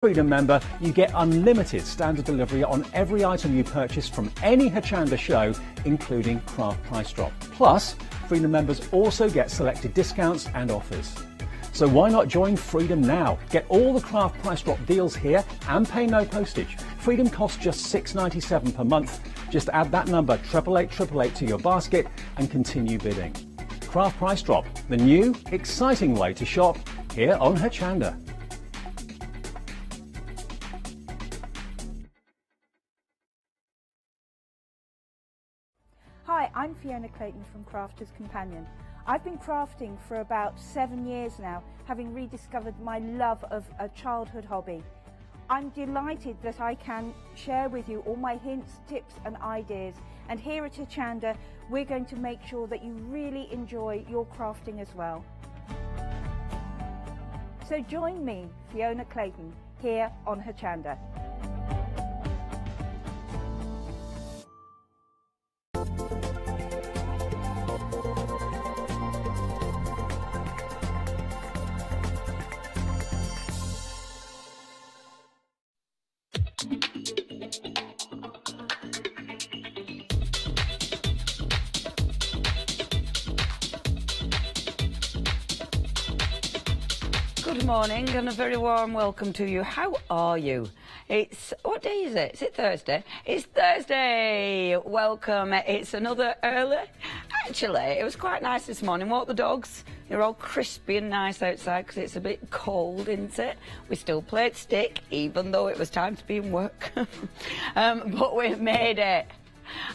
Freedom member, you get unlimited standard delivery on every item you purchase from any Hochanda show, including craft price drop. Plus, Freedom members also get selected discounts and offers. So why not join Freedom now? Get all the craft price drop deals here and pay no postage. Freedom costs just $6.97 per month. Just add that number 88888 to your basket and continue bidding. Craft price drop, the new, exciting way to shop here on Hochanda. Hi, I'm Fiona Clayton from Crafter's Companion. I've been crafting for about 7 years now, having rediscovered my love of a childhood hobby. I'm delighted that I can share with you all my hints, tips and ideas, and here at Hochanda we're going to make sure that you really enjoy your crafting as well. So join me, Fiona Clayton, here on Hochanda. Good morning and a very warm welcome to you. How are you? It's, what day is it? Is it Thursday? It's Thursday! Welcome. It's another early. Actually, it was quite nice this morning. Walked the dogs. They're all crispy and nice outside because it's a bit cold, isn't it? We still played stick, even though it was time to be in work. But we made it.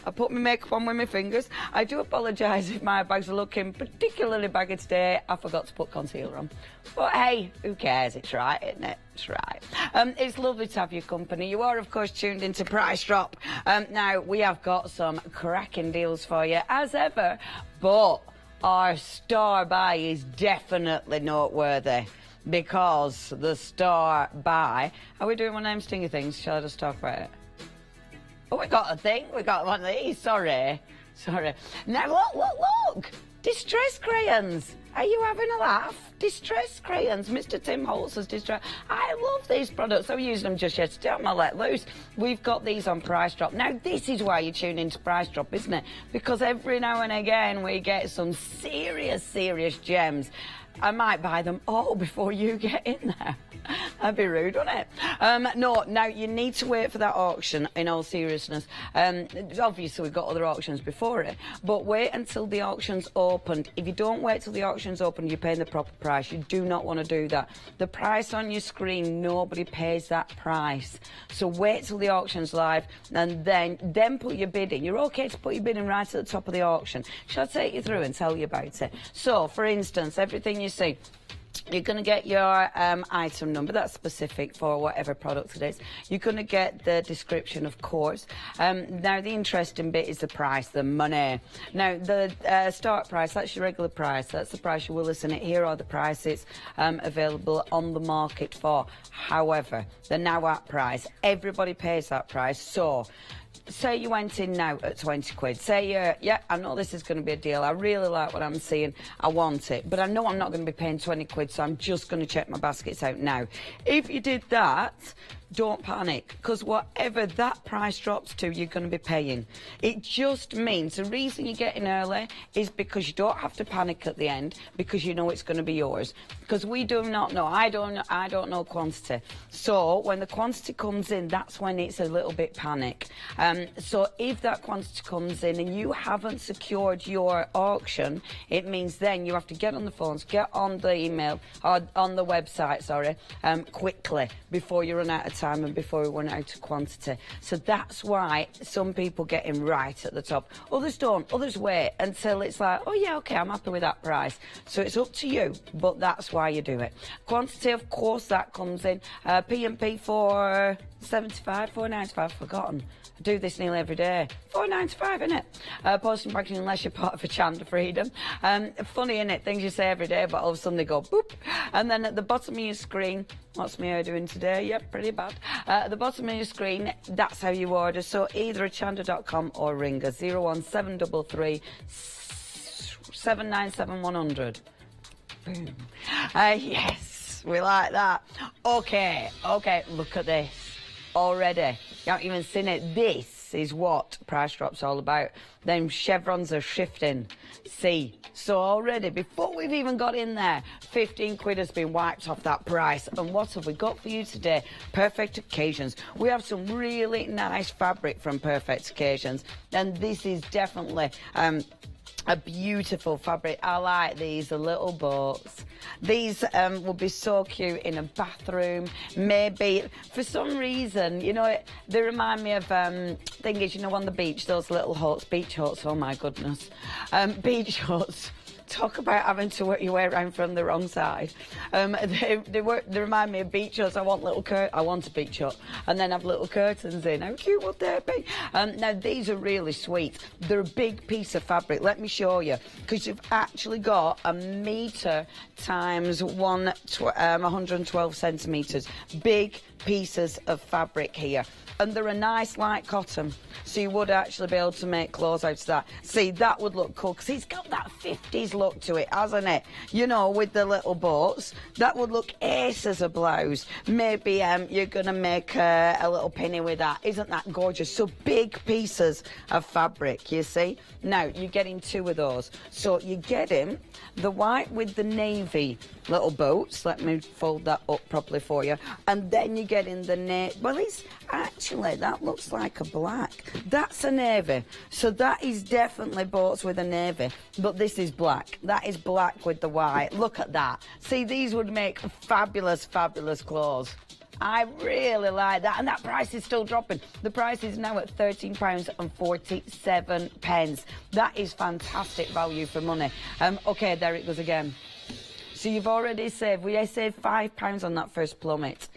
I put my makeup on with my fingers. I do apologise if my bags are looking particularly baggy today. I forgot to put concealer on. But hey, who cares? It's right, isn't it? It's right. It's lovely to have your company. You are, of course, tuned into Price Drop. Now, we have got some cracking deals for you, as ever. But our star buy is definitely noteworthy. Because the star buy... Are we doing one of them stingy things? Shall I just talk about it? Oh, we got a thing. We got one of these. Sorry. Now, look. Distress crayons. Are you having a laugh? Distress crayons. Mr. Tim Holtz has distress. I love these products. I was using them just yesterday on my Let Loose. We've got these on Price Drop. Now, this is why you tune into Price Drop, isn't it? Because every now and again we get some serious gems. I might buy them all before you get in there. That'd be rude, wouldn't it? No, now you need to wait for that auction, in all seriousness. Obviously, we've got other auctions before it, but wait until the auction's opened. If you don't wait till the auction's opened, you're paying the proper price. You do not want to do that. The price on your screen, nobody pays that price. So wait till the auction's live, and then put your bid in. You're okay to put your bid in right at the top of the auction. Shall I take you through and tell you about it? So, for instance, everything you see, you're going to get your item number, that's specific for whatever product it is. You're going to get the description, of course. Now, the interesting bit is the price, the money. Now, the start price, that's your regular price. That's the price you will listen at. Here are the prices available on the market for. However, the now at price, everybody pays that price. So, say you went in now at 20 quid. Say, yeah, I know this is going to be a deal. I really like what I'm seeing. I want it. But I know I'm not going to be paying 20 quid, so I'm just going to check my baskets out now. If you did that, don't panic, because whatever that price drops to, you're going to be paying. It just means the reason you get in early is because you don't have to panic at the end, because you know it's going to be yours. Because we do not know. I don't know quantity. So when the quantity comes in, that's when it's a little bit panic. So if that quantity comes in and you haven't secured your auction, it means then you have to get on the phones, get on the email, or on the website, sorry, quickly before you run out of time and before we run out of quantity. So that's why some people get in right at the top. Others don't. Others wait until it's like, oh yeah, okay, I'm happy with that price. So it's up to you, but that's why you do it. Quantity, of course, that comes in. P&P for $75, $4.95, forgotten. I do this nearly every day. $4.95, innit? Posting packaging unless you're part of Hochanda Freedom. Funny, innit? Things you say every day, but all of a sudden they go boop. And then at the bottom of your screen, what's my hair doing today? Yep, pretty bad. At the bottom of your screen, that's how you order. So either hochanda.com or ring us 01733 797 100. Boom. Yes. We like that. Okay, look at this. Already. You haven't even seen it. This is what price drop's all about. Them chevrons are shifting. See? So already, before we've even got in there, 15 quid has been wiped off that price. And what have we got for you today? Perfect Occasions. We have some really nice fabric from Perfect Occasions. And this is definitely a beautiful fabric. I like these, the little boats. These will be so cute in a bathroom. Maybe, for some reason, you know, they remind me of thingies, you know, on the beach, those little huts, beach huts, oh my goodness. Beach huts. Talk about having to work your way around from the wrong side. They remind me of beach huts. I want a beach hut, and then have little curtains in. How cute would they be? Now these are really sweet. They're a big piece of fabric. Let me show you, because you've actually got a metre times 112 centimetres. Big pieces of fabric here. And they're a nice light cotton, so you would actually be able to make clothes out of that. See, that would look cool, because it's got that 50s look to it, hasn't it? You know, with the little boats. That would look ace as a blouse. Maybe you're going to make a little pinny with that. Isn't that gorgeous? So big pieces of fabric, you see? Now, you're getting two of those. So you're getting the white with the navy little boats. Let me fold that up properly for you. And then you're getting the navy. Well, it's actually, that looks like a black. That's a navy. So that is definitely boats with a navy. But this is black. That is black with the white. Look at that. See, these would make fabulous, fabulous clothes. I really like that, and that price is still dropping. The price is now at £13.47. That is fantastic value for money. Okay, there it goes again. So you've already saved, we saved £5 on that first plummet.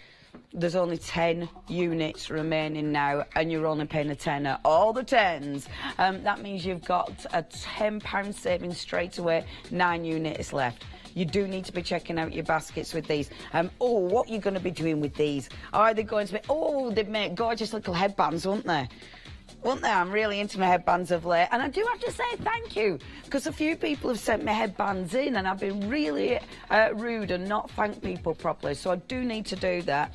There's only 10 units remaining now, and you're only paying a tenner. All the tens. That means you've got a £10 saving straight away. 9 units left. You do need to be checking out your baskets with these. Oh, what are you going to be doing with these? Are they going to be... Oh, they'd make gorgeous little headbands, wouldn't they? Wouldn't they? I'm really into my headbands of late. And I do have to say thank you, because a few people have sent me headbands in, and I've been really rude and not thanked people properly. So I do need to do that.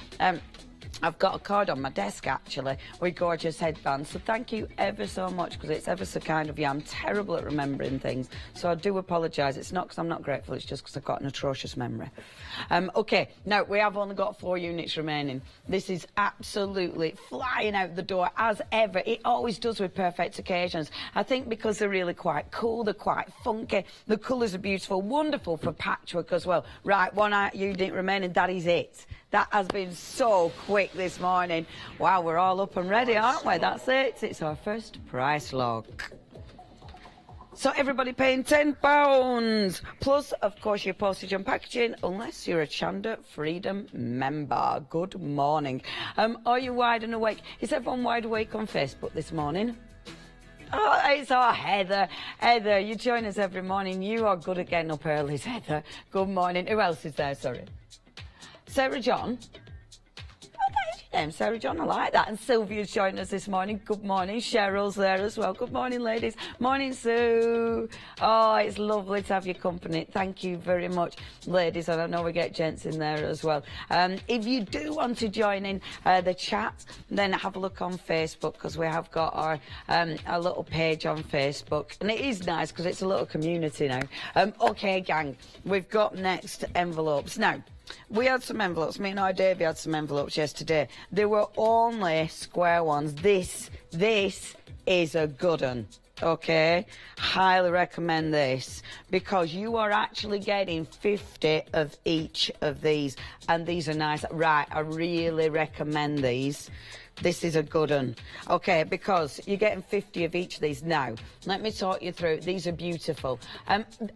I've got a card on my desk, actually, with gorgeous headbands. So thank you ever so much, because it's ever so kind of you. I'm terrible at remembering things, so I do apologise. It's not because I'm not grateful, it's just because I've got an atrocious memory. OK, now, we have only got 4 units remaining. This is absolutely flying out the door, as ever. It always does with Perfect Occasions. I think because they're really quite cool, they're quite funky. The colours are beautiful, wonderful for patchwork as well. Right, 1 unit remaining, that is it. That has been so quick this morning. Wow, we're all up and ready, aren't we? That's it. It's our first price log. So everybody paying £10. Plus, of course, your postage and packaging, unless you're a Hochanda Freedom member. Good morning. Are you wide and awake? Is everyone wide awake on Facebook this morning? Oh, it's our Heather. Heather, you join us every morning. You are good at getting up early, Heather. Good morning. Who else is there? Sorry. Sarah John. Oh, that is your name, Sarah John. I like that. And Sylvia's joined us this morning. Good morning. Cheryl's there as well. Good morning, ladies. Morning, Sue. Oh, it's lovely to have your company. Thank you very much, ladies. And I know we get gents in there as well. If you do want to join in the chat, then have a look on Facebook, because we have got our little page on Facebook. And it is nice because it's a little community now. OK, gang, we've got next envelopes. Now, we had some envelopes. Me and our Davey had some envelopes yesterday. They were only square ones. This is a good one. Okay, highly recommend this, because you are actually getting 50 of each of these, and these are nice. Right, I really recommend these. This is a good one. Okay, because you're getting 50 of each of these. Now, let me talk you through. These are beautiful.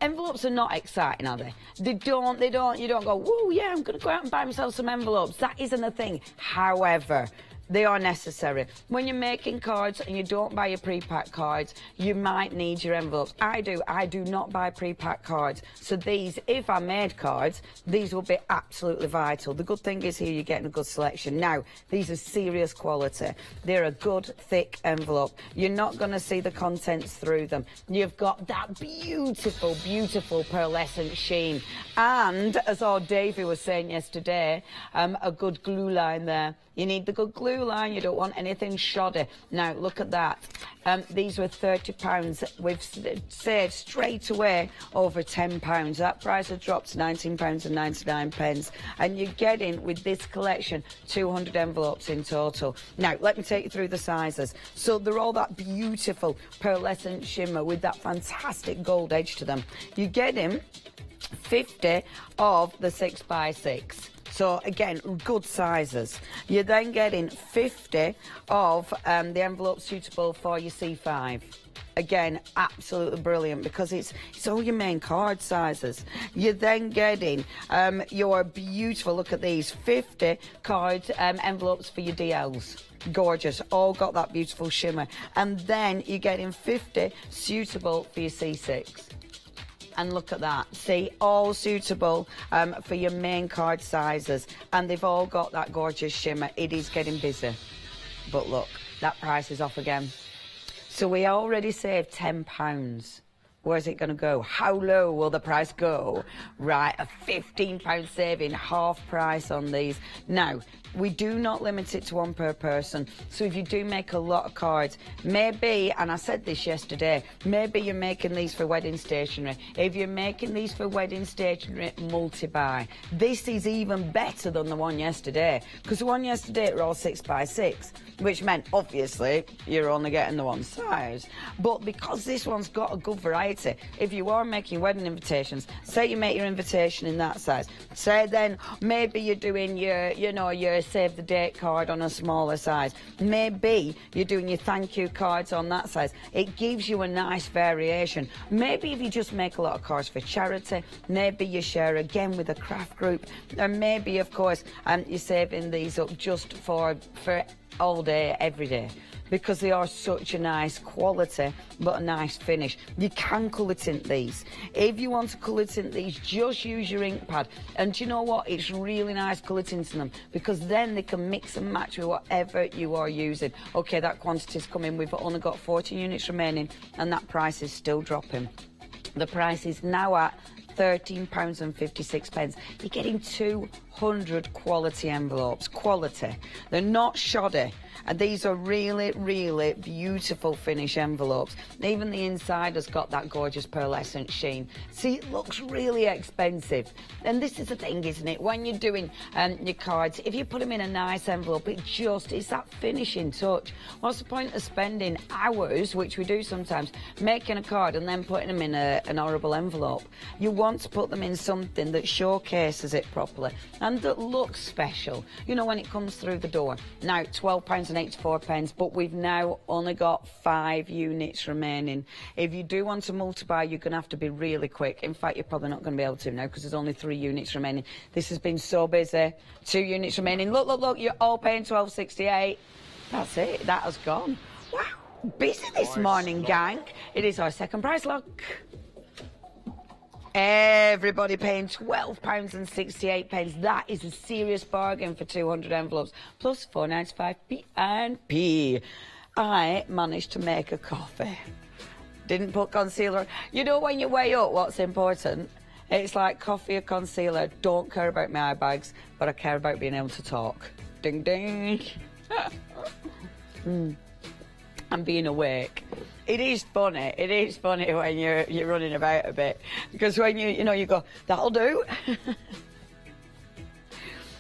Envelopes are not exciting, are they? You don't go, whoa, yeah, I'm going to go out and buy myself some envelopes. That isn't a thing. However, They are necessary. When you're making cards and you don't buy your pre-packed cards, you might need your envelopes. I do not buy pre-packed cards. So these, if I made cards, these will be absolutely vital. The good thing is here you're getting a good selection. Now, these are serious quality. They're a good, thick envelope. You're not going to see the contents through them. You've got that beautiful, beautiful pearlescent sheen. And, as our Davey was saying yesterday, a good glue line there. You need the good glue line. You don't want anything shoddy. Now, look at that. These were £30. We've saved straight away over £10. That price has dropped to £19.99. And you're getting, with this collection, 200 envelopes in total. Now, let me take you through the sizes. So they're all that beautiful pearlescent shimmer with that fantastic gold edge to them. You're getting 50 of the 6x6. So again, good sizes. You're then getting 50 of the envelopes suitable for your C5. Again, absolutely brilliant because it's all your main card sizes. You're then getting your beautiful, look at these, 50 card envelopes for your DLs. Gorgeous, all got that beautiful shimmer. And then you're getting 50 suitable for your C6. And look at that. See, all suitable for your main card sizes. And they've all got that gorgeous shimmer. It is getting busy. But look, that price is off again. So we already saved £10. Where's it going to go? How low will the price go? Right, a £15 saving, half price on these. Now, we do not limit it to one per person. So if you do make a lot of cards, maybe, and I said this yesterday, maybe you're making these for wedding stationery. If you're making these for wedding stationery, multi-buy. This is even better than the one yesterday, because the one yesterday were all 6x6, which meant, obviously, you're only getting the one size. But because this one's got a good variety, if you are making wedding invitations, say you make your invitation in that size, say then maybe you're doing your, you know, your save the date card on a smaller size, maybe you're doing your thank you cards on that size. It gives you a nice variation. Maybe if you just make a lot of cards for charity, maybe you share again with a craft group, and maybe of course you're saving these up just for all day, every day, because they are such a nice quality but a nice finish. You can colour tint these. If you want to colour tint these, just use your ink pad. And do you know what? It's really nice colour tinting them, because then they can mix and match with whatever you are using. Okay, that quantity's coming. We've only got 14 units remaining, and that price is still dropping. The price is now at £13.56. You're getting 200 quality envelopes. Quality. They're not shoddy. And these are really, really beautiful finish envelopes. Even the inside has got that gorgeous pearlescent sheen. See, it looks really expensive. And this is the thing, isn't it? When you're doing your cards, if you put them in a nice envelope, it's that finishing touch. What's the point of spending hours, which we do sometimes, making a card and then putting them in an horrible envelope? You want to put them in something that showcases it properly and that looks special, you know, when it comes through the door. Now, £12.84, but we've now only got 5 units remaining. If you do want to multi-buy, you're going to have to be really quick. In fact, you're probably not going to be able to now, because there's only 3 units remaining. This has been so busy. 2 units remaining. Look, look, look, you're all paying £12.68. That's it. That has gone. Wow, busy this morning, gang. It is our second price lock. Everybody paying £12.68. That is a serious bargain for 200 envelopes, plus 4.95 P&P. I managed to make a coffee. Didn't put concealer on. You know, when you weigh up what's important, it's like coffee or concealer. Don't care about my eye bags, but I care about being able to talk. Ding, ding. And being awake. It is funny when you're running about a bit, because when you go, that'll do.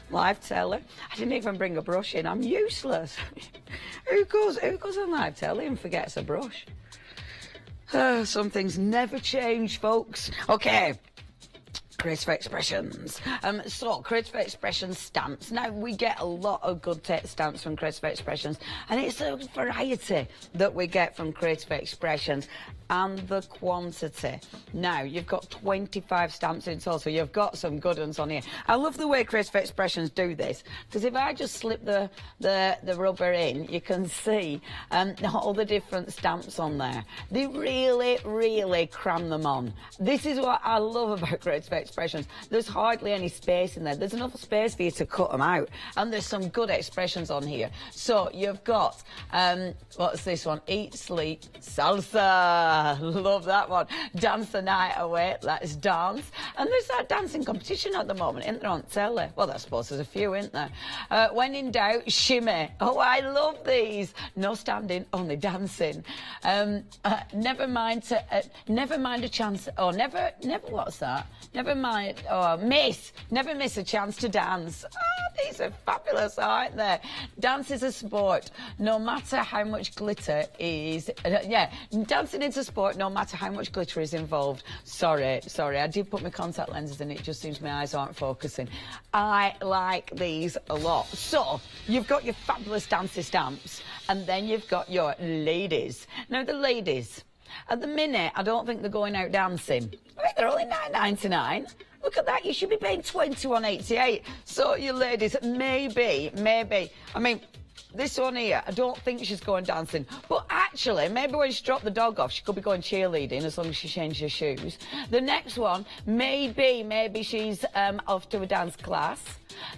Live telly. I didn't even bring a brush in. I'm useless. Who goes on live telly and forgets a brush? Some things never change, folks. Okay. Creative Expressions. So, Creative Expressions stamps. Now, we get a lot of good stamps from Creative Expressions, and it's a variety that we get from Creative Expressions. and the quantity. Now, you've got 25 stamps in total, so you've got some good ones on here. I love the way Creative Expressions do this, because if I just slip the rubber in, you can see all the different stamps on there. They really, really cram them on. This is what I love about Creative Expressions. There's hardly any space in there. There's enough space for you to cut them out, and there's some good expressions on here. So you've got, what's this one? Eat, sleep, salsa. Love that one. Dance the night away. Let's dance. And there's that dancing competition at the moment, isn't there, on telly? Well, I suppose there's a few, isn't there? When in doubt, shimmy. Oh, I love these. No standing, only dancing. Never mind a chance. Oh, never. What's that? Never mind. Oh, miss. Never miss a chance to dance. Oh, these are fabulous, aren't they? Dance is a sport. No matter how much glitter is. Dancing is a sport. No matter how much glitter is involved. Sorry. I did put my contact lenses in. It just seems my eyes aren't focusing. I like these a lot. So you've got your fabulous dancey stamps, and then you've got your ladies. Now the ladies, at the minute, I don't think they're going out dancing. I think they're only £9.99. Look at that, you should be paying £21.88. So you ladies, maybe, I mean, this one here, I don't think she's going dancing. But actually, maybe when she dropped the dog off, she could be going cheerleading as long as she changed her shoes. The next one, maybe she's off to a dance class.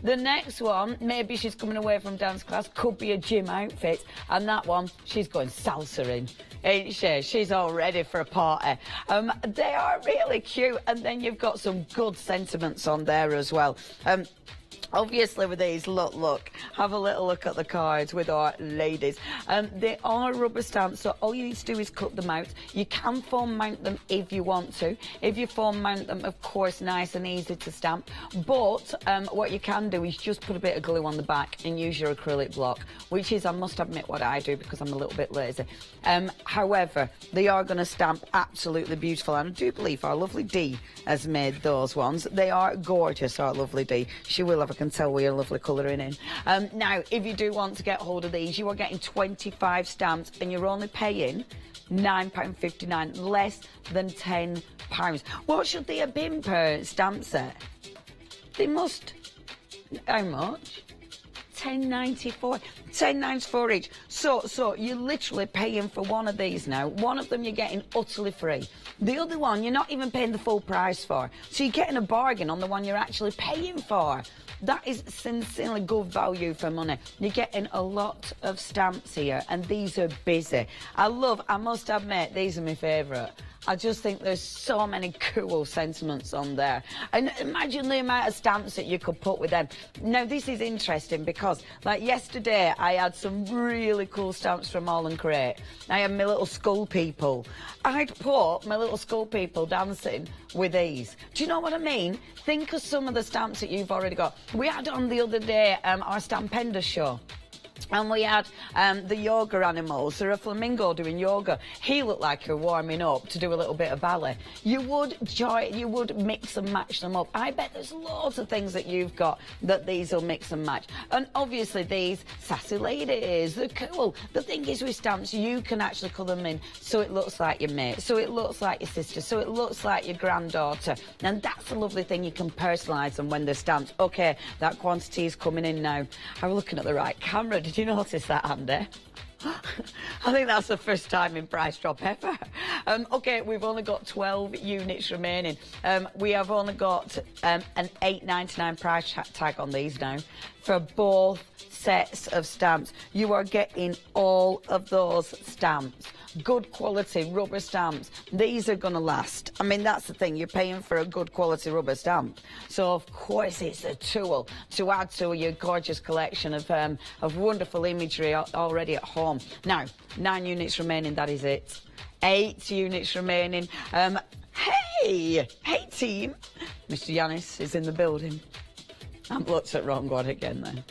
The next one, maybe she's coming away from dance class, could be a gym outfit. And that one, she's going salsa-ing, ain't she? She's all ready for a party. They are really cute. And then you've got some good sentiments on there as well. Obviously with these, look, have a little look at the cards with our ladies. They are rubber stamps, so all you need to do is cut them out. You can foam mount them if you want to. If you foam mount them, of course, nice and easy to stamp. But what you can do is just put a bit of glue on the back and use your acrylic block, which is, I must admit, what I do because I'm a little bit lazy. However, they are going to stamp absolutely beautiful, and I do believe our lovely Dee has made those ones. They are gorgeous, our lovely Dee. She will have, I can tell, with your lovely colouring in. Now, if you do want to get hold of these, you are getting 25 stamps, and you're only paying £9.59, less than £10. What should they have been per stamp set? They must. How much? £10.94. £10.94 each. So you're literally paying for one of these now. One of them you're getting utterly free. The other one you're not even paying the full price for. So you're getting a bargain on the one you're actually paying for. That is sincerely good value for money. You're getting a lot of stamps here, and these are busy. I must admit, these are my favourite. I just think there's so many cool sentiments on there. And imagine the amount of stamps that you could put with them. Now, this is interesting because, like yesterday, I had some really cool stamps from All and Create. I had my little skull people. I'd put my little skull people dancing with these. Do you know what I mean? Think of some of the stamps that you've already got. We had on the other day our Spellbinders show. And we had the yoga animals. There a flamingo doing yoga. He looked like he was warming up to do a little bit of ballet. You would mix and match them up. I bet there's loads of things that you've got that these will mix and match. And obviously these sassy ladies, they're cool. The thing is with stamps, you can actually colour them in so it looks like your mate, so it looks like your sister, so it looks like your granddaughter. And that's a lovely thing. You can personalise them when they're stamped. OK, that quantity is coming in now. I'm looking at the right camera. Did you notice that, Andy? I think that's the first time in price drop ever. OK, we've only got 12 units remaining. We have only got an £8.99 price tag on these now for both sets of stamps. You are getting all of those stamps. Good quality rubber stamps. These are going to last. I mean, that's the thing. You're paying for a good quality rubber stamp. So, of course, it's a tool to add to your gorgeous collection of wonderful imagery already at home. Now, 9 units remaining, that is it. 8 units remaining. Hey team. Mr. Yanis is in the building. I've looked at wrong one again then.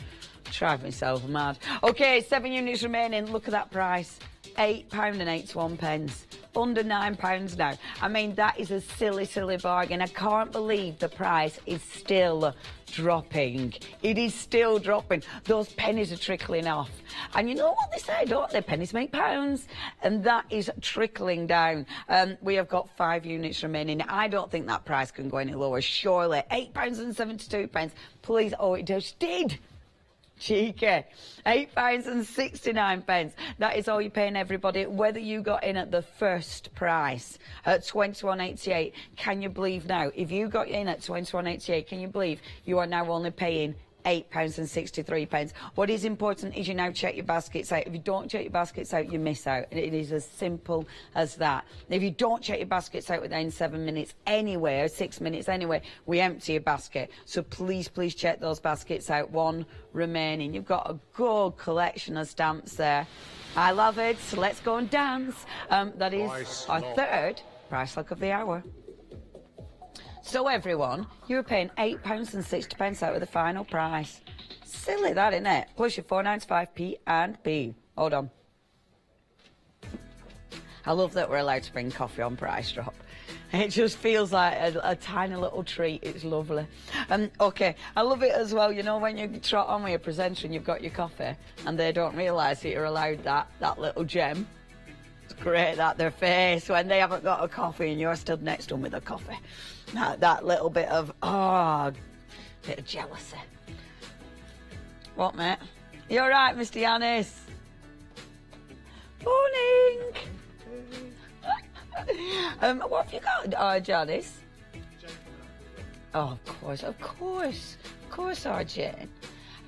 Drive myself mad. Okay, 7 units remaining. Look at that price. £8.81. Under £9 now. I mean, that is a silly, silly bargain. I can't believe the price is still dropping. It is still dropping. Those pennies are trickling off. And you know what they say, don't they? Pennies make pounds. And that is trickling down. We have got 5 units remaining. I don't think that price can go any lower. Surely. £8.72. Please. Oh, it just did. Cheeky. £8.69. That is all you're paying, everybody, whether you got in at the first price at £21.88. Can you believe now, if you got in at £21.88, can you believe you are now only paying £8.63. What is important is you now check your baskets out. If you don't check your baskets out, you miss out. It is as simple as that. If you don't check your baskets out within 7 minutes anyway, or 6 minutes anyway, we empty your basket. So please, please check those baskets out. 1 remaining. You've got a good collection of stamps there. I love it. So let's go and dance. That is our third price lock of the hour. So everyone, you were paying £8.60 out of the final price. Silly that, isn't it? Plus your 4.95p and P. Hold on. I love that we're allowed to bring coffee on price drop. It just feels like a tiny little treat. It's lovely. Okay, I love it as well. You know, when you trot on with your presenter and you've got your coffee and they don't realise that you're allowed that little gem. It's great that their face when they haven't got a coffee and you're stood next to them with a coffee. That little bit of, bit of jealousy. What, mate? You all right, Mr. Yanis? Morning. What have you got, Janice? Oh, of course, RJ.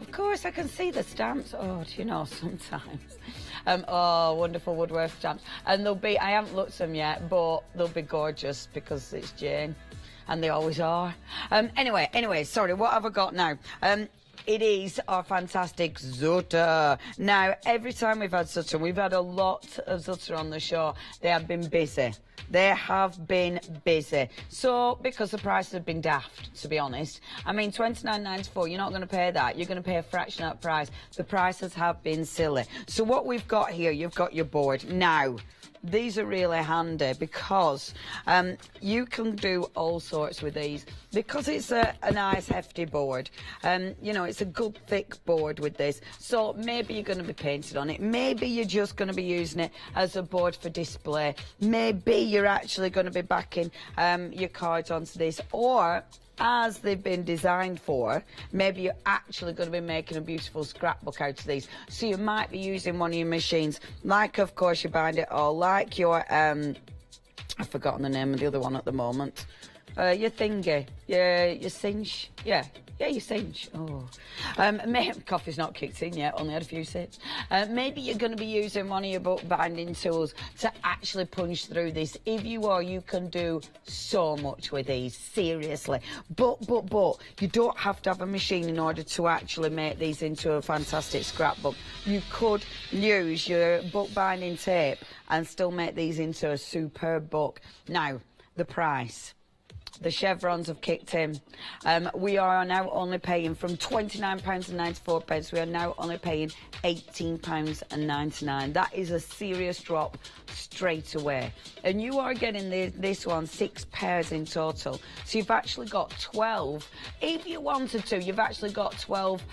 Of course, I can see the stamps. Oh, do you know, sometimes. Oh, wonderful Woodward stamps. And they'll be, I haven't looked at them yet, but they'll be gorgeous because it's Jane. And they always are. Anyway, sorry, what have I got now? It is our fantastic Zoto. Now, every time we've had Zoto, we've had a lot of Zoto on the show. They have been busy. They have been busy. So, because the prices have been daft, to be honest. I mean, $29.94, you're not going to pay that. You're going to pay a fraction of that price. The prices have been silly. So what we've got here, you've got your board. Now, these are really handy because you can do all sorts with these. Because it's a nice hefty board, you know, it's a good thick board with this. So maybe you're going to be painted on it. Maybe you're just going to be using it as a board for display. Maybe you're actually going to be backing your cards onto this. Or, as they've been designed for, maybe you're actually going to be making a beautiful scrapbook out of these. So you might be using one of your machines, like, of course, you bind it all, like your, I've forgotten the name of the other one at the moment. Your thingy, your cinch, your cinch. Oh, coffee's not kicked in yet, only had a few sips. Maybe you're going to be using one of your book binding tools to actually punch through this. If you are, you can do so much with these, seriously. But, you don't have to have a machine in order to actually make these into a fantastic scrapbook. You could use your book binding tape and still make these into a superb book. Now, the price. The chevrons have kicked in. We are now only paying from £29.94. We are now only paying £18.99. That is a serious drop straight away. And you are getting this one 6 pairs in total. So you've actually got 12. If you wanted to, you've actually got 12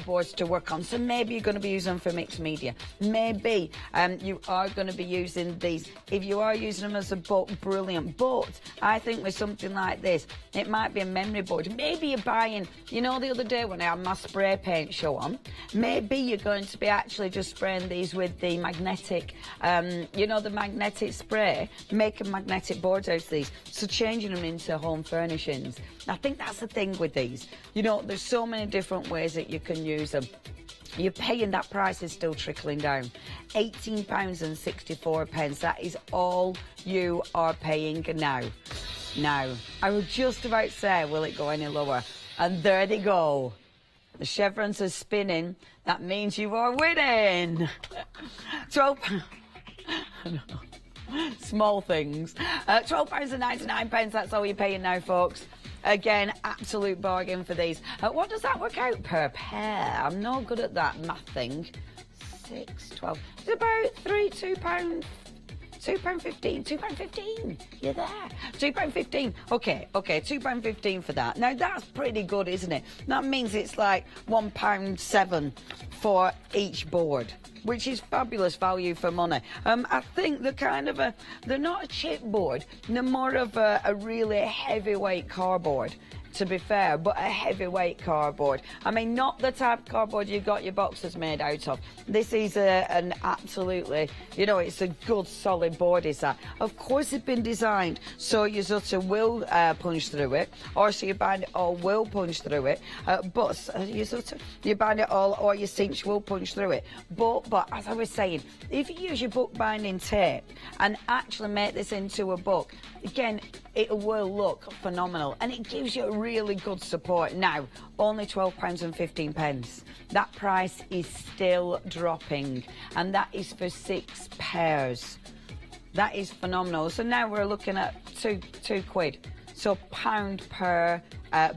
boards to work on. So maybe you're going to be using them for mixed media. Maybe you are going to be using these. If you are using them as a book, brilliant. But I think with something like this, it might be a memory board. Maybe you're buying, you know, the other day when I had my spray paint show on, maybe you're going to be actually just spraying these with the magnetic, you know, the magnetic spray, making magnetic boards out of these, so changing them into home furnishings. I think that's the thing with these. You know, there's so many different ways that you can use them. You're paying, that price is still trickling down. £18.64. That is all you are paying now. Now, I was just about to say, will it go any lower? And there they go. The chevrons are spinning. That means you are winning. 12. Small things. £12.99. That's all you're paying now, folks. Again, absolute bargain for these. What does that work out per pair? I'm not good at that math thing. 6, 12. It's about £2.15. £2.15. You're there. £2.15. Okay, £2.15 for that. Now that's pretty good, isn't it? That means it's like £1.7 for each board, which is fabulous value for money. I think they're not a chipboard, they're more of a really heavyweight cardboard, to be fair, but a heavyweight cardboard. I mean, not the type of cardboard you got your boxes made out of. This is an absolutely, you know, it's a good solid board, is that. Of course it's been designed so your Zoto will punch through it, or so your bind it all will punch through it, but your Zoto, you bind it all or your cinch will punch through it. But as I was saying, if you use your book binding tape and actually make this into a book, again, it will look phenomenal, and it gives you a really good support. Now, only £12.15. That price is still dropping, and that is for 6 pairs. That is phenomenal. So now we're looking at two quid. So £1 per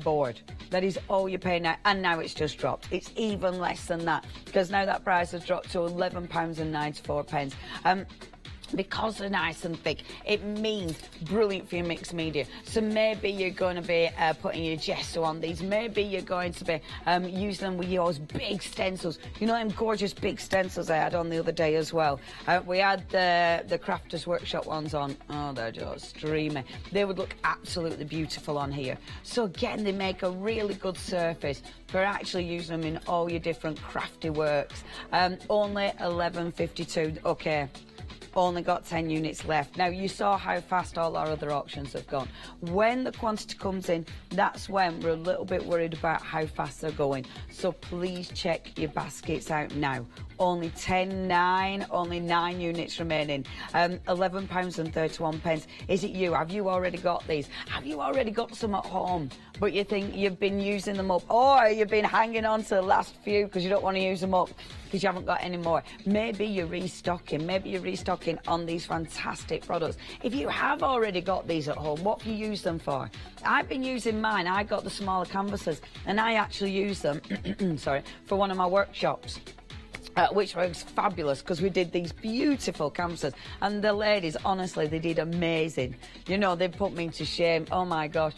board. That is all you pay now, and now it's just dropped. It's even less than that, because now that price has dropped to £11.94. Because they're nice and thick, it means brilliant for your mixed media. So maybe you're going to be putting your gesso on these. Maybe you're going to be using them with yours big stencils. You know them gorgeous big stencils I had on the other day as well. We had the Crafters Workshop ones on. Oh, they're just dreamy. They would look absolutely beautiful on here. So again, they make a really good surface for actually using them in all your different crafty works. Only £11.52. Okay. Only got 10 units left. Now, you saw how fast all our other auctions have gone. When the quantity comes in, that's when we're a little bit worried about how fast they're going. So please check your baskets out now. Only 9 units remaining. £11.31. Is it you? Have you already got these? Have you already got some at home, but you think you've been using them up, or you've been hanging on to the last few because you don't want to use them up because you haven't got any more? Maybe you're restocking. Maybe you're restocking on these fantastic products. If you have already got these at home, what have you used them for? I've been using mine. I got the smaller canvases, and I actually use them sorry, for one of my workshops. Which was fabulous, because we did these beautiful canvases, and the ladies, honestly, they did amazing. You know, they put me to shame. Oh my gosh.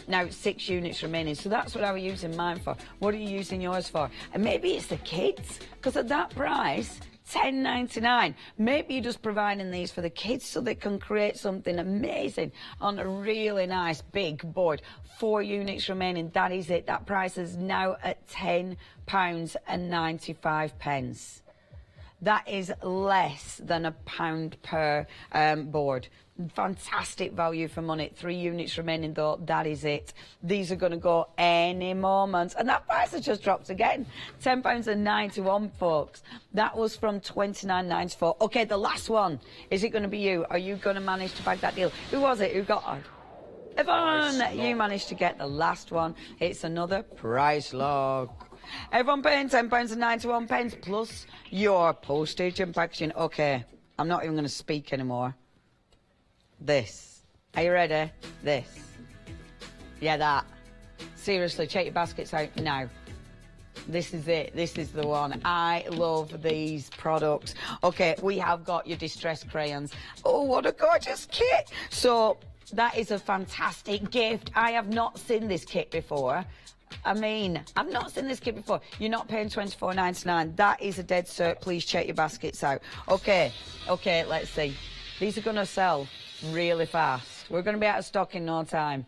Now 6 units remaining, so that's what I was using mine for. What are you using yours for? And maybe it's the kids, because at that price, £10.99. Maybe you're just providing these for the kids so they can create something amazing on a really nice big board. 4 units remaining. That is it. That price is now at £10.95. That is less than £1 per board. Fantastic value for money. 3 units remaining though. That is it. These are going to go any moment, and that price has just dropped again. £10.91, folks. That was from £29.94. Okay, the last one. Is it going to be you? Are you going to manage to bag that deal? Who was it? Who got her? Yvonne, you managed to get the last one. It's another price log. Everyone paying £10.91 plus your postage and packaging. Okay, I'm not even going to speak anymore. This. Are you ready? This. Yeah, that. Seriously, check your baskets out now. This is it. This is the one. I love these products. Okay, we have got your distress crayons. Oh, what a gorgeous kit. So that is a fantastic gift. I have not seen this kit before. I mean, I've not seen this kit before. You're not paying £24.99. That is a dead cert. Please check your baskets out. Okay, let's see. These are going to sell really fast. We're going to be out of stock in no time.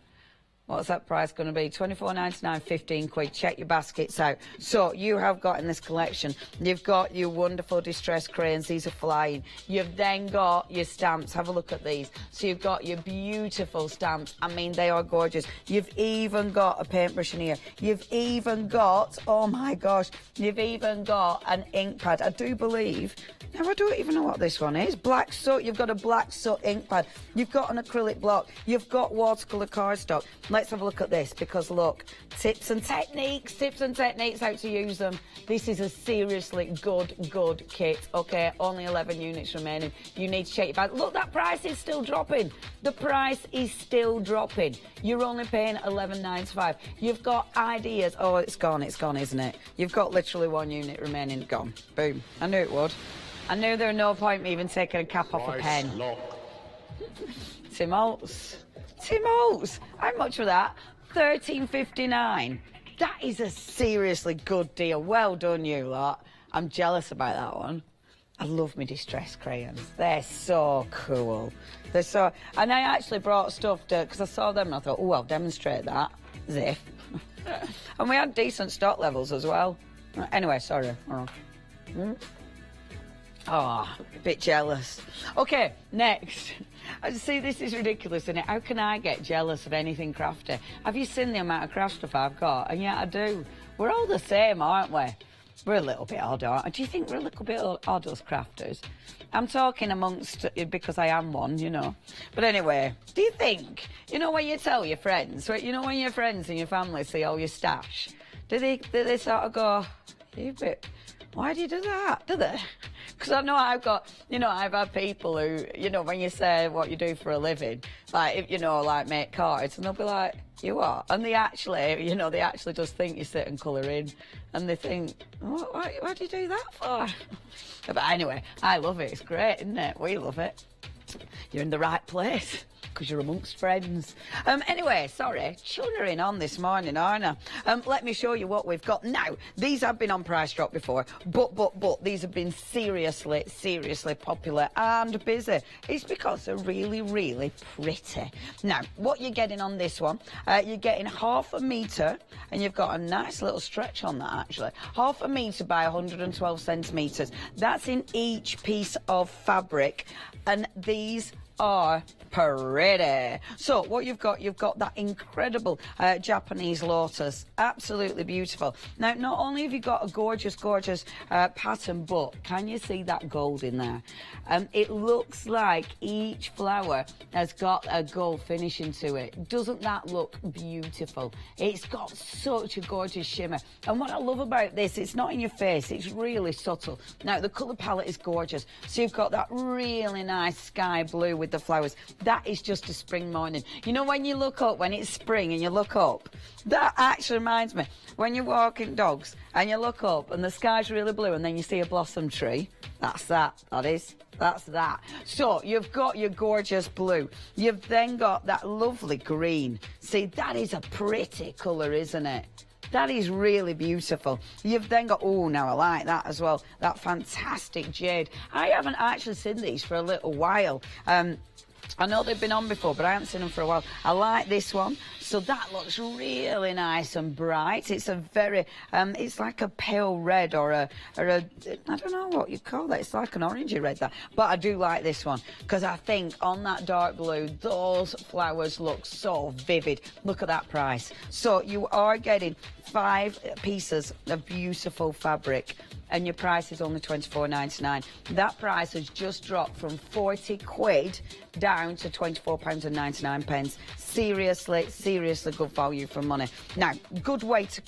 What's that price going to be? £24.99, 15 quid. Check your baskets out. So you have got in this collection, you've got your wonderful distress crayons. These are flying. You've then got your stamps. Have a look at these. So you've got your beautiful stamps. I mean, they are gorgeous. You've even got a paintbrush in here. You've even got, oh my gosh, you've even got an ink pad. I do believe, now I don't even know what this one is. Black soot. You've got a black soot ink pad. You've got an acrylic block. You've got watercolour cardstock. let's have a look at this, because look, tips and techniques how to use them. This is a seriously good kit, okay? Only 11 units remaining. You need to check your bag. Look, that price is still dropping. The price is still dropping. You're only paying $11.95. You've got ideas. Oh, it's gone, isn't it? You've got literally 1 unit remaining. Gone. Boom. I knew it would. I knew there was no point me even taking a cap off a pen. Tim Holtz. How much for that? $13.59. That is a seriously good deal. Well done, you lot. I'm jealous about that one. I love my distress crayons. They're so cool. They're so... And I actually brought stuff to... Because I saw them and I thought, oh, I'll demonstrate that. As if. And we had decent stock levels as well. Anyway, sorry. Oh, a bit jealous. Okay, next. See, this is ridiculous, isn't it? How can I get jealous of anything crafty? Have you seen the amount of craft stuff I've got? And yeah, I do. We're all the same, aren't we? We're a little bit odd, aren't we? Do you think we're a little bit odd, us crafters? I'm talking amongst, because I am one, you know. But anyway, do you think, you know, when you tell your friends, you know, when your friends and your family see all your stash, do they sort of go, you bit... Why do you do that? Do they? Because I know I've got, you know, I've had people who, you know, when you say what you do for a living, like, if, you know, like make cards, and they'll be like, you what? And they actually, you know, they actually just think you sit and colour in, and they think, what do you do that for? But anyway, I love it. It's great, isn't it? We love it. You're in the right place. Because you're amongst friends. Anyway, sorry, chunnering on this morning, aren't I? Let me show you what we've got. Now, these have been on price drop before, but these have been seriously popular and busy. It's because they're really pretty. Now, what you're getting on this one, you're getting 1/2 metre, and you've got a nice little stretch on that, actually. 1/2 metre by 112 centimetres. That's in each piece of fabric, and these are pretty. So what you've got that incredible Japanese lotus, absolutely beautiful. Now, not only have you got a gorgeous pattern, but can you see that gold in there? It looks like each flower has got a gold finishing to it. Doesn't that look beautiful? It's got such a gorgeous shimmer, and what I love about this, it's not in your face, it's really subtle. Now, the colour palette is gorgeous, so you've got that really nice sky blue with the flowers. That is just a spring morning. You know, when you look up, when it's spring and you look up, that actually reminds me, when you're walking dogs and you look up and the sky's really blue and then you see a blossom tree, that's that is. That's that. So you've got your gorgeous blue. You've then got that lovely green. See, that is a pretty colour, isn't it? That is really beautiful. You've then got, oh, now I like that as well, that fantastic jade. I haven't actually seen these for a little while. I know they've been on before, but I haven't seen them for a while. I like this one. So that looks really nice and bright. It's a very, it's like a pale red or a, I don't know what you call that. It's like an orangey red, that. But I do like this one because I think on that dark blue, those flowers look so vivid. Look at that price. So you are getting 5 pieces of beautiful fabric, and your price is only £24.99. That price has just dropped from 40 quid down to £24.99. Seriously good value for money. Now, good weight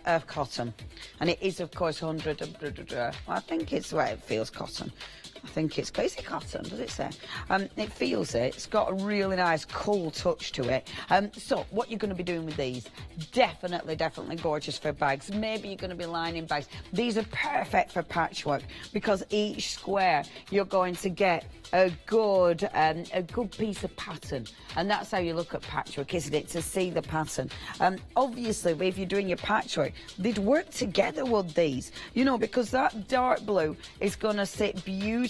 of cotton, and it is of course 100. I think it's where it feels cotton. I think it's, is it cotton, does it say? It feels it. It's got a really nice cool touch to it. So what you're going to be doing with these, definitely gorgeous for bags. Maybe you're going to be lining bags. These are perfect for patchwork because each square you're going to get a good piece of pattern, and that's how you look at patchwork, isn't it? To see the pattern. Obviously, if you're doing your patchwork, they'd work together with these, you know, because that dark blue is going to sit beautifully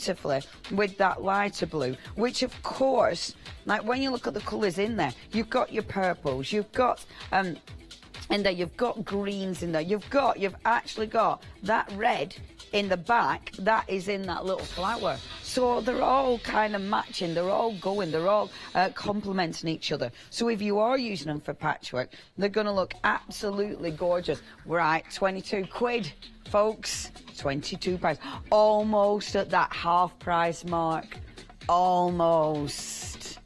with that lighter blue, which of course, like when you look at the colours in there, you've got your purples, you've got in there, you've got greens in there, you've actually got that red in the back that is in that little flower. So they're all kind of matching, they're all going, they're all complementing each other. So if you are using them for patchwork, they're going to look absolutely gorgeous. Right, 22 quid, folks, £22. Almost at that half price mark. Almost.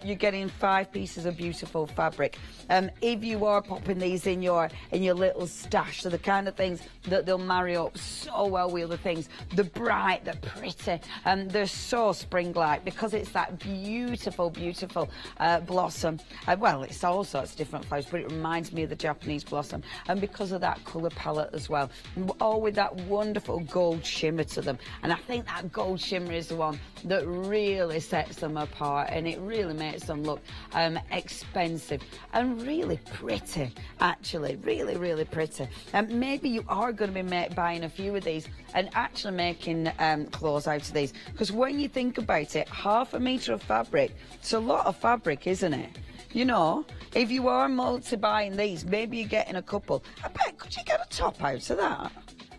You're getting 5 pieces of beautiful fabric. If you are popping these in your little stash, so the kind of things that they'll marry up so well with other things. They're bright, they're pretty, they're so spring-like because it's that beautiful, beautiful blossom. Well, it's all sorts of different flowers, but it reminds me of the Japanese blossom, and because of that colour palette as well, all with that wonderful gold shimmer to them. And I think that gold shimmer is the one that really sets them apart, and it really makes them look expensive and really pretty, actually, really, really pretty. Maybe you are going to be buying a few of these and actually making clothes out of these, because when you think about it, 1/2 metre of fabric, it's a lot of fabric, isn't it? You know, if you are multi-buying these, maybe you're getting a couple. I bet, could you get a top out of that?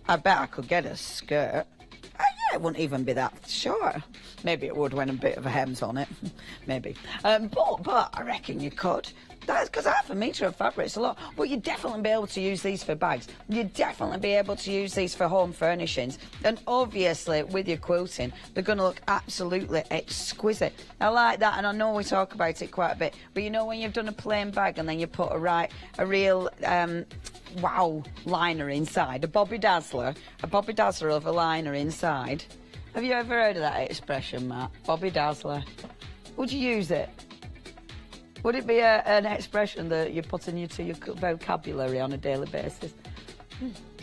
I bet I could get a skirt. Yeah, it wouldn't even be that short. Maybe it would when a bit of a hem's on it. Maybe. But I reckon you could. That's because 1/2 metre of fabric is a lot. But you'd definitely be able to use these for bags. You'd definitely be able to use these for home furnishings. And obviously, with your quilting, they're going to look absolutely exquisite. I like that, and I know we talk about it quite a bit. But you know when you've done a plain bag and then you put a real wow liner inside, a Bobby Dazzler of a liner inside. Have you ever heard of that expression, Matt? Bobby Dazzler. Would you use it? Would it be an expression that you're putting into your vocabulary on a daily basis?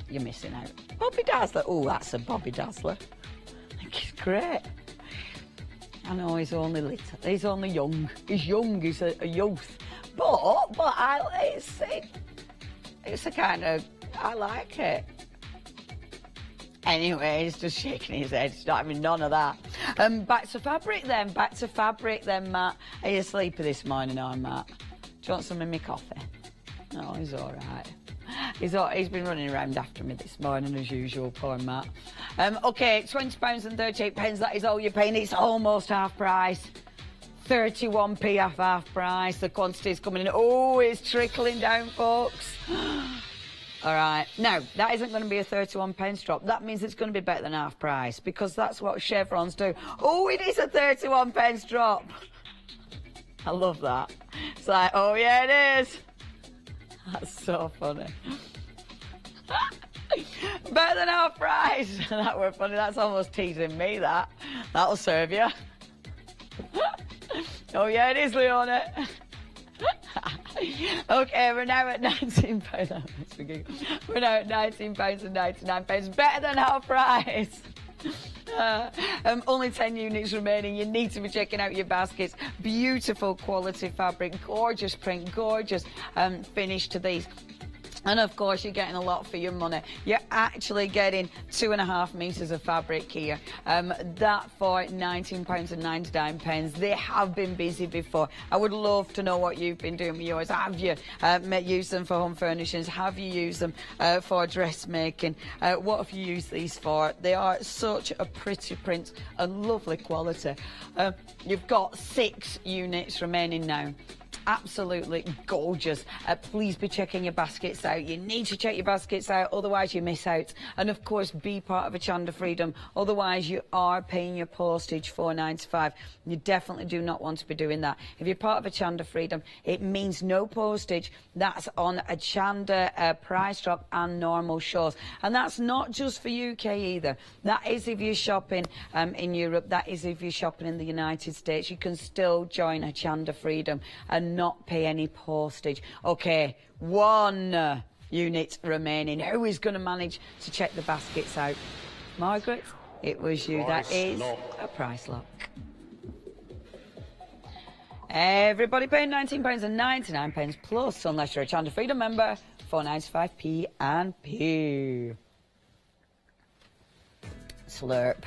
You're missing out. Bobby Dazzler. Oh, that's a Bobby Dazzler. I think he's great. I know he's only little. He's only young. He's young. He's a youth. But it's a kind of, I like it. Anyway, he's just shaking his head. He's not having none of that. Back to fabric then, Matt. Are you sleepy this morning, Matt? Do you want some of my coffee? No, he's all right. He's been running around after me this morning as usual, poor Matt. OK, £20 and 38 pence. That is all you're paying. It's almost half price. 31p off half price. The quantity's coming in. Oh, it's trickling down, folks. All right. Now, that isn't going to be a 31 pence drop. That means it's going to be better than half price, because that's what chevrons do. Oh, it is a 31 pence drop. I love that. It's like, oh, yeah, it is. That's so funny. Better than half price. That were funny. That's almost teasing me, that. That'll serve you. Oh, yeah, it is, Leona. OK, we're now at £19. We're now at £19 and 99 pence. Better than half price. Only 10 units remaining. You need to be checking out your baskets. Beautiful quality fabric, gorgeous print, gorgeous finish to these. And of course, you're getting a lot for your money. You're actually getting 2.5 metres of fabric here. That for £19 and 99 pence. They have been busy before. I would love to know what you've been doing with yours. Have you used them for home furnishings? Have you used them for dressmaking? What have you used these for? They are such a pretty print and lovely quality. You've got 6 units remaining now. Absolutely gorgeous. Please be checking your baskets out. You need to check your baskets out, otherwise you miss out. And of course, be part of Hochanda Freedom, otherwise you are paying your postage £4.95. You definitely do not want to be doing that. If you're part of Hochanda Freedom, it means no postage. That's on Hochanda price drop and normal shows. And that's not just for UK either. That is if you're shopping in Europe. That is if you're shopping in the United States. You can still join Hochanda Freedom and not pay any postage. OK, 1 unit remaining. Who is going to manage to check the baskets out? Margaret, it was you. That is a price lock. Everybody paying £19 and 99 pence plus, unless you're a Hochanda Freedom member, 4.95p and P. Slurp.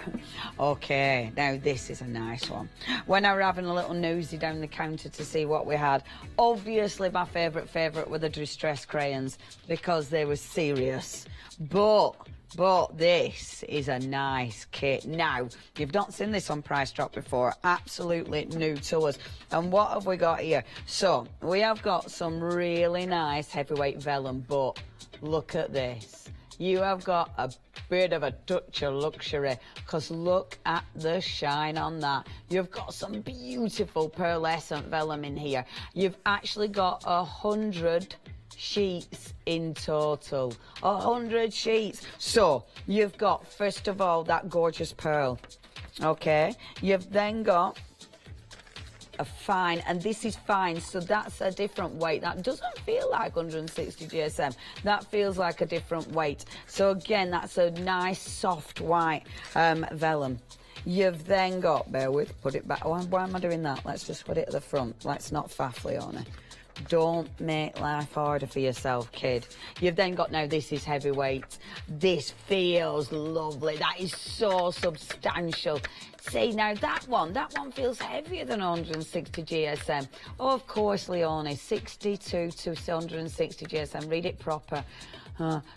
OK, now this is a nice one. When I were having a little nosy down the counter to see what we had, obviously my favourite were the distress crayons, because they were serious. But this is a nice kit. Now, you've not seen this on Price Drop before. Absolutely new to us. And what have we got here? So, we have got some really nice heavyweight vellum, but look at this. you have got a bit of a touch of luxury, because look at the shine on that. You've got some beautiful pearlescent vellum in here. You've actually got 100 sheets in total. 100 sheets. So you've got, first of all, that gorgeous pearl. Okay, you've then got a fine, and this is fine, so that's a different weight. That doesn't feel like 160 GSM. That feels like a different weight. So again, that's a nice soft white vellum. You've then got, bear with, put it back. Why am I doing that? Let's just put it at the front. Let's not faff, Fiona. Don't make life harder for yourself, kid. You've then got, now this is heavyweight. This feels lovely. That is so substantial. See, now that one feels heavier than 160 GSM. Oh, of course, Leonie, 62 to 160 GSM. Read it proper.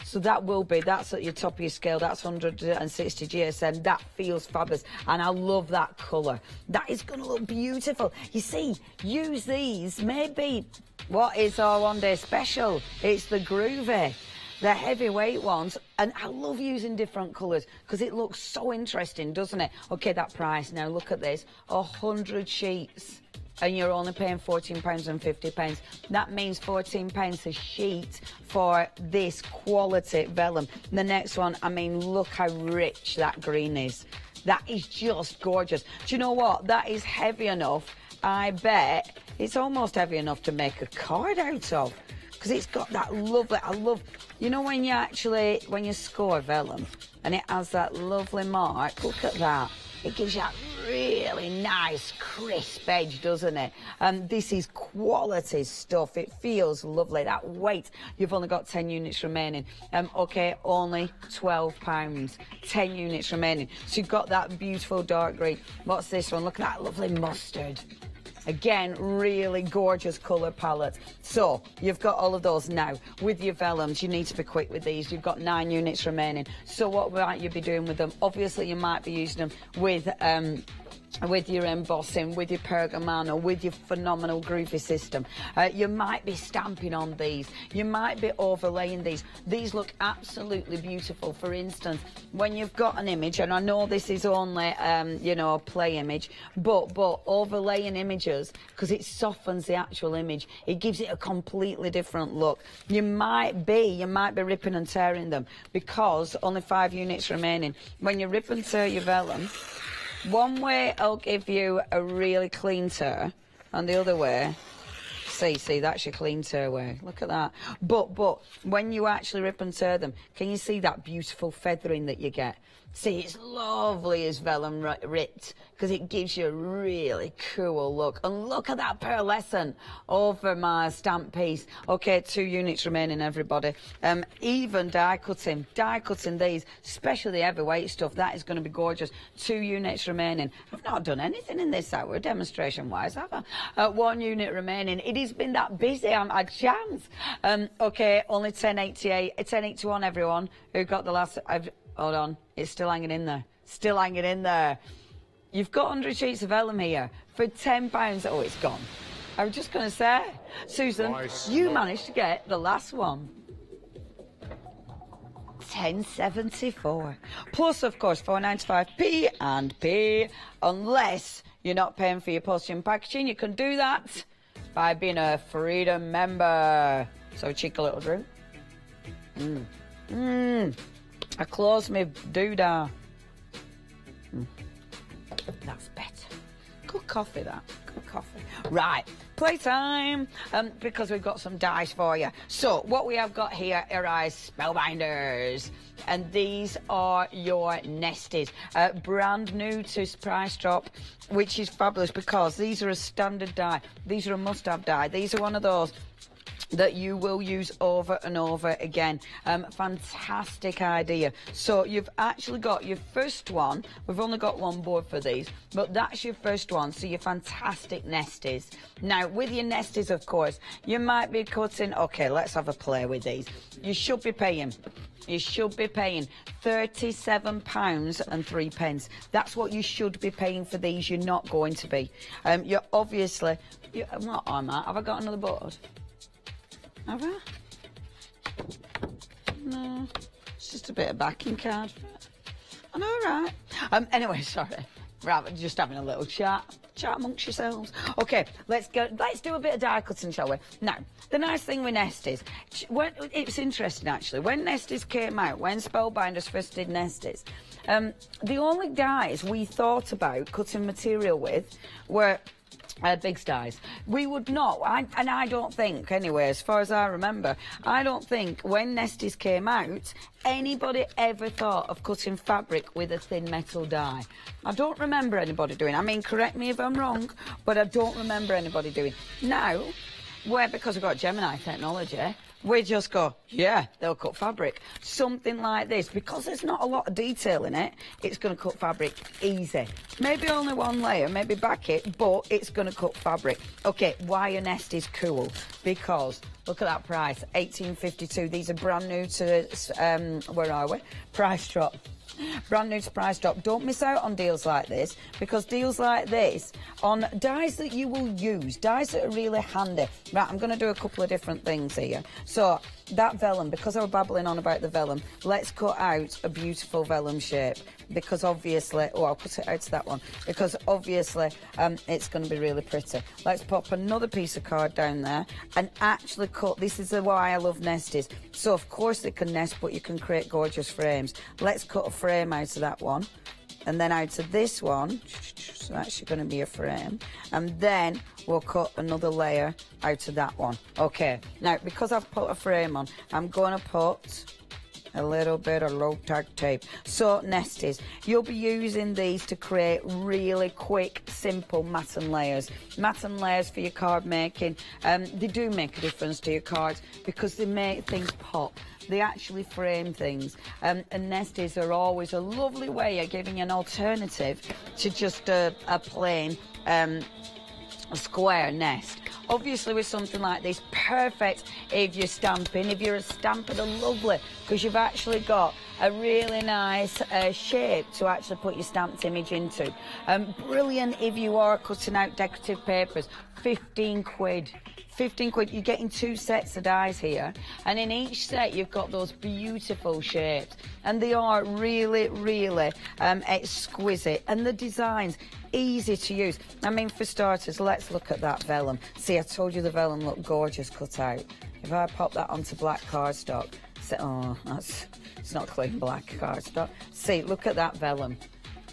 So that will be, that's at your top of your scale, that's 160 GSM. That feels fabulous, and I love that colour. That is going to look beautiful. You see, use these, maybe what is our one day special? It's the Groovy, the heavyweight ones, and I love using different colours because it looks so interesting, doesn't it? Okay, that price, now look at this, 100 sheets. And you're only paying £14.50. That means £14 a sheet for this quality vellum. The next one, I mean, look how rich that green is. That is just gorgeous. Do you know what? That is heavy enough. I bet it's almost heavy enough to make a card out of, because it's got that lovely, I love, you know, when you score vellum and it has that lovely mark, look at that. It gives you that really nice, crisp edge, doesn't it? And this is quality stuff. It feels lovely. That weight, you've only got 10 units remaining. Okay, only £12. 10 units remaining. So you've got that beautiful dark green. What's this one? Look at that lovely mustard. Again, really gorgeous colour palette. So, you've got all of those now. With your vellums, you need to be quick with these. You've got 9 units remaining. So what might you be doing with them? Obviously, you might be using them with your embossing, with your pergamano, with your phenomenal Groovy system. You might be stamping on these. You might be overlaying these. These look absolutely beautiful. For instance, when you've got an image, and I know this is only, you know, a play image, but overlaying images, because it softens the actual image, it gives it a completely different look. You might be ripping and tearing them, because only 5 units remaining. When you rip and tear your vellum, one way I'll give you a really clean tear, and the other way, see, that's your clean tear way. Look at that. But when you actually rip and tear them, can you see that beautiful feathering that you get? See, it's lovely as vellum ripped, because it gives you a really cool look. And look at that pearlescent over my stamp piece. Okay, 2 units remaining, everybody. Even die cutting these, especially the heavyweight stuff, that is going to be gorgeous. 2 units remaining. I've not done anything in this hour, demonstration-wise, have I? 1 unit remaining. It has been that busy, I haven't had a chance. Okay, only 10.88, 10.81, everyone, who got the last... Hold on, it's still hanging in there. Still hanging in there. You've got 100 sheets of vellum here for £10. Oh, it's gone. I was just going to say, Susan, you managed to get the last one. £10.74. Plus, of course, £4.95 P&P, unless you're not paying for your postage and packaging. You can do that by being a Freedom member. So cheeky little Drew. I closed my doodah. That's better. Good coffee, that. Good coffee. Right, playtime. Because we've got some dice for you. So, what we have got here are our Spellbinders. And these are your nesties. Brand new to Price Drop, which is fabulous because these are a standard die. These are a must-have die. These are one of those that you will use over and over again. Fantastic idea. So you've actually got your first one. We've only got 1 board for these, but that's your first one. So your fantastic nesties. Now with your nesties, of course, you might be cutting, okay, let's have a play with these. You should be paying £37.03. That's what you should be paying for these. You're not going to be. You're obviously, what am I? Have I got another board? Have I? No. It's just a bit of backing card. I know, right? Anyway, sorry. Right, just having a little chat amongst yourselves. Okay, let's do a bit of die cutting, shall we? Now, the nice thing with Nesties, it's interesting actually, when Nesties came out, when Spellbinders first did Nesties, the only dies we thought about cutting material with were big dies. We would not, and I don't think, anyway, as far as I remember, I don't think when Nesties came out, anybody ever thought of cutting fabric with a thin metal die. I don't remember anybody doing. I mean, correct me if I'm wrong, but I don't remember anybody doing. Now, because we've got Gemini technology, we just go, yeah, they'll cut fabric. Something like this, because there's not a lot of detail in it, it's going to cut fabric easy. Maybe only one layer, maybe back it, but it's going to cut fabric. Okay, why a nest is cool? Because look at that price, $18.52. These are brand new to, where are we? Price drop. Brand new to Price Drop. Don't miss out on deals like this, because deals like this on dies that you will use, dies that are really handy. Right, I'm going to do a couple of different things here. So that vellum, because I was babbling on about the vellum, let's cut out a beautiful vellum shape, because obviously, oh, I'll cut it out to that one, because obviously it's going to be really pretty. Let's pop another piece of card down there and actually cut. This is why I love Nesties. So of course they can nest, but you can create gorgeous frames. Let's cut a frame out of that one, and then out of this one, so that's going to be a frame, and then we'll cut another layer out of that one. Okay, now because I've put a frame on, I'm going to put a little bit of low tag tape. So Nesties, you'll be using these to create really quick, simple matten layers. Matten layers for your card making. They do make a difference to your cards because they make things pop. They actually frame things, and Nesties are always a lovely way of giving an alternative to just a plain square nest. Obviously with something like this, perfect if you're stamping. If you're a stamper, they're lovely because you've actually got a really nice shape to actually put your stamped image into. Brilliant if you are cutting out decorative papers. 15 quid. 15 quid, you're getting 2 sets of dies here, and in each set you've got those beautiful shapes, and they are really, really exquisite, and the designs easy to use. I mean, for starters, let's look at that vellum. See, I told you the vellum looked gorgeous cut out. If I pop that onto black cardstock, oh, it's not clean black cardstock. See, look at that vellum.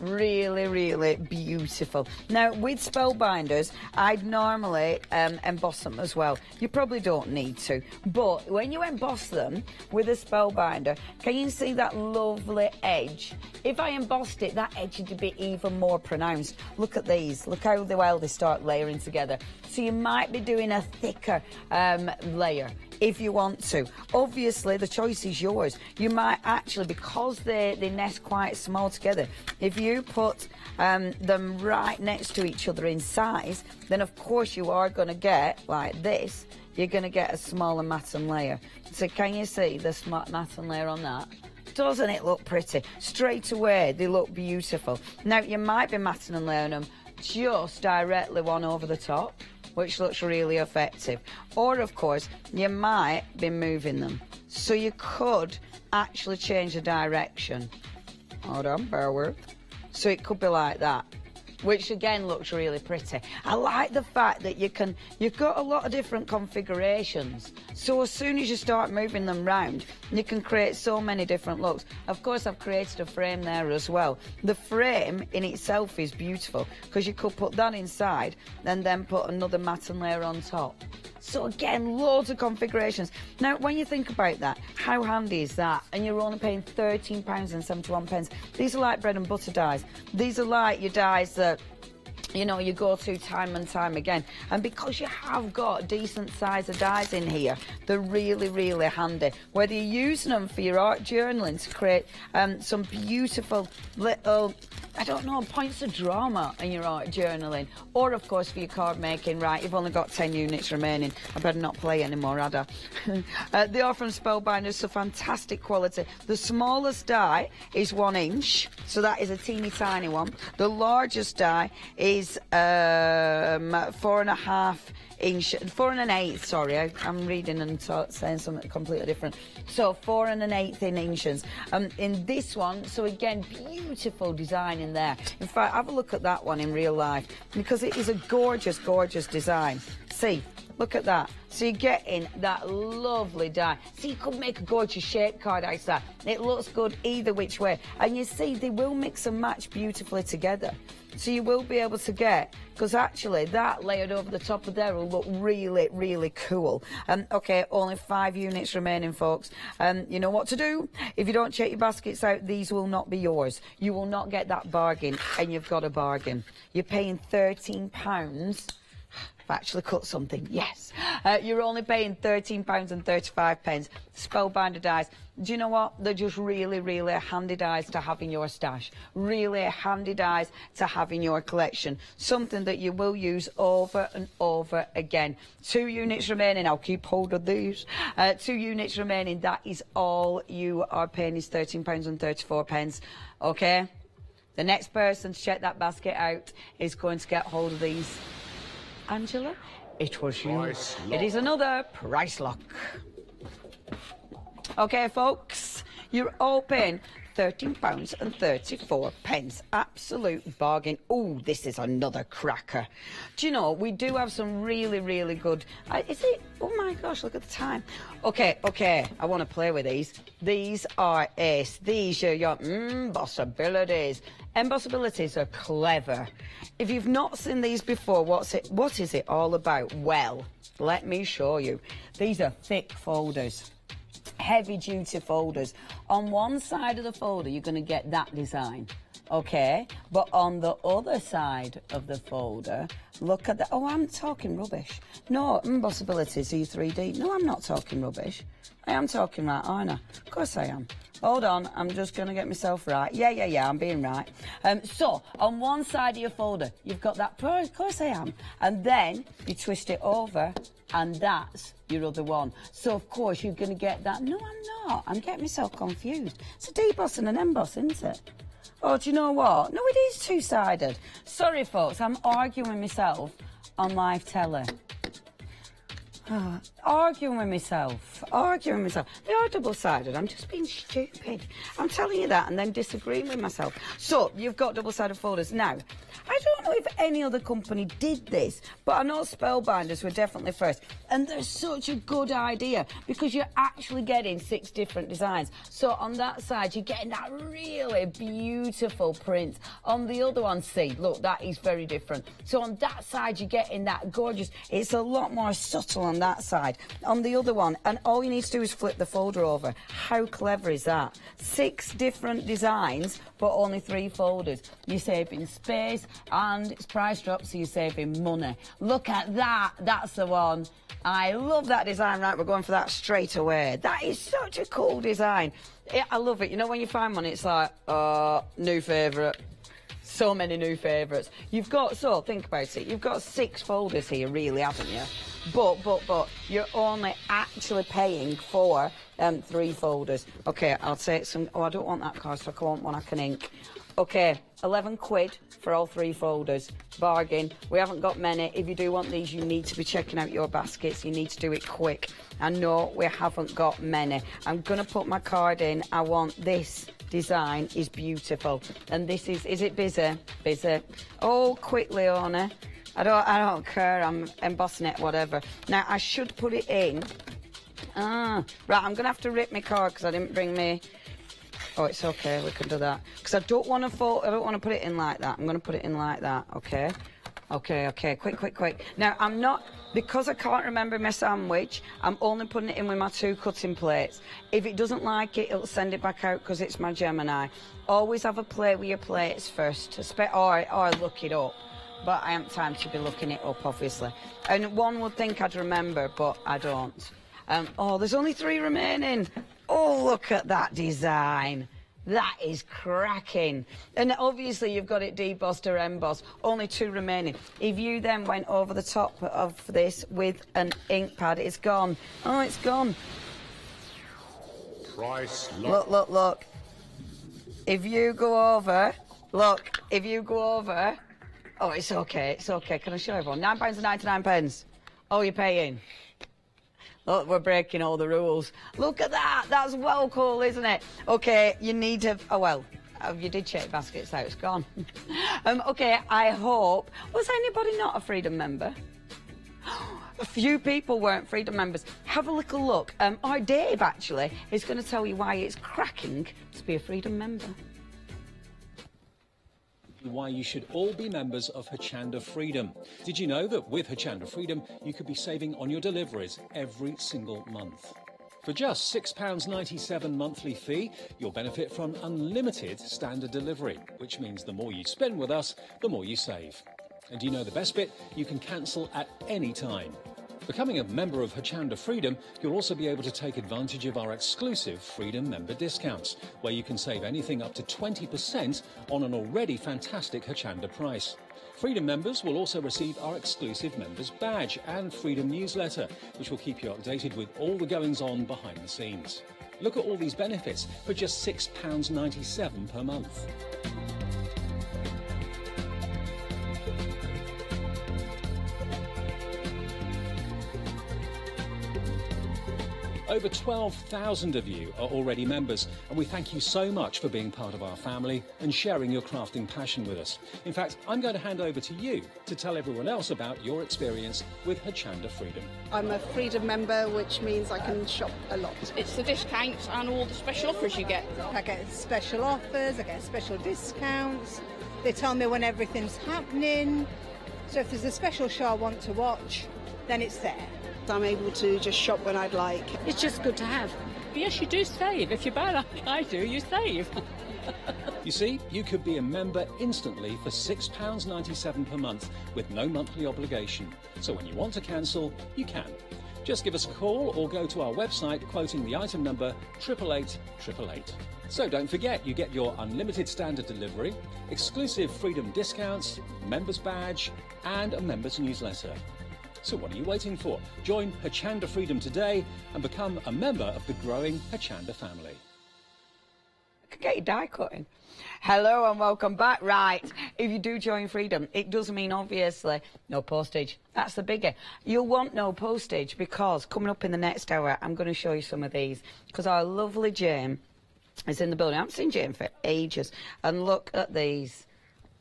Really, really beautiful. Now, with Spellbinders, I'd normally emboss them as well. You probably don't need to, but when you emboss them with a Spellbinder, can you see that lovely edge? If I embossed it, that edge would be even more pronounced. Look at these. Look how well they start layering together. So you might be doing a thicker layer if you want to. Obviously, the choice is yours. You might actually, because they nest quite small together, if you put them right next to each other in size, then of course you are going to get, like this, you're going to get a smaller matten layer. So can you see the matten layer on that? Doesn't it look pretty? Straight away, they look beautiful. Now, you might be matten and layering them just directly one over the top, which looks really effective. Or, of course, you might be moving them. So you could actually change the direction. Hold on, bear with. So it could be like that, which again looks really pretty. I like the fact that you've got a lot of different configurations. So as soon as you start moving them round, you can create so many different looks. Of course, I've created a frame there as well. The frame in itself is beautiful because you could put that inside and then put another matten layer on top. So again, loads of configurations. Now, when you think about that, how handy is that? And you're only paying £13.71. These are like bread and butter dies. These are like your dies that, you know, you go to time and time again. And because you have got decent size of dies in here, they're really, really handy. Whether you're using them for your art journaling to create some beautiful little, I don't know, points of drama in your art journaling, or of course for your card making. Right, you've only got 10 units remaining. I better not play anymore, had I? They are from Spellbinders, so fantastic quality. The smallest die is 1 inch, so that is a teeny tiny one. The largest die is 4.5 inch, 4 1/8, sorry, I'm reading and saying something completely different. So 4 1/8 inches in this one. So again, beautiful design in there. In fact, have a look at that one in real life, because it is a gorgeous, gorgeous design. See, look at that. So you're getting that lovely die. So you could make a gorgeous shape card out of that. It looks good either which way. And you see, they will mix and match beautifully together. So you will be able to get, because actually that layered over the top of there will look really, really cool. Okay, only 5 units remaining, folks. You know what to do. If you don't check your baskets out, these will not be yours. You will not get that bargain, and you've got a bargain. You're paying £13. I've actually cut something, yes. You're only paying £13.35. Spellbinder dies. Do you know what? They're just really, really handy dies to have in your stash. Really handy dies to have in your collection. Something that you will use over and over again. 2 units remaining. I'll keep hold of these. 2 units remaining. That is all you are paying, is £13.34. Okay? The next person to check that basket out is going to get hold of these. Angela, it was you. It is another price lock. Okay, folks, you're all paying £13.34. Absolute bargain. Oh, this is another cracker. Do you know, we do have some really, really good... is it? Oh, my gosh, look at the time. Okay, I want to play with these. These are ace. These are your embossabilities. Embossabilities are clever. If you've not seen these before, what is it all about? Well, let me show you. These are thick folders. Heavy duty folders. On one side of the folder you're going to get that design, okay, but on the other side of the folder, look at that. Oh, I'm talking rubbish. No, embossabilities E3D. No, I'm not talking rubbish. I am talking right, aren't I? Of course I am. Hold on, I'm just going to get myself right. Yeah, I'm being right. So, on one side of your folder, you've got that, of course I am. And then you twist it over, and that's your other one. So, of course, you're going to get that. No, I'm not. I'm getting myself confused. It's a deboss and an emboss, isn't it? Oh, do you know what? No, it is two-sided. Sorry, folks, I'm arguing myself on live telly. Arguing with myself. They are double-sided. I'm just being stupid. I'm telling you that and then disagreeing with myself. So, you've got double-sided folders. Now, I don't know if any other company did this, but I know Spellbinders were definitely first. And they're such a good idea because you're actually getting 6 different designs. So, on that side, you're getting that really beautiful print. On the other one, see, look, that is very different. So, on that side, you're getting that gorgeous. It's a lot more subtle on that side. On the other one, and all you need to do is flip the folder over. How clever is that? 6 different designs, but only 3 folders. You're saving space and it's price drop, so you're saving money. Look at that. That's the one. I love that design. Right, we're going for that straight away. That is such a cool design. I love it. You know, when you find one, it's like, new favourite. So many new favourites. You've got, so think about it, you've got 6 folders here, really, haven't you? But you're only actually paying for 3 folders. Okay, I'll take some. Oh, I don't want that cardstock. I want one I can ink. Okay, 11 quid for all 3 folders. Bargain. We haven't got many. If you do want these, you need to be checking out your baskets. You need to do it quick. And no, we haven't got many. I'm going to put my card in. I want this design is beautiful. And this is it busy? Busy. Oh, quick, Leona. I don't care. I'm embossing it, whatever. Now, I should put it in. Right, I'm going to have to rip my card because I didn't bring me... Oh, it's okay. We can do that. Because I don't want to put it in like that. I'm going to put it in like that, okay? Okay. Quick. Now, I'm not... Because I can't remember my sandwich, I'm only putting it in with my 2 cutting plates. If it doesn't like it, it'll send it back out because it's my Gemini. Always have a play with your plates first, or look it up. But I haven't time to be looking it up, obviously. And one would think I'd remember, but I don't. Oh, there's only 3 remaining. Oh, look at that design. That is cracking. And obviously you've got it debossed or embossed. Only 2 remaining. If you then went over the top of this with an ink pad, it's gone. Oh, it's gone. Price look. If you go over, Oh, it's okay. Can I show everyone? £9.99. Oh, you're paying? Look, we're breaking all the rules. Look at that. That's well cool, isn't it? OK, you need to... Oh, well, you did check baskets out. It's gone. OK, I hope... Was anybody not a Freedom member? A few people weren't Freedom members. Have a little look. Our Dave, actually, is going to tell you why it's cracking to be a Freedom member. Why you should all be members of Hochanda Freedom. Did you know that with Hochanda Freedom you could be saving on your deliveries every single month? For just £6.97 monthly fee, you'll benefit from unlimited standard delivery, which means the more you spend with us, the more you save. And do you know the best bit? You can cancel at any time. Becoming a member of Hochanda Freedom, you'll also be able to take advantage of our exclusive Freedom member discounts, where you can save anything up to 20% on an already fantastic Hochanda price. Freedom members will also receive our exclusive members badge and Freedom newsletter, which will keep you updated with all the goings-on behind the scenes. Look at all these benefits for just £6.97 per month. Over 12,000 of you are already members, and we thank you so much for being part of our family and sharing your crafting passion with us. In fact, I'm going to hand over to you to tell everyone else about your experience with Hochanda Freedom. I'm a Freedom member, which means I can shop a lot. It's the discounts and all the special offers you get. I get special offers, I get special discounts. They tell me when everything's happening. So if there's a special show I want to watch, then it's there. I'm able to just shop when I'd like. It's just good to have. Yes, you do save. If you buy like I do, you save. You see, you could be a member instantly for £6.97 per month with no monthly obligation. So when you want to cancel, you can. Just give us a call or go to our website quoting the item number 88888. So don't forget, you get your unlimited standard delivery, exclusive Freedom discounts, members badge and a members newsletter. So what are you waiting for? Join Hochanda Freedom today and become a member of the growing Hochanda family. I could get your die cutting. Hello and welcome back. Right, if you do join Freedom, it does mean obviously no postage. That's the biggie. You'll want no postage because coming up in the next hour, I'm going to show you some of these because our lovely Jane is in the building. I haven't seen Jane for ages. And look at these.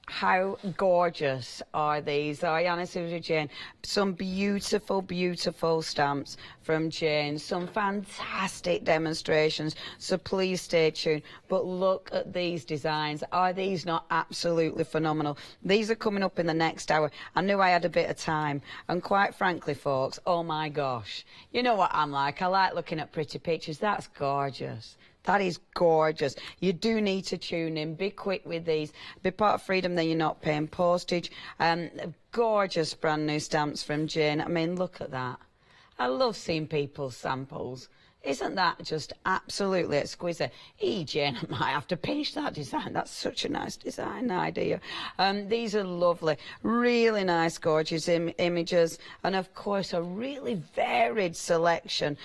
How gorgeous are these? I honestly with Jane. Some beautiful, beautiful stamps from Jane. Some fantastic demonstrations. So please stay tuned. But look at these designs. Are these not absolutely phenomenal? These are coming up in the next hour. I knew I had a bit of time. And quite frankly, folks, oh my gosh. You know what I'm like. I like looking at pretty pictures. That's gorgeous. That is gorgeous. You do need to tune in. Be quick with these. Be part of Freedom, then you're not paying postage. Gorgeous brand new stamps from Jane. I mean, look at that. I love seeing people's samples. Isn't that just absolutely exquisite? Jane, I might have to finish that design. That's such a nice design idea. These are lovely. Really nice, gorgeous images. And, of course, a really varied selection.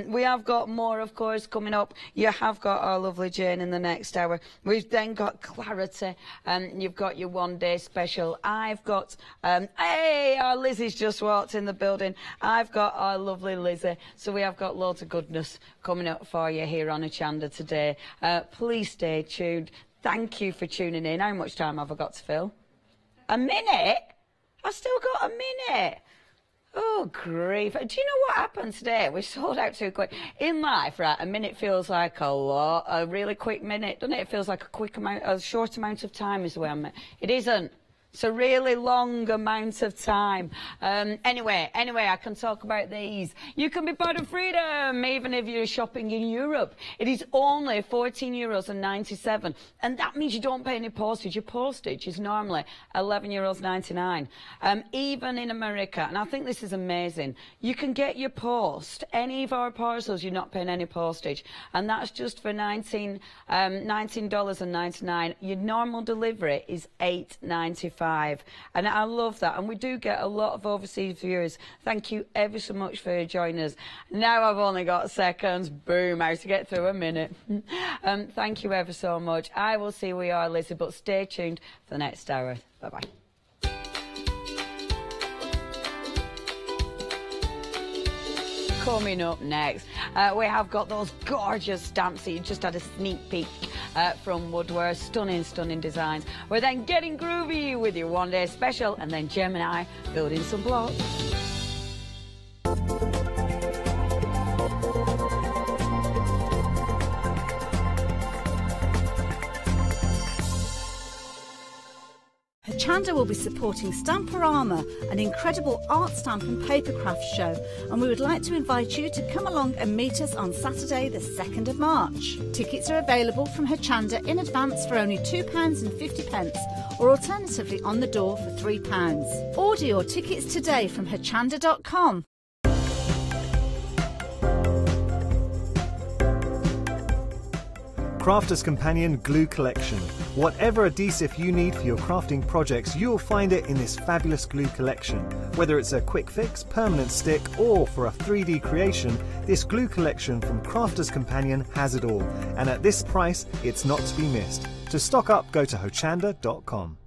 We have got more, of course, coming up. You have got our lovely Jane in the next hour. We've then got Clarity. You've got your one-day special. I've got... hey, our Lizzie's just walked in the building. I've got our lovely Lizzie. So we have got loads of goodness coming up for you here on Hochanda today. Please stay tuned. Thank you for tuning in. How much time have I got to fill? A minute? I've still got a minute. Oh, grief. Do you know what happened today? We sold out too quick. In life, right, a minute feels like a really quick minute, doesn't it? It feels like a short amount of time is the way I meant. It isn't. It's a really long amount of time. Anyway, I can talk about these. You can be part of Freedom, even if you're shopping in Europe. It is only €14.97, and that means you don't pay any postage. Your postage is normally €11.99. Even in America, and I think this is amazing, you can get your post, any of our parcels, you're not paying any postage, and that's just for $19.99. Your normal delivery is $8.95. And I love that. And we do get a lot of overseas viewers. Thank you ever so much for joining us. Now I've only got seconds. Boom, I have to get through a minute. Thank you ever so much. I will see where you are, Lizzie, but stay tuned for the next hour. Bye-bye. coming up next. We have got those gorgeous stamps that you just had a sneak peek from Woodward. Stunning, stunning designs. We're then getting groovy with your one-day special, and then Gemini building some blocks. Hochanda will be supporting Stamporama, an incredible art stamp and papercraft show, and we would like to invite you to come along and meet us on Saturday the 2nd of March. Tickets are available from Hochanda in advance for only £2.50 or alternatively on the door for £3. Order your tickets today from hochanda.com. Crafter's Companion Glue Collection. Whatever adhesive you need for your crafting projects, you'll find it in this fabulous glue collection. Whether it's a quick fix, permanent stick, or for a 3D creation, this glue collection from Crafter's Companion has it all. And at this price, it's not to be missed. To stock up, go to hochanda.com.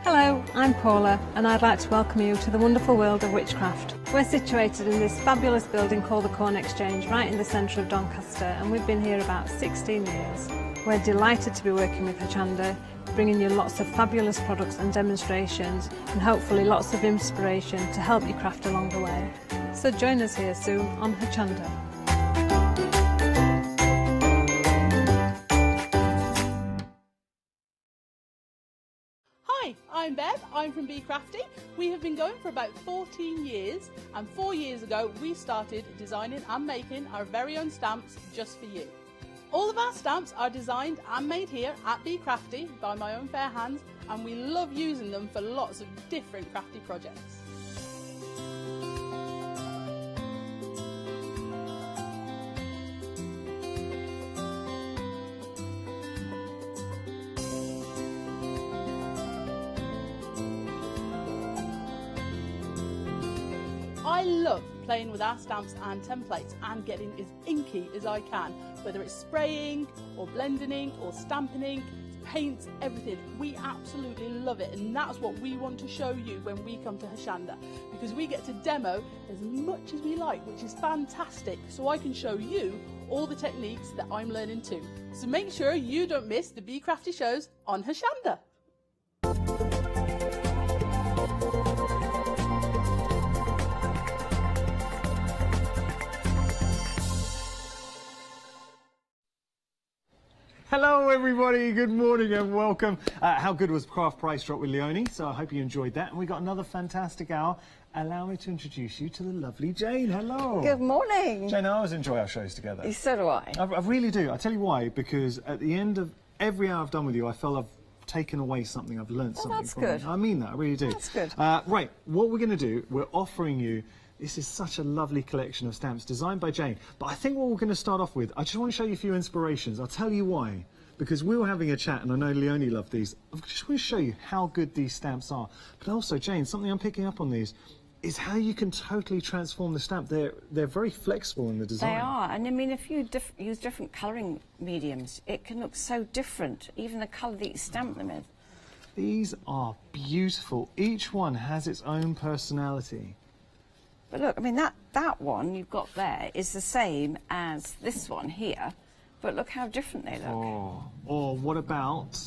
Hello, I'm Paula, and I'd like to welcome you to the wonderful world of witchcraft. We're situated in this fabulous building called the Corn Exchange, right in the centre of Doncaster, and we've been here about 16 years. We're delighted to be working with Hochanda, bringing you lots of fabulous products and demonstrations, and hopefully lots of inspiration to help you craft along the way. So join us here soon on Hochanda. Hi, I'm Bev, I'm from Be Crafty. We have been going for about 14 years, and 4 years ago we started designing and making our very own stamps just for you. All of our stamps are designed and made here at Be Crafty by my own fair hands, and we love using them for lots of different crafty projects. I love playing with our stamps and templates and getting as inky as I can, whether it's spraying or blending ink or stamping ink, paints, everything. We absolutely love it, and that's what we want to show you when we come to Hochanda, because we get to demo as much as we like, which is fantastic, so I can show you all the techniques that I'm learning too. So make sure you don't miss the Be Crafty shows on Hochanda. Hello everybody, good morning and welcome. How good was Craft Price Drop with Leonie? So I hope you enjoyed that, and we got another fantastic hour. Allow me to introduce you to the lovely Jane. Hello. Good morning. Jane, I always enjoy our shows together. So do I. I really do. I tell you why, because at the end of every hour I've done with you, I feel I've taken away something, I've learnt something that's from good. you. I mean that, I really do. That's good. Right, what we're going to do, we're offering you, this is such a lovely collection of stamps designed by Jane, but I think what we're going to start off with, I just want to show you a few inspirations. I'll tell you why. Because we were having a chat, and I know Leonie loved these. I just want to show you how good these stamps are. But also, Jane, something I'm picking up on these is how you can totally transform the stamp. They're very flexible in the design. They are, and I mean, if you use different colouring mediums, it can look so different, even the colour that you stamp them in. These are beautiful. Each one has its own personality. But look, I mean, that one you've got there is the same as this one here. But look how different they look. Oh, or what about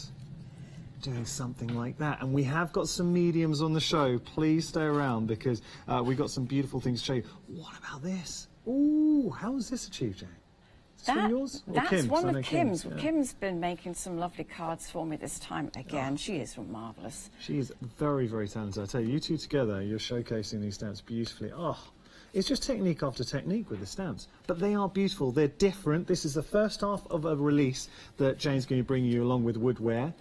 doing something like that? And we have got some mediums on the show. Please stay around, because we've got some beautiful things to show you. What about this? Ooh, how was this achieved, Jane? Is this one yours? Or That's Kim's? one of Kim's. Yeah. Kim's been making some lovely cards for me this time again. Oh. She is marvellous. She is very, very talented. I tell you two together, you're showcasing these stamps beautifully. Oh. It's just technique after technique with the stamps, but they are beautiful. They're different. This is the first half of a release that Jane's going to bring you along with Woodware.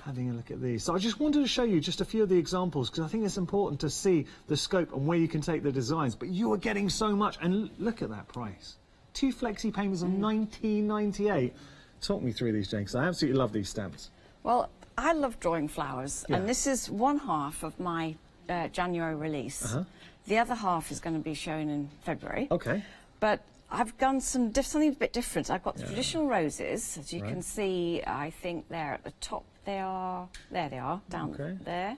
Having a look at these. So I just wanted to show you just a few of the examples, because I think it's important to see the scope and where you can take the designs. But you are getting so much, and look at that price. 2 flexi payments of $19.98. Talk me through these, Jane, because I absolutely love these stamps. Well, I love drawing flowers, and this is one half of my January release. The other half is going to be shown in February. Okay. But I've done something a bit different. I've got the traditional roses, as you can see. I think they're at the top. They are. There they are, down there.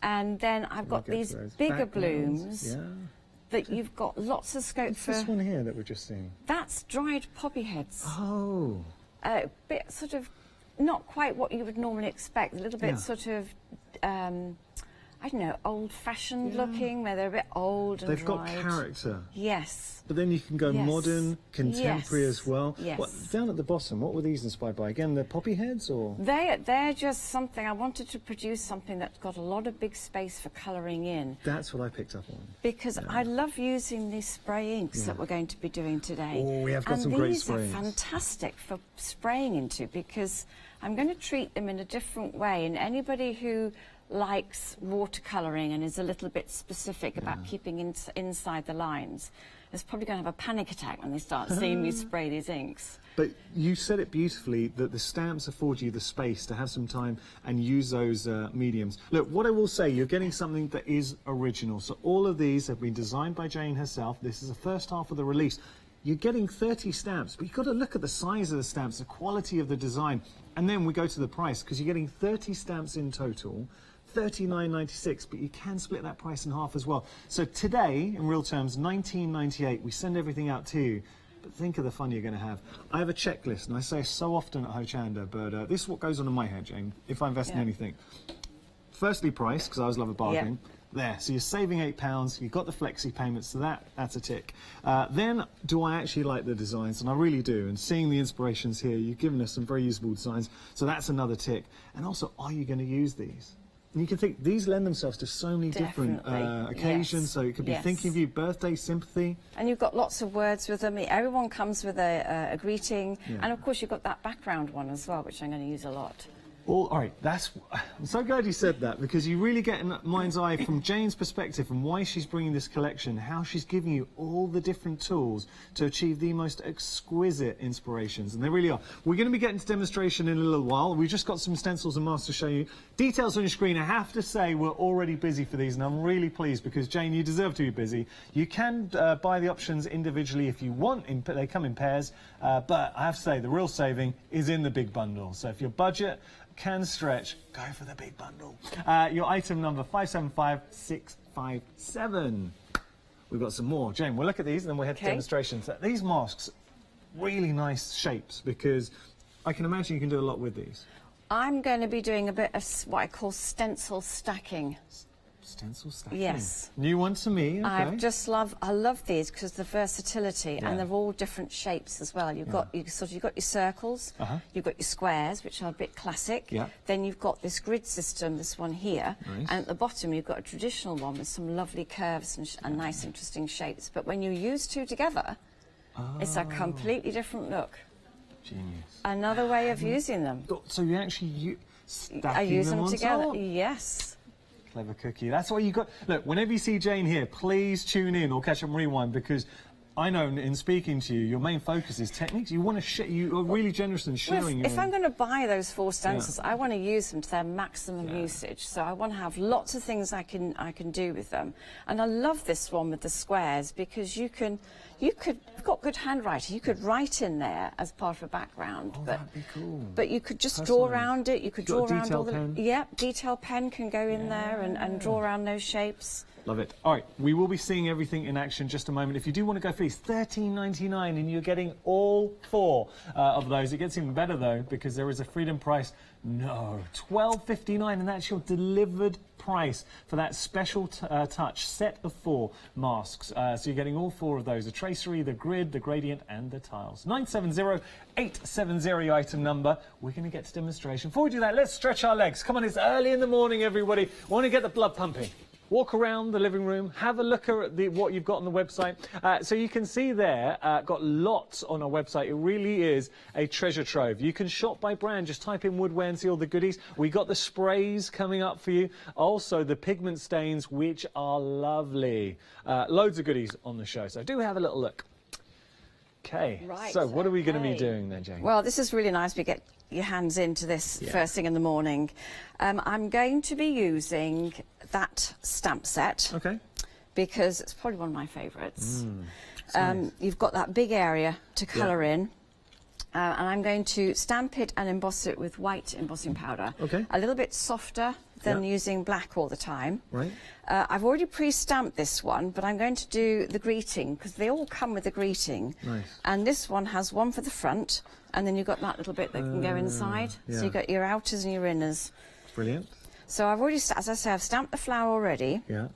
And then I've got these bigger blooms that you've got lots of scope for. This one here that we're just seeing? That's dried poppy heads. Oh. A bit sort of, not quite what you would normally expect, a little bit sort of, I don't know, old-fashioned looking, where they're a bit old and They've got dried. character. Yes. But then you can go modern, contemporary as well. Yes. What, down at the bottom, what were these inspired by? Again, the poppy heads, or? They're just something, I wanted to produce something that's got a lot of big space for colouring in. That's what I picked up on. Because I love using these spray inks that we're going to be doing today. Oh, we have got some great spray inks. And these are fantastic for spraying into, because I'm going to treat them in a different way. And anybody who likes watercolouring and is a little bit specific about keeping inside the lines is probably going to have a panic attack when they start seeing me spray these inks. But you said it beautifully, that the stamps afford you the space to have some time and use those mediums. Look, what I will say, you're getting something that is original. So all of these have been designed by Jane herself. This is the first half of the release. You're getting 30 stamps, but you've got to look at the size of the stamps, the quality of the design, and then we go to the price, because you're getting 30 stamps in total, $39.96, but you can split that price in half as well. So today, in real terms, $19.98. We send everything out to you, but think of the fun you're going to have. I have a checklist, and I say so often at Hochanda, but this is what goes on in my head, Jane, if I invest in anything. Firstly, price, because I always love a bargain. There, so you're saving £8, you've got the flexi payments, so that's a tick. Then, do I actually like the designs? And I really do, and seeing the inspirations here, you've given us some very usable designs, so that's another tick. And also, are you going to use these? And you can think, these lend themselves to so many different occasions, so it could be thinking of you, birthday, sympathy. And you've got lots of words with them. Everyone comes with a greeting, and of course you've got that background one as well, which I'm going to use a lot. All right, I'm so glad you said that, because you really get in mind's eye from Jane's perspective and why she's bringing this collection, how she's giving you all the different tools to achieve the most exquisite inspirations, and they really are. We're going to be getting to demonstration in a little while. We've just got some stencils and masks to show you. Details on your screen. I have to say we're already busy for these, and I'm really pleased, because Jane, you deserve to be busy. You can buy the options individually if you want. They come in pairs, but I have to say the real saving is in the big bundle. So if your budget can stretch, go for the big bundle. Your item number 575657. We've got some more. Jane, we'll look at these and then we'll head to demonstrations. These masks, really nice shapes, because I can imagine you can do a lot with these. I'm going to be doing a bit of what I call stencil stacking. Stencil stacking? Yes. New one to me, okay. I love these because of the versatility, and they're all different shapes as well. You've got your circles, you've got your squares, which are a bit classic. Then you've got this grid system, this one here, and at the bottom you've got a traditional one with some lovely curves and nice interesting shapes. But when you use two together, it's a completely different look. Genius. Another way of using them. So you actually I use them together. Top? Yes. Clever cookie. That's what you got. Look, whenever you see Jane here, please tune in or catch up and rewind, because I know in speaking to you, your main focus is techniques. You want to share. You are really generous in sharing. If I'm going to buy those 4 stencils, I want to use them to their maximum usage. So I want to have lots of things I can do with them. And I love this one with the squares, because you've got good handwriting. You could write in there as part of a background. Oh, that'd be cool. But you could just draw around it. You could draw around all the... pen. Detail pen can go in there and draw around those shapes. Love it. All right, we will be seeing everything in action in just a moment. If you do want to go for these, $13.99, and you're getting all 4 of those. It gets even better, though, because there is a freedom price. No, $12.59, and that's your delivered price for that special touch set of 4 masks. So you're getting all 4 of those: the tracery, the grid, the gradient, and the tiles. 970870 item number. We're going to get to demonstration. Before we do that, let's stretch our legs. Come on, it's early in the morning, everybody. We want to get the blood pumping. Walk around the living room, have a look at what you've got on the website. So you can see there, got lots on our website. It really is a treasure trove. You can shop by brand. Just type in Woodward and see all the goodies. We got the sprays coming up for you. Also, the pigment stains, which are lovely. Loads of goodies on the show. So do have a little look. Okay, so what are we going to be doing then, Jane? Well, this is really nice. We get your hands into this first thing in the morning. I'm going to be using that stamp set. Okay. Because it's probably one of my favourites. You've got that big area to colour in. And I'm going to stamp it and emboss it with white embossing powder. Okay. A little bit softer than using black all the time. Right. I've already pre-stamped this one, but I'm going to do the greeting, because they all come with the greeting. Nice. And this one has one for the front, and then you've got that little bit that can go inside. So you've got your outers and your inners. Brilliant. So I've already, as I say, I've stamped the flower already. Yeah.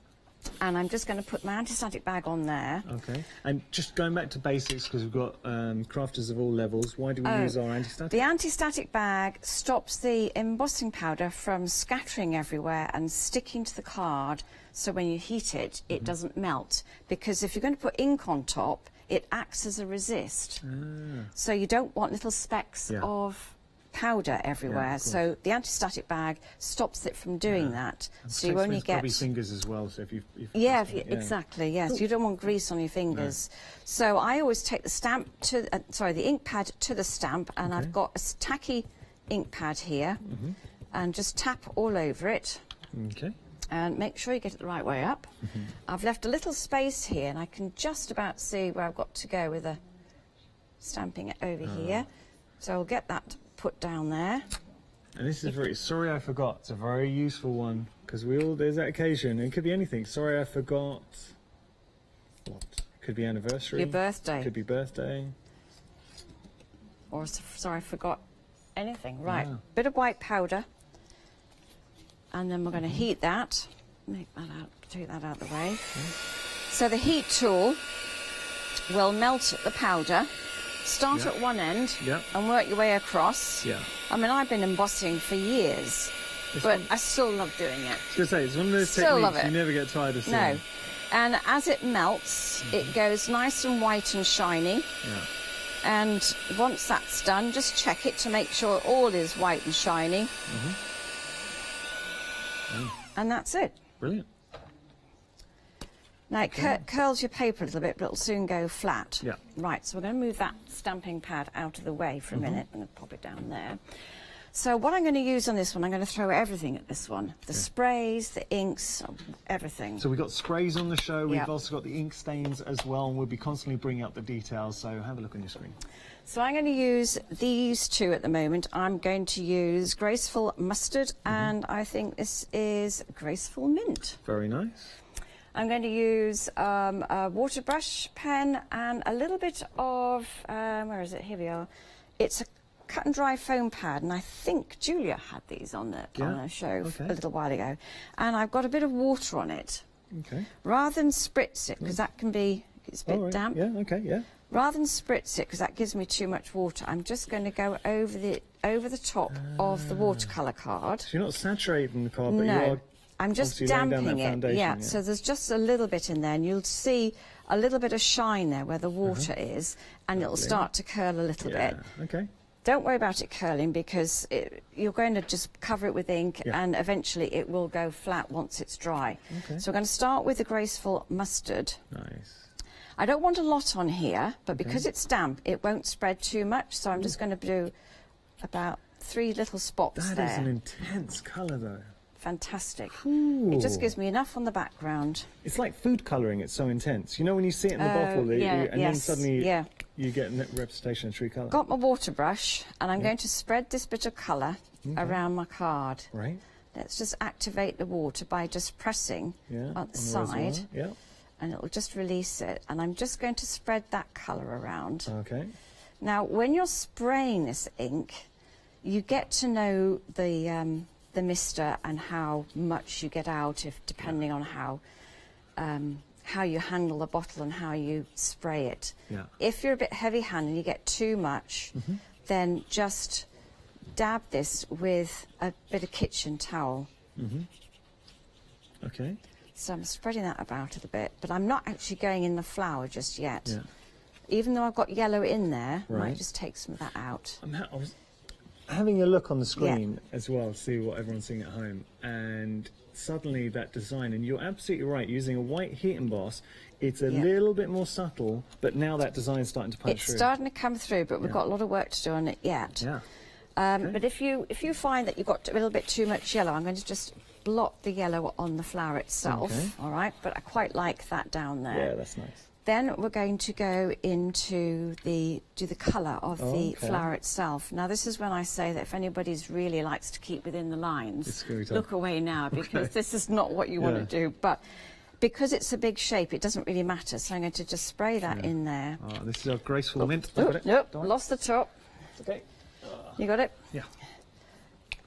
And I'm just going to put my anti-static bag on there. Okay. And just going back to basics, because we've got crafters of all levels, why do we use our anti-static? The anti-static bag stops the embossing powder from scattering everywhere and sticking to the card, so when you heat it, it doesn't melt. Because if you're going to put ink on top, it acts as a resist. So you don't want little specks of powder everywhere, so the anti-static bag stops it from doing that. And so you only get fingers as well. So if you exactly, yes. You don't want grease on your fingers. So I always take the stamp to the ink pad to the stamp, and I've got a tacky ink pad here, and just tap all over it. Okay. And make sure you get it the right way up. I've left a little space here, and I can just about see where I've got to go with the stamping it over here. So I'll get that put down there. And this is very, sorry I forgot, it's a very useful one, because there's that occasion, it could be anything. Sorry I forgot, what? Could be anniversary. Your birthday. Could be birthday. Or sorry I forgot anything. Right, bit of white powder. And then we're going to heat that. Make that out, take that out of the way. So the heat tool will melt the powder. Start at one end and work your way across. I mean, I've been embossing for years, but I still love doing it. I was going to say, it's one of those techniques you never get tired of seeing. No. And as it melts, it goes nice and white and shiny. And once that's done, just check it to make sure all is white and shiny. And that's it. Brilliant. Now, it curls your paper a little bit, but it'll soon go flat. Right, so we're going to move that stamping pad out of the way for a minute. I'm going to pop it down there. So what I'm going to use on this one, I'm going to throw everything at this one. The sprays, the inks, everything. So we've got sprays on the show. We've also got the ink stains as well, and we'll be constantly bringing up the details. So have a look on your screen. So I'm going to use these two at the moment. I'm going to use Graceful Mustard, and I think this is Graceful Mint. Very nice. I'm going to use a water brush pen and a little bit of, where is it? Here we are. It's a cut and dry foam pad, and I think Julia had these on the show a little while ago. And I've got a bit of water on it. Rather than spritz it, because that can be, it's a bit damp. Rather than spritz it, because that gives me too much water, I'm just going to go over the top of the watercolour card. So you're not saturating the card, but you are. I'm just damping it, so there's just a little bit in there, and you'll see a little bit of shine there where the water is, and it'll start to curl a little bit. Don't worry about it curling, because you're going to just cover it with ink, and eventually it will go flat once it's dry. So we're going to start with the Graceful Mustard. Nice. I don't want a lot on here, but because it's damp, it won't spread too much, so I'm just going to do about 3 little spots there. That is an intense colour, though. Fantastic. Ooh. It just gives me enough on the background. It's like food colouring, it's so intense. You know when you see it in the bottle, and then suddenly you get a representation of true colour. Got my water brush, and I'm going to spread this bit of colour around my card. Right. Let's just activate the water by just pressing on the side. And it'll just release it. And I'm just going to spread that colour around. Okay. Now, when you're spraying this ink, you get to know the mister and how much you get out, depending on how you handle the bottle and how you spray it. If you're a bit heavy-handed, you get too much, then just dab this with a bit of kitchen towel. Okay. So I'm spreading that about a little bit, but I'm not actually going in the flower just yet. Even though I've got yellow in there, I might just take some of that out. I was having a look on the screen as well, see what everyone's seeing at home, and suddenly that design, and you're absolutely right, using a white heat emboss, it's a little bit more subtle, but now that design's starting to punch through. It's starting to come through, but we've got a lot of work to do on it yet. But if you find that you've got a little bit too much yellow, I'm going to just blot the yellow on the flower itself, all right? But I quite like that down there. Yeah, that's nice. Then we're going to go into do the colour of the flower itself. Now this is when I say that if anybody's really likes to keep within the lines, look away now, because this is not what you want to do. But because it's a big shape, it doesn't really matter. So I'm going to just spray that in there. Oh, this is our graceful mint. Nope, lost the top. Okay. You got it? Yeah.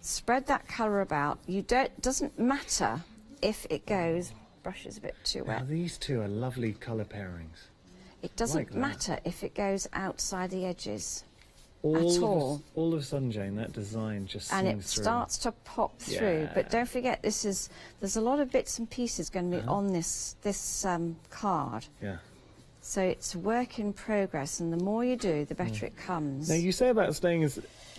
Spread that colour about. Doesn't matter if it goes. Brush is a bit too wet. Now, these two are lovely colour pairings. It doesn't matter if it goes outside the edges all at all. All of a sudden, Jane, that design just and sings it starts to pop through. But don't forget, there's a lot of bits and pieces going to be on this card. Yeah. So it's a work in progress, and the more you do, the better it comes. Now, you say about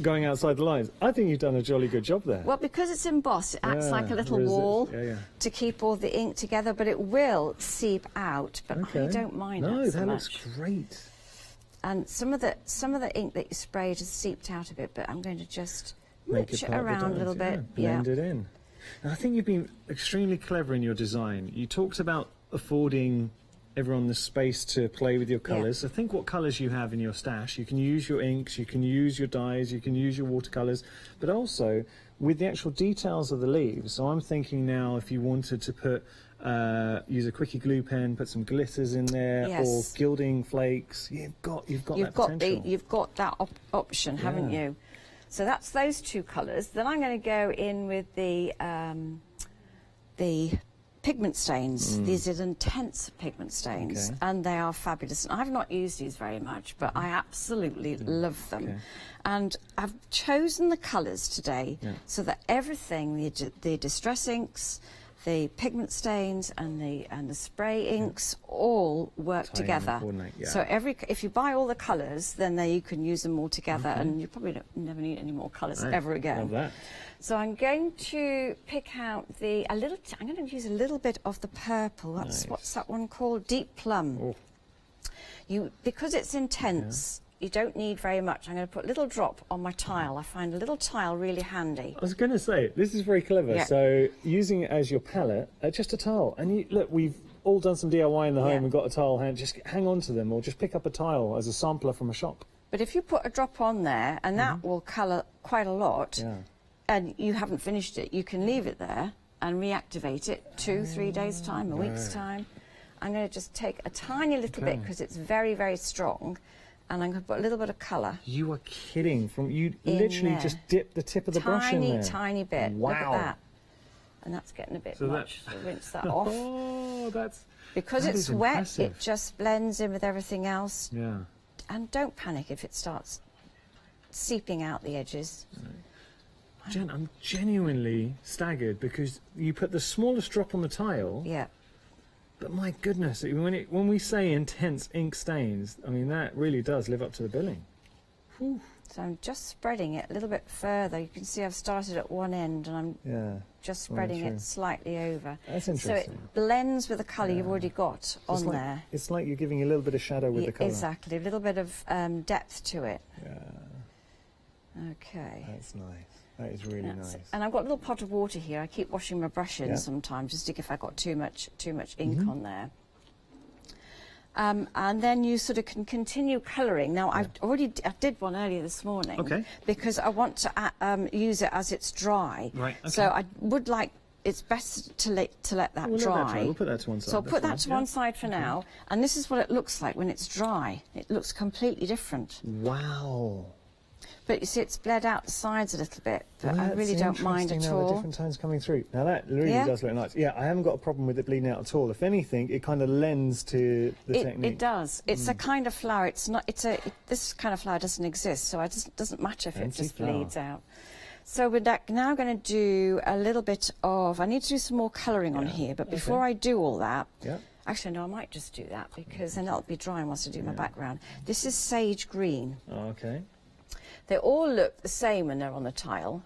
going outside the lines. I think you've done a jolly good job there. Well, because it's embossed, it acts like a little wall to keep all the ink together, but it will seep out. But I don't mind that so much. No, that looks great. And some of the ink that you sprayed has seeped out a bit, but I'm going to just mooch it around a little bit. Blend it in. Now, I think you've been extremely clever in your design. You talked about affording everyone the space to play with your colours. So think what colours you have in your stash. You can use your inks, you can use your dyes, you can use your watercolours, but also with the actual details of the leaves. So I'm thinking now, if you wanted to put use a quickie glue pen, put some glitters in there, or gilding flakes, you've got that potential. You've got that option, haven't you? So that's those two colours. Then I'm going to go in with the pigment stains. These are intense pigment stains, and they are fabulous. And I've not used these very much, but I absolutely love them. And I've chosen the colours today so that everything, the distress inks, the pigment stains and the spray inks all work together. So if you buy all the colours, then you can use them all together, and you probably never need any more colours ever again. Love that. So I'm going to pick out I'm going to use a little bit of the purple. What's that one called? Deep Plum. Because it's intense, you don't need very much. I'm going to put a little drop on my tile. I find a little tile really handy. I was going to say, this is very clever. So using it as your palette, just a tile. And look, we've all done some DIY in the home and got a tile hand. Just hang on to them, or just pick up a tile as a sampler from a shop. But if you put a drop on there, and that will colour quite a lot, and you haven't finished it, you can leave it there and reactivate it 2-3 days' time, a week's time. I'm going to just take a tiny little bit, because it's very, very strong, and I'm going to put a little bit of colour. You are kidding. You literally just dip the tip of the brush in there. Tiny bit. Wow. Look at that. And that's getting a bit much, so rinse that off. Because it's wet, it just blends in with everything else. Yeah. And don't panic if it starts seeping out the edges. Jen, I'm genuinely staggered, because you put the smallest drop on the tile. Yeah. But my goodness, when we say intense ink stains, I mean, that really does live up to the billing. Whew. So I'm just spreading it a little bit further. You can see I've started at one end, and I'm just spreading it slightly over. That's interesting. So it blends with the colour you've already got on there. It's like you're giving a little bit of shadow with the colour. Exactly, a little bit of depth to it. Yeah. Okay. That's nice. That is really nice. And I've got a little pot of water here. I keep washing my brush in sometimes, just if I've got too much ink on there. And then you sort of can continue colouring. Now, I did one earlier this morning, because I want to use it as it's dry. Right. Okay. So I would like. It's best to let that dry. We'll put that to one side. So I'll put that to one side for now. And this is what it looks like when it's dry. It looks completely different. Wow. But you see, it's bled out the sides a little bit, but I really don't mind at all. The different tones coming through. Now that really does look nice. Yeah, I haven't got a problem with it bleeding out at all. If anything, it kind of lends to the technique. It does. It's a kind of flower. It's not. This kind of flower doesn't exist, so it doesn't matter if it just bleeds out. So we're now going to do a little bit of. I need to do some more colouring on here, but before I do all that. Actually, no, I might just do that, because then it'll be drying whilst I do my background. This is sage green. Okay. They all look the same when they're on the tile.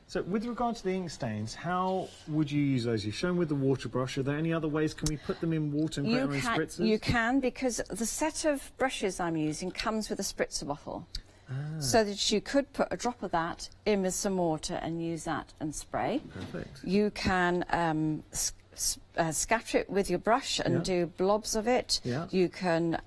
So with regard to the ink stains, how would you use those? You've shown with the water brush. Are there any other ways? Can we put them in water and put them in spritzers? You can, because the set of brushes I'm using comes with a spritzer bottle. So that you could put a drop of that in with some water and use that and spray. Perfect. You can scatter it with your brush and do blobs of it. Yeah. You can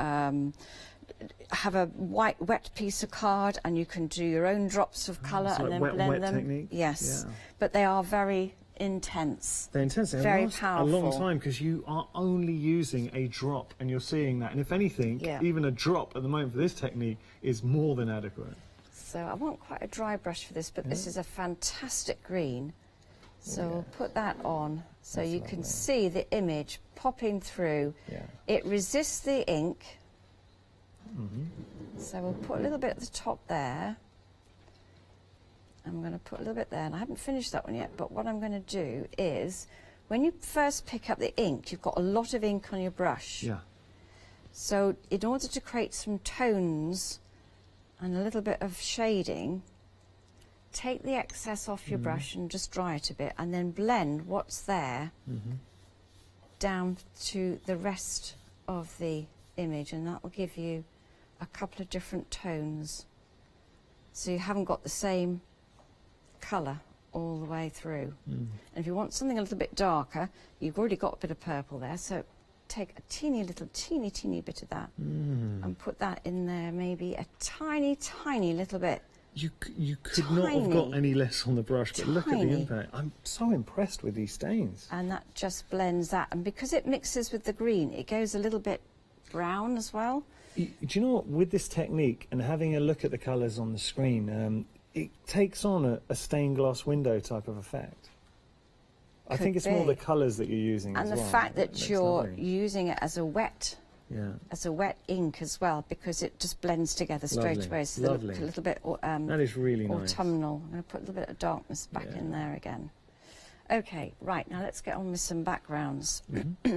have a wet piece of card, and you can do your own drops of colour and then blend them. Technique. Yes, but they are very intense. They're intense. They very last powerful. A long time, because you are only using a drop, and you're seeing that. And if anything, even a drop at the moment for this technique is more than adequate. So I want quite a dry brush for this, but this is a fantastic green. So we'll put that on, so you can see the image popping through. It resists the ink. So we'll put a little bit at the top there. I'm going to put a little bit there, and I haven't finished that one yet, but what I'm going to do is, when you first pick up the ink, you've got a lot of ink on your brush. Yeah. So in order to create some tones and a little bit of shading, take the excess off your brush and just dry it a bit, and then blend what's there down to the rest of the image, and that will give you a couple of different tones. So you haven't got the same colour all the way through. And if you want something a little bit darker, you've already got a bit of purple there, so take a teeny bit of that and put that in there, maybe a tiny little bit. You could not have got any less on the brush, but look at the impact. I'm so impressed with these stains. And that just blends that, and because it mixes with the green, it goes a little bit brown as well. Do you know what, with this technique and having a look at the colours on the screen, it takes on a stained glass window type of effect. I think it's more the colours that you're using and as the well. fact that you're using it as a wet ink as well, because it just blends together straight away. So a little bit that is really nice. Autumnal. I'm going to put a little bit of darkness back in there again. Okay, right, now let's get on with some backgrounds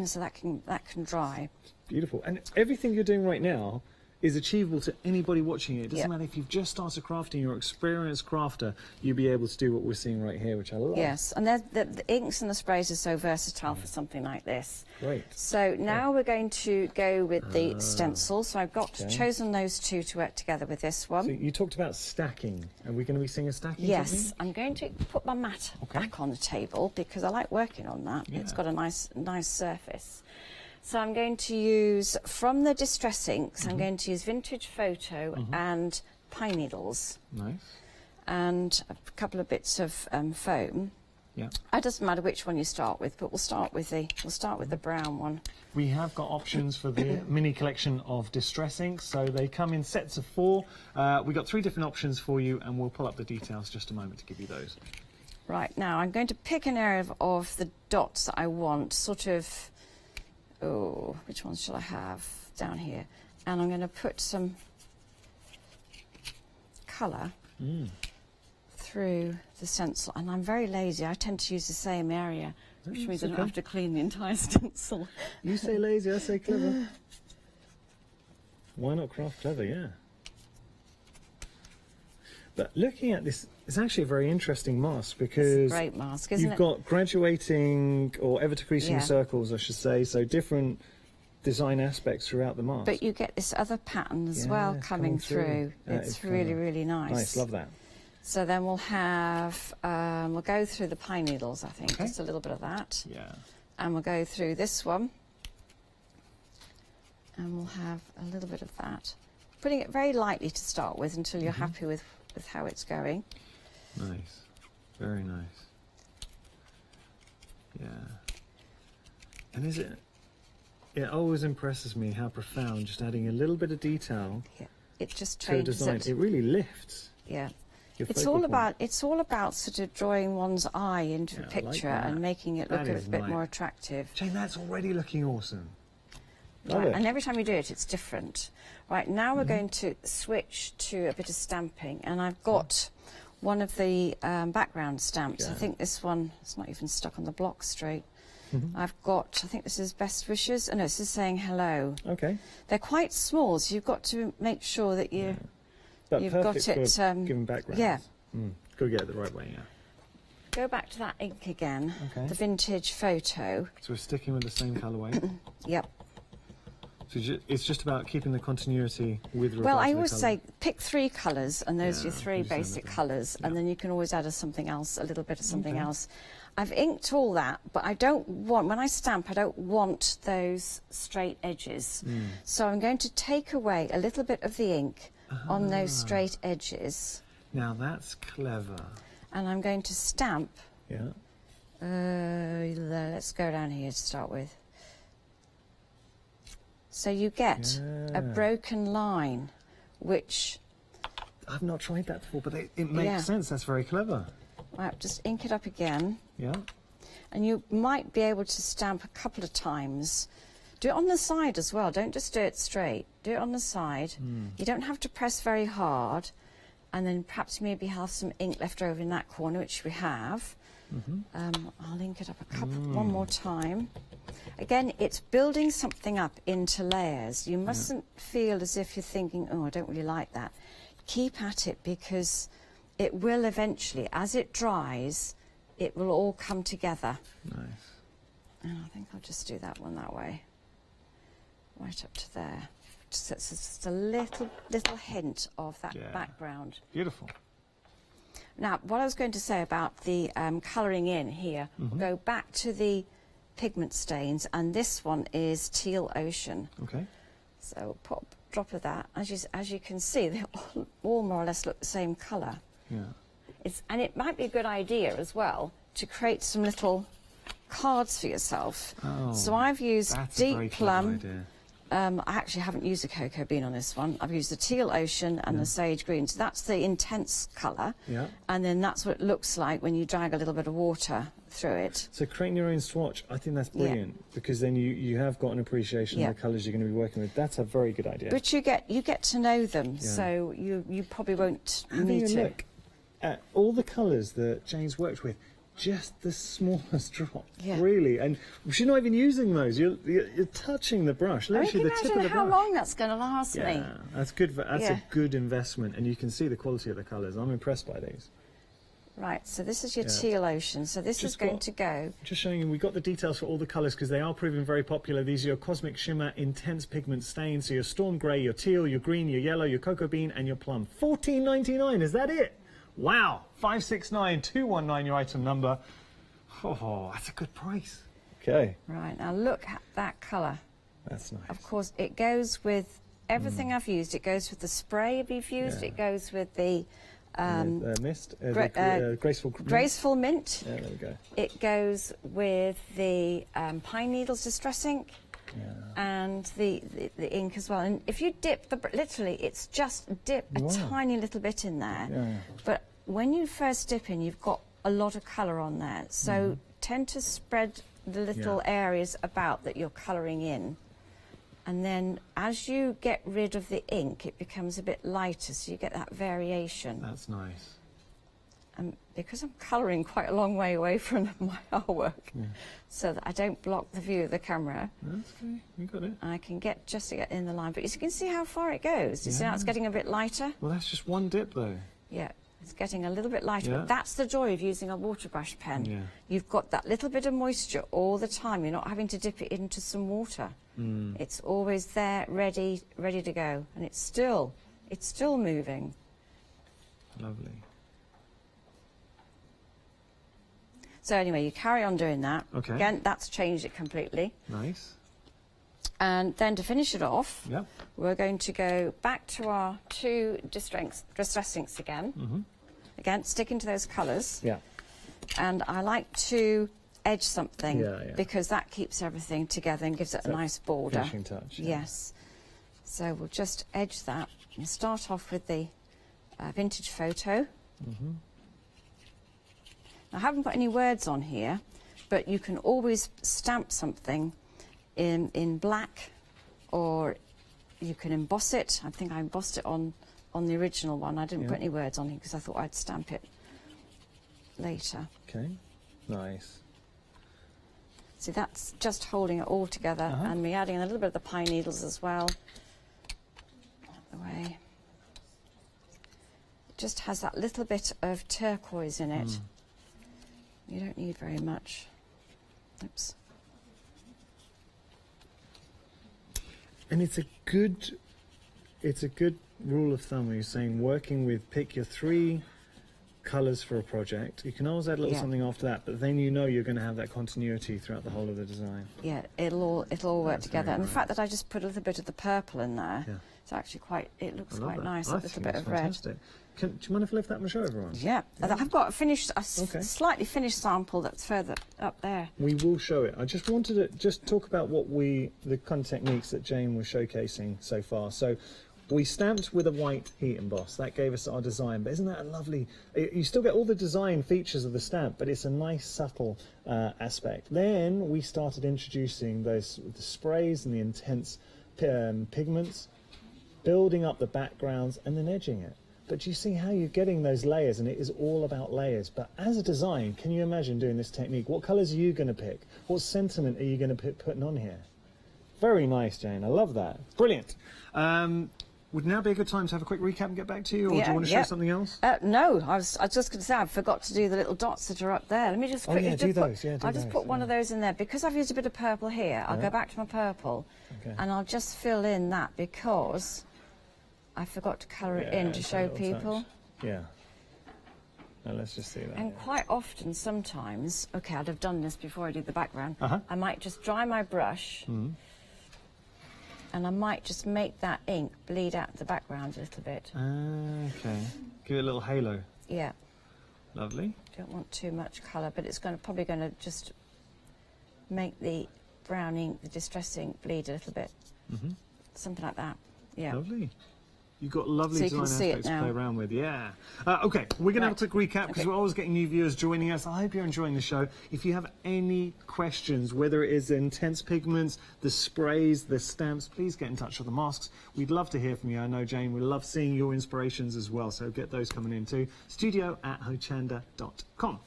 so that can dry. Beautiful. And everything you're doing right now is achievable to anybody watching it. It doesn't matter if you've just started crafting, you're an experienced crafter, you'll be able to do what we're seeing right here, which I love. Yes, and the inks and the sprays are so versatile for something like this. Great. So now we're going to go with the stencil. So I've chosen those two to work together with this one. So you talked about stacking. Are we going to be seeing a stacking Yes, I'm going to put my mat back on the table because I like working on that. It's got a nice surface. So I'm going to use, from the Distress Inks, I'm going to use Vintage Photo and pine needles. Nice. And a couple of bits of foam. Yeah. It doesn't matter which one you start with, but we'll start with the brown one. We have got options for the mini collection of Distress Inks, so they come in sets of 4. We've got 3 different options for you, and we'll pull up the details just a moment to give you those. Right, now I'm going to pick an area of the dots that I want, sort of... Oh, which ones shall I have down here? And I'm going to put some colour through the stencil. And I'm very lazy. I tend to use the same area, which means I don't have to clean the entire stencil. You say lazy, I say clever. Why not craft clever, yeah. But looking at this, it's actually a very interesting mask because it's a great mask, isn't it? You've got graduating or ever decreasing circles, I should say, so different design aspects throughout the mask. But you get this other pattern as well coming through. It's really, really nice. Nice, love that. So then we'll have, we'll go through the pine needles, I think, just a little bit of that. Yeah. And we'll go through this one. And we'll have a little bit of that. Putting it very lightly to start with until you're happy with how it's going. Nice. Very nice. Yeah. And is it... It always impresses me how profound just adding a little bit of detail it just to a design. It really lifts. Yeah. It's all about sort of drawing one's eye into a picture and making it look a bit more attractive. Jane, that's already looking awesome. Right, and every time you do it, it's different. Right, now we're going to switch to a bit of stamping, and I've got one of the background stamps. I think this one, it's not even stuck on the block straight. I've got, I think this is Best Wishes. Oh, no, this is saying hello. Okay. They're quite small, so you've got to make sure that you've got it. Given background. Yeah. Got to get it the right way, yeah. Go back to that ink again, the Vintage Photo. So we're sticking with the same colourway? Yep. So it's just about keeping the continuity with regard Well, I to the always colour. say pick 3 colours, and those are your 3 understand basic that. colours, and then you can always add something else, a little bit of something else. I've inked all that, but I don't want, when I stamp, I don't want those straight edges. So I'm going to take away a little bit of the ink on those straight edges. Now that's clever. And I'm going to stamp. Yeah. Let's go down here to start with. So you get a broken line, which... I've not tried that before, but it makes sense. That's very clever. Right, just ink it up again. Yeah. And you might be able to stamp a couple of times. Do it on the side as well. Don't just do it straight. Do it on the side. You don't have to press very hard. And then perhaps maybe have some ink left over in that corner, which we have. I'll ink it up one more time. Again, it's building something up into layers. You mustn't feel as if you're thinking, oh, I don't really like that. Keep at it, because it will eventually, as it dries, it will all come together. Nice. And I think I'll just do that one that way. Right up to there. Just a little hint of that background. Beautiful. Now, what I was going to say about the colouring in here, we'll go back to the pigment stains, and this one is Teal Ocean. Okay. So pop a drop of that. As you can see, they all more or less look the same colour. Yeah. And it might be a good idea as well to create some little cards for yourself. Oh, so I've used Deep Plum. Idea. I actually haven't used a cocoa bean on this one. I've used the Teal Ocean and the Sage Green. So that's the intense colour. Yeah. And then that's what it looks like when you drag a little bit of water through it. So creating your own swatch, I think that's brilliant, because then you have got an appreciation of the colours you're going to be working with. That's a very good idea. But you get to know them, so you probably won't need to. Having a look at all the colours that Jane's worked with, just the smallest drop, really. And she's not even using those. You're touching the brush, literally the tip of the brush. How long that's going to last me. Yeah, that's good. That's a good investment, and you can see the quality of the colours. I'm impressed by these. Right, so this is your Teal Ocean. So this is going to go. Just showing you, we got the details for all the colours because they are proving very popular. These are your Cosmic Shimmer Intense Pigment Stains. So your Storm Grey, your Teal, your Green, your Yellow, your Cocoa Bean, and your Plum. $14.99. Is that it? Wow, 569219, your item number. Oh, that's a good price. Okay. Right, now look at that colour. That's nice. Of course, it goes with everything I've used. It goes with the spray you've used. It goes with the mist, graceful mint. Yeah, there we go. It goes with the pine needles distress ink. And the ink as well. And if you dip literally, it's just dip a tiny little bit in there. But when you first dip in, you've got a lot of colour on there. So tend to spread the little areas about that you're colouring in. And then as you get rid of the ink, it becomes a bit lighter, so you get that variation. That's nice. And because I'm colouring quite a long way away from my artwork, so that I don't block the view of the camera. That's okay, you got it. I can get in the line, but you can see how far it goes. You see how it's getting a bit lighter? Well, that's just one dip, though. Yeah, it's getting a little bit lighter, but that's the joy of using a water brush pen. You've got that little bit of moisture all the time. You're not having to dip it into some water. It's always there, ready to go, and it's still moving. Lovely. So anyway, you carry on doing that. Okay. Again, that's changed it completely. Nice. And then to finish it off, we're going to go back to our 2 distress inks again. Again, sticking to those colours. Yeah. And I like to edge something because that keeps everything together and gives it a nice border. Finishing touch. Yes. So we'll just edge that and start off with the vintage photo. I haven't put any words on here, but you can always stamp something in black, or you can emboss it. I think I embossed it on the original one. I didn't put any words on it because I thought I'd stamp it later. Okay, nice. See, that's just holding it all together, and me adding a little bit of the pine needles as well. Out the way. It just has that little bit of turquoise in it. You don't need very much. Oops. And it's a good rule of thumb when you're saying working with, pick your 3 colours for a project. You can always add a little something after that, but then you know you're going to have that continuity throughout the whole of the design. Yeah, it'll all work together. And the fact that I just put a little bit of the purple in there, it's actually quite, it looks quite nice, a little bit of fantastic. Red. Do you mind if I lift that and show everyone? Yeah, I've got a slightly finished sample that's further up there. We will show it. I just wanted to just talk about the kind of techniques that Jane was showcasing so far. So we stamped with a white heat emboss. That gave us our design, but isn't that a lovely... You still get all the design features of the stamp, but it's a nice, subtle aspect. Then we started introducing the sprays and the intense pigments, building up the backgrounds and then edging it. But you see how you're getting those layers, and it is all about layers. But as a design, can you imagine doing this technique? What colours are you going to pick? What sentiment are you going to be putting on here? Very nice, Jane. I love that. Brilliant. Would now be a good time to have a quick recap and get back to you, or do you want to show something else? No, I was just going to say I forgot to do the little dots that are up there. Let me just quickly do those. I'll just put one of those in there because I've used a bit of purple here. I'll go back to my purple, and I'll just fill in that because I forgot to colour it in to show people. Yeah. Now let's just see that. And quite often, sometimes, okay, I'd have done this before I did the background. I might just dry my brush. And I might just make that ink bleed out the background a little bit. Okay. Give it a little halo. Yeah. Lovely. Don't want too much colour, but it's probably going to just make the brown ink, the distress ink, bleed a little bit. Something like that. Yeah. Lovely. You've got lovely design aspects to play around with, okay, we're going to have a quick recap because we're always getting new viewers joining us. I hope you're enjoying the show. If you have any questions, whether it is the intense pigments, the sprays, the stamps, please get in touch with the masks. We'd love to hear from you. I know, Jane, we love seeing your inspirations as well, so get those coming in too. studio@hochanda.com.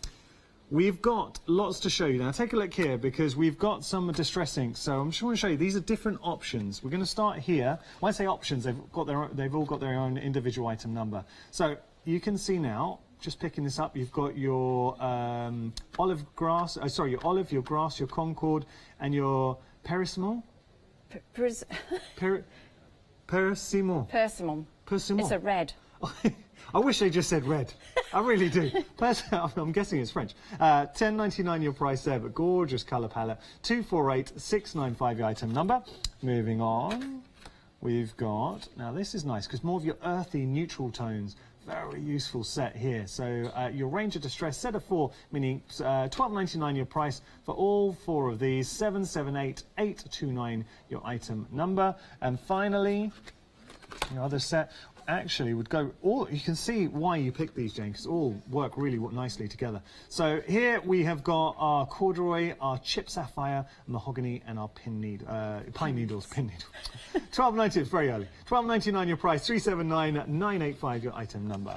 We've got lots to show you now. Take a look here because we've got some distress ink. So I'm just want to show you these are different options. We're going to start here. When I say options, they've all got their own individual item number. So you can see now, just picking this up, you've got your olive grass. Sorry, your olive, your grass, your concord, and your persimmon. Persimmon. Persimmon. Persimmon. It's a red. I wish they just said red. I really do. I'm guessing it's French. $10.99 your price there, but gorgeous colour palette. 248695 your item number. Moving on, we've got, now this is nice because more of your earthy neutral tones. Very useful set here. So your range of distress, set of 4, meaning $12.99 your price for all 4 of these. 778829 your item number. And finally, your other set actually would go all, you can see why you picked these, Jane, because all work really nicely together. So here we have got our corduroy, our chip sapphire, mahogany, and our pine needles. $12.90, it's very early. $12.99 your price, 379985 your item number.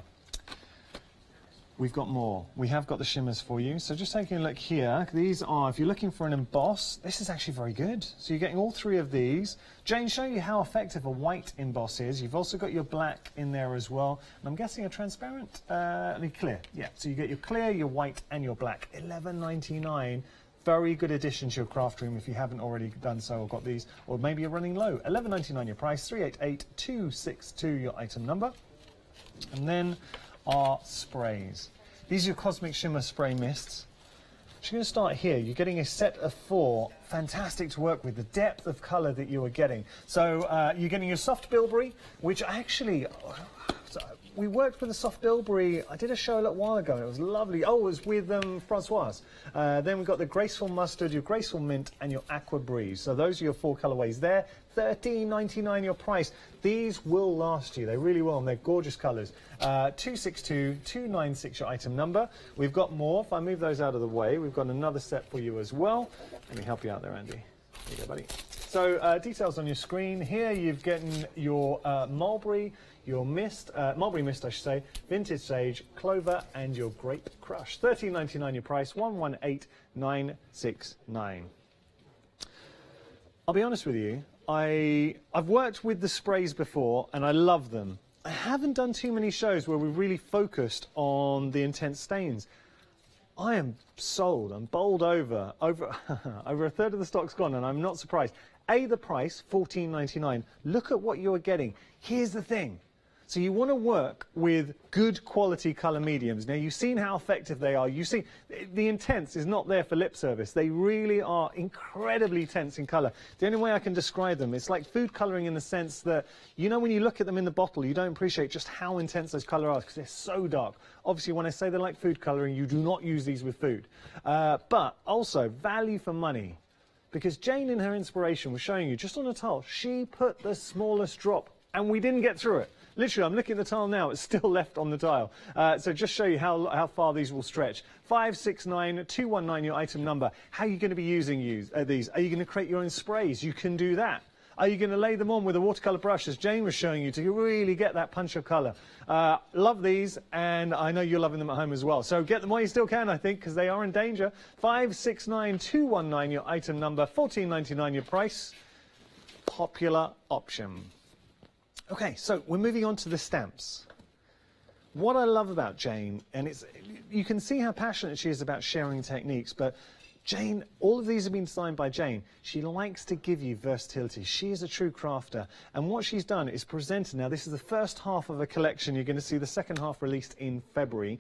We've got more. We have got the shimmers for you. So just taking a look here, these are, if you're looking for an emboss, this is actually very good. So you're getting all 3 of these. Jane, show you how effective a white emboss is. You've also got your black in there as well. And I'm guessing a transparent, clear. Yeah, so you get your clear, your white, and your black. $11.99. Very good addition to your craft room if you haven't already done so or got these. Or maybe you're running low. $11.99 your price, 388262 your item number. And then are sprays. These are your Cosmic Shimmer Spray Mists. I'm going to start here. You're getting a set of 4. Fantastic to work with, the depth of colour that you are getting. So you're getting your soft bilberry, which actually, we worked with the soft bilberry. I did a show a little while ago. It was lovely. Oh, it was with Francoise. Then we've got the graceful mustard, your graceful mint, and your aqua breeze. So those are your 4 colourways there. $13.99 your price. These will last you. They really will, and they're gorgeous colours. 262296 your item number. We've got more. If I move those out of the way, we've got another set for you as well. Let me help you out there, Andy. There you go, buddy. So details on your screen. Here you've gotten your mulberry, your mist, mulberry mist I should say, vintage sage, clover, and your grape crush. $13.99 your price, 118969. I'll be honest with you, I've worked with the sprays before and I love them. I haven't done too many shows where we've really focused on the intense stains. I am sold. I'm bowled over. Over a third of the stock's gone, and I'm not surprised. The price, $14.99. Look at what you're getting. Here's the thing. So you want to work with good quality colour mediums. Now, you've seen how effective they are. You see, the intense is not there for lip service. They really are incredibly tense in colour. The only way I can describe them, it's like food colouring in the sense that, you know, when you look at them in the bottle, you don't appreciate just how intense those colours are because they're so dark. Obviously, when I say they're like food colouring, you do not use these with food. But also, value for money. Because Jane, in her inspiration, was showing you just on a tile, she put the smallest drop, and we didn't get through it. Literally, I'm looking at the tile now, it's still left on the tile. So just show you how far these will stretch. 569219, your item number. How are you going to be using these? Are you going to create your own sprays? You can do that. Are you going to lay them on with a watercolour brush, as Jane was showing you, to really get that punch of colour? Love these, and I know you're loving them at home as well. So get them while you still can, I think, because they are in danger. 569219, your item number. $14.99, your price. Popular option. Okay, so we're moving on to the stamps. What I love about Jane, and you can see how passionate she is about sharing techniques, but Jane, all of these have been designed by Jane. She likes to give you versatility. She is a true crafter, and what she's done is presented. Now, this is the first half of a collection. You're going to see the second half released in February.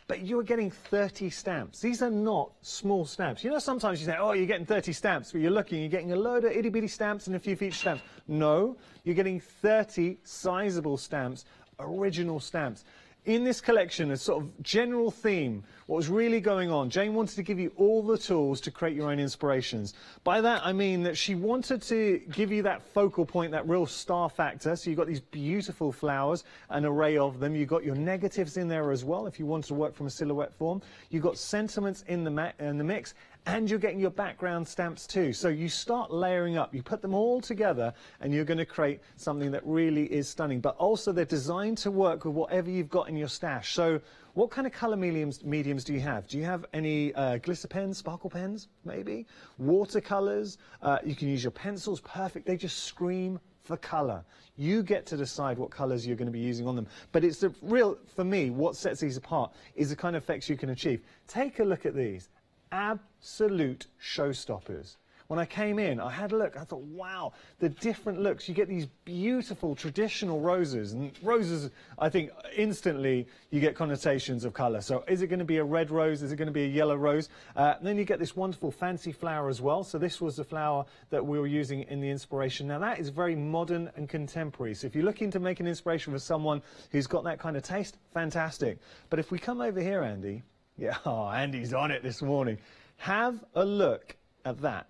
But you're getting 30 stamps. These are not small stamps. You know, sometimes you say, oh, you're getting 30 stamps, but you're getting a load of itty-bitty stamps and a few feature stamps. No, you're getting 30 sizable stamps, original stamps. In this collection, a sort of general theme, what was really going on, Jane wanted to give you all the tools to create your own inspirations. By that, I mean that she wanted to give you that focal point, that real star factor. So you've got these beautiful flowers, an array of them. You've got your negatives in there as well, if you want to work from a silhouette form. You've got sentiments in the mix, and you're getting your background stamps too. So you start layering up, you put them all together, and you're going to create something that really is stunning. But also they're designed to work with whatever you've got in your stash. So what kind of colour mediums do you have? Do you have any glitter pens, sparkle pens, maybe? Watercolours? You can use your pencils, perfect. They just scream for colour. You get to decide what colours you're going to be using on them. But it's the real, for me, what sets these apart is the kind of effects you can achieve. Take a look at these. Absolute showstoppers. When I came in, I had a look, I thought, wow, the different looks. You get these beautiful traditional roses, and roses, I think, instantly you get connotations of colour. So is it going to be a red rose? Is it going to be a yellow rose? And then you get this wonderful fancy flower as well. So this was the flower that we were using in the inspiration. Now that is very modern and contemporary. So if you're looking to make an inspiration for someone who's got that kind of taste, fantastic. But if we come over here, Andy, yeah, oh, Andy's on it this morning. Have a look at that.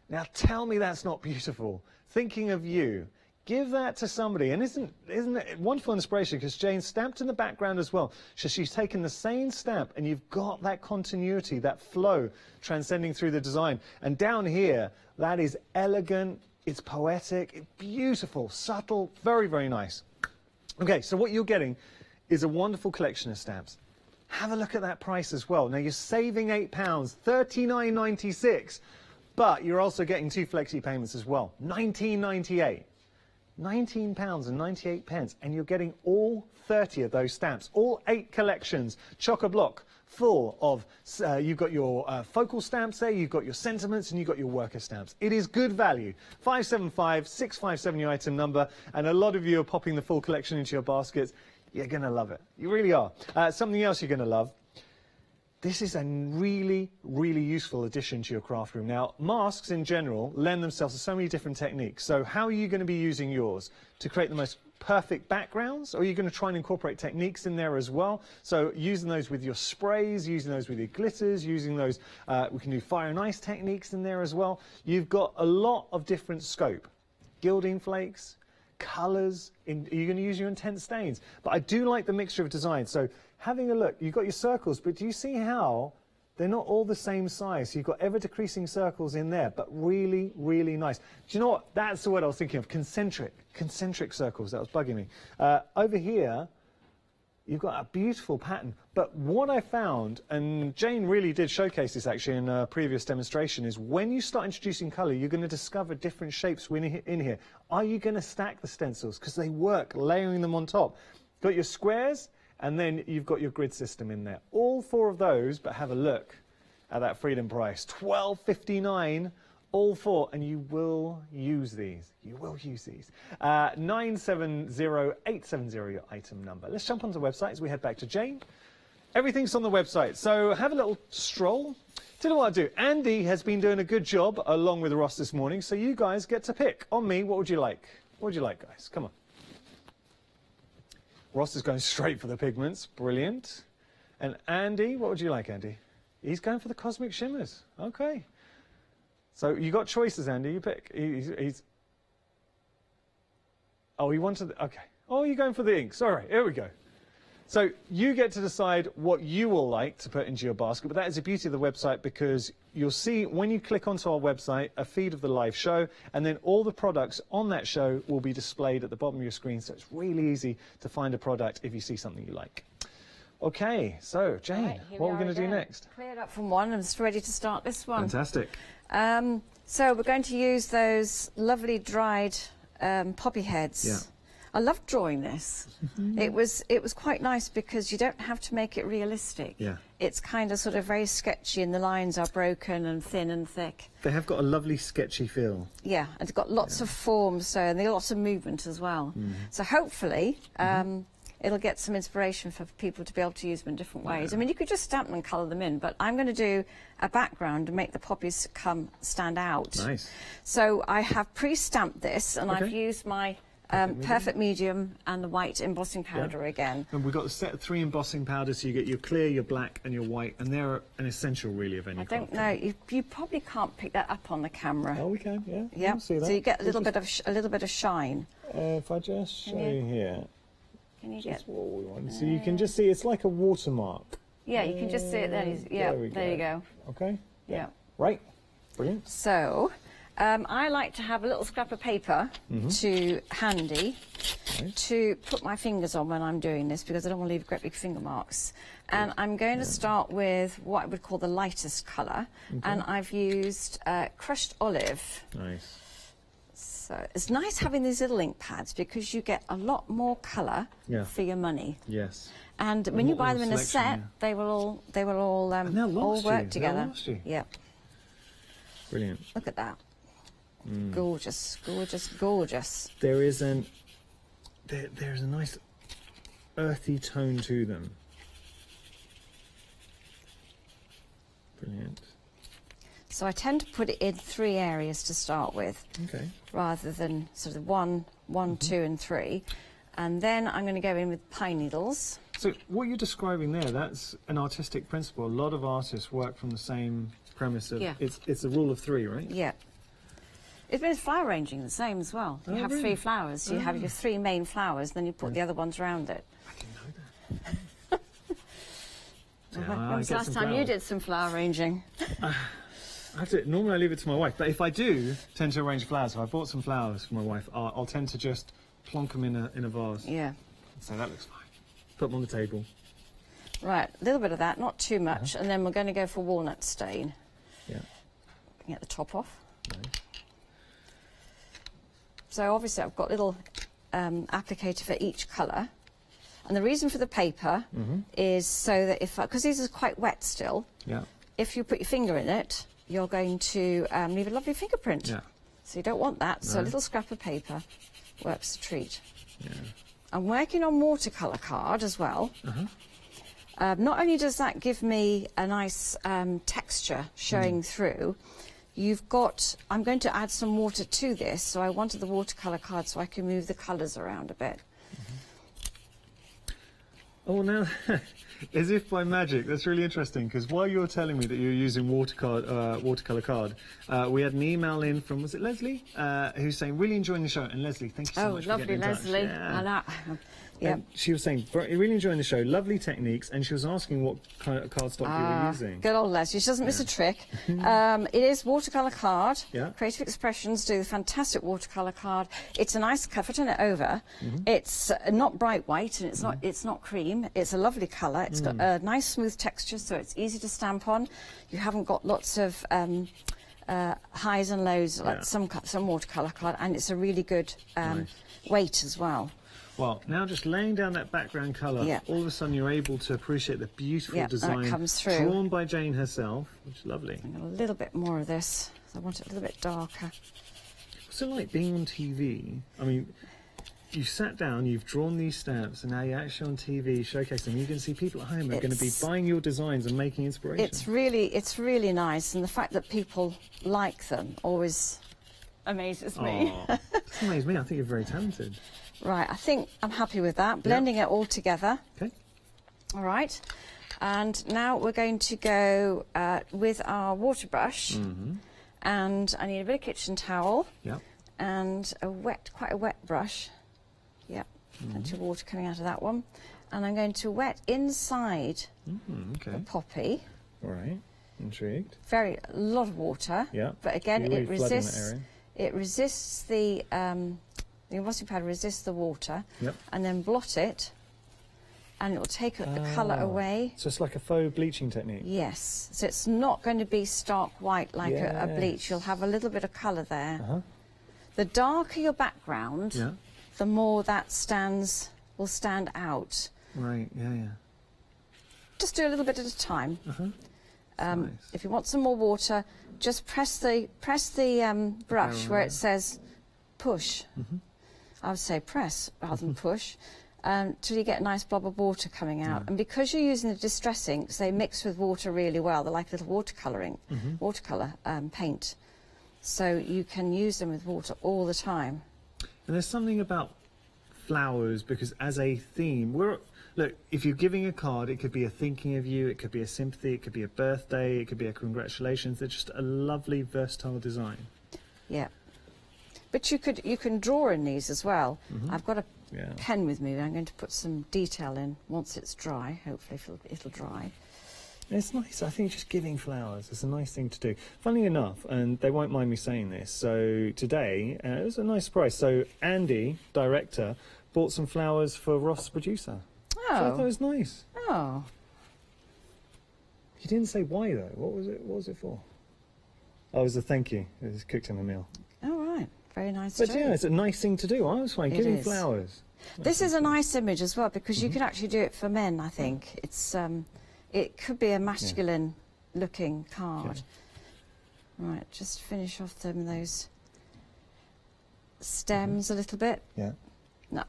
Now tell me that's not beautiful. Thinking of you. Give that to somebody. And isn't it wonderful inspiration, because Jane's stamped in the background as well. So she's taken the same stamp, and you've got that continuity, that flow transcending through the design. And down here, that is elegant, it's poetic, it's beautiful, subtle, very, very nice. Okay, so what you're getting is a wonderful collection of stamps. Have a look at that price as well. Now you're saving £8, $39.96, but you're also getting 2 flexi payments as well, £19.98. £19.98, and you're getting all 30 of those stamps, all 8 collections, chock-a-block, full of, you've got your focal stamps there, you've got your sentiments, and you've got your worker stamps. It is good value. 575657, your item number, and a lot of you are popping the full collection into your baskets. You're going to love it. You really are. Something else you're going to love. This is a really, really useful addition to your craft room. Now, masks in general lend themselves to so many different techniques. So how are you going to be using yours? To create the most perfect backgrounds? Or are you going to try and incorporate techniques in there as well? So using those with your sprays, using those with your glitters, using those, we can do fire and ice techniques in there as well. You've got a lot of different scope. Gilding flakes, colours, you're going to use your intense stains. But I do like the mixture of design. So having a look, you've got your circles, but do you see how they're not all the same size? So you've got ever-decreasing circles in there, but really, really nice. Do you know what? That's the word I was thinking of, concentric circles. That was bugging me. Over here, you've got a beautiful pattern. But what I found, and Jane really did showcase this actually in a previous demonstration, is when you start introducing colour, you're going to discover different shapes in here. Are you going to stack the stencils? Because they work, layering them on top. Got your squares, and then you've got your grid system in there. All 4 of those, but have a look at that freedom price. $12.59 All 4, and you will use these. You will use these. 970870, your item number. Let's jump onto the website as we head back to Jane. Everything's on the website, so have a little stroll. Do you know what I'll do? Andy has been doing a good job along with Ross this morning, so you guys get to pick. On me, what would you like? What would you like, guys? Come on. Ross is going straight for the pigments. Brilliant. And Andy, what would you like, Andy? He's going for the cosmic shimmers. Okay. So you got choices, Andy. You pick. He's. Oh, he wanted. Okay. Oh, you're going for the inks. All right. Here we go. So you get to decide what you will like to put into your basket. But that is the beauty of the website, because you'll see when you click onto our website a feed of the live show, and then all the products on that show will be displayed at the bottom of your screen. So it's really easy to find a product if you see something you like. Okay. So Jane, right, what are we going to do next? Cleared up from one and ready to start this one. Fantastic. So we're going to use those lovely dried poppy heads. Yeah. I loved drawing this. It was quite nice because you don't have to make it realistic. Yeah. It's kind of sort of very sketchy, and the lines are broken and thin and thick. They have got a lovely sketchy feel. Yeah, and it's got lots of forms, so, and lots of movement as well. So hopefully it'll get some inspiration for people to be able to use them in different ways. I mean, you could just stamp them and colour them in, but I'm going to do a background and make the poppies stand out. Nice. So I have pre-stamped this, and I've used my perfect medium and the white embossing powder again. And we've got a set of 3 embossing powders, so you get your clear, your black and your white, and they're an essential really of any I don't know, you probably can't pick that up on the camera. Oh, we can, yeah. Yeah, See that. so you get a little bit of shine. If I just show you here. Can you get what we want. So you can just see it's like a watermark. Yeah, you can just see it there. Yeah, there you go. Okay. Yeah. Right. Brilliant. So I like to have a little scrap of paper handy to put my fingers on when I'm doing this, because I don't want to leave great big finger marks. And I'm going to start with what I would call the lightest colour, and I've used crushed olive. Nice. So it's nice having these little ink pads, because you get a lot more colour for your money. Yes. And when you buy them in a set, they will all work together. Yeah. Brilliant. Look at that. Gorgeous, gorgeous, gorgeous. There's a nice earthy tone to them. Brilliant. So I tend to put it in 3 areas to start with, rather than sort of 1, 2 and 3. And then I'm going to go in with pine needles. So what you're describing there, that's an artistic principle. A lot of artists work from the same premise of it's a rule of 3, right? Yeah. It's been flower arranging the same as well. You have 3 flowers. You have your 3 main flowers, then you put the other ones around it. I didn't know that. When was the last time you did some flower arranging? Normally I leave it to my wife, but if I do tend to arrange flowers, if I bought some flowers for my wife, I'll tend to just plonk them in a vase. Yeah. So that looks fine. Put them on the table. Right, a little bit of that, not too much, and then we're going to go for walnut stain. Yeah. Get the top off. Nice. So obviously I've got a little applicator for each colour, and the reason for the paper is so that because these are quite wet still, if you put your finger in it, you're going to leave a lovely fingerprint. Yeah. So you don't want that, so a little scrap of paper works a treat. Yeah. I'm working on watercolour card as well. Not only does that give me a nice texture showing through, I'm going to add some water to this, so I wanted the watercolour card so I can move the colours around a bit. Oh, now, as if by magic, that's really interesting, because while you're telling me that you're using watercolour card, we had an email in from, was it Leslie, who's saying, really enjoying the show, and Leslie, thank you so much for getting in touch. Leslie. Yeah. And she was saying, really enjoying the show, lovely techniques, and she was asking what kind of cardstock you were using. Good old Leslie, she doesn't miss a trick. It is watercolour card. Creative Expressions do the fantastic watercolour card. It's a nice cover, turn it over. It's not bright white, and it's not cream. It's a lovely colour. It's got a nice smooth texture, so it's easy to stamp on. You haven't got lots of highs and lows like some watercolour card, and it's a really good weight as well. Well, now just laying down that background colour, all of a sudden you're able to appreciate the beautiful design that comes through. drawn by Jane herself, which is lovely. And a little bit more of this. I want it a little bit darker. What's it like being on TV? I mean, you've sat down, you've drawn these stamps, and now you're actually on TV showcasing them. You can see people at home are going to be buying your designs and making inspiration. It's really nice, and the fact that people like them always amazes me. It's amazed me. I think you're very talented. Right, I think I'm happy with that. Blending it all together. Okay. All right. And now we're going to go with our water brush. And I need a bit of kitchen towel. And quite a wet brush. Plenty of water coming out of that one. And I'm going to wet inside the poppy. All right. Intrigued. A lot of water. But again, it resists the embossing powder resists the water. And then blot it, and it will take the colour away. So it's like a faux bleaching technique. Yes. So it's not going to be stark white like a bleach. You'll have a little bit of colour there. The darker your background, the more that will stand out. Right. Just do a little bit at a time. Nice. If you want some more water, just press the brush where it says push. I would say press rather than push, till you get a nice blob of water coming out. And because you're using the distress inks, they mix with water really well. They're like little watercolour paint. So you can use them with water all the time. And there's something about flowers, because as a theme, look, if you're giving a card, it could be a thinking of you, it could be a sympathy, it could be a birthday, it could be a congratulations. They're just a lovely, versatile design. Yeah. But you can draw in these as well. I've got a pen with me. I'm going to put some detail in once it's dry. Hopefully it'll dry. It's nice. I think just giving flowers is a nice thing to do. Funnily enough, and they won't mind me saying this, so today, it was a nice surprise. So Andy, director, bought some flowers for Ross, producer. Oh. So I thought it was nice. Oh. He didn't say why, though. What was it for? Oh, it was a thank you. It was cooked him a meal. Oh, right. Very nice. But yeah, it's a nice thing to do. I was fine. Giving flowers. This is a nice image as well, because you can actually do it for men, I think. It's it could be a masculine looking card. Right, just finish off those stems a little bit. No.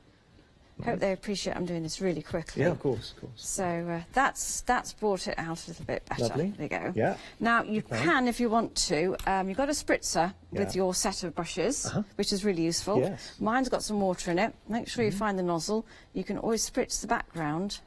Hope they appreciate I'm doing this really quickly. Yeah, of course. So that's brought it out a little bit better. Lovely. There you go. Yeah. Now you can, if you want to, you've got a spritzer with your set of brushes, which is really useful. Yes. Mine's got some water in it. Make sure you find the nozzle. You can always spritz the background.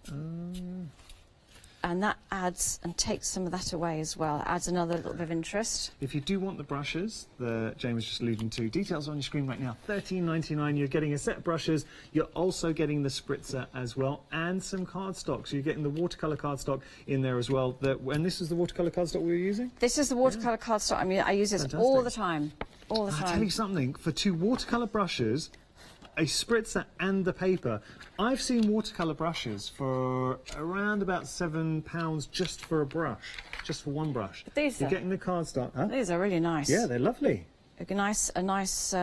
And that adds and takes some of that away as well. It adds another little bit of interest. If you do want the brushes that Jane was just alluding to, details on your screen right now, $13.99. You're getting a set of brushes. You're also getting the spritzer as well, and some cardstock. So you're getting the watercolour cardstock in there as well. And this is the watercolour cardstock we were using? This is the watercolour cardstock. I mean, I use this all the time. All the time. I'll tell you something. For 2 watercolour brushes, a spritzer and the paper, I've seen watercolour brushes for around about £7 just for a brush, just for one brush. You're getting the cardstock. Huh? These are really nice. Yeah, they're lovely. A nice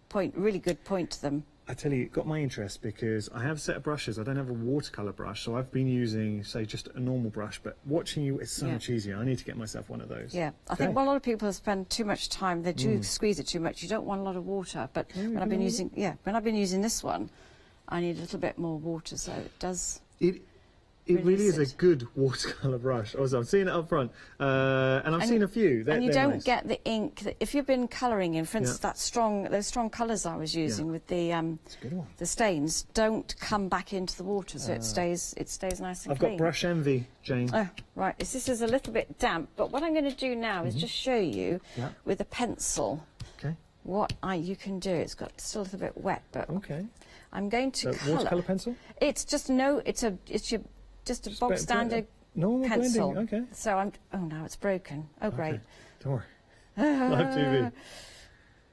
point, really good point to them. I tell you, it got my interest because I have a set of brushes. I don't have a watercolour brush, so I've been using, say, just a normal brush. But watching you is so much easier. I need to get myself one of those. Yeah, I think a lot of people spend too much time. They do squeeze it too much. You don't want a lot of water. But when I've been using this one, I need a little bit more water, so it does. It really is a good watercolour brush. Also, I'm seeing it up front, and I've seen a few. And you don't get the ink if you've been colouring in. For instance, those strong colours I was using with the stains don't come back into the water, so it stays nice and I've got brush envy, Jane. Oh, right. This is a little bit damp, but what I'm going to do now is just show you with a pencil what you can do. It's still a little bit wet, but I'm going to colour. Watercolour pencil? It's just just a bog standard pencil. Blending. Okay. So now it's broken. Oh, great. Don't worry. Live TV.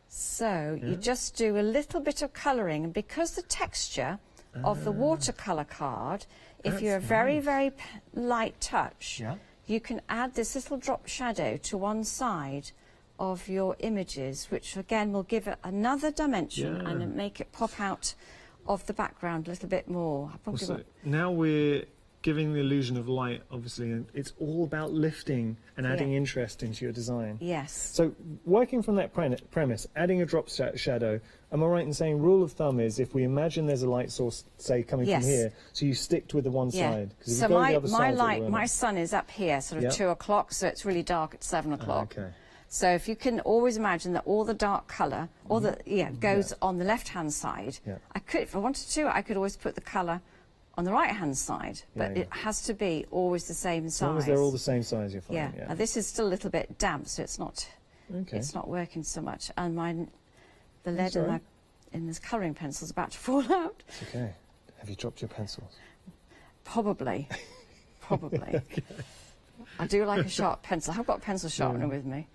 So you just do a little bit of colouring, and because the texture of the watercolour card, if you're a very, very light touch, you can add this little drop shadow to one side of your images, which again will give it another dimension and make it pop out of the background a little bit more. I probably so now we're giving the illusion of light, obviously, and it's all about lifting and adding interest into your design. Yes. So working from that premise, adding a drop shadow, am I right in saying rule of thumb is if we imagine there's a light source, say, coming from here, so you stick with the one side? So my sun is up here, sort of 2 o'clock, so it's really dark at 7 o'clock. Okay. So if you can always imagine that all the dark colour, all the goes on the left-hand side. I could, if I wanted to, I could always put the colour on the right-hand side, but it has to be always the same size. As long as they're all the same size, you're fine. Yeah. Now this is still a little bit damp, so it's not it's not working so much. And the lead in this colouring pencil is about to fall out. It's okay. Have you dropped your pencils? Probably. Probably. I do like a sharp pencil. I've got a pencil sharpener with me.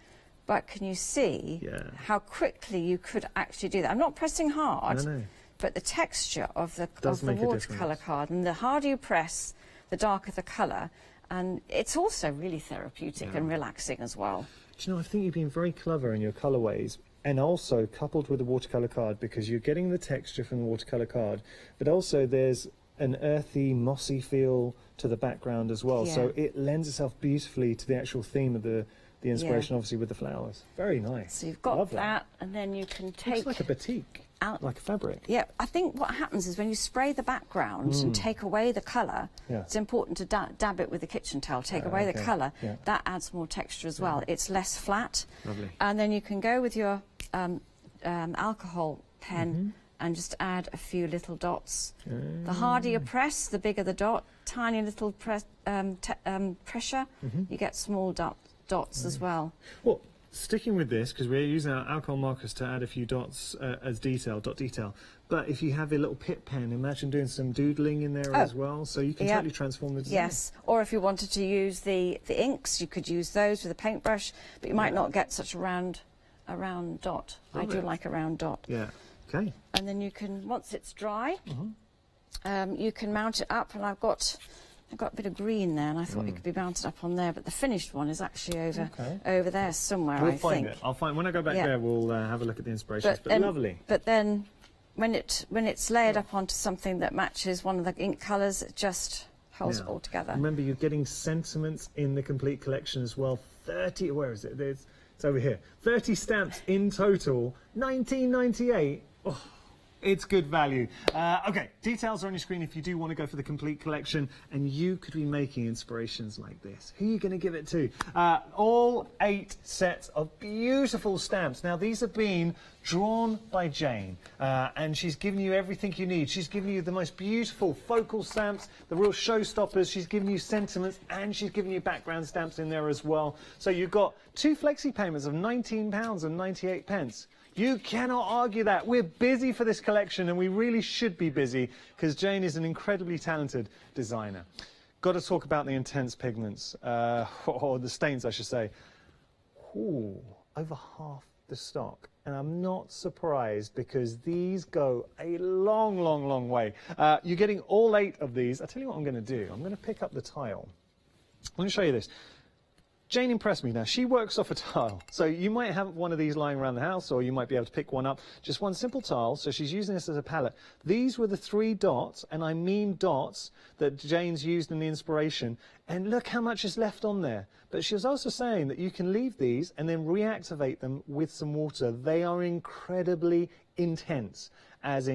But can you see how quickly you could actually do that? I'm not pressing hard. No. But the texture of the watercolour card, and the harder you press, the darker the colour, and it's also really therapeutic and relaxing as well. Do you know, I think you've been very clever in your colourways, and also coupled with the watercolour card, because you're getting the texture from the watercolour card, but also there's an earthy, mossy feel to the background as well, so it lends itself beautifully to the actual theme of the inspiration, obviously, with the flowers. Very nice. So you've got that, and then you can take... It's like a batik. Like a fabric. Yeah, I think what happens is when you spray the background and take away the colour, it's important to dab it with the kitchen towel, take away the colour, that adds more texture as well. It's less flat. Lovely. And then you can go with your alcohol pen and just add a few little dots. The harder you press, the bigger the dot. Tiny little pressure, you get small dots as well. Well, sticking with this, because we're using our alcohol markers to add a few dots as dot detail, but if you have a little pit pen, imagine doing some doodling in there as well, so you can totally transform the design. Yes, or if you wanted to use the inks, you could use those with a paintbrush, but you might not get such a round dot. I do like a round dot. Yeah, okay. And then you can, once it's dry, you can mount it up, and I've got a bit of green there, and I thought it could be mounted up on there, but the finished one is actually over there somewhere, We'll I find think. it. I'll find, when I go back there, we'll have a look at the inspirations, but lovely. But then, when it's layered up onto something that matches one of the ink colours, it just holds it all together. Remember, you're getting sentiments in the complete collection as well. 30, where is it? It's over here. 30 stamps in total, 19.98. Oh. It's good value. Okay, details are on your screen if you do want to go for the complete collection, and you could be making inspirations like this. Who are you going to give it to? All 8 sets of beautiful stamps. Now, these have been drawn by Jane, and she's given you everything you need. She's given you the most beautiful focal stamps, the real showstoppers. She's given you sentiments, and she's given you background stamps in there as well. So you've got 2 flexi payments of £19.98. You cannot argue that. We're busy for this collection, and we really should be busy, because Jane is an incredibly talented designer. Got to talk about the intense pigments, or the stains, I should say. Ooh, over half the stock. And I'm not surprised, because these go a long, long, long way. You're getting all 8 of these. I'll tell you what I'm going to do. I'm going to pick up the tile. Let me show you this. Jane impressed me. Now, she works off a tile, so you might have one of these lying around the house, or you might be able to pick one up. Just one simple tile, so she's using this as a palette. These were the 3 dots, and I mean dots, that Jane's used in the inspiration, and look how much is left on there. But she was also saying that you can leave these and then reactivate them with some water. They are incredibly intense as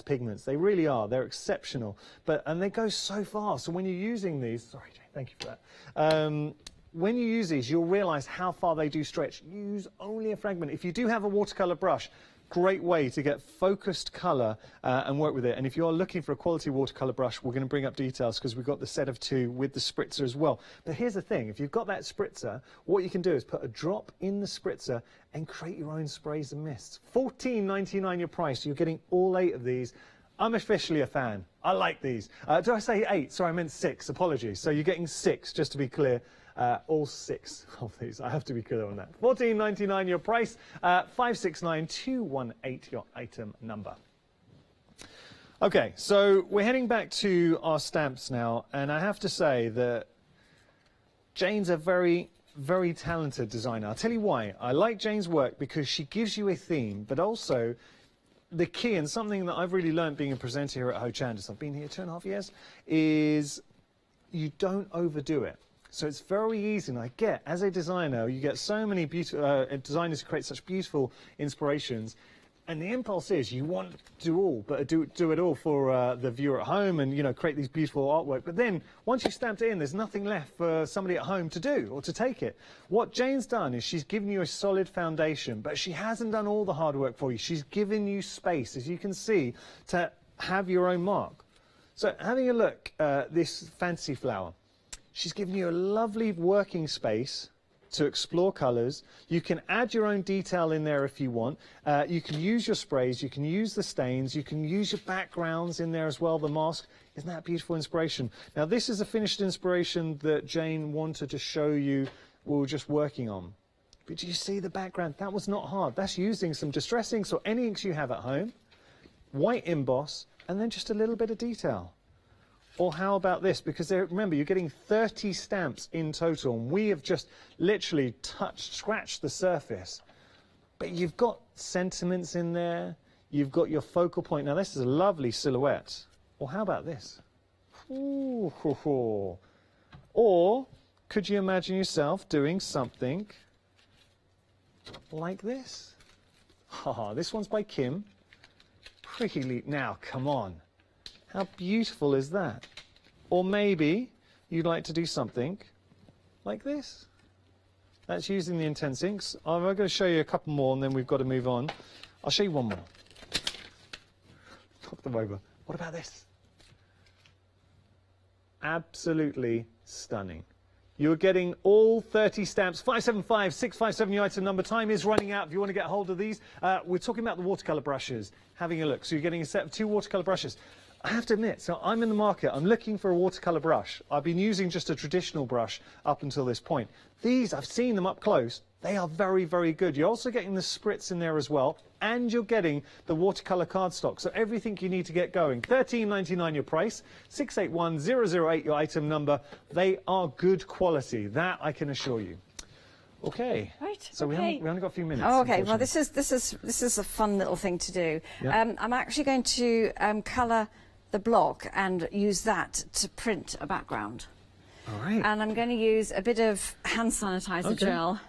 pigments. They really are. They're exceptional, and they go so far. So when you're using these, sorry, Jane, thank you for that. When you use these, you'll realise how far they do stretch. Use only a fragment. If you do have a watercolour brush, great way to get focused colour and work with it. And if you're looking for a quality watercolour brush, we're going to bring up details, because we've got the set of 2 with the spritzer as well. But here's the thing. If you've got that spritzer, what you can do is put a drop in the spritzer and create your own sprays and mists. £14.99 your price. You're getting all 8 of these. I'm officially a fan. I like these. Did I say 8? Sorry, I meant 6. Apologies. So you're getting 6, just to be clear. All 6 of these. I have to be clear on that. £14.99 your price. 569218 your item number. Okay, so we're heading back to our stamps now, and I have to say that Jane's a very, very talented designer. I'll tell you why. I like Jane's work because she gives you a theme, but also the key, and something that I've really learned being a presenter here at Hochanda, so I've been here 2.5 years, is you don't overdo it. So it's very easy, and I get, as a designer, you get so many beautiful designers who create such beautiful inspirations, and the impulse is you want to do all, but do it all for the viewer at home, and, you know, create these beautiful artwork. But then, once you've stamped it in, there's nothing left for somebody at home to do or to take it. What Jane's done is she's given you a solid foundation, but she hasn't done all the hard work for you. She's given you space, as you can see, to have your own mark. So having a look at this fancy flower, she's given you a lovely working space to explore colours. You can add your own detail in there if you want. You can use your sprays, you can use the stains, you can use your backgrounds in there as well, the mask. Isn't that beautiful inspiration? Now this is a finished inspiration that Jane wanted to show you we were just working on. But do you see the background? That was not hard. That's using some distress inks or any inks you have at home, white emboss, and then just a little bit of detail. Or how about this? Because remember, you're getting 30 stamps in total, and we have just literally scratched the surface. But you've got sentiments in there, you've got your focal point. Now, this is a lovely silhouette. Or how about this? Ooh, ho, ho. Or could you imagine yourself doing something like this? Haha, this one's by Kim. Pretty now, come on. How beautiful is that? Or maybe you'd like to do something like this. That's using the intense inks. I'm going to show you a couple more and then we've got to move on. I'll show you one more. Knock them over. What about this? Absolutely stunning. You're getting all 30 stamps, 575 657 your item number. Time is running out if you want to get hold of these. We're talking about the watercolour brushes. Having a look. So you're getting a set of 2 watercolour brushes. I have to admit, so I'm in the market, I'm looking for a watercolour brush. I've been using just a traditional brush up until this point. These, I've seen them up close, they are very, very good. You're also getting the spritz in there as well, and you're getting the watercolour cardstock. So everything you need to get going. $13.99 your price, 681008 your item number. They are good quality, that I can assure you. Okay. Right. So okay. we only got a few minutes. Oh, okay. Well, this is a fun little thing to do. Yep. I'm actually going to colour the block and use that to print a background. All right. And I'm going to use a bit of hand sanitizer gel.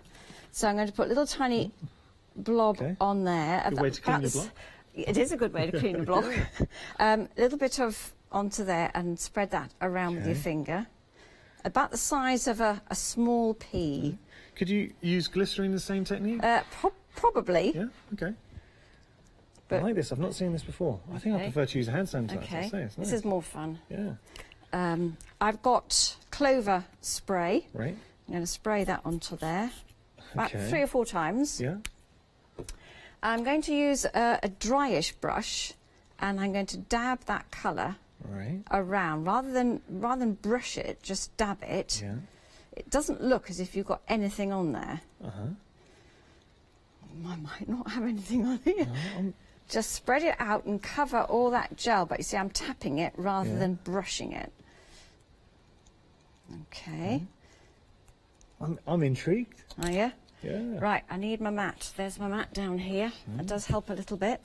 So I'm going to put a little tiny blob on there. Good way to clean your block. It is a good way to clean the block. A little bit of onto there and spread that around with your finger. About the size of a small pea. Could you use glycerine the same technique? Probably. Yeah, okay. But I like this. I've not seen this before. I think I prefer to use a hand sanitizer. Okay. Nice. This is more fun. Yeah. I've got clover spray. Right. I'm going to spray that onto there. About 3 or 4 times. Yeah. I'm going to use a dryish brush, and I'm going to dab that colour around rather than brush it. Just dab it. Yeah. It doesn't look as if you've got anything on there. Uh-huh. I might not have anything on here. Just spread it out and cover all that gel, but you see I'm tapping it rather than brushing it. Okay. I'm intrigued. Are you? Yeah. Right, I need my mat. There's my mat down here. That does help a little bit.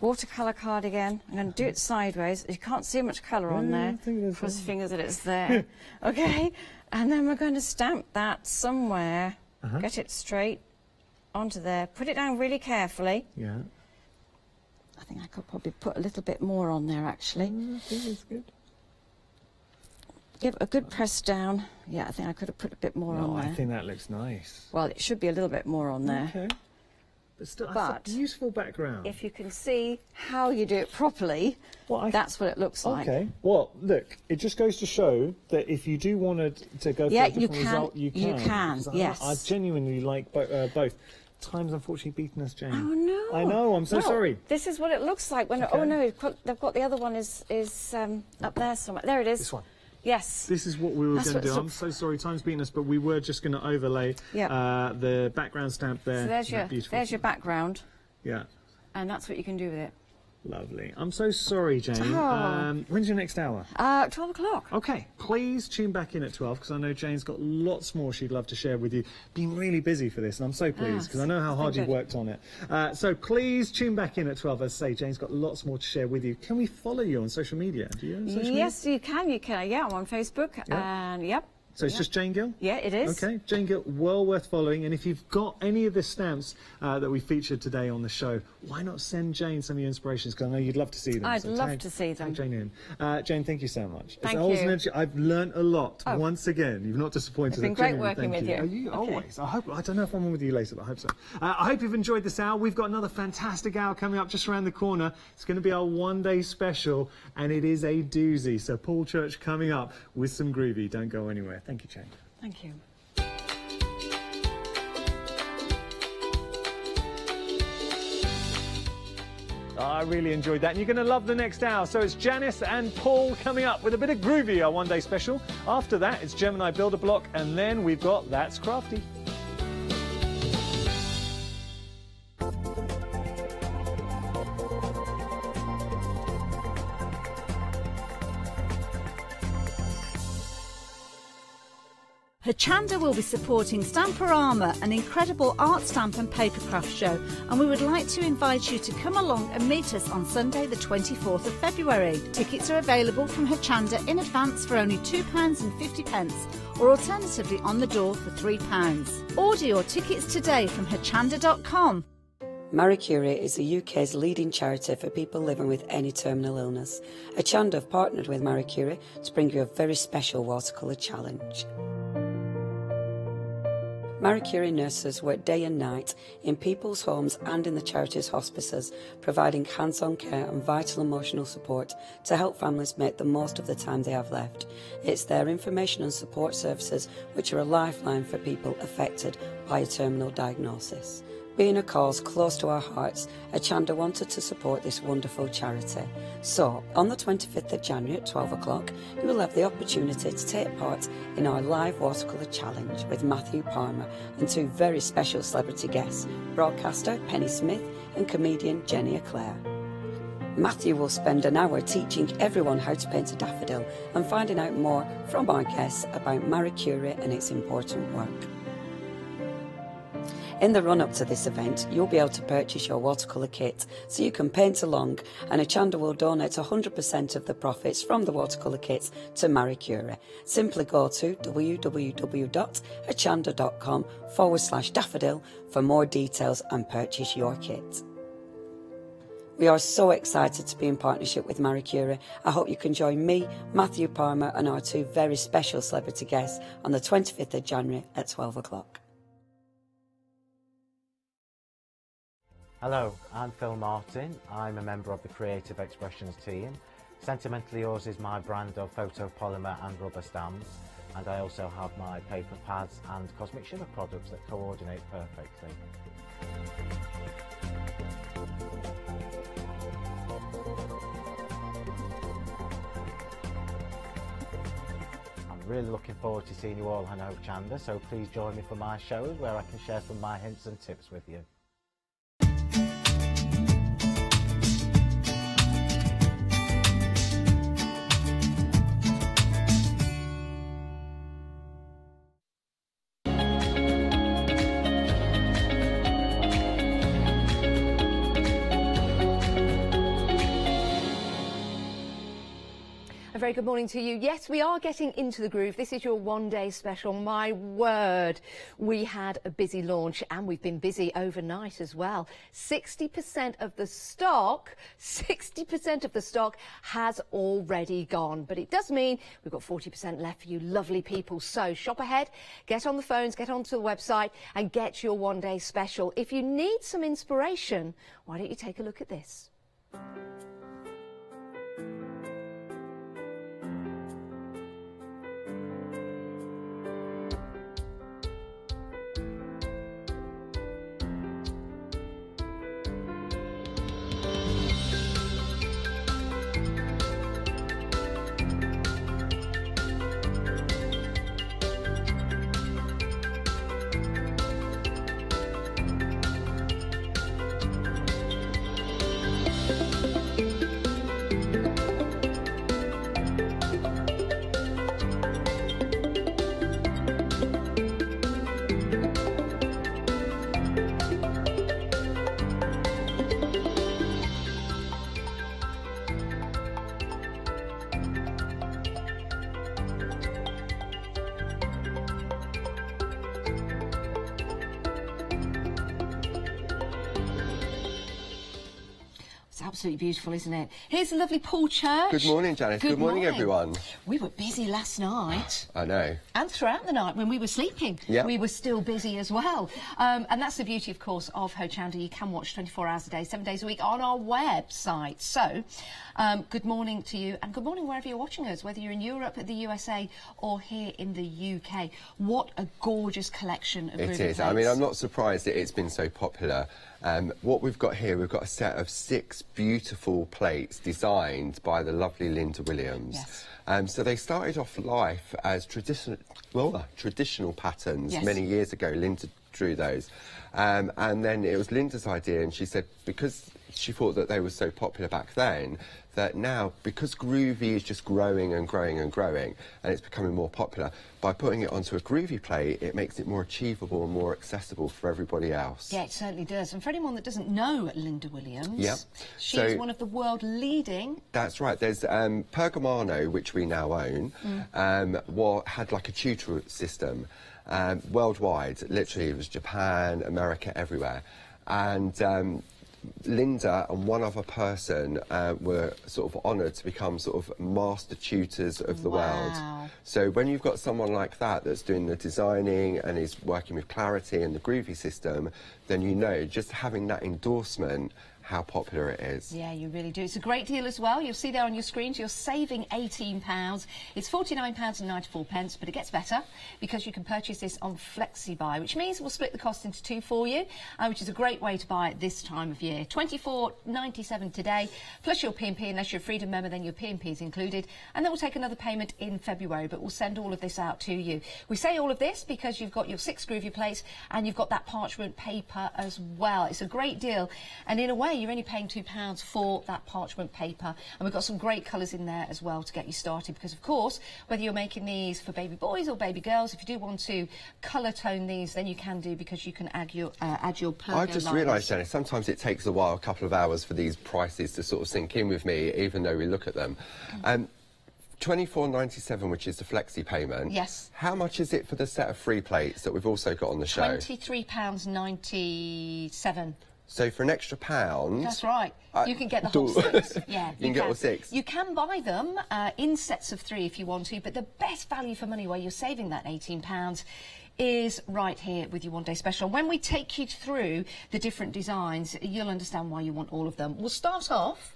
Watercolour card again. I'm going to do it sideways. You can't see much colour on there. Cross your fingers that it's there. Okay. And then we're going to stamp that somewhere. Get it straight onto there. Put it down really carefully. Yeah. I think I could probably put a little bit more on there, actually. I think that's good. Give a good press down. Yeah, I think I could have put a bit more on there. I think that looks nice. Well, it should be a little bit more on there. Okay. But still, that's a beautiful background. If you can see how you do it properly, that's what it looks like. Okay. Well, look, it just goes to show that if you do want to go for a different result, you can. You can, yes. I genuinely like both. Time's unfortunately beaten us, Jane. Oh, no. I know, I'm so sorry. This is what it looks like. When oh, no, they've got the other one is up there somewhere. There it is. This one. Yes. This is what we were going to do. I'm so sorry, time's beaten us, but we were just going to overlay the background stamp there. So there's your background. Yeah. And that's what you can do with it. Lovely. I'm so sorry, Jane. Oh. When's your next hour? 12 o'clock. Okay, please tune back in at 12 because I know Jane's got lots more she'd love to share with you. Been really busy for this and I'm so pleased because I know how hard you've worked on it. So please tune back in at 12. As I say, Jane's got lots more to share with you. Can we follow you on social media? Do you on social media? Yes, you can. You can. Yeah, I'm on Facebook. And yep. So it's just Jane Gill? Yeah, it is. Okay, Jane Gill, well worth following. And if you've got any of the stamps that we featured today on the show, why not send Jane some of your inspirations? Because I know you'd love to see them. I'd love to see them. Jane in. Jane, thank you so much. Thank you. I've learned a lot once again. You've not disappointed. It's been great working with you. Always. I don't know if I'm on with you later, but I hope so. I hope you've enjoyed this hour. We've got another fantastic hour coming up just around the corner. It's going to be our one-day special, and it is a doozy. So Paul Church coming up with some Groovy. Don't go anywhere. Thank you, Jane. Thank you. I really enjoyed that, and you're going to love the next hour. So it's Janice and Paul coming up with a bit of Groovy, our one-day special. After that, it's Gemini Builder Block, and then we've got That's Crafty. Hochanda will be supporting Stamperama, an incredible art stamp and papercraft show, and we would like to invite you to come along and meet us on Sunday the 24th of February. Tickets are available from Hochanda in advance for only £2.50 or alternatively on the door for £3. Order your tickets today from hochanda.com. Marie Curie is the UK's leading charity for people living with any terminal illness. Hochanda have partnered with Marie Curie to bring you a very special watercolour challenge. Marie Curie nurses work day and night in people's homes and in the charity's hospices, providing hands-on care and vital emotional support to help families make the most of the time they have left. It's their information and support services which are a lifeline for people affected by a terminal diagnosis. Being a cause close to our hearts, Hochanda wanted to support this wonderful charity. So, on the 25th of January at 12 o'clock, you will have the opportunity to take part in our live watercolour challenge with Matthew Palmer and two very special celebrity guests, broadcaster Penny Smith and comedian Jenny Eclair. Matthew will spend an hour teaching everyone how to paint a daffodil and finding out more from our guests about Marie Curie and its important work. In the run-up to this event, you'll be able to purchase your watercolour kit so you can paint along, and Hochanda will donate 100% of the profits from the watercolour kits to Marie Curie. Simply go to www.hochanda.com/daffodil for more details and purchase your kit. We are so excited to be in partnership with Marie Curie. I hope you can join me, Matthew Palmer and our two very special celebrity guests on the 25th of January at 12 o'clock. Hello, I'm Phil Martin. I'm a member of the Creative Expressions team. Sentimentally Yours is my brand of photopolymer and rubber stamps, and I also have my paper pads and Cosmic Shimmer products that coordinate perfectly. I'm really looking forward to seeing you all on Hochanda, so please join me for my shows where I can share some of my hints and tips with you. A very good morning to you. Yes, we are getting into the groove. This is your one-day special. My word, we had a busy launch and we've been busy overnight as well. 60% of the stock has already gone, but it does mean we've got 40% left for you lovely people. So shop ahead, get on the phones, get onto the website and get your one-day special. If you need some inspiration, why don't you take a look at this? absolutely beautiful, isn't it? Here's the lovely Paul Church. Good morning, Janice. Good morning, everyone. We were busy last night. I know. And throughout the night when we were sleeping, we were still busy as well. And that's the beauty, of course, of Hochanda. You can watch 24 hours a day, 7 days a week on our website. So, good morning to you, and good morning wherever you're watching us, whether you're in Europe, the USA, or here in the UK. What a gorgeous collection of Groovy It is. plates. I mean, I'm not surprised that it's been so popular. What we've got here, we've got a set of 6 beautiful plates designed by the lovely Linda Williams. Yes. So they started off life as traditional patterns many years ago. Linda drew those. And then it was Linda's idea, and she said because she thought that they were so popular back then, that now, because Groovy is just growing and growing and growing, and it's becoming more popular, by putting it onto a Groovy plate, it makes it more achievable and more accessible for everybody else. Yeah, it certainly does. And for anyone that doesn't know Linda Williams, she's one of the world leading... That's right. There's Pergamano, which we now own, had like a tutor system worldwide. Literally, it was Japan, America, everywhere. And Linda and one other person were sort of honoured to become sort of master tutors of the world. So when you've got someone like that that's doing the designing and is working with Clarity and the Groovy system, then you know, just having that endorsement, how popular it is. Yeah, you really do. It's a great deal as well. You'll see there on your screens, you're saving £18. It's £49.94, but it gets better because you can purchase this on FlexiBuy, which means we'll split the cost into 2 for you, which is a great way to buy it this time of year. £24.97 today, plus your P&P. Unless you're a Freedom member, then your P&P is included. And then we'll take another payment in February, but we'll send all of this out to you. We say all of this because you've got your 6 Groovy plates and you've got that parchment paper as well. It's a great deal. And in a way, you're only paying £2 for that parchment paper, and we've got some great colours in there as well to get you started, because of course whether you're making these for baby boys or baby girls, if you do want to colour tone these, then you can do, because you can add your pergo I just realised, Janice, sometimes it takes a while, a couple of hours, for these prices to sort of sink in with me, even though we look at them. £24.97, which is the flexi payment. Yes. How much is it for the set of 3 plates that we've also got on the show? £23.97. So for an extra £1... That's right. You can get the whole 6. Yeah, you can get all 6. You can buy them in sets of 3 if you want to, but the best value for money where you're saving that £18 is right here with your one-day special. When we take you through the different designs, you'll understand why you want all of them. We'll start off,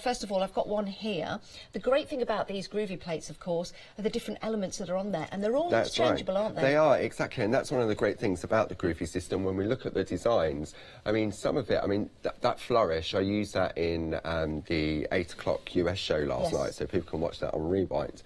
first of all, I've got one here. The great thing about these Groovy plates, of course, are the different elements that are on there, and they're all interchangeable, aren't they? They are, exactly, and that's one of the great things about the Groovy system. When we look at the designs, I mean, some of it, I mean, that flourish, I used that in the 8 o'clock US show last night, so people can watch that on Rewind.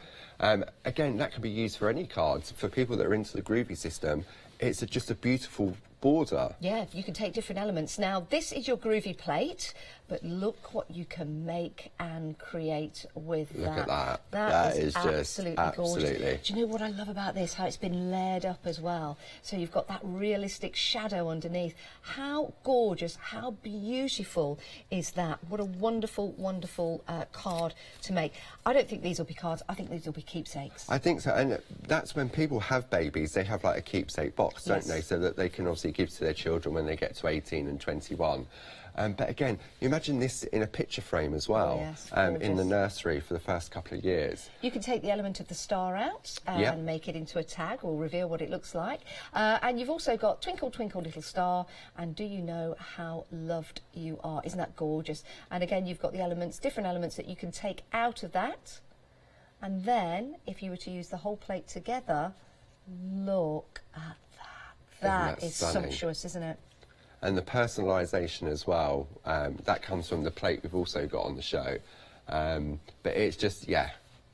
Again, that can be used for any cards. For people that are into the Groovy system, it's just a beautiful border. Yeah, you can take different elements. Now, this is your Groovy plate, but look what you can make and create with that. Look at that. That is just absolutely gorgeous. Do you know what I love about this? How it's been layered up as well. So you've got that realistic shadow underneath. How gorgeous, how beautiful is that? What a wonderful, wonderful card to make. I don't think these will be cards. I think these will be keepsakes. I think so, and that's when people have babies, they have like a keepsake box, don't they? So that they can obviously give to their children when they get to 18 and 21. But again, you imagine this in a picture frame as well, in the nursery for the first couple of years. You can take the element of the star out and make it into a tag, or reveal what it looks like. And you've also got Twinkle, Twinkle, Little Star, and Do You Know How Loved You Are? Isn't that gorgeous? And again, you've got the elements, different elements that you can take out of that. And then, if you were to use the whole plate together, look at that. That is sumptuous, isn't it? And the personalisation as well, that comes from the plate we've also got on the show. But it's just,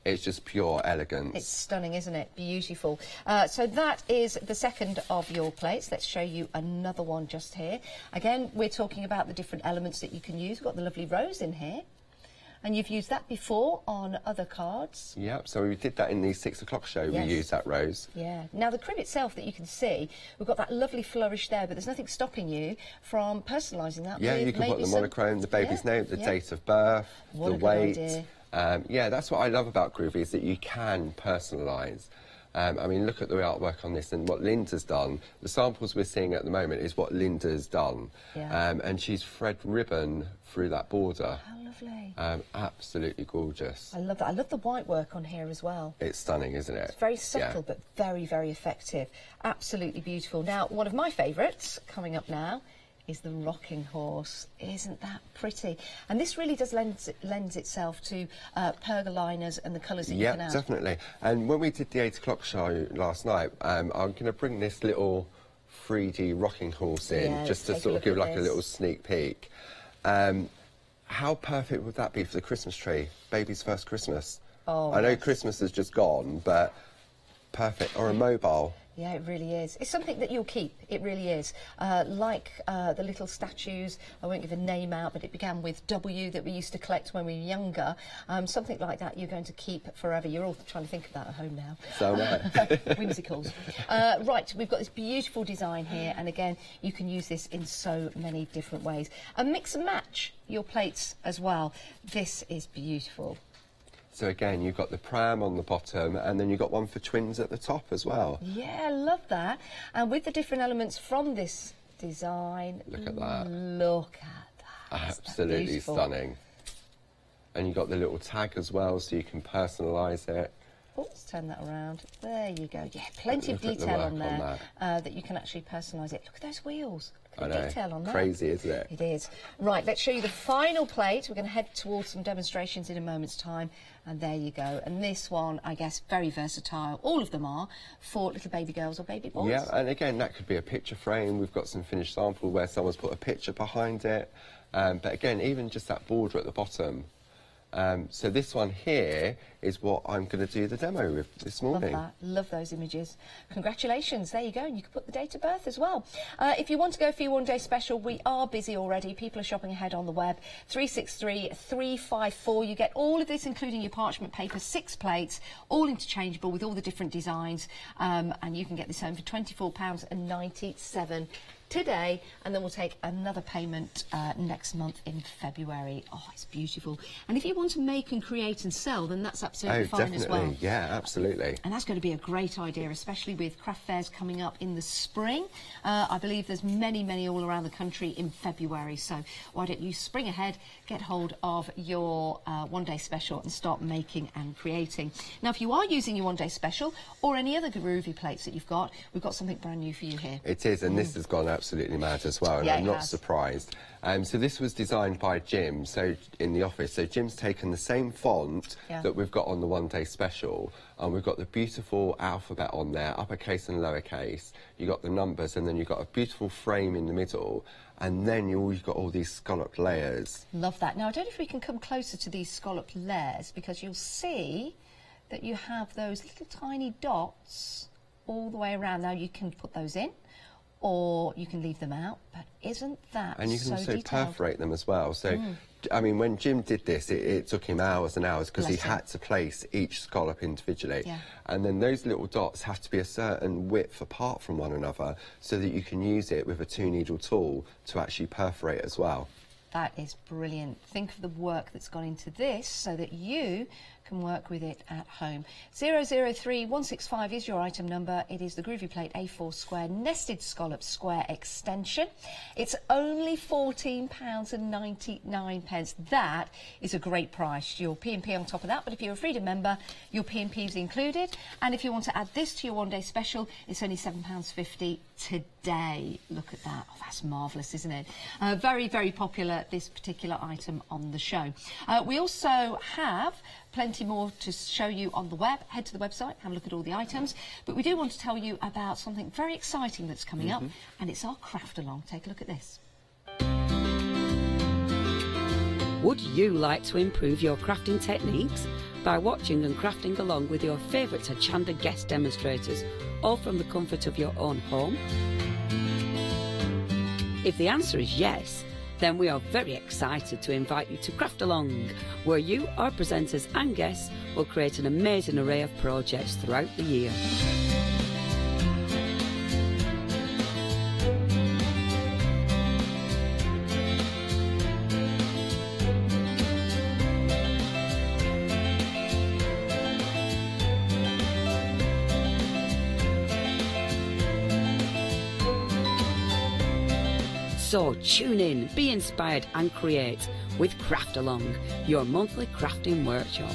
it's just pure elegance. It's stunning, isn't it? Beautiful. So that is the second of your plates. Let's show you another one just here. Again, we're talking about the different elements that you can use. We've got the lovely rose in here. And you've used that before on other cards. Yep, so we did that in the 6 o'clock show, we used that rose. Yeah. Now, the crib itself that you can see, we've got that lovely flourish there, but there's nothing stopping you from personalising that. Yeah, you can put the monochrome, the baby's name, the date of birth, the weight. Yeah, that's what I love about Groovy, is that you can personalise. I mean, look at the artwork on this and what Linda's done. The samples we're seeing at the moment is what Linda's done. Yeah. And she's thread ribbon through that border. How lovely. Absolutely gorgeous. I love that. I love the white work on here as well. It's stunning, isn't it? It's very subtle, but very, very effective. Absolutely beautiful. Now, one of my favourites coming up now is the rocking horse. Isn't that pretty? And this really does lends itself to pergoliners and the colours that you can add. Yeah, definitely. And when we did the 8 o'clock show last night, I'm going to bring this little 3D rocking horse in, just to sort of give like a little sneak peek. How perfect would that be for the Christmas tree? Baby's first Christmas. Oh, I know Christmas has just gone, but perfect. Or a mobile. Yeah, it really is. It's something that you'll keep. It really is. Like the little statues, I won't give a name out, but it began with W that we used to collect when we were younger. Something like that you're going to keep forever. You're all trying to think of that at home now. So am I. Whimsicals. Right, we've got this beautiful design here, and again, you can use this in so many different ways. And mix and match your plates as well. This is beautiful. So again, you've got the pram on the bottom, and then you've got one for twins at the top as well. Yeah, I love that. And with the different elements from this design, look at that. Look at that. Absolutely stunning. And you've got the little tag as well, so you can personalise it. Oh, let's turn that around. There you go. Yeah, plenty of detail on there that you can actually personalise it. Look at those wheels. Look at the detail on that. Crazy, isn't it? It is. Right, let's show you the final plate. We're going to head towards some demonstrations in a moment's time. And there you go. And this one, I guess, very versatile. All of them are for little baby girls or baby boys. Yeah, and again, that could be a picture frame. We've got some finished sample where someone's put a picture behind it. But again, even just that border at the bottom. So this one here is what I'm going to do the demo with this morning. Love that. Love those images. Congratulations. There you go. And you can put the date of birth as well. If you want to go for your one-day special, we are busy already. People are shopping ahead on the web. 363-354. You get all of this, including your parchment paper, 6 plates, all interchangeable with all the different designs. And you can get this home for £24.97 today, and then we'll take another payment next month in February. Oh, it's beautiful. And if you want to make and create and sell, then that's absolutely fine as well. Yeah, absolutely. And that's going to be a great idea, especially with craft fairs coming up in the spring. I believe there's many, many all around the country in February, so why don't you spring ahead, get hold of your one-day special and start making and creating. Now, if you are using your one-day special or any other Groovy plates that you've got, we've got something brand new for you here. It is, and this has gone absolutely mad as well, and I'm not surprised. So this was designed by Jim, in the office. So Jim's taken the same font that we've got on the one-day special, and we've got the beautiful alphabet on there, uppercase and lowercase. You've got the numbers, and then you've got a beautiful frame in the middle, and then you've got all these scalloped layers. Love that. Now, I don't know if we can come closer to these scalloped layers, because you'll see that you have those little tiny dots all the way around. Now, you can put those in, or you can leave them out, but isn't that so And you can also detailed? perforate them as well. So, I mean, when Jim did this, it took him hours and hours because he had to place each scallop individually. Yeah. And then those little dots have to be a certain width apart from one another so that you can use it with a 2-needle tool to actually perforate as well. That is brilliant. Think of the work that's gone into this so that you can work with it at home. 003165 is your item number. It is the Groovy Plate A4 square nested scallop square extension. It's only £14.99. That is a great price. Your P&P on top of that, but if you're a Freedom member, your P&P is included. And if you want to add this to your one-day special, it's only £7.50 today. Look at that. Oh, that's marvellous, isn't it? Very, very popular, this particular item on the show. We also have plenty more to show you on the web. Head to the website, have a look at all the items. But we do want to tell you about something very exciting that's coming up, and it's our craft along. Take a look at this. Would you like to improve your crafting techniques by watching and crafting along with your favourite Hochanda guest demonstrators, all from the comfort of your own home? If the answer is yes, then we are very excited to invite you to Craft Along, where you, our presenters and guests, will create an amazing array of projects throughout the year. So tune in, be inspired and create with Craft Along, your monthly crafting workshop.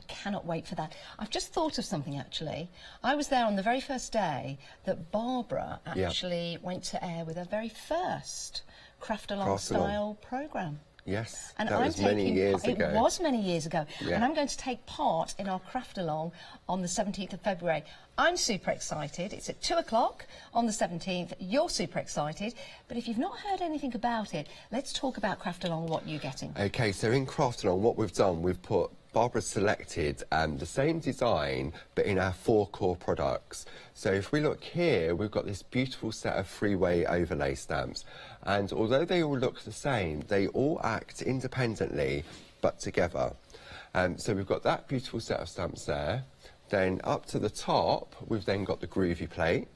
Cannot wait for that. I've just thought of something actually. I was there on the very first day that Barbara actually went to air with her very first Craft Along style programme. Yes, and that was many years ago. It was many years ago. And I'm going to take part in our Craft Along on the 17th of February. I'm super excited. It's at 2 o'clock on the 17th. You're super excited. But if you've not heard anything about it, let's talk about Craft Along, what you're getting. OK, so in Craft Along, what we've done, we've put Barbara selected the same design, but in our 4 core products. So if we look here, we've got this beautiful set of three-way overlay stamps. And although they all look the same, they all act independently, but together. So we've got that beautiful set of stamps there. Then up to the top, we've then got the Groovy plate.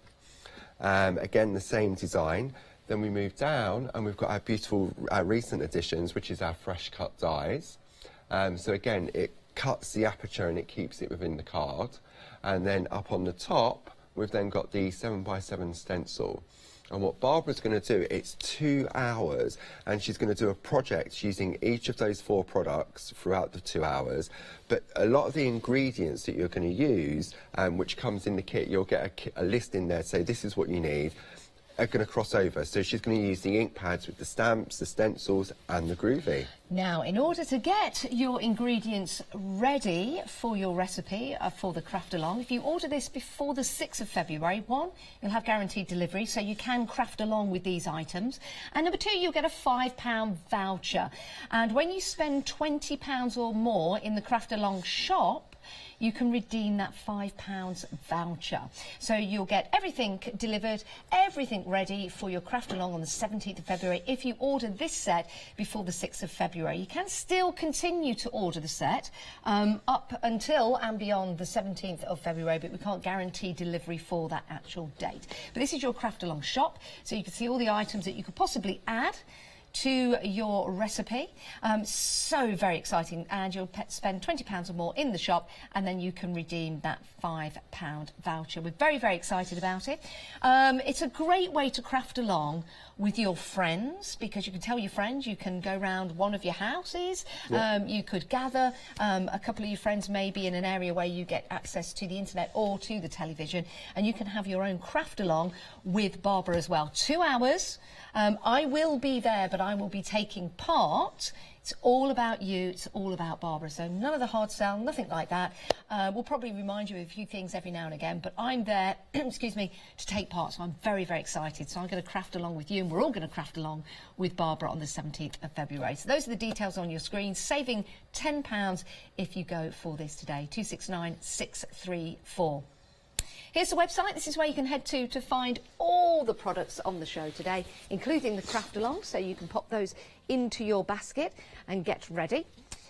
Again, the same design. Then we move down, and we've got our beautiful recent additions, which is our fresh cut dies. So again, it cuts the aperture and it keeps it within the card. And then up on the top, we've then got the 7x7 stencil. And what Barbara's going to do, it's 2 hours, and she's going to do a project using each of those 4 products throughout the 2 hours. But a lot of the ingredients that you're going to use, which comes in the kit, you'll get a list in there, say this is what you need, are going to cross over. So she's going to use the ink pads with the stamps, the stencils and the Groovy. Now, in order to get your ingredients ready for your recipe for the Craft Along, if you order this before the 6th of February, 1, you'll have guaranteed delivery, so you can craft along with these items. And number 2, you'll get a £5 voucher. And when you spend £20 or more in the Craft Along shop, you can redeem that £5 voucher. So you'll get everything delivered, everything ready for your Craft Along on the 17th of February if you order this set before the 6th of February. You can still continue to order the set up until and beyond the 17th of February, but we can't guarantee delivery for that actual date. But this is your Craft Along shop, so you can see all the items that you could possibly add to your recipe. So very exciting, and you'll spend £20 or more in the shop, and then you can redeem that £5 voucher. We're very, very excited about it. It's a great way to craft along with your friends, because you can tell your friends, you can go round one of your houses, you could gather a couple of your friends maybe in an area where you get access to the internet or to the television, and you can have your own craft along with Barbara as well. 2 hours. I will be there, but I will be taking part. It's all about you, it's all about Barbara, so none of the hard sell, nothing like that. We'll probably remind you of a few things every now and again, but I'm there, excuse me, to take part, so I'm very, very excited. So I'm going to craft along with you, and we're all going to craft along with Barbara on the 17th of February. So those are the details on your screen, saving £10 if you go for this today, 269634. Here's the website. This is where you can head to find all the products on the show today, including the Craft Along, so you can pop those into your basket and get ready.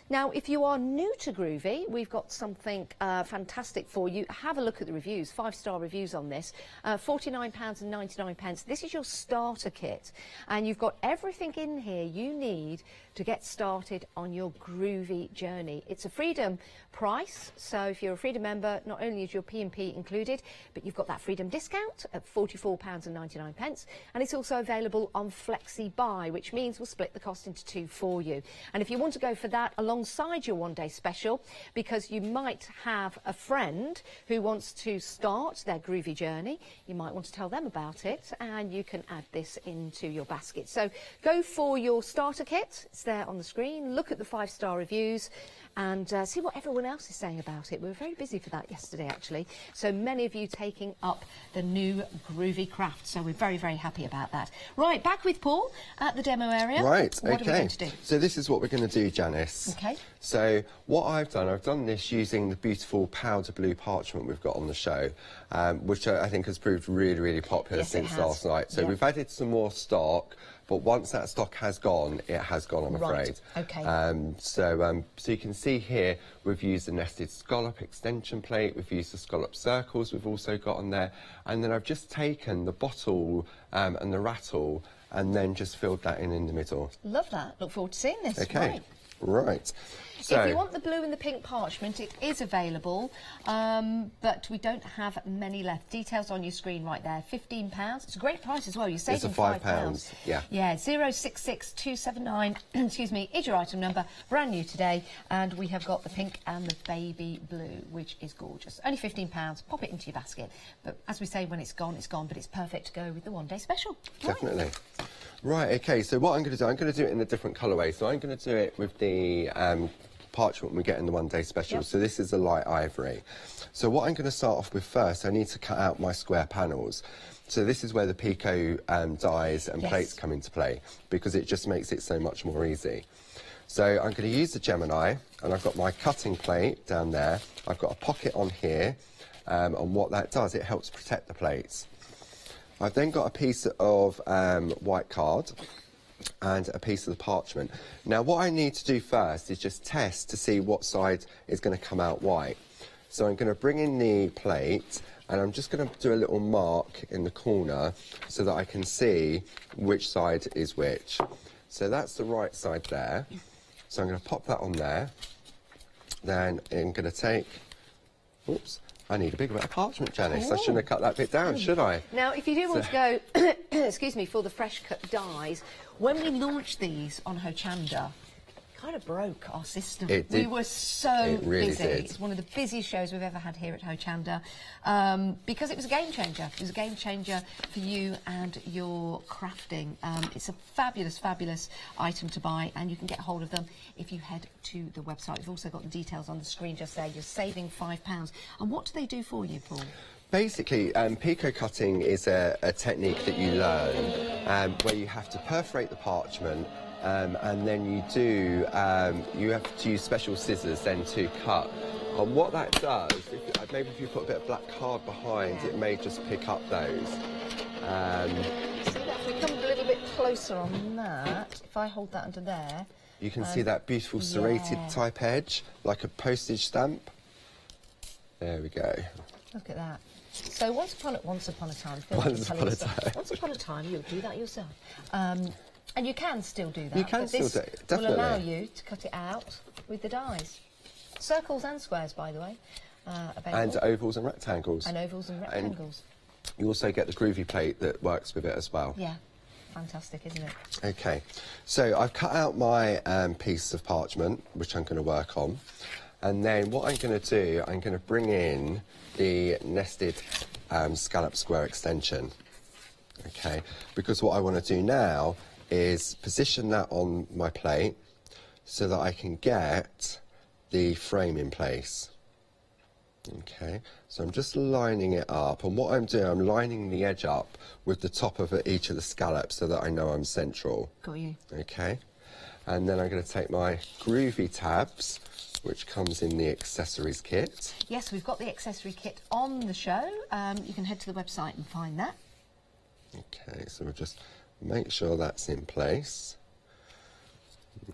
Now, if you are new to Groovy, we've got something fantastic for you. Have a look at the reviews, 5-star reviews on this. £49.99. This is your starter kit, and you've got everything in here you need to get started on your Groovy journey. It's a Freedom price, so if you're a Freedom member, not only is your P&P included, but you've got that Freedom discount at £44.99, and it's also available on Flexi Buy, which means we'll split the cost into 2 for you. And if you want to go for that alongside your one-day special, because you might have a friend who wants to start their Groovy journey, you might want to tell them about it, and you can add this into your basket. So go for your starter kit. It's there on the screen. Look at the 5-star reviews and see what everyone else is saying about it. We were very busy for that yesterday, actually. So many of you taking up the new Groovy craft. So we're very, very happy about that. Right, back with Paul at the demo area. Right, what are we going to do? So this is what we're going to do, Janice. Okay. So what I've done this using the beautiful powder blue parchment we've got on the show, which I think has proved really, really popular since last night. So we've added some more stock, but once that stock has gone, it has gone, I'm afraid. Okay. So you can see here, we've used the nested scallop extension plate, we've used the scallop circles we've also got on there, and then I've just taken the bottle and the rattle and then just filled that in the middle. Love that. Look forward to seeing this. Okay. Right. Right. So, if you want the blue and the pink parchment, it is available, but we don't have many left. Details on your screen right there. £15. It's a great price as well. You're saving £5. Yeah. Yeah. 066279. Excuse me. Is your item number, brand new today, and we have got the pink and the baby blue, which is gorgeous. Only £15. Pop it into your basket. But as we say, when it's gone, it's gone. But it's perfect to go with the one-day special. Definitely. Right. Okay. So what I'm going to do, I'm going to do it in a different colourway. So I'm going to do it with the parchment we get in the one-day special. Yep. So this is a light ivory. So what I'm going to start off with first, I need to cut out my square panels. So this is where the Pico dies and plates come into play, because it just makes it so much more easy. So I'm going to use the Gemini, and I've got my cutting plate down there. I've got a pocket on here, and what that does, it helps protect the plates. I've then got a piece of white card and a piece of the parchment. Now what I need to do first is just test to see what side is going to come out white. So I'm going to bring in the plate, and I'm just going to do a little mark in the corner so that I can see which side is which. So that's the right side there. So I'm going to pop that on there. Then I'm going to take, oops, I need a bigger bit of parchment, Janice. I shouldn't have cut that bit down, should I? Now, if you do want to go, excuse me, for the fresh cut dies, when we launched these on Hochanda, kind of broke our system. It did. We were so really busy. did. It's one of the busiest shows we've ever had here at Hochanda, because it was a game changer. It was a game changer for you and your crafting. It's a fabulous, fabulous item to buy, and you can get hold of them if you head to the website. We've also got the details on the screen just there. You're saving £5. And what do they do for you, Paul? Basically, Pico cutting is a technique that you learn where you have to perforate the parchment, and then you have to use special scissors then to cut. And what that does, maybe if you put a bit of black card behind, it may just pick up those. So if we come a little bit closer on that, if I hold that under there, you can see that beautiful serrated type edge, like a postage stamp. There we go. Look at that. So once upon a time, once upon a time, you'll do that yourself. And you can still do that. You can still do it, definitely. Will allow you to cut it out with the dies. Circles and squares, by the way, available. And ovals and rectangles. And ovals and rectangles. And you also get the Groovy plate that works with it as well. Yeah, fantastic, isn't it? Okay, so I've cut out my piece of parchment, which I'm going to work on. And then what I'm going to do, I'm going to bring in the nested scallop square extension. Okay, because what I want to do now is position that on my plate so that I can get the frame in place. Okay, so I'm just lining it up, and what I'm doing, I'm lining the edge up with the top of each of the scallops so that I know I'm central. Got you. Okay, and then I'm going to take my Groovy tabs, which comes in the accessories kit. Yes, we've got the accessory kit on the show. You can head to the website and find that. Okay, so we'll just make sure that's in place.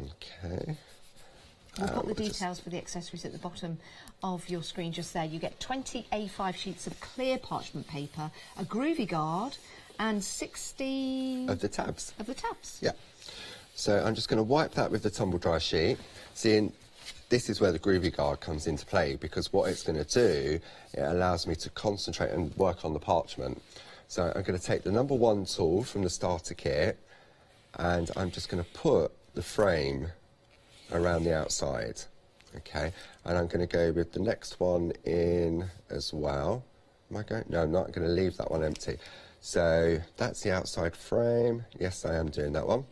Okay. We've got the details for the accessories at the bottom of your screen just there. You get 20 A5 sheets of clear parchment paper, a Groovy guard, and 60... Of the tabs. Of the tabs. Yeah. So I'm just going to wipe that with the tumble dry sheet. See, this is where the Groovy guard comes into play, because what it's going to do, it allows me to concentrate and work on the parchment. So I'm going to take the #1 tool from the starter kit, and I'm just going to put the frame around the outside. Okay, and I'm going to go with the next one in as well. Am I going? No, I'm not. I'm going to leave that one empty. So that's the outside frame. Yes, I am doing that one.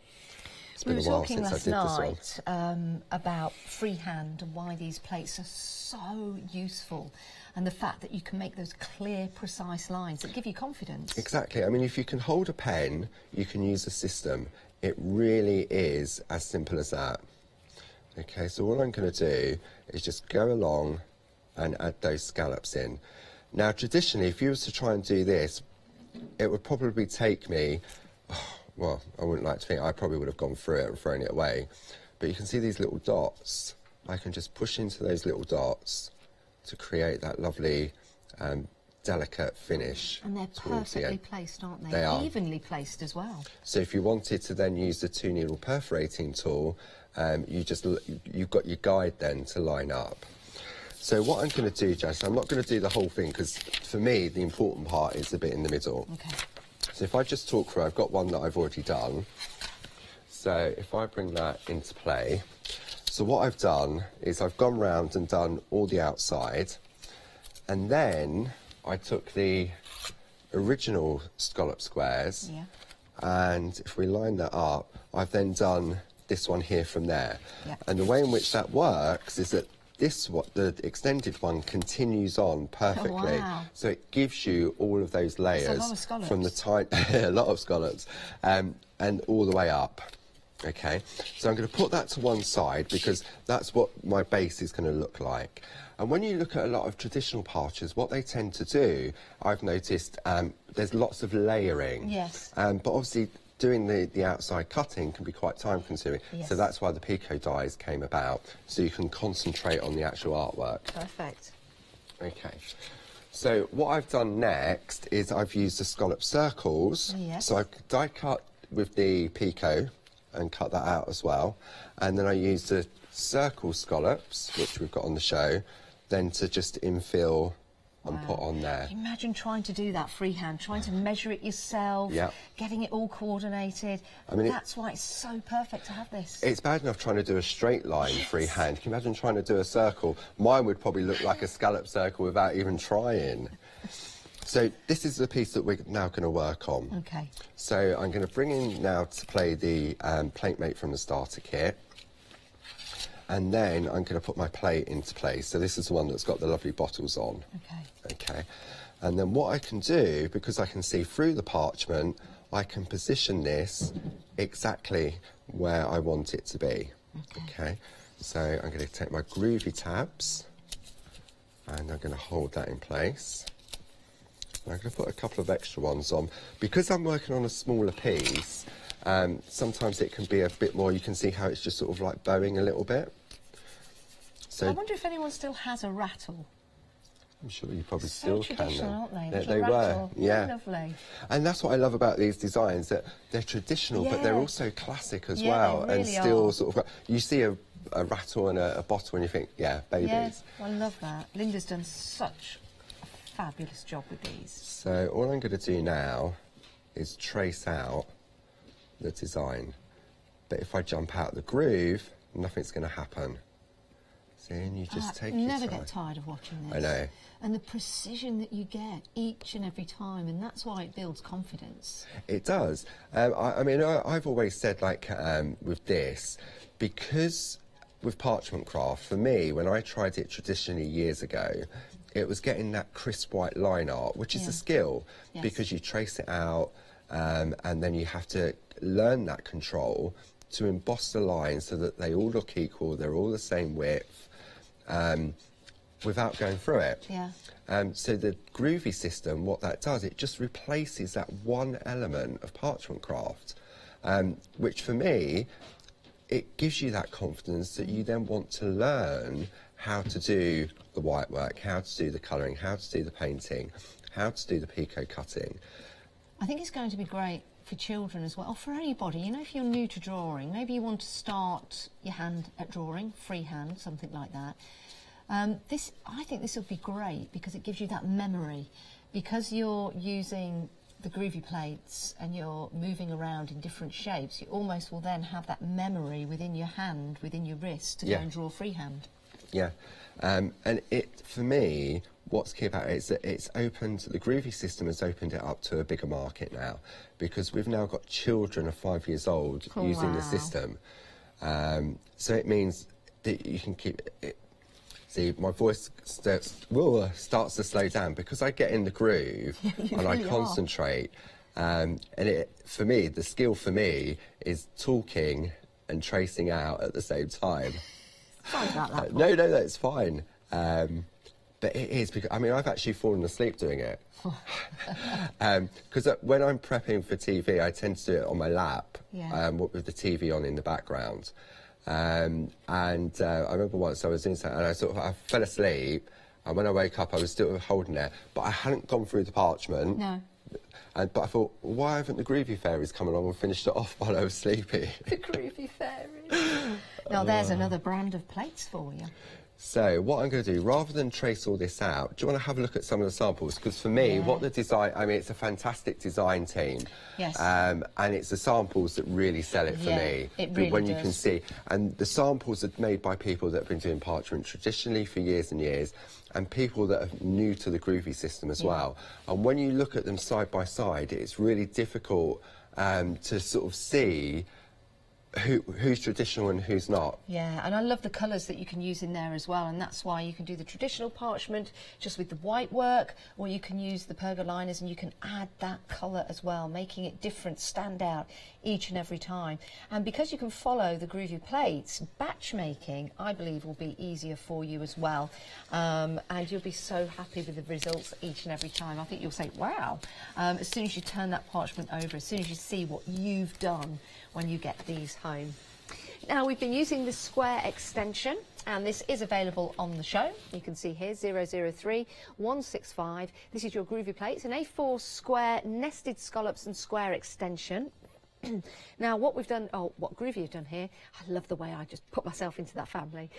It's been a while since I did this one. We were talking last night about freehand and why these plates are so useful, and the fact that you can make those clear, precise lines that give you confidence. Exactly. I mean, if you can hold a pen, you can use a system. It really is as simple as that. Okay, so all I'm going to do is just go along and add those scallops in. Now, traditionally, if you was to try and do this, it would probably take me, well, I wouldn't like to think, I probably would have gone through it and thrown it away. But you can see these little dots. I can just push into those little dots to create that lovely delicate finish. And they're perfectly placed, aren't they? They are. Evenly placed as well. So if you wanted to then use the 2-needle perforating tool, you've got your guide then to line up. So what I'm going to do, Jess, I'm not going to do the whole thing because for me the important part is the bit in the middle. Okay. So if I just talk through, I've got one that I've already done. So if I bring that into play, so what I've done is I've gone round and done all the outside, and then I took the original scallop squares, and if we line that up, I've then done this one here from there. And the way in which that works is that the extended one continues on perfectly. Oh, wow. So it gives you all of those layers. That's a lot of scallops. From the tiny, a lot of scallops, and all the way up. Okay, so I'm going to put that to one side because that's what my base is going to look like. And when you look at a lot of traditional parchers, what they tend to do, I've noticed, there's lots of layering. Yes. But obviously doing the outside cutting can be quite time consuming. Yes. So that's why the Pico dies came about, so you can concentrate on the actual artwork. Perfect. Okay. So what I've done next is I've used the scallop circles. Yes. So I've die cut with the Pico and cut that out as well. And then I used the circle scallops, which we've got on the show, then to just infill and put on there. Imagine trying to do that freehand, trying to measure it yourself, getting it all coordinated. I mean, that's why it's so perfect to have this. It's bad enough trying to do a straight line freehand. Can you imagine trying to do a circle? Mine would probably look like a scallop circle without even trying. So this is the piece that we're now going to work on. Okay. So I'm going to bring in now to play the plate mate from the starter kit. And then I'm going to put my plate into place. So this is the one that's got the lovely bottles on. Okay. Okay. And then what I can do, because I can see through the parchment, I can position this exactly where I want it to be. Okay. So I'm going to take my Groovy tabs and I'm going to hold that in place. I'm going to put a couple of extra ones on. Because I'm working on a smaller piece, sometimes it can be a bit more, you can see how it's just sort of like bowing a little bit. So I wonder if anyone still has a rattle. I'm sure you probably So still can. traditional, aren't they? They were, yeah. Lovely. And that's what I love about these designs, that they're traditional, but they're also classic as well. They and really still are. sort of, you see a rattle and a bottle and you think, yeah, babies. Yes, I love that. Linda's done such a fabulous job with these. So all I'm going to do now is trace out the design. But if I jump out the groove, nothing's going to happen. See, and you just take your time. Never get tired of watching this. I know. And the precision that you get each and every time, and that's why it builds confidence. It does. I mean, I've always said, like, with this, because with parchment craft, for me, when I tried it traditionally years ago, it was getting that crisp white line art, which is a skill, because you trace it out, and then you have to learn that control to emboss the lines so that they all look equal, they're all the same width, without going through it. Yeah. So the Groovy system, what that does, it just replaces that one element of parchment craft, which for me, it gives you that confidence that you then want to learn how to do the white work, how to do the colouring, how to do the painting, how to do the Pico cutting. I think it's going to be great for children as well, or for anybody. You know, if you're new to drawing, maybe you want to start your hand at drawing, freehand, something like that. I think this will be great because it gives you that memory. Because you're using the Groovy plates and you're moving around in different shapes, you almost will then have that memory within your hand, within your wrist, to go and draw freehand. Yeah, and for me, what's key about it is that it's opened, the Groovy system has opened it up to a bigger market now, because we've now got children of 5 years old using the system. So it means that you can keep it. See, my voice starts to slow down because I get in the groove and I concentrate. And for me, the skill for me is talking and tracing out at the same time. Sorry about that. No, that's fine. But it is, because, I mean, I've actually fallen asleep doing it. Because when I'm prepping for TV, I tend to do it on my lap, with the TV on in the background. I remember once I was doing something and I fell asleep, And when I woke up, I was still holding it, but I hadn't gone through the parchment. No. But I thought, why haven't the Groovy fairies come along and finished it off while I was sleepy? The Groovy fairies. Now there's another brand of plates for you. So what I'm going to do, rather than trace all this out, do you want to have a look at some of the samples? Because for me, what the design, I mean, it's a fantastic design team. Yes. And it's the samples that really sell it for me. It really when does. you can see. And the samples are made by people that have been doing parchment traditionally for years and years, and people that are new to the Groovy system as well. And when you look at them side by side, it's really difficult to sort of see who's traditional and who's not. Yeah, and I love the colours that you can use in there as well, and that's why you can do the traditional parchment just with the white work, or you can use the pergo liners and you can add that colour as well, making it different, stand out each and every time. And because you can follow the Groovy plates, batch making, I believe, will be easier for you as well. And you'll be so happy with the results each and every time. I think you'll say, wow, as soon as you turn that parchment over, as soon as you see what you've done when you get these home. Now, we've been using the square extension, and this is available on the show. You can see here 003165. This is your Groovy plate. It's an A4 square nested scallops and square extension. Now, what we've done, what Groovy have done here, I love the way I just put myself into that family,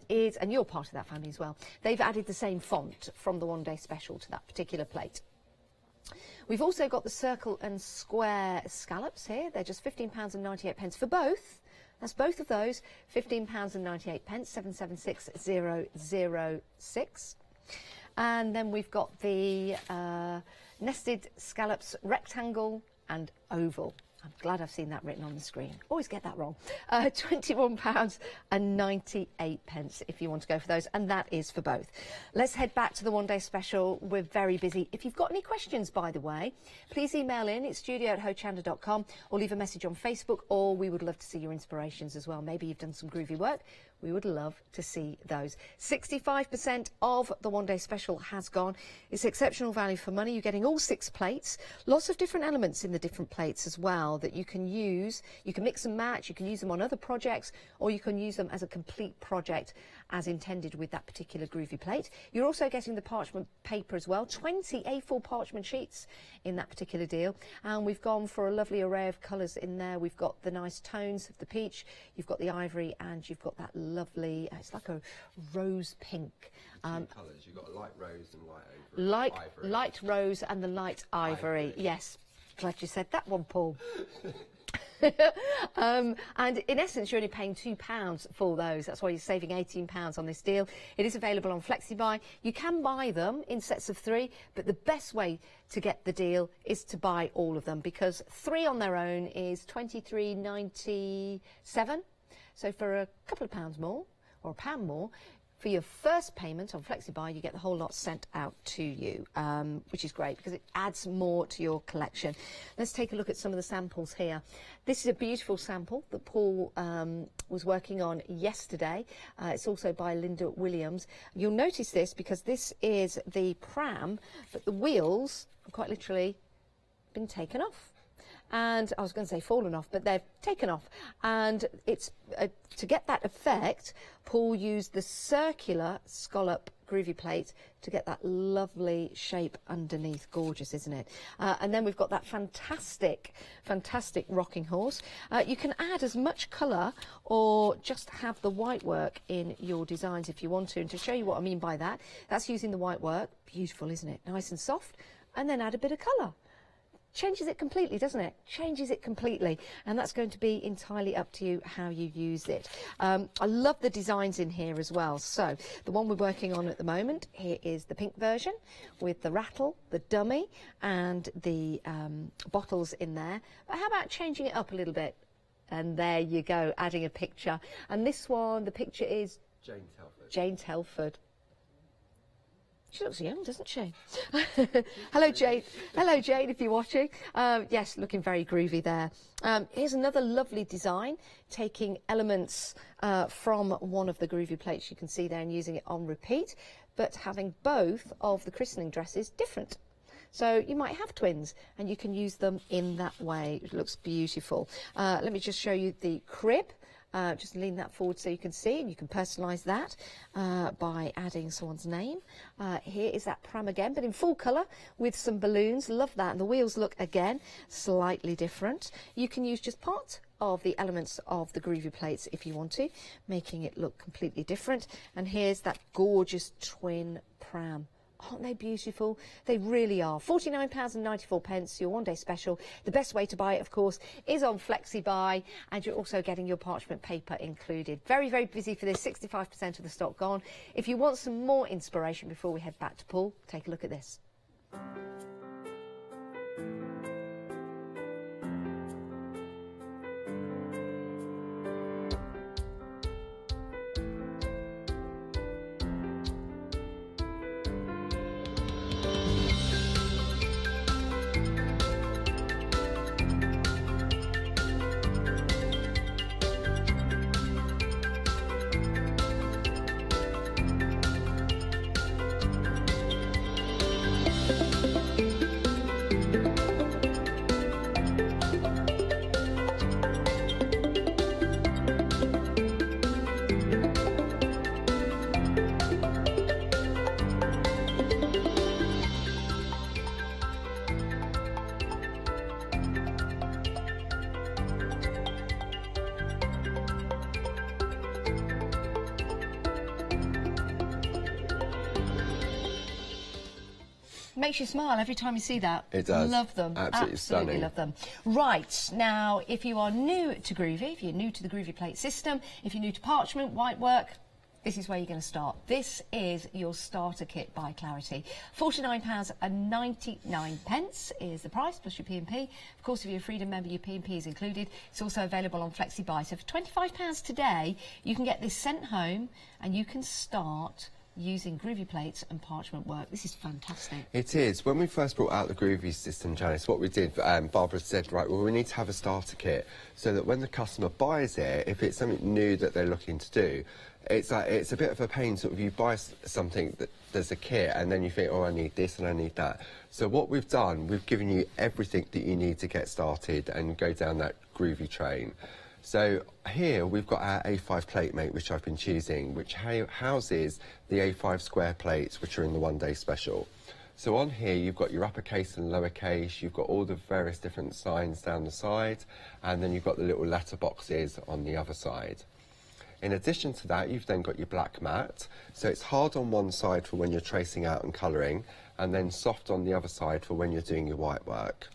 is, and you're part of that family as well, they've added the same font from the one day special to that particular plate. We've also got the circle and square scallops here. They're just £15.98 for both. That's both of those, £15.98, 776006. And then we've got the nested scallops rectangle and oval. I'm glad I've seen that written on the screen. Always get that wrong. £21.98 if you want to go for those, and that is for both. Let's head back to the one day special. We're very busy. If you've got any questions, by the way, please email in. It's studio@hochanda.com, or leave a message on Facebook, or we would love to see your inspirations as well. Maybe you've done some Groovy work. We would love to see those. 65% of the one day special has gone. It's exceptional value for money. You're getting all 6 plates. Lots of different elements in the different plates as well that you can use. You can mix and match. You can use them on other projects, or you can use them as a complete project as intended with that particular Groovy plate. You're also getting the parchment paper as well. 20 A4 parchment sheets in that particular deal. And we've gone for a lovely array of colours in there. We've got the nice tones of the peach. You've got the ivory, and you've got that lovely, it's like a rose pink. Two colours. You've got a light rose and light ivory. Light rose and the light ivory. Yes, glad you said that one, Paul. And in essence, you're only paying £2 for those. That's why you're saving £18 on this deal. It is available on FlexiBuy. You can buy them in sets of 3, but the best way to get the deal is to buy all of them, because 3 on their own is £23.97. So for a couple of pounds more, or £1 more, for your first payment on FlexiBuy, you get the whole lot sent out to you, which is great because it adds more to your collection. Let's take a look at some of the samples here. This is a beautiful sample that Paul was working on yesterday. It's also by Linda Williams. You'll notice this because this is the pram, but the wheels have quite literally been taken off. And I was going to say fallen off, but they've taken off. And it's to get that effect, Paul used the circular scallop Groovy plate to get that lovely shape underneath. Gorgeous, isn't it? And then we've got that fantastic rocking horse. You can add as much colour or just have the white work in your designs if you want to. And to show you what I mean by that, that's using the white work. Beautiful, isn't it? Nice and soft. And then add a bit of colour. Changes it completely, doesn't it? Changes it completely, and that's going to be entirely up to you how you use it. I love the designs in here as well. So the one we're working on at the moment, here is the pink version with the rattle, the dummy, and the bottles in there. But how about changing it up a little bit? And there you go, adding a picture. And this one, the picture is Jane Telford. Jane Telford. She looks young, doesn't she? Hello, Jane. Hello, Jane, if you're watching. Yes, looking very groovy there. Here's another lovely design, taking elements from one of the Groovy plates you can see there and using it on repeat, but having both of the christening dresses different. So you might have twins and you can use them in that way. It looks beautiful. Let me just show you the crib. Just lean that forward so you can see, and you can personalise that by adding someone's name. Here is that pram again, but in full colour with some balloons. Love that. And the wheels look, again, slightly different. You can use just part of the elements of the Groovy plates if you want to, making it look completely different. And here's that gorgeous twin pram. Aren't they beautiful? They really are. £49.94, your one-day special. The best way to buy it, of course, is on FlexiBuy, and you're also getting your parchment paper included. Very, very busy for this, 65% of the stock gone. If you want some more inspiration before we head back to Paul, take a look at this. Makes you smile every time you see that. It does. Love them. Absolutely stunning. Love them. Right, now, if you are new to Groovy, if you're new to the Groovy plate system, if you're new to parchment, white work, this is where you're going to start. This is your starter kit by Clarity. £49.99 is the price, plus your P&P. Of course, if you're a Freedom member, your P&P is included. It's also available on FlexiBuy. So for £25 today, you can get this sent home and you can start using Groovy plates and parchment work. This is fantastic. It is. When we first brought out the Groovy system, Janice, what we did, Barbara said, right, well, we need to have a starter kit so that when the customer buys it, if it's something new that they're looking to do, it's like, it's a bit of a pain sort of, you buy something that there's a kit and then you think, oh, I need this and I need that. So what we've done, we've given you everything that you need to get started and go down that Groovy train. So here we've got our A5 plate mate, which I've been choosing, which houses the A5 square plates, which are in the one-day special. So on here you've got your uppercase and lowercase, you've got all the various different signs down the side, and then you've got the little letter boxes on the other side. In addition to that, you've then got your black mat, so it's hard on one side for when you're tracing out and colouring, and then soft on the other side for when you're doing your white work.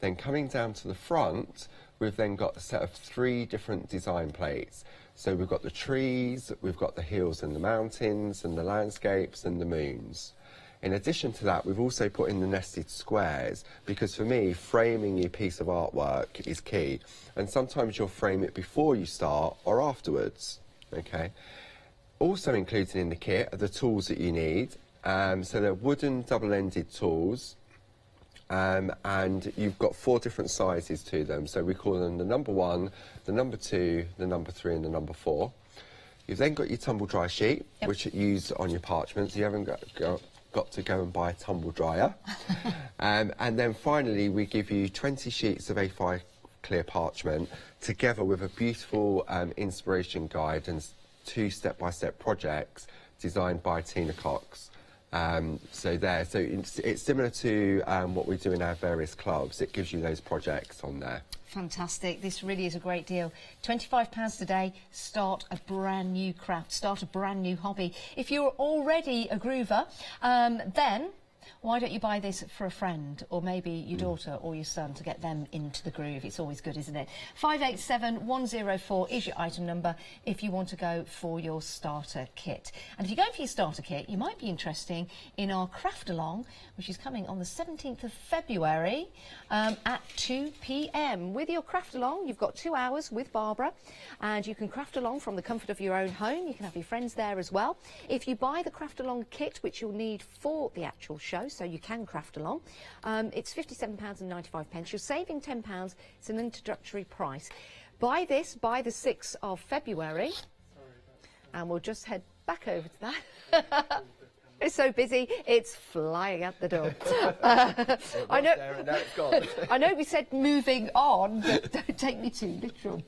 Then coming down to the front, we've then got a set of 3 different design plates. So we've got the trees, we've got the hills and the mountains, and the landscapes and the moons. In addition to that, we've also put in the nested squares, because for me, framing your piece of artwork is key. And sometimes you'll frame it before you start or afterwards, okay? Also included in the kit are the tools that you need. So they're wooden double-ended tools. And you've got 4 different sizes to them, so we call them the number 1, the number 2, the number 3 and the number 4. You've then got your tumble dry sheet, which you use on your parchment, so you haven't got to go and buy a tumble dryer. And then finally we give you 20 sheets of A5 clear parchment together with a beautiful inspiration guide and 2 step-by-step projects designed by Tina Cox. So it's similar to what we do in our various clubs. It gives you those projects on there. Fantastic. This really is a great deal. £25 today, start a brand new craft, start a brand new hobby. If you're already a groover, then why don't you buy this for a friend or maybe your daughter or your son to get them into the groove? It's always good, isn't it? 587104 is your item number if you want to go for your starter kit. And if you go for your starter kit, you might be interested in our craft along, which is coming on the 17th of February at 2 p.m. With your craft along, you've got 2 hours with Barbara, and you can craft along from the comfort of your own home. You can have your friends there as well. If you buy the craft along kit, which you'll need for the actual show, so you can craft along, it's £57.95. You're saving £10. It's an introductory price. Buy this by the 6th of February, and we'll just head back over to that. It's so busy, it's flying out the door. I know we said moving on, but don't take me too literal.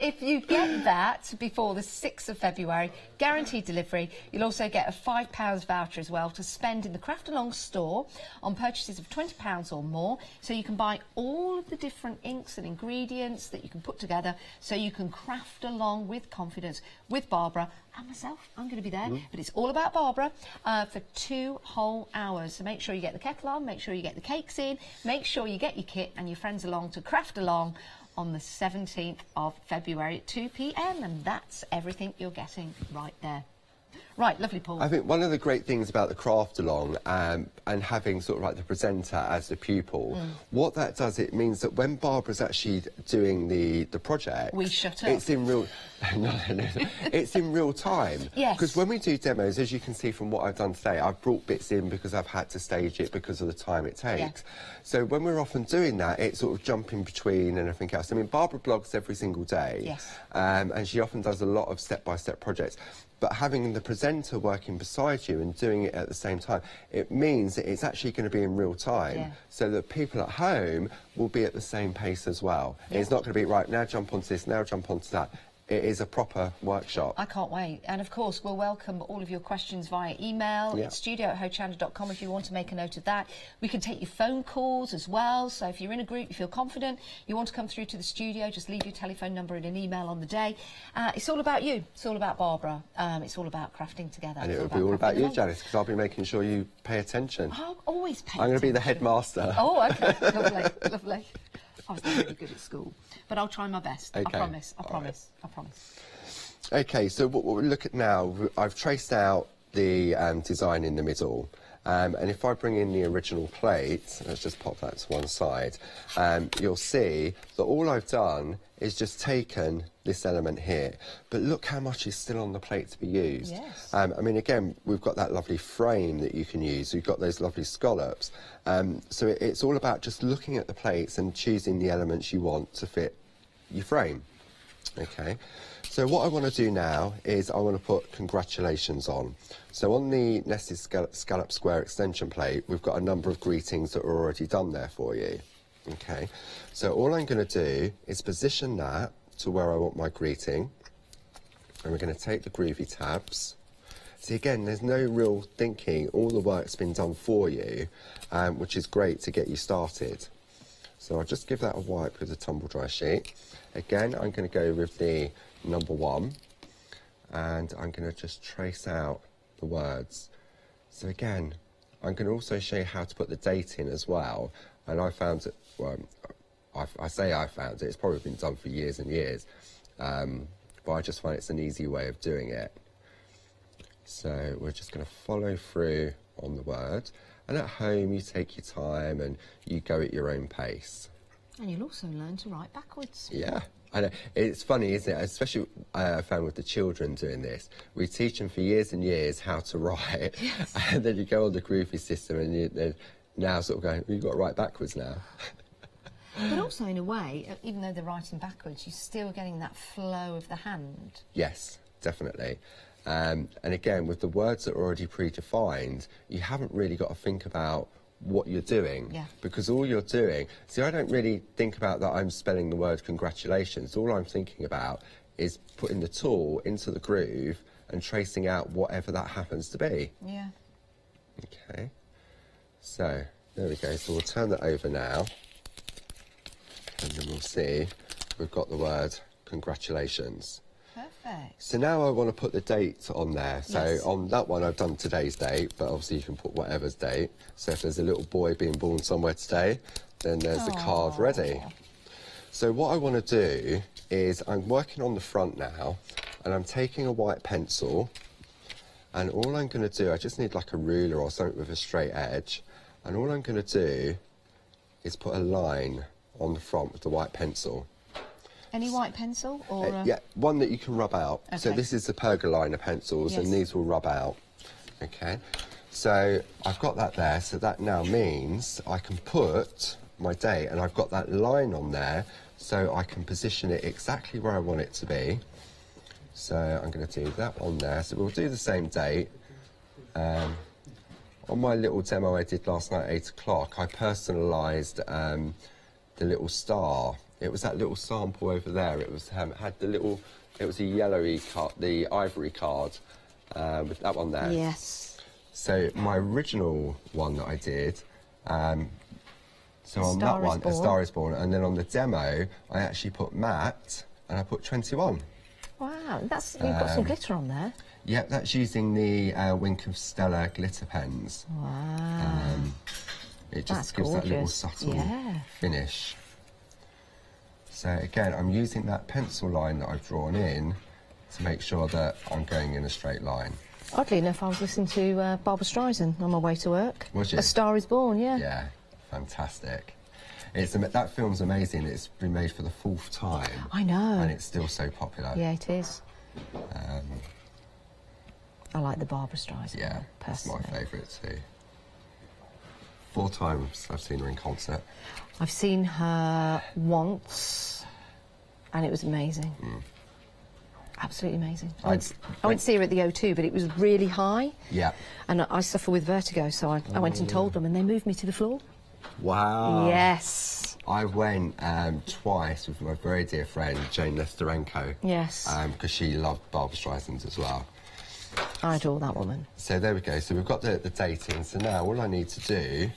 If you get that before the 6th of February, guaranteed delivery, you'll also get a £5 voucher as well to spend in the Craft Along store on purchases of £20 or more. So you can buy all of the different inks and ingredients that you can put together so you can craft along with confidence with Barbara and myself. I'm going to be there, but it's all about Barbara for 2 whole hours. So make sure you get the kettle on, make sure you get the cakes in, make sure you get your kit and your friends along to craft along on the 17th of February at 2 p.m. and that's everything you're getting right there. Right, lovely, Paul. I think one of the great things about the craft along and having sort of like the presenter as the pupil, what that does, it means that when Barbara's actually doing the project, we shut up. It's in real, it's in real time. Yes. Because when we do demos, as you can see from what I've done today, I've brought bits in because I've had to stage it because of the time it takes. Yeah. So when we're often doing that, it's sort of jumping between and everything else. I mean, Barbara blogs every single day. Yes. And she often does a lot of step-by-step projects. But having the presenter working beside you and doing it at the same time, it means that it's actually going to be in real time, so that people at home will be at the same pace as well. Yeah. It's not going to be, right, now jump onto this, now jump onto that. It is a proper workshop. I can't wait. And of course, we'll welcome all of your questions via email. It's studio@hochanda.com if you want to make a note of that. We can take your phone calls as well. So if you're in a group, you feel confident, you want to come through to the studio, just leave your telephone number and an email on the day. It's all about you. It's all about Barbara. It's all about crafting together. And it will be all about you, Janice, because I'll be making sure you pay attention. I'll always pay attention. I'm going to be the headmaster. Oh, OK. Lovely, lovely. I was not really good at school, but I'll try my best. Okay. I promise. I promise. Right. I promise. OK, so what we'll look at now, I've traced out the design in the middle. And if I bring in the original plate, let's just pop that to one side, you'll see that all I've done is just taken this element here. But look how much is still on the plate to be used. Yes. I mean, again, we've got that lovely frame that you can use. We've got those lovely scallops. So it's all about just looking at the plates and choosing the elements you want to fit your frame. OK. So what I want to do now is I want to put congratulations on. So on the nested scallop square extension plate, we've got a number of greetings that are already done there for you. Okay, so all I'm going to do is position that to where I want my greeting, and we're going to take the Groovy tabs. See, again, there's no real thinking, all the work's been done for you, which is great to get you started. So I'll just give that a wipe with a tumble dry sheet. Again, I'm going to go with the number 1, and I'm going to just trace out the words. So again, I'm going to also show you how to put the date in as well. And I found it, well, I say I found it, it's probably been done for years and years, but I just find it's an easy way of doing it. So we're just going to follow through on the word, and at home you take your time and you go at your own pace. And you'll also learn to write backwards. Yeah. I know. It's funny, isn't it? Especially I found with the children doing this. We teach them for years and years how to write, yes. And then you go on the Groovy system and they're now sort of going, well, you've got to write backwards now. But also, in a way, even though they're writing backwards, you're still getting that flow of the hand. Yes, definitely. And again, with the words that are already predefined, you haven't really got to think about what you're doing, because all you're doing, see, I don't really think about that I'm spelling the word congratulations. All I'm thinking about is putting the tool into the groove and tracing out whatever that happens to be. Yeah. Okay, so there we go. So we'll turn that over now, and then we'll see we've got the word congratulations. Perfect. So now I want to put the date on there. So yes. On that one I've done today's date, but obviously you can put whatever's date. So if there's a little boy being born somewhere today, then there's the card ready. So what I want to do is I'm working on the front now, and I'm taking a white pencil, and all I'm going to do, I just need like a ruler or something with a straight edge, and all I'm going to do is put a line on the front with the white pencil. Any white pencil? Or yeah, one that you can rub out. Okay. So this is the Pergolina pencils, yes. And these will rub out. Okay, so I've got that there, so that now means I can put my date, and I've got that line on there, so I can position it exactly where I want it to be. So I'm going to do that on there. So we'll do the same date. On my little demo I did last night at 8 o'clock, I personalised the little star It was that little sample over there. It was had the little. It was a yellowy card, the ivory card, with that one there. Yes. So my original one that I did. So on that one, A Star Is Born, and then on the demo, I actually put matte, and I put 21. Wow, that's you've got some glitter on there. Yep, that's using the Wink of Stella glitter pens. Wow. It just gives that little subtle finish. So again, I'm using that pencil line that I've drawn in to make sure that I'm going in a straight line. Oddly enough, I was listening to Barbra Streisand on my way to work. Was you? A Star Is Born, yeah. Yeah, fantastic. That film's amazing. It's been made for the 4th time. I know. And it's still so popular. Yeah, it is. I like the Barbra Streisand. Yeah, that's my favourite too. 4 times I've seen her in concert. I've seen her once, and it was amazing. Absolutely amazing. I went to see her at the O2, but it was really high. Yeah. And I suffer with vertigo, so I went and told them, and they moved me to the floor. Wow. Yes. I went twice with my very dear friend, Jane Nesterenko. Yes. Because she loved Barbra Streisand as well. I adore that woman. So there we go. So we've got the dating. So now all I need to do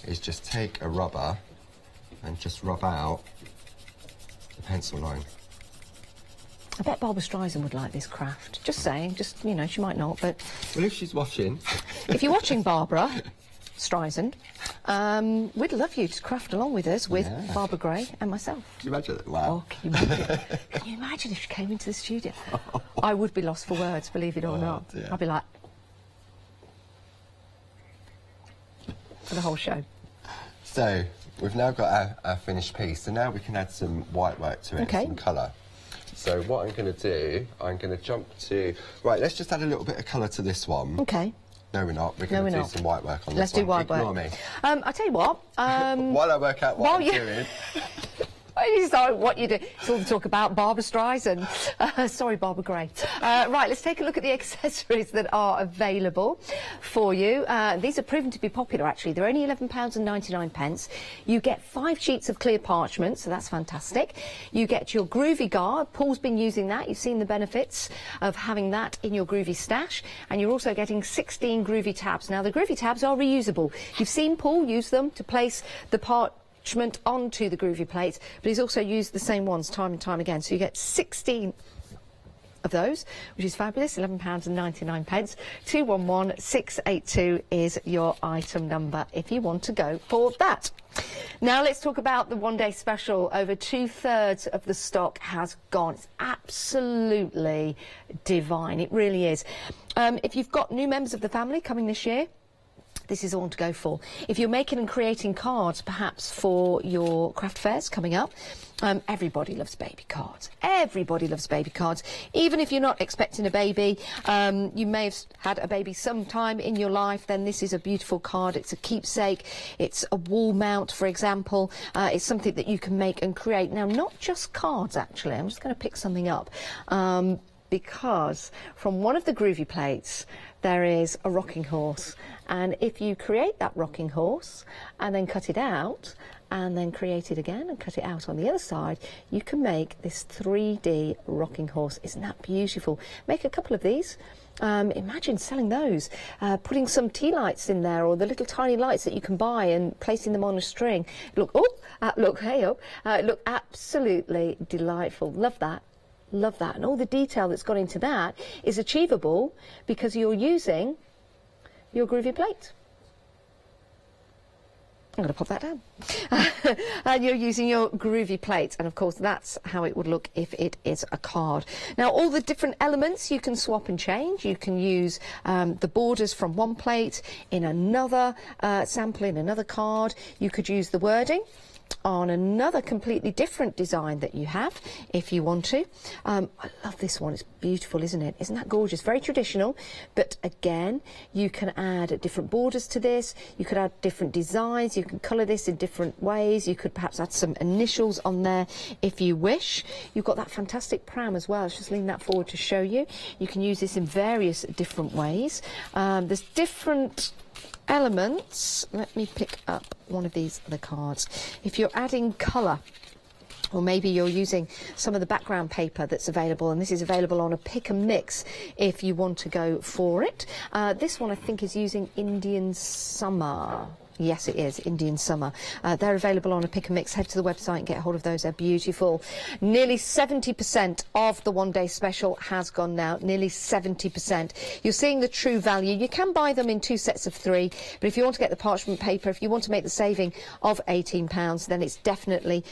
is just take a rubber and just rub out the pencil line. I bet Barbra Streisand would like this craft. Just saying, just, you know, she might not, but... Well, if she's watching... If you're watching, Barbara Streisand, we'd love you to craft along with us with Barbara Gray and myself. Can you imagine that? Wow. Oh, can you imagine? Can you imagine if she came into the studio? I would be lost for words, believe it or not. Dear. I'd be like... For the whole show. So, we've now got our finished piece, so now we can add some white work to it, some colour. So what I'm going to do, I'm going to jump to... Right, let's just add a little bit of colour to this one. OK. No, we're not. We're going to do some white work on this one. Let's do white work. Ignore me. I'll tell you what... while I work out what I'm doing... It's not what you do. It's all the talk about Barbra Streisand. Sorry, Barbara Gray. Right, let's take a look at the accessories that are available for you. These are proven to be popular, actually. They're only £11.99. You get 5 sheets of clear parchment, so that's fantastic. You get your Groovy guard. Paul's been using that. You've seen the benefits of having that in your Groovy stash. And you're also getting 16 Groovy tabs. Now, the Groovy tabs are reusable. You've seen Paul use them to place the parchment onto the Groovy plates, but he's also used the same ones time and time again. So you get 16 of those, which is fabulous. £11.99. 211682 is your item number if you want to go for that. Now let's talk about the one-day special. Over 2/3 of the stock has gone. It's absolutely divine. It really is. If you've got new members of the family coming this year, this is the one to go for. If you're making and creating cards, perhaps for your craft fairs coming up, everybody loves baby cards. Everybody loves baby cards. Even if you're not expecting a baby, you may have had a baby sometime in your life, then this is a beautiful card. It's a keepsake. It's a wall mount, for example. It's something that you can make and create. Now, not just cards, actually. I'm just going to pick something up. Because from one of the Groovy plates, there is a rocking horse. And if you create that rocking horse and then cut it out and then create it again and cut it out on the other side, you can make this 3D rocking horse. Isn't that beautiful? Make a couple of these. Imagine selling those, putting some tea lights in there, or the little tiny lights that you can buy, and placing them on a string. Look absolutely delightful. Love that. Love that. And all the detail that's gone into that is achievable because you're using your Groovy plate. I'm going to pop that down. And you're using your Groovy plate, and of course that's how it would look if it is a card. Now, all the different elements you can swap and change. You can use the borders from one plate in another sample in another card. You could use the wording on another completely different design that you have, if you want to. I love this one. It's beautiful, isn't it? Isn't that gorgeous? Very traditional, but again, you can add different borders to this. You could add different designs. You can colour this in different ways. You could perhaps add some initials on there if you wish. You've got that fantastic pram as well. Let's just lean that forward to show you. You can use this in various different ways. There's different elements. Let me pick up one of these other cards. If you're adding colour Or maybe you're using some of the background paper that's available, and this is available on a pick and mix if you want to go for it. This one I think is using Indian Summer. Yes, it is Indian Summer. They're available on a pick and mix. Head to the website and get hold of those. They're beautiful. Nearly 70% of the one-day special has gone now. Nearly 70%. You're seeing the true value. You can buy them in 2 sets of 3, but if you want to get the parchment paper, if you want to make the saving of £18, then it's definitely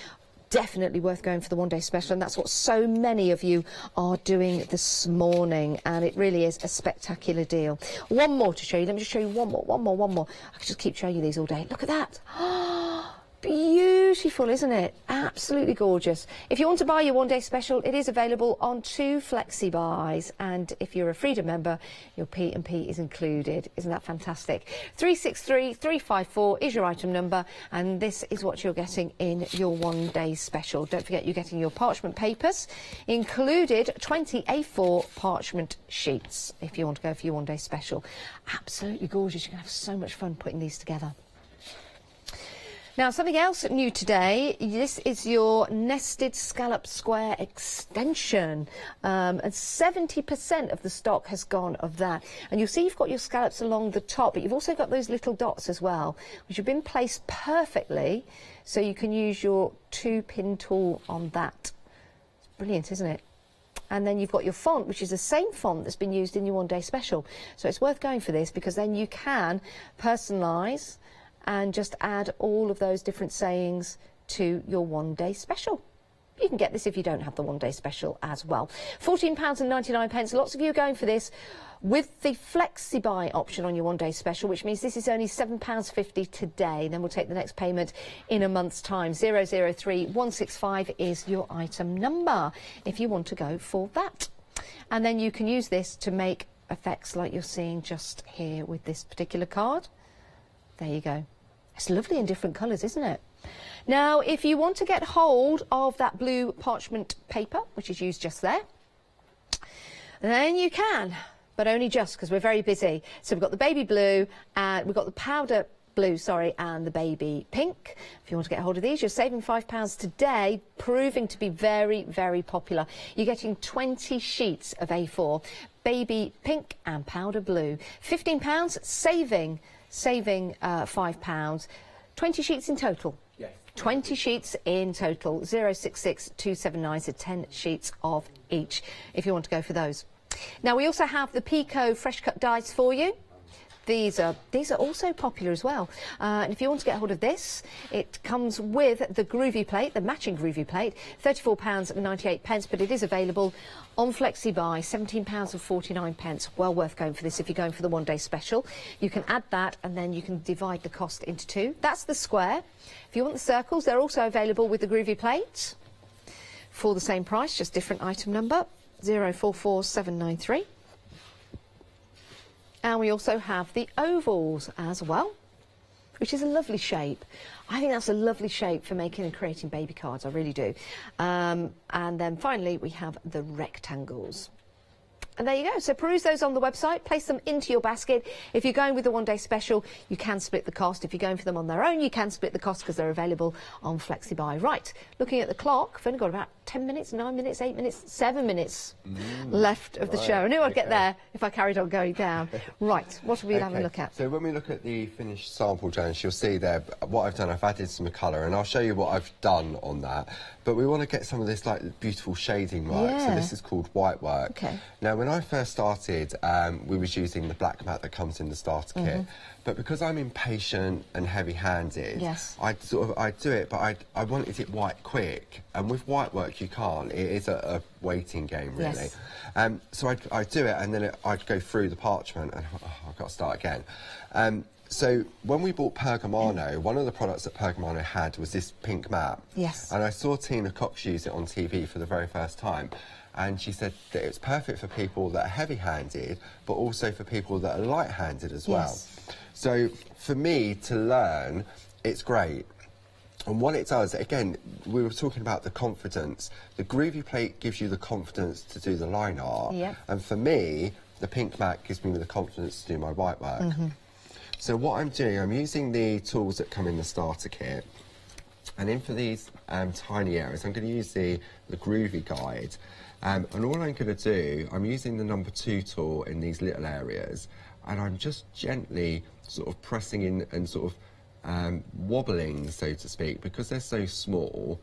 worth going for the one-day special, and that's what so many of you are doing this morning, and it really is a spectacular deal. One more to show you. Let me just show you one more. I could just keep showing you these all day. Look at that. Beautiful, isn't it? Absolutely gorgeous. If you want to buy your one-day special, it is available on 2 flexi buys, and if you're a Freedom member, your P&P is included. Isn't that fantastic? 363354 is your item number, and this is what you're getting in your one-day special. Don't forget you're getting your parchment papers, included 20 A4 parchment sheets if you want to go for your one-day special. Absolutely gorgeous. You're going to have so much fun putting these together. Now, something else new today, this is your nested scallop square extension, and 70% of the stock has gone of that. And you'll see you've got your scallops along the top, but you've also got those little dots as well, which have been placed perfectly, so you can use your 2-pin tool on that. It's brilliant, isn't it? And then you've got your font, which is the same font that's been used in your one-day special. So it's worth going for this, because then you can personalise and just add all of those different sayings to your one-day special. You can get this if you don't have the one-day special as well. £14.99. Lots of you are going for this with the flexi buy option on your one-day special, which means this is only £7.50 today. Then we'll take the next payment in a month's time. 003165 is your item number if you want to go for that. And then you can use this to make effects like you're seeing just here with this particular card. There you go. It's lovely in different colours, isn't it? Now, if you want to get hold of that blue parchment paper, which is used just there, then you can, but only just, because we're very busy. So we've got the baby blue, and we've got the powder blue, sorry, and the baby pink. If you want to get hold of these, you're saving £5 today, proving to be very, very popular. You're getting 20 sheets of A4, baby pink and powder blue. £15, saving £5. 20 sheets in total. Yes. 20 sheets in total. 066279, so 10 sheets of each if you want to go for those. Now we also have the Pico fresh cut dies for you. These are also popular as well. And if you want to get hold of this, it comes with the Groovy plate, the matching Groovy plate, £34.98, but it is available on Flexi Buy, £17.49. Well worth going for this if you're going for the one-day special. You can add that, and then you can divide the cost into 2. That's the square. If you want the circles, they're also available with the Groovy plate for the same price, just different item number, 044793. And we also have the ovals as well, which is a lovely shape. I think that's a lovely shape for making and creating baby cards, I really do. And then finally we have the rectangles. And there you go. So peruse those on the website, place them into your basket. If you're going with the one-day special, you can split the cost. If you're going for them on their own, you can split the cost because they're available on FlexiBuy. Right, looking at the clock, I've only got about 10 minutes, 9 minutes, 8 minutes, 7 minutes left of the show. I knew I'd get there if I carried on going down. Right, what are we having a look at? So when we look at the finished sample, Janice, you'll see there what I've done. I've added some colour, and I'll show you what I've done on that. But we want to get some of this like beautiful shading right. So this is called white work. Okay. Now, when I first started, we was using the black mat that comes in the starter kit. But because I'm impatient and heavy-handed, I do it, but I wanted it white quick. And with white work, you can't. It is a waiting game, really. So I'd do it, and then I'd go through the parchment, and I've got to start again. So when we bought Pergamano, one of the products that Pergamano had was this pink mat. And I saw Tina Cox use it on TV for the very first time. And she said that it's perfect for people that are heavy-handed, but also for people that are light-handed as well. So for me to learn, it's great. And what it does, again, we were talking about the confidence. The Groovy plate gives you the confidence to do the line art. And for me, the pink mat gives me the confidence to do my white work. So what I'm doing, I'm using the tools that come in the starter kit. And in for these tiny areas, I'm going to use the Groovy guide. And all I'm going to do, I'm using the number 2 tool in these little areas, and I'm just gently sort of pressing in and sort of wobbling, so to speak, because they're so small.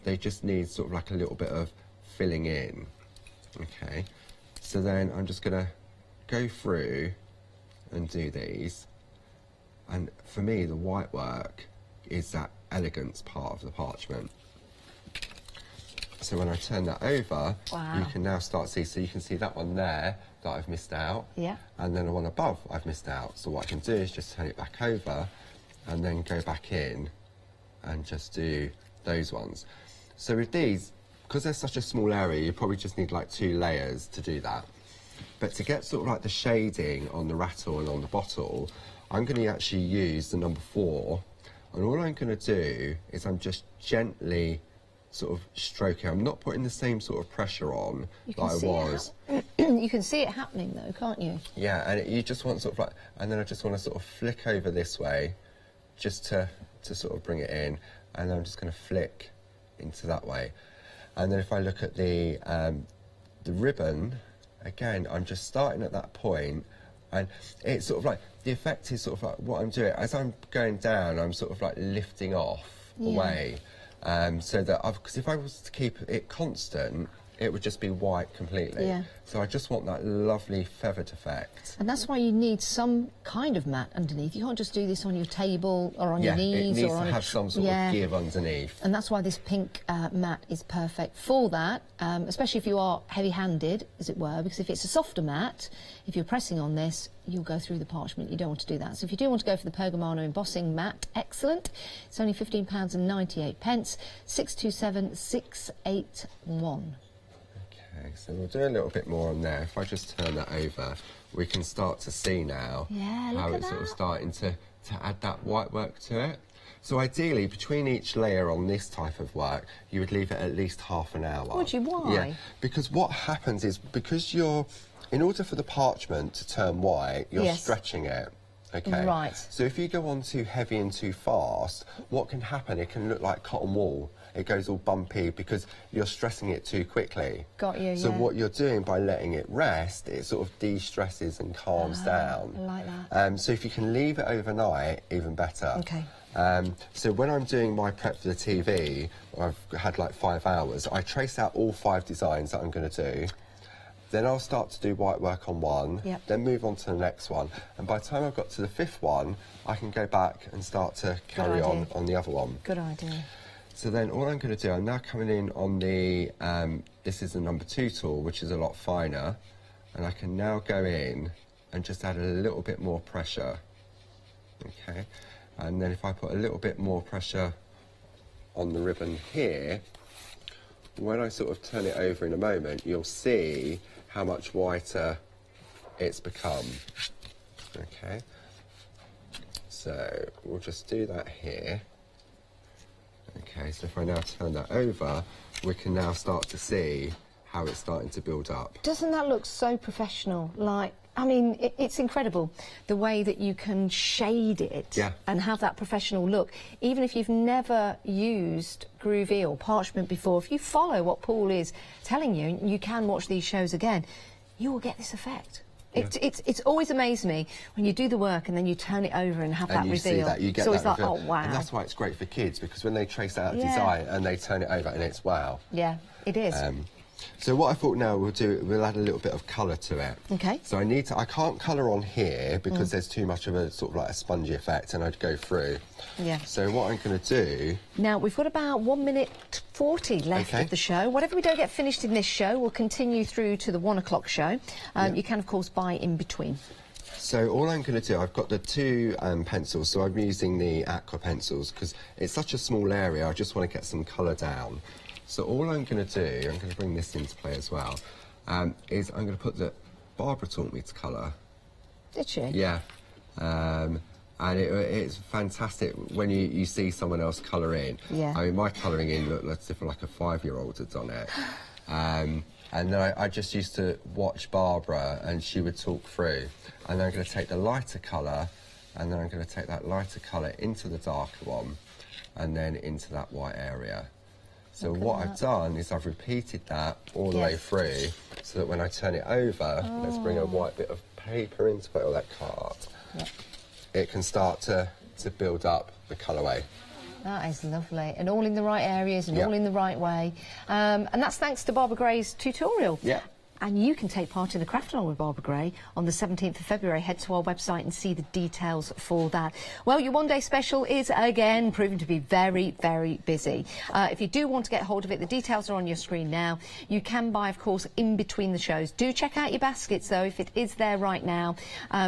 They just need sort of like a little bit of filling in. Okay, so then I'm just going to go through and do these. And for me, the white work is that elegance part of the parchment. So when I turn that over, you can now start to see, so you can see that one there that I've missed out, and then the one above I've missed out. So what I can do is just turn it back over and then go back in and just do those ones. So with these, because they're such a small area, you probably just need like 2 layers to do that. But to get sort of like the shading on the rattle and on the bottle, I'm going to actually use the number 4, and all I'm going to do is I'm just gently sort of stroking. I'm not putting the same sort of pressure on that I was. You can see it happening though, can't you? Yeah, and you just want sort of like, and then I just want to sort of flick over this way, just to sort of bring it in, and then I'm just going to flick into that way. And then if I look at the ribbon, again, I'm just starting at that point, and it's sort of like, the effect is sort of like what I'm doing. As I'm going down, I'm sort of like lifting off away. So that because if I was to keep it constant, it would just be white completely. Yeah. So I just want that lovely feathered effect. And that's why you need some kind of mat underneath. You can't just do this on your table or on your knees. It needs or on to have some sort of give underneath. And that's why this pink mat is perfect for that, especially if you are heavy-handed, as it were, because if it's a softer mat, if you're pressing on this, you'll go through the parchment. You don't want to do that. So if you do want to go for the Pergamano embossing mat, excellent. It's only £15.98, 627 681. Okay, so we'll do a little bit more on there. If I just turn that over, we can start to see now how it's sort of starting to add that white work to it. So ideally, between each layer on this type of work, you would leave it at least half an hour. Would you? Why? Yeah, because what happens is, because you're, in order for the parchment to turn white, you're stretching it. Okay. Right. So if you go on too heavy and too fast, what can happen? It can look like cotton wool. It goes all bumpy because you're stressing it too quickly. Got you, So what you're doing by letting it rest, it sort of de-stresses and calms down. I like that. So if you can leave it overnight, even better. Okay. So when I'm doing my prep for the TV, I've had like 5 hours, I trace out all 5 designs that I'm going to do. Then I'll start to do white work on one, then move on to the next one. And by the time I've got to the 5th one, I can go back and start to carry on the other one. Good idea. So then all I'm going to do, I'm now coming in on the, this is the number 2 tool, which is a lot finer. And I can now go in and just add a little bit more pressure. Okay. And then if I put a little bit more pressure on the ribbon here, when I sort of turn it over in a moment, you'll see how much whiter it's become. Okay, so we'll just do that here. Okay, so if I now turn that over, we can now start to see how it's starting to build up. Doesn't that look so professional? Like, I mean, it's incredible the way that you can shade it and have that professional look. Even if you've never used Groovy or parchment before, if you follow what Paul is telling you, and you can watch these shows again, you will get this effect. It's always amazed me when you do the work and then you turn it over and have that reveal. See that, you get so that it's like, reveal. oh, wow. And that's why it's great for kids, because when they trace out a design and they turn it over and it's wow. Yeah, it is. So what I thought now we'll do, we'll add a little bit of colour to it. Okay. So I can't colour on here because there's too much of a sort of like a spongy effect and I'd go through. Yeah. So what I'm going to do... Now, we've got about 1 minute 40 left of the show. Whatever we don't get finished in this show, we'll continue through to the 1 o'clock show. You can, of course, buy in between. So all I'm going to do, I've got the 2 pencils, so I'm using the aqua pencils because it's such a small area, I just want to get some colour down. So all I'm going to do, I'm going to bring this into play as well, is I'm going to put the... Barbara taught me to colour. Did she? Yeah. And it's fantastic when you see someone else colour in. Yeah. I mean, my colouring in looked as if like a 5-year-old had done it. And then I just used to watch Barbara and she would talk through. And then I'm going to take the lighter colour and then I'm going to take that lighter colour into the darker one. and then into that white area. So what I've done is I've repeated that all the way through, so that when I turn it over, let's bring a white bit of paper into it, or that card, it can start to build up the colourway. That is lovely, and all in the right areas and all in the right way. And that's thanks to Barbara Gray's tutorial. Yeah. And you can take part in the Craft Along with Barbara Gray on the 17th of February. Head to our website and see the details for that. Well, your one-day special is, again, proving to be very, very busy. If you do want to get hold of it, the details are on your screen now. You can buy, of course, in between the shows. Do check out your baskets, though, if it is there right now,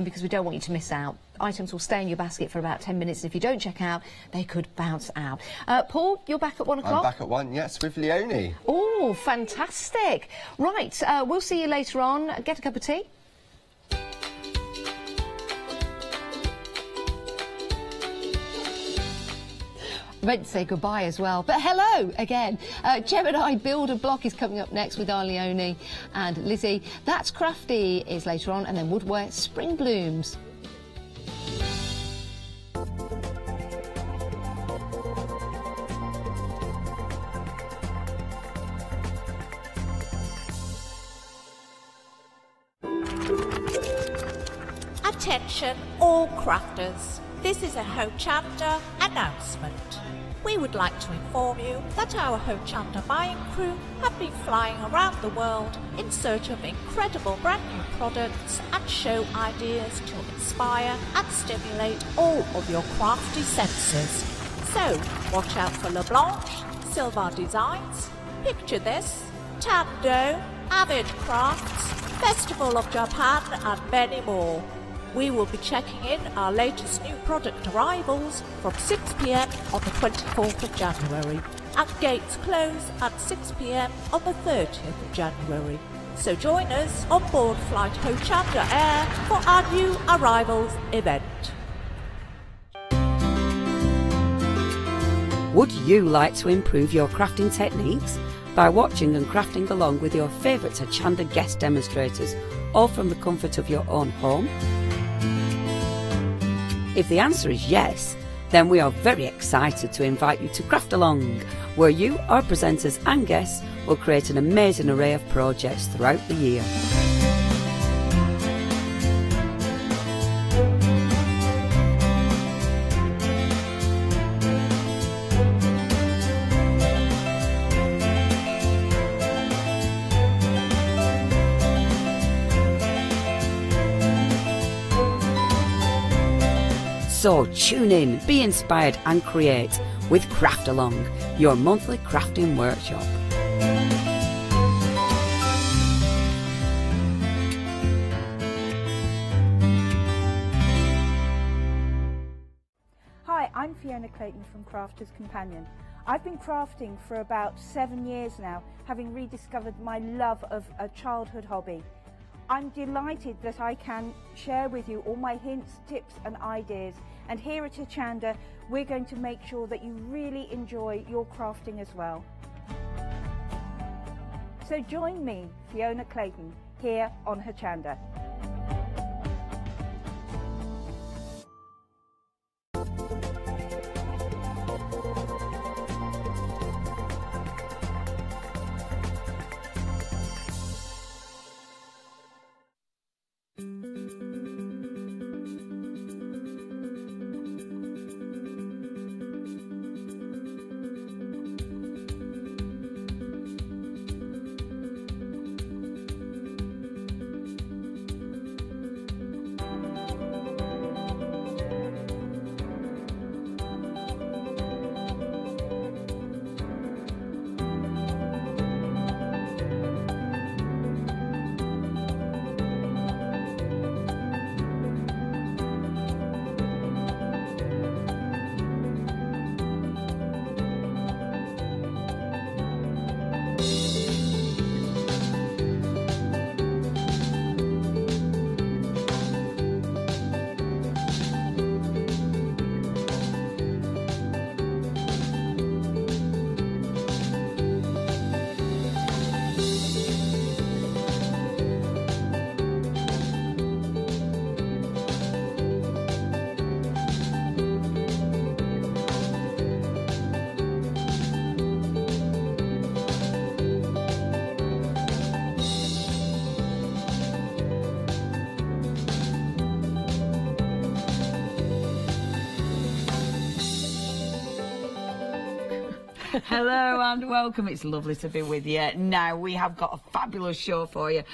because we don't want you to miss out. Items will stay in your basket for about 10 minutes. If you don't check out, they could bounce out. Paul, you're back at 1 o'clock? I'm back at 1, yes, with Leonie. Oh, fantastic. Right, we'll see you later on. Get a cup of tea. I meant to say goodbye as well, but hello again. Gemini Build a Block is coming up next with our Leonie and Lizzie. That's Crafty is later on, and then Woodward Spring Blooms. Attention all crafters, this is a Hochanda announcement. We would like to inform you that our Hochanda buying crew have been flying around the world in search of incredible brand new products and show ideas to inspire and stimulate all of your crafty senses. So watch out for La Blanche, Silva Designs, Picture This, Tando, Avid Crafts, Festival of Japan and many more. We will be checking in our latest new product arrivals from 6 p.m. on the 24th of January, and gates close at 6 p.m. on the 30th of January. So join us on board Flight Hochanda Air for our new arrivals event. Would you like to improve your crafting techniques by watching and crafting along with your favourite Hochanda guest demonstrators, all from the comfort of your own home? If the answer is yes, then we are very excited to invite you to Craft Along, where you, our presenters and guests, will create an amazing array of projects throughout the year. So tune in, be inspired and create with Craft Along, your monthly crafting workshop. Hi, I'm Fiona Clayton from Crafter's Companion. I've been crafting for about 7 years now, having rediscovered my love of a childhood hobby. I'm delighted that I can share with you all my hints, tips and ideas, and here at Hochanda we're going to make sure that you really enjoy your crafting as well. So join me, Fiona Clayton, here on Hochanda. Hello and welcome. It's lovely to be with you. Now, we have got a fabulous show for you.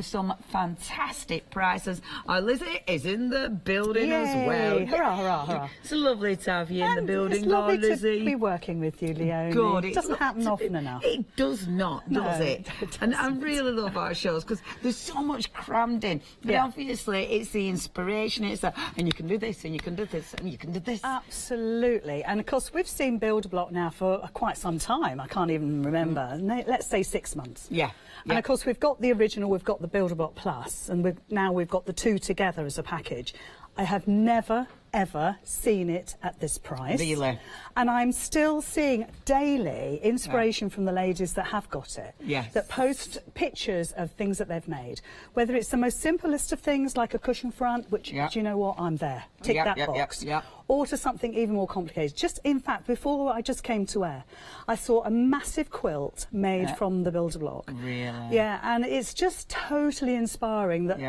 Some fantastic prices. Our Lizzie is in the building as well. Hurrah, hurrah, hurrah. It's lovely to have you in the building, it's lovely Lizzie. to be working with you, Leonie. Good. It doesn't happen often enough. It does not, does it? And I really love our shows because there's so much crammed in. But obviously, it's the inspiration. It's the, and you can do this, and you can do this, and you can do this. Absolutely. And of course, we've seen Build-A-Block now for quite some time. I can't even remember. Let's say 6 months. Yeah. And of course, we've got the original, we've got the Build-A-Block Plus, and now we've got the two together as a package. I have never, ever seen it at this price. Really? And I'm still seeing daily inspiration from the ladies that have got it. Yes. That post pictures of things that they've made. Whether it's the most simplest of things like a cushion front, which, do you know what, I'm there. Tick that box. Or to something even more complicated. Just, in fact, before I just came to air, I saw a massive quilt made from the Build-A-Block. Really? Yeah, and it's just totally inspiring that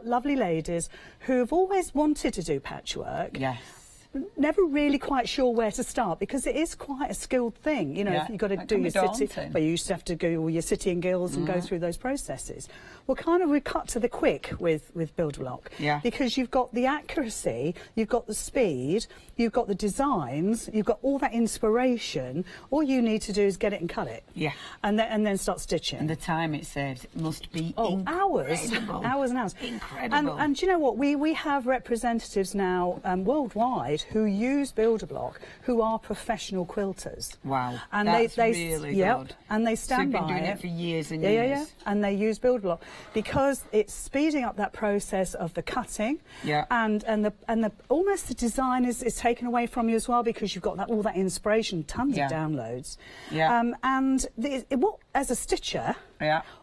lovely ladies who have always wanted to do patchwork. Yes. Never really quite sure where to start because it is quite a skilled thing. You know, you've got to do your city. Well, you used to have to do all your city and guilds and go through those processes. Well, kind of we cut to the quick with Build-A-Block. Because you've got the accuracy, you've got the speed, you've got the designs, you've got all that inspiration. All you need to do is get it and cut it. Yeah. And then start stitching. And the time it saves must be hours and hours. Incredible. And do you know what? We have representatives now worldwide who use Build-A-Block who are professional quilters. Wow. And that's they really good. And they stand by So you've been doing it for years and years. Yeah. And they use Build-A-Block because it's speeding up that process of the cutting. Yeah. And the almost the design is taken away from you as well because you've got all that inspiration, tons of downloads. Yeah. And as a stitcher,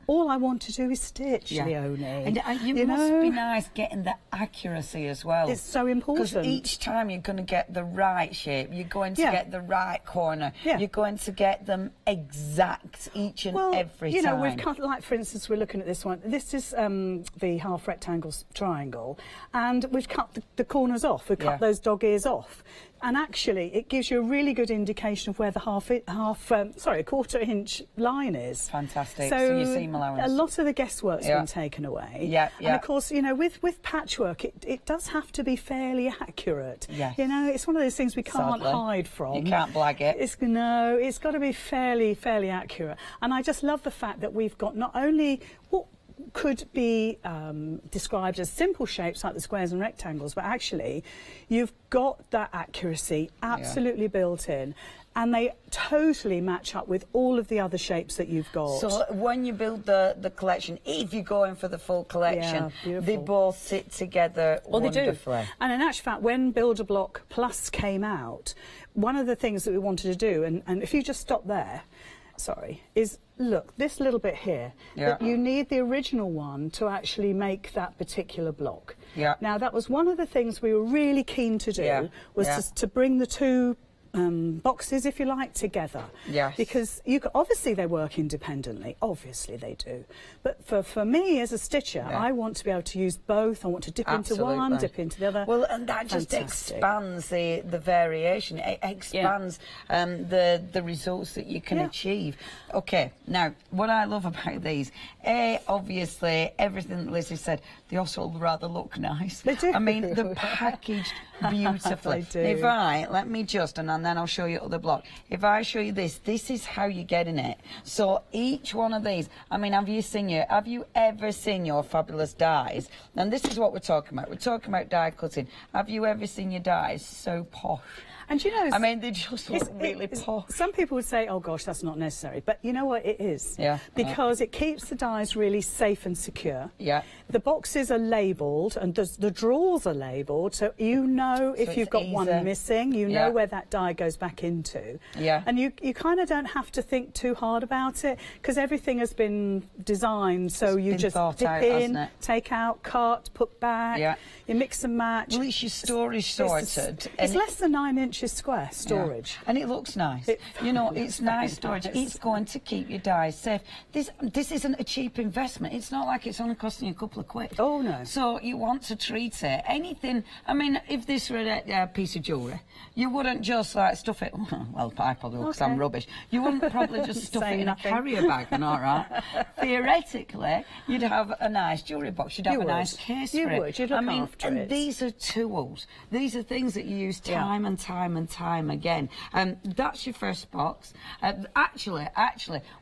all I want to do is stitch, Leonie. And you must be nice getting the accuracy as well. It's so important. Because each time you're going to get the right shape, you're going to get the right corner, you're going to get them exact each and every time. You know, we've cut, like for instance, we're looking at this one. This is the half rectangle triangle, and we've cut the corners off. We've cut those dog ears off. And actually, it gives you a really good indication of where the a quarter-inch line is. Fantastic. So your seam allowance. A lot of the guesswork's been taken away. Yeah. And of course, you know, with patchwork, it does have to be fairly accurate. Yes. You know, it's one of those things we can't hide from. You can't blag it. It's got to be fairly accurate. And I just love the fact that we've got not only what could be described as simple shapes like the squares and rectangles, but actually you've got that accuracy absolutely built in, and they totally match up with all of the other shapes that you've got. So when you build the collection, if you're going for the full collection, they both sit together wonderfully. They do. And in actual fact, when Build-A-Block Plus came out, one of the things that we wanted to do, and if you just stop there, is look, this little bit here, that you need the original one to actually make that particular block. Now, that was one of the things we were really keen to do, was to bring the two boxes, if you like, together. Yes. Because obviously they work independently. Obviously they do. But for me as a stitcher, I want to be able to use both. I want to dip into one, dip into the other. Well, and that just expands the variation. It expands the results that you can achieve. Okay, now, what I love about these, obviously, everything that Lizzie said, they also rather look nice. They do. I mean, they're packaged beautifully. They do. Let me just, and then I'll show you other block. If I show you this is how you're getting it. So each one of these, I mean, have you ever seen your fabulous dies? And this is what we're talking about. We're talking about die cutting. Have you ever seen your dies so posh? And you know, I mean, they just look really posh. Some people would say, oh gosh, that's not necessary. But you know what, it is. Yeah. Because it keeps the dies really safe and secure. Yeah. The boxes are labelled and the drawers are labelled, so you know if you've got one missing, you know where that die goes back into. Yeah. And you kind of don't have to think too hard about it because everything has been designed so you just dip in, take out, cut, put back. Yeah. You mix and match. Well, it's your storage sorted. It's less than 9 inches square storage. Yeah. And it looks nice. You know, it's nice storage. It's going to keep your dies safe. This isn't a cheap investment. It's not like it's only costing you a couple of quid. Oh, no. So you want to treat it. Anything, I mean, if this were a piece of jewellery, you wouldn't just like stuff it. Well, I probably will because I'm rubbish. You wouldn't probably just stuff it in a carrier bag, and all right. Theoretically, you'd have a nice jewellery box. You'd have a nice case for it. You would. You'd look after it. And these are tools. These are things that you use time and time and time again. That's your first box. Actually,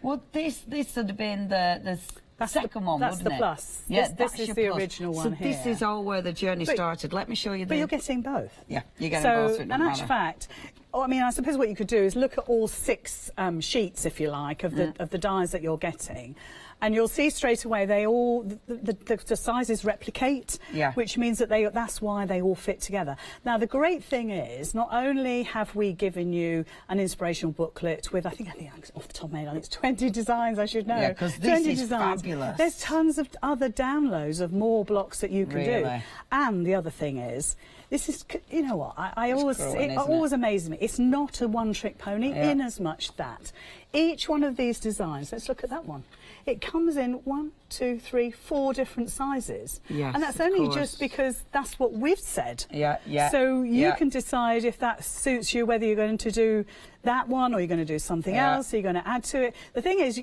well, this would have been the second one, that's wouldn't the it? plus. Yeah, this is the original one here. So this is all where the journey started. Let me show you. But you're getting both. Yeah, you're getting both. So, in actual fact, I mean, I suppose what you could do is look at all 6 sheets, if you like, of the dies that you're getting. And you'll see straight away they all the sizes replicate, which means that that's why they all fit together. Now the great thing is, not only have we given you an inspirational booklet with I think off the top of my head it's 20 designs, I should know. Yeah, because this is fabulous. There's tons of other downloads of more blocks that you can do. And the other thing is, this is, you know what, it always amazes me. It's not a one-trick pony in as much that each one of these designs, let's look at that one. It comes in 1, 2, 3, 4 different sizes. Yes, and that's only just because that's what we've said. Yeah. So you can decide if that suits you, whether you're going to do that one or you're going to do something else, or you're going to add to it. The thing is,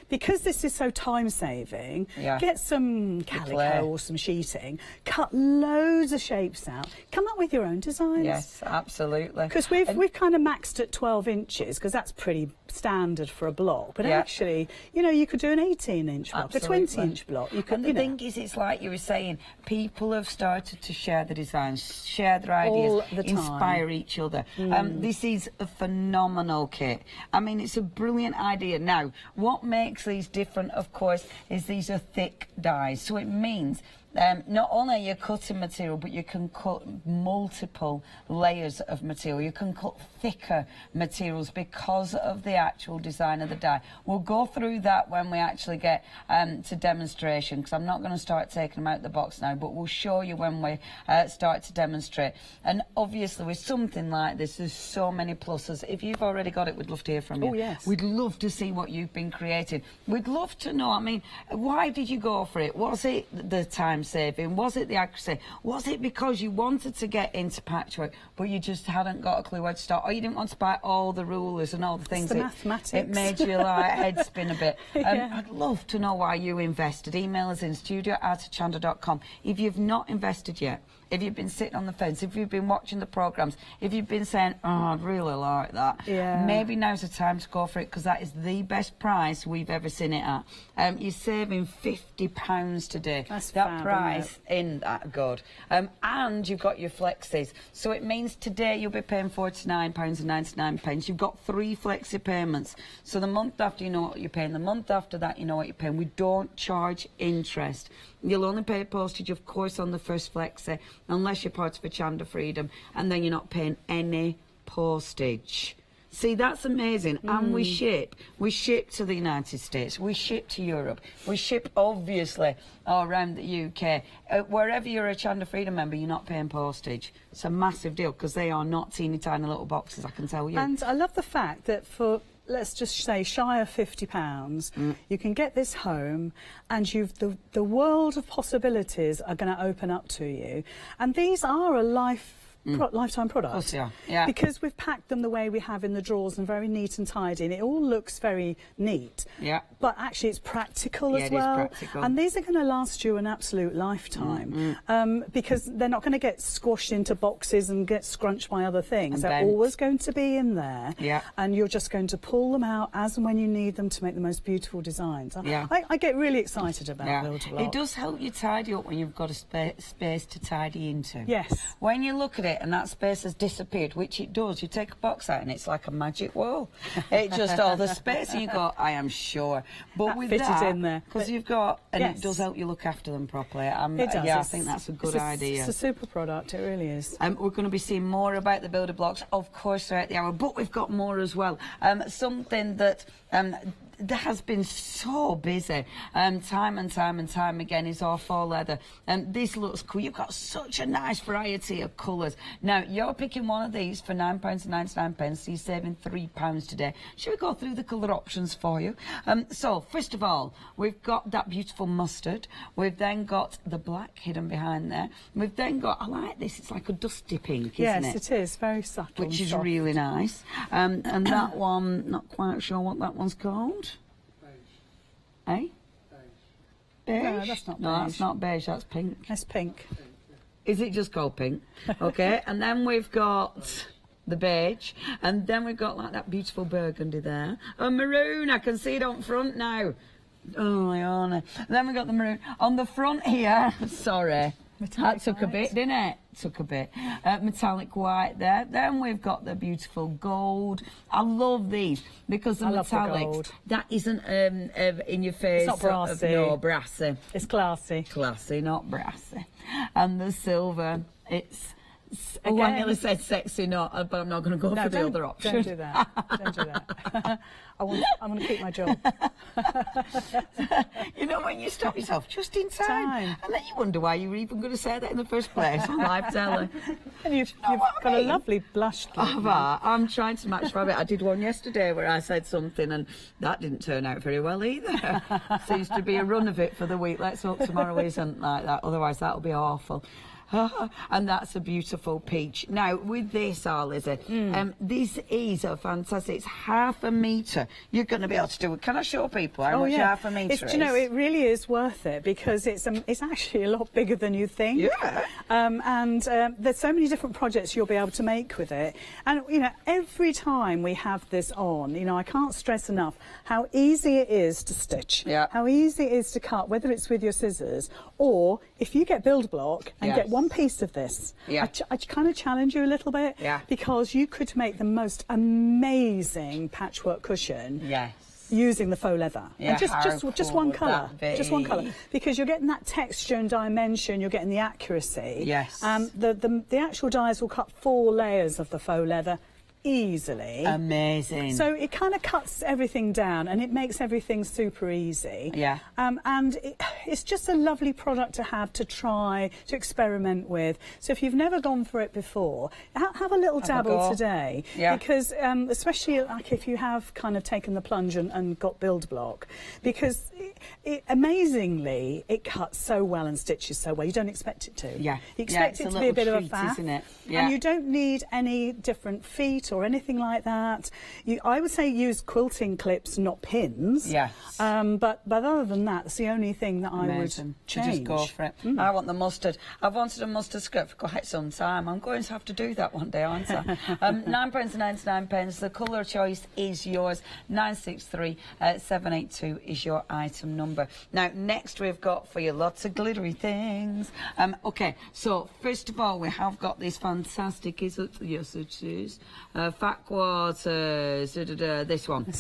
because this is so time-saving, get some calico or some sheeting, cut loads of shapes out, come up with your own designs. Yes, absolutely. Because we've kind of maxed at 12 inches, because that's pretty standard for a block. But actually, you know, you could do an 18-inch block, a 20-inch block. You could, and the thing is, it's like you were saying, people have started to share the designs, share their ideas, all the time. Inspire each other. This is a phenomenal kit. I mean, it's a brilliant idea. Now, what makes these different, of course, is these are thick dies. So it means not only are you cutting material, but you can cut multiple layers of material. You can cut thicker materials because of the actual design of the die. We'll go through that when we actually get to demonstration, because I'm not going to start taking them out of the box now, but we'll show you when we start to demonstrate. And obviously with something like this, there's so many pluses. If you've already got it, we'd love to hear from you. Oh, yes. We'd love to see what you've been creating. We'd love to know, I mean, why did you go for it? Was it the time saving? Was it the accuracy? Was it because you wanted to get into patchwork but you just hadn't got a clue where to start, or you didn't want to buy all the rulers and all the things? It's the mathematics. It made your head spin a bit. I'd love to know why you invested. Email us in studio@hochanda.com. If you've not invested yet, if you've been sitting on the fence, if you've been watching the programmes, if you've been saying, oh, I'd really like that, maybe now's the time to go for it, because that is the best price we've ever seen it at. You're saving £50 today. That's that price in that good. And you've got your flexis. So it means today you'll be paying £49.99. You've got 3 flexi payments. So the month after you know what you're paying, the month after that you know what you're paying. We don't charge interest. You'll only pay postage, of course, on the first flexi, unless you're part of Hochanda Freedom, and then you're not paying any postage. See, that's amazing. And we ship to the United States, we ship to Europe, we ship, obviously, all around the UK. Wherever you're a Hochanda Freedom member, you're not paying postage. It's a massive deal, because they are not teeny tiny little boxes, I can tell you. And I love the fact that for, let's just say, shy of £50, you can get this home, and the world of possibilities are going to open up to you. And these are a lifetime product. Of course, yeah. Because we've packed them the way we have in the drawers, and very neat and tidy, and it all looks very neat. Yeah. But actually it's practical as well. It is practical. And these are going to last you an absolute lifetime. Because they're not going to get squashed into boxes and get scrunched by other things. They're always going to be in there. Yeah. And you're just going to pull them out as and when you need them to make the most beautiful designs. I get really excited about Build-A-Block. It does help you tidy up when you've got a space to tidy into. Yes. When you look at it and that space has disappeared, which it does, you take a box out and it's like a magic wall. It just all the space, and you go, I am sure. But that with fitted that, in there, because you've got, and it does help you look after them properly. It does. Yeah, I think that's a good idea. It's a super product, it really is. We're going to be seeing more about the Builder Blocks, of course, throughout the hour, but we've got more as well. Something that there has been so busy. Time and time again is our faux leather. This looks cool. You've got such a nice variety of colours. Now, you're picking one of these for £9.99, so you're saving £3 today. Should we go through the colour options for you? So, first of all, we've got that beautiful mustard. We've then got the black hidden behind there. We've then got, I like this, it's like a dusty pink, isn't it? Yes, it is. Very subtle. Which is really nice. And that one, not quite sure what that one's called. Beige. Eh? Beige. No, that's not beige. No, that's not beige, that's pink. That's pink. Is it just called pink? Okay, and then we've got the beige, and then we've got like that beautiful burgundy there. Oh, maroon, I can see it on front now. Oh, Fiona. Then we've got the maroon. On the front here, sorry. Metallic that took white. A bit, didn't it? Took a bit. Metallic white there. Then we've got the beautiful gold. I love these because the metallics, that isn't in your face. It's not brassy. No, brassy. It's classy. Classy, not brassy. And the silver, it's... Oh, I nearly said sexy, but I'm not going to go for the other option. Don't do that. Don't do that. I want to keep my job. You know, when you stop yourself just in time. And then you wonder why you were even going to say that in the first place on live telly. And you've got a lovely blush. I'm trying to match Rabbit. I did one yesterday where I said something and that didn't turn out very well either. Seems to be a run of it for the week. Let's hope tomorrow isn't like that, otherwise that'll be awful. And that's a beautiful peach. Now, with this, Lizzie, this is a fantastic, it's ½ a metre. You're going to be able to do it. Can I show people how much ½ a metre is? You know, it really is worth it because it's actually a lot bigger than you think. Yeah. And there's so many different projects you'll be able to make with it. And, you know, every time we have this on, you know, I can't stress enough how easy it is to stitch, how easy it is to cut, whether it's with your scissors or if you get Build-A-Block and get one piece of this. I kind of challenge you a little bit because you could make the most amazing patchwork cushion using the faux leather. And just one colour. Just one colour. Because you're getting that texture and dimension, you're getting the accuracy. Yes. The actual dies will cut 4 layers of the faux leather easily. Amazing. So it kind of cuts everything down and it makes everything super easy. Yeah. And it's just a lovely product to have, to try, to experiment with. So if you've never gone for it before, have a little dabble today. Yeah. Because especially like if you have kind of taken the plunge and got Build-A-Block, because amazingly it cuts so well and stitches so well. You don't expect it to. Yeah. You expect it to be a bit of a faff. Isn't it? Yeah. And you don't need any different feet or anything like that. I would say use quilting clips, not pins. Yes. But other than that, it's the only thing that I would change. Just go for it. I want the mustard. I've wanted a mustard skirt for quite some time. I'm going to have to do that one day, aren't I? £9.99. The colour choice is yours. 963 is your item number. Now, next we've got for you lots of glittery things. Okay, so first of all, we have got this fantastic, yes it is, Fat Quarters, this one.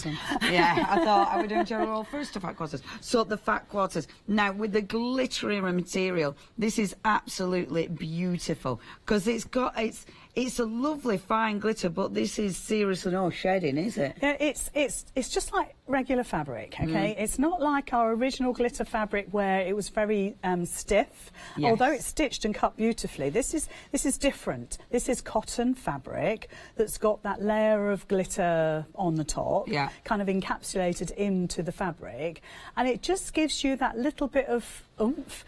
Yeah, I thought I would do general first to Fat Quarters. So the Fat Quarters. Now, with the glittery material, this is absolutely beautiful because it's a lovely fine glitter, but this is seriously no shedding, is it? Yeah, it's just like regular fabric, okay? It's not like our original glitter fabric where it was very stiff. Yes. Although it's stitched and cut beautifully, this is different. This is cotton fabric that's got that layer of glitter on the top, kind of encapsulated into the fabric, and it just gives you that little bit of oomph.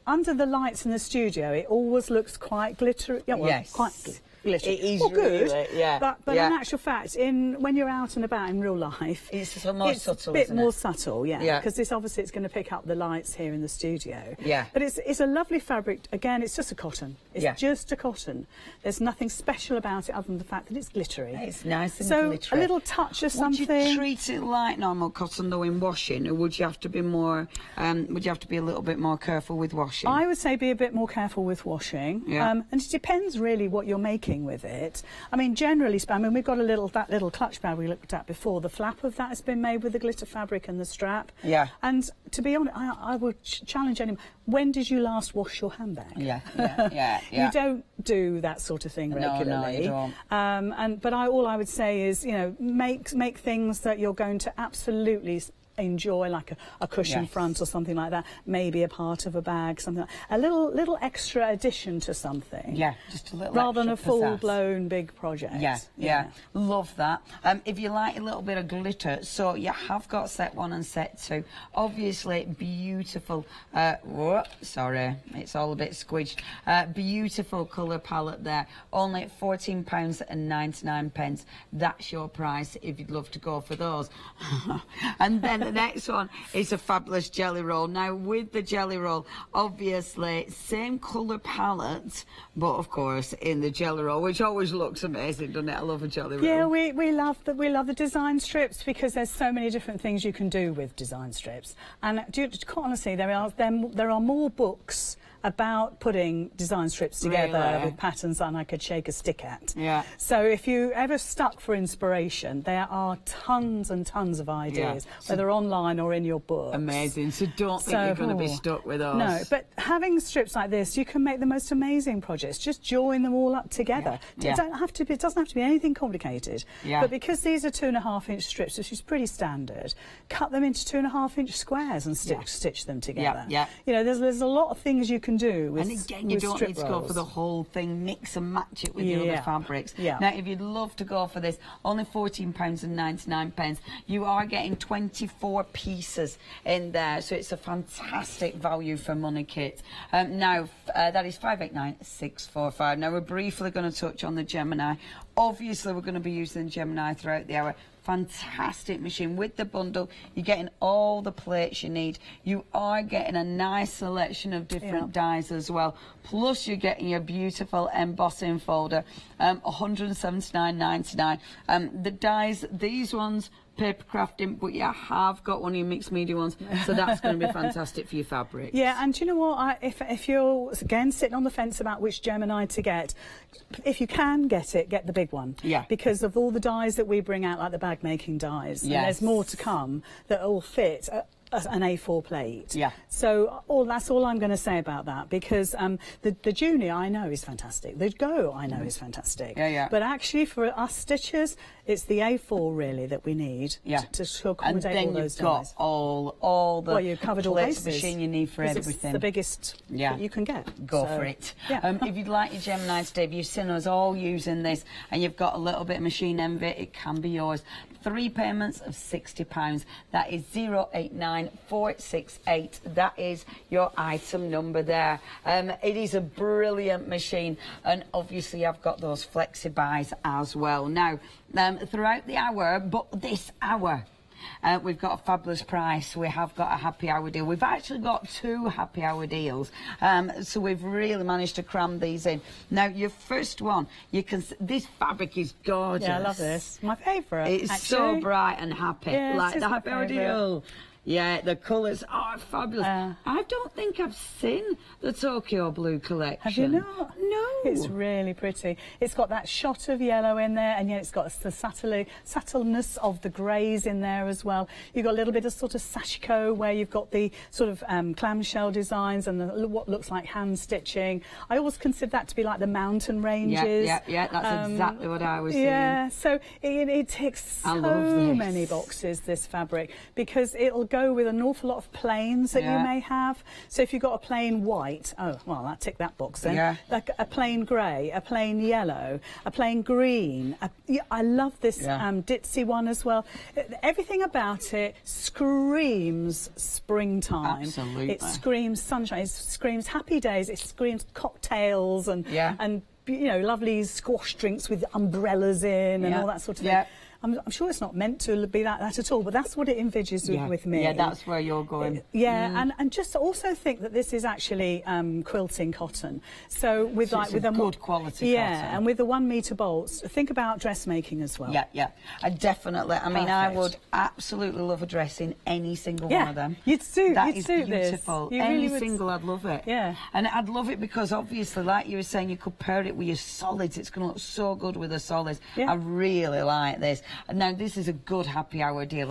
Under the lights in the studio, it always looks quite glittery. Yeah, well, quite glittery. It is good, really, but in actual fact, when you're out and about in real life, it's more subtle, a bit isn't more it? subtle, because this obviously it's going to pick up the lights here in the studio. Yeah. But it's a lovely fabric. Again, it's just a cotton. It's just a cotton. There's nothing special about it other than the fact that it's glittery. It's nice and glittery. So a little touch of something. Would you treat it like normal cotton though in washing, or would you have to be more? Would you have to be a little bit more careful with washing? I would say be a bit more careful with washing. Yeah. And it depends really what you're making working with it. I mean, generally, I mean, we've got that little clutch bag we looked at before. The flap of that has been made with the glitter fabric and the strap. Yeah. And to be honest, I would challenge anyone. When did you last wash your handbag? Yeah. You don't do that sort of thing regularly. No, you don't. But all I would say is, you know, make things that you're going to absolutely enjoy, like a cushion front or something like that, maybe a part of a bag, something like a little extra addition to something. Yeah, just a little rather than a extra full-blown big project. Yeah, love that. If you like a little bit of glitter, so you have got set 1 and set 2. Obviously, beautiful. Sorry, it's all a bit squidged. Beautiful colour palette there. Only £14.99. That's your price if you'd love to go for those. And then the next one is a fabulous jelly roll. Now, with the jelly roll, obviously, same colour palette, but of course, in the jelly roll, which always looks amazing, doesn't it? I love a jelly roll. Yeah, we love the design strips because there's so many different things you can do with design strips. And quite honestly, there are more books about putting design strips together with patterns than I could shake a stick at. Yeah. So if you ever stuck for inspiration, there are tons and tons of ideas, whether online or in your book. Amazing. So don't think you're going to be stuck with us. No, but having strips like this, you can make the most amazing projects. Just join them all up together. Yeah. It doesn't have to be anything complicated. Yeah. But because these are 2.5-inch strips, which is pretty standard, cut them into 2.5-inch squares and stitch them together. Yeah. You know, there's a lot of things you can do with and again, you don't need to go for the whole thing. Mix and match it with the other fabrics. Now, if you'd love to go for this, only £14.99. You are getting 24 pieces in there, so it's a fantastic value for money kit. Now, that is 589645. Now, we're briefly going to touch on the Gemini. Obviously, we're going to be using Gemini throughout the hour. Fantastic machine. With the bundle, you're getting all the plates you need. You are getting a nice selection of different dies as well. Plus, you're getting your beautiful embossing folder, £179.99. The dies, these ones, papercraft ink, but you have got one of your mixed media ones, so that's going to be fantastic for your fabric. Yeah, and do you know what? If you're, again, sitting on the fence about which Gemini to get, if you can get it, get the big one. Yeah. Because of all the dies that we bring out, like the bag making dies, and there's more to come that all fit an A4 plate. Yeah. So that's all I'm going to say about that, because the Junior I know is fantastic. The Go I know is fantastic. Yeah. But actually for us stitchers, it's the A4 really that we need to accommodate all those dies. And then you've got all the you covered all bases. Machine you need for everything. It's the biggest that you can get. Go for it. Yeah. If you'd like your Gemini today, if you've seen us all using this and you've got a little bit of machine envy, it can be yours. 3 payments of £60. That is 089468. That is your item number there. It is a brilliant machine, and obviously I've got those flexi buys as well. Now, throughout the hour, but this hour, we've got a fabulous price. We have got a happy hour deal. We've actually got 2 happy hour deals. So we've really managed to cram these in. Now, your first one, you can this fabric is gorgeous. Yeah, I love this. My favourite. It's so bright and happy. Yeah, like the happy hour deal. Yeah, the colours are fabulous. I don't think I've seen the Tokyo Blue collection. Have you not? No. It's really pretty. It's got that shot of yellow in there, and yet it's got the subtleness of the greys in there as well. You've got a little bit of sort of sashiko where you've got the sort of clamshell designs and what looks like hand stitching. I always consider that to be like the mountain ranges. Yeah, that's exactly what I was saying. Yeah, so it ticks so many boxes, this fabric, because it'll go with an awful lot of plains that you may have. So if you've got a plain white, oh, well, that tick that box then. Yeah. Like a plain grey, a plain yellow, a plain green. I love this ditzy one as well. Everything about it screams springtime. Absolutely. It screams sunshine. It screams happy days. It screams cocktails and you know, lovely squash drinks with umbrellas in and all that sort of thing. I'm sure it's not meant to be that at all, but that's what it envisages with me. Yeah, that's where you're going. And just also think that this is actually quilting cotton. So with so with a good quality cotton. And with the 1 metre bolts, think about dressmaking as well. Yeah. I definitely. I mean, I would absolutely love a dress in any single one of them. You'd suit. That you'd is suit beautiful. This. Any really single, I'd love it. Yeah. And I'd love it because obviously, like you were saying, you could pair it with your solids. It's going to look so good with the solids. Yeah. I really like this. And now this is a good happy hour deal.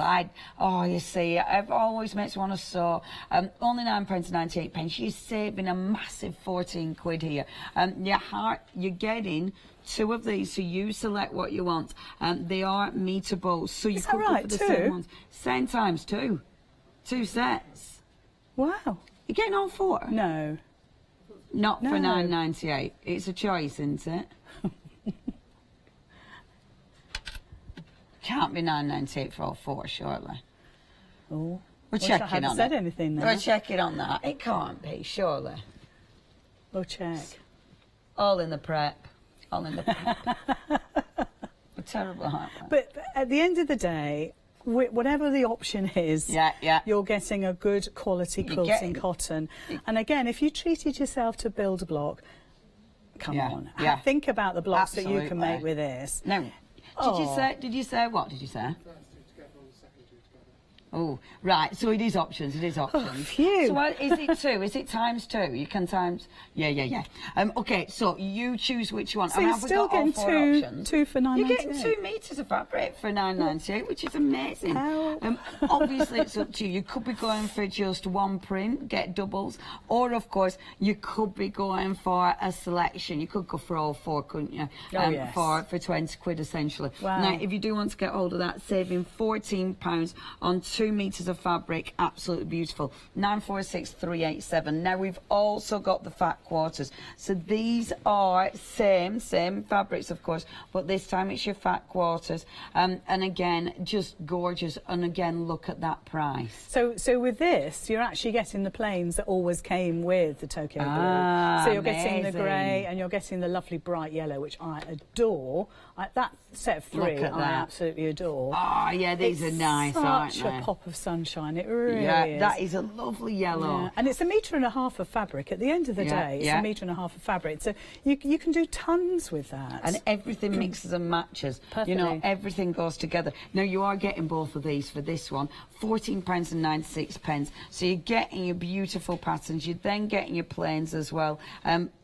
You see, it always makes me want to sew. Only £9.98. You're saving a massive 14 quid here. You're getting 2 of these, so you select what you want. They are metre bolts, so you could go for the same ones. Same times 2. 2 sets. Wow. You're getting all 4? No. Not for £9.98. It's a choice, isn't it? Can't be £9.98 for all 4, surely. Oh. We're checking on it. I haven't said anything then. We're checking on that. It can't be, surely. We'll check. All in the prep. All in the prep. We're terrible, aren't we? But at the end of the day, whatever the option is, you're getting a good quality quilting cotton. And again, if you treated yourself to build a block, come on. Think about the blocks that you can make with this. No. Did you say what did you say? Oh, right. So it is options. It is options. Oh, phew. So is it 2? Is it times 2? You can times. Yeah. Okay. So you choose which one. So you're still getting 2 for £9.98. You're getting 2 metres of fabric for £9.98, which is amazing. Obviously, it's up to you. You could be going for just 1 print, get doubles, or of course you could be going for a selection. You could go for all 4, couldn't you? For 20 quid essentially. Wow. Now, if you do want to get hold of that, saving £14 on 2 metres of fabric, absolutely beautiful. 946387. Now we've also got the fat quarters. So these are same fabrics, of course, but this time it's your fat quarters. And again, just gorgeous. And again, look at that price. So with this, you're actually getting the plains that always came with the Tokyo blue. So you're getting the grey and you're getting the lovely bright yellow, which I adore. That set of 3 I absolutely adore. Oh yeah, these are nice, aren't they? Such a pop of sunshine, it really is. That is a lovely yellow. Yeah. And it's 1.5 metres of fabric. At the end of the day, it's 1.5 metres of fabric. So you can do tons with that. And everything mixes and matches. Perfectly. You know, everything goes together. Now you are getting both of these for this one, £14.96. So you're getting your beautiful patterns. You're then getting your plains as well.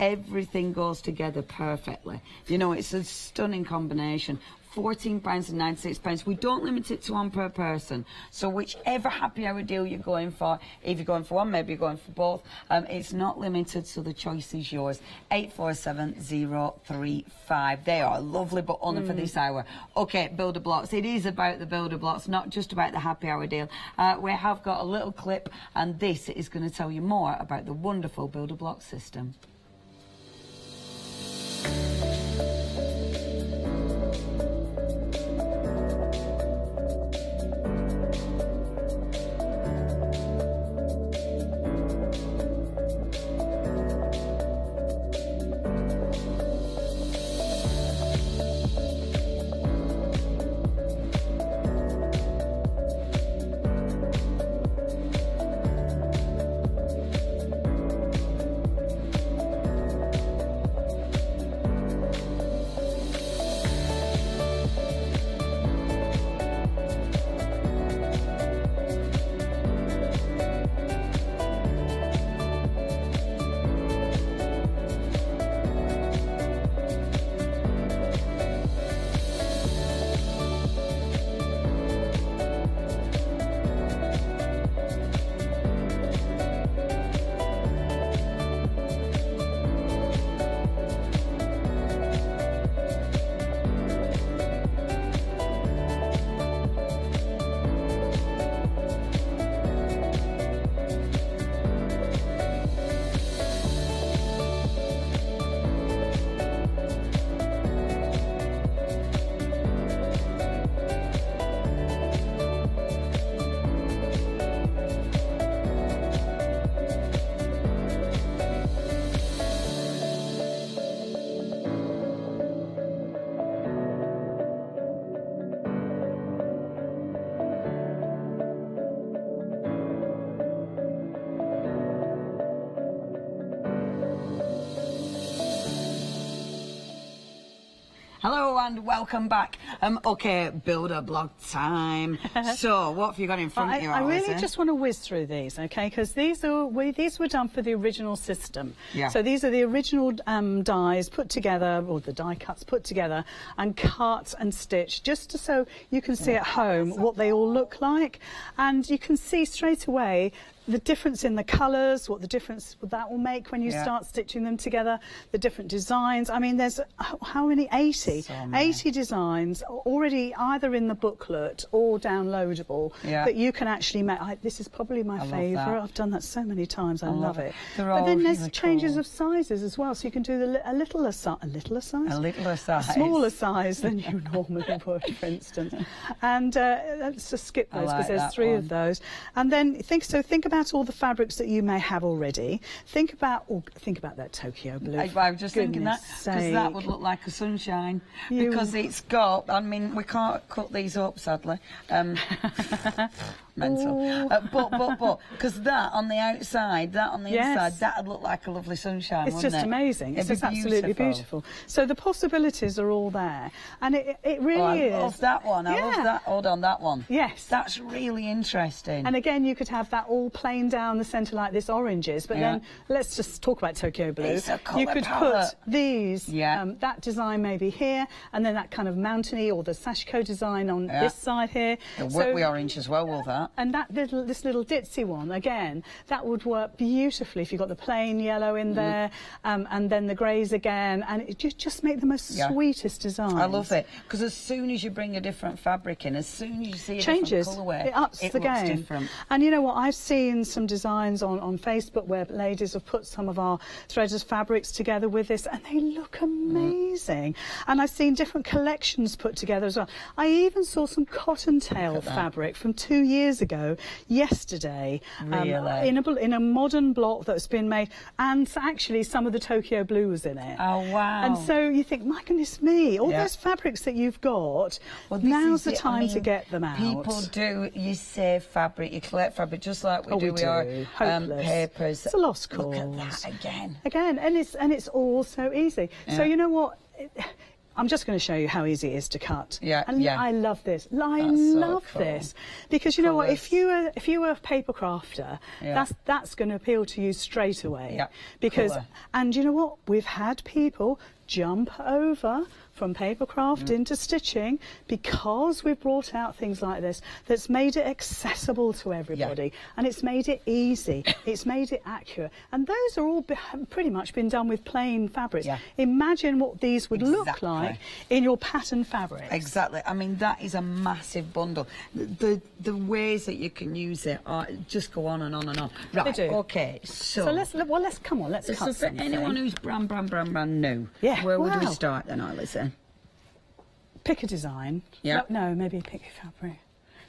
Everything goes together perfectly. You know, it's a stunning combination. £14.96. We don't limit it to 1 per person. So whichever happy hour deal you're going for, if you're going for 1, maybe you're going for both, it's not limited, so the choice is yours. 847035. They are lovely, but only for this hour. Okay, builder blocks. It is about the builder blocks, not just about the happy hour deal. We have got a little clip, and this is going to tell you more about the wonderful builder block system. Hello and welcome back. Okay, builder blog time. So, what have you got in front of you, I really Alison? just want to whiz through these, okay? Because these were done for the original system. Yeah. So these are the original dies put together, or the die cuts put together, and cut and stitched, just so you can see at home what they all look like, and you can see straight away the difference in the colours, what the difference that will make when you start stitching them together, the different designs. I mean, there's how many? 80. So many. 80 designs already either in the booklet or downloadable that you can actually make. This is probably my favourite. I've done that so many times. I love it. But then there's changes of sizes as well, so you can do a littler size. A littler size? A littler size. A smaller size than you normally would, for instance. And let's just skip those because there's 3 of those. And then think about all the fabrics that you may have already. Think about that Tokyo blue. I was just thinking that, because that would look like a sunshine. Because it's got, I mean, we can't cut these up, sadly. Mental. But, because that on the outside, that on the inside, that would look like a lovely sunshine, It's just amazing. It's just absolutely beautiful. So the possibilities are all there. And it really is. I love that one. I love that. Hold on, that one. Yes. That's really interesting. And again, you could have that all plain down the centre like this oranges, but then let's just talk about Tokyo blue. It's a colour you could palette. put these, that design maybe here, and then that kind of mountainy or the sashiko design on this side here. It'll work with orange as well, will that? And this little ditzy one, again, that would work beautifully if you've got the plain yellow in there, and then the greys again, and it just make the most sweetest design. I love it, because as soon as you bring a different fabric in, as soon as you see a changes, different colourway, it ups the looks game. different. And you know what, I've seen some designs on Facebook where ladies have put some of our threaded fabrics together with this, and they look amazing. And I've seen different collections put together as well. I even saw some cottontail fabric from 2 years ago yesterday, really? in a modern block that's been made, and actually some of the Tokyo blue was in it. Oh wow. And so you think, my goodness me, all those fabrics that you've got, now's the time to get them out. People do, you save fabric, you collect fabric, just like we do with our papers. It's a lost cause. Look at that again. Again, and it's all so easy. So you know what? I'm just going to show you how easy it is to cut. I love this. I love this because you know what? If you were a paper crafter, that's going to appeal to you straight away. Because and you know what? We've had people jump over from papercraft into stitching because we've brought out things like this that's made it accessible to everybody, and it's made it easy, it's made it accurate, and those are all pretty much been done with plain fabrics. Imagine what these would look like in your pattern fabrics. Exactly. I mean, that is a massive bundle. The ways that you can use it are just go on and on and on. Right. They do. Okay. So let's cut for something. anyone who's brand new. Where would we start then, Alison? Pick a design. No, maybe pick your fabric.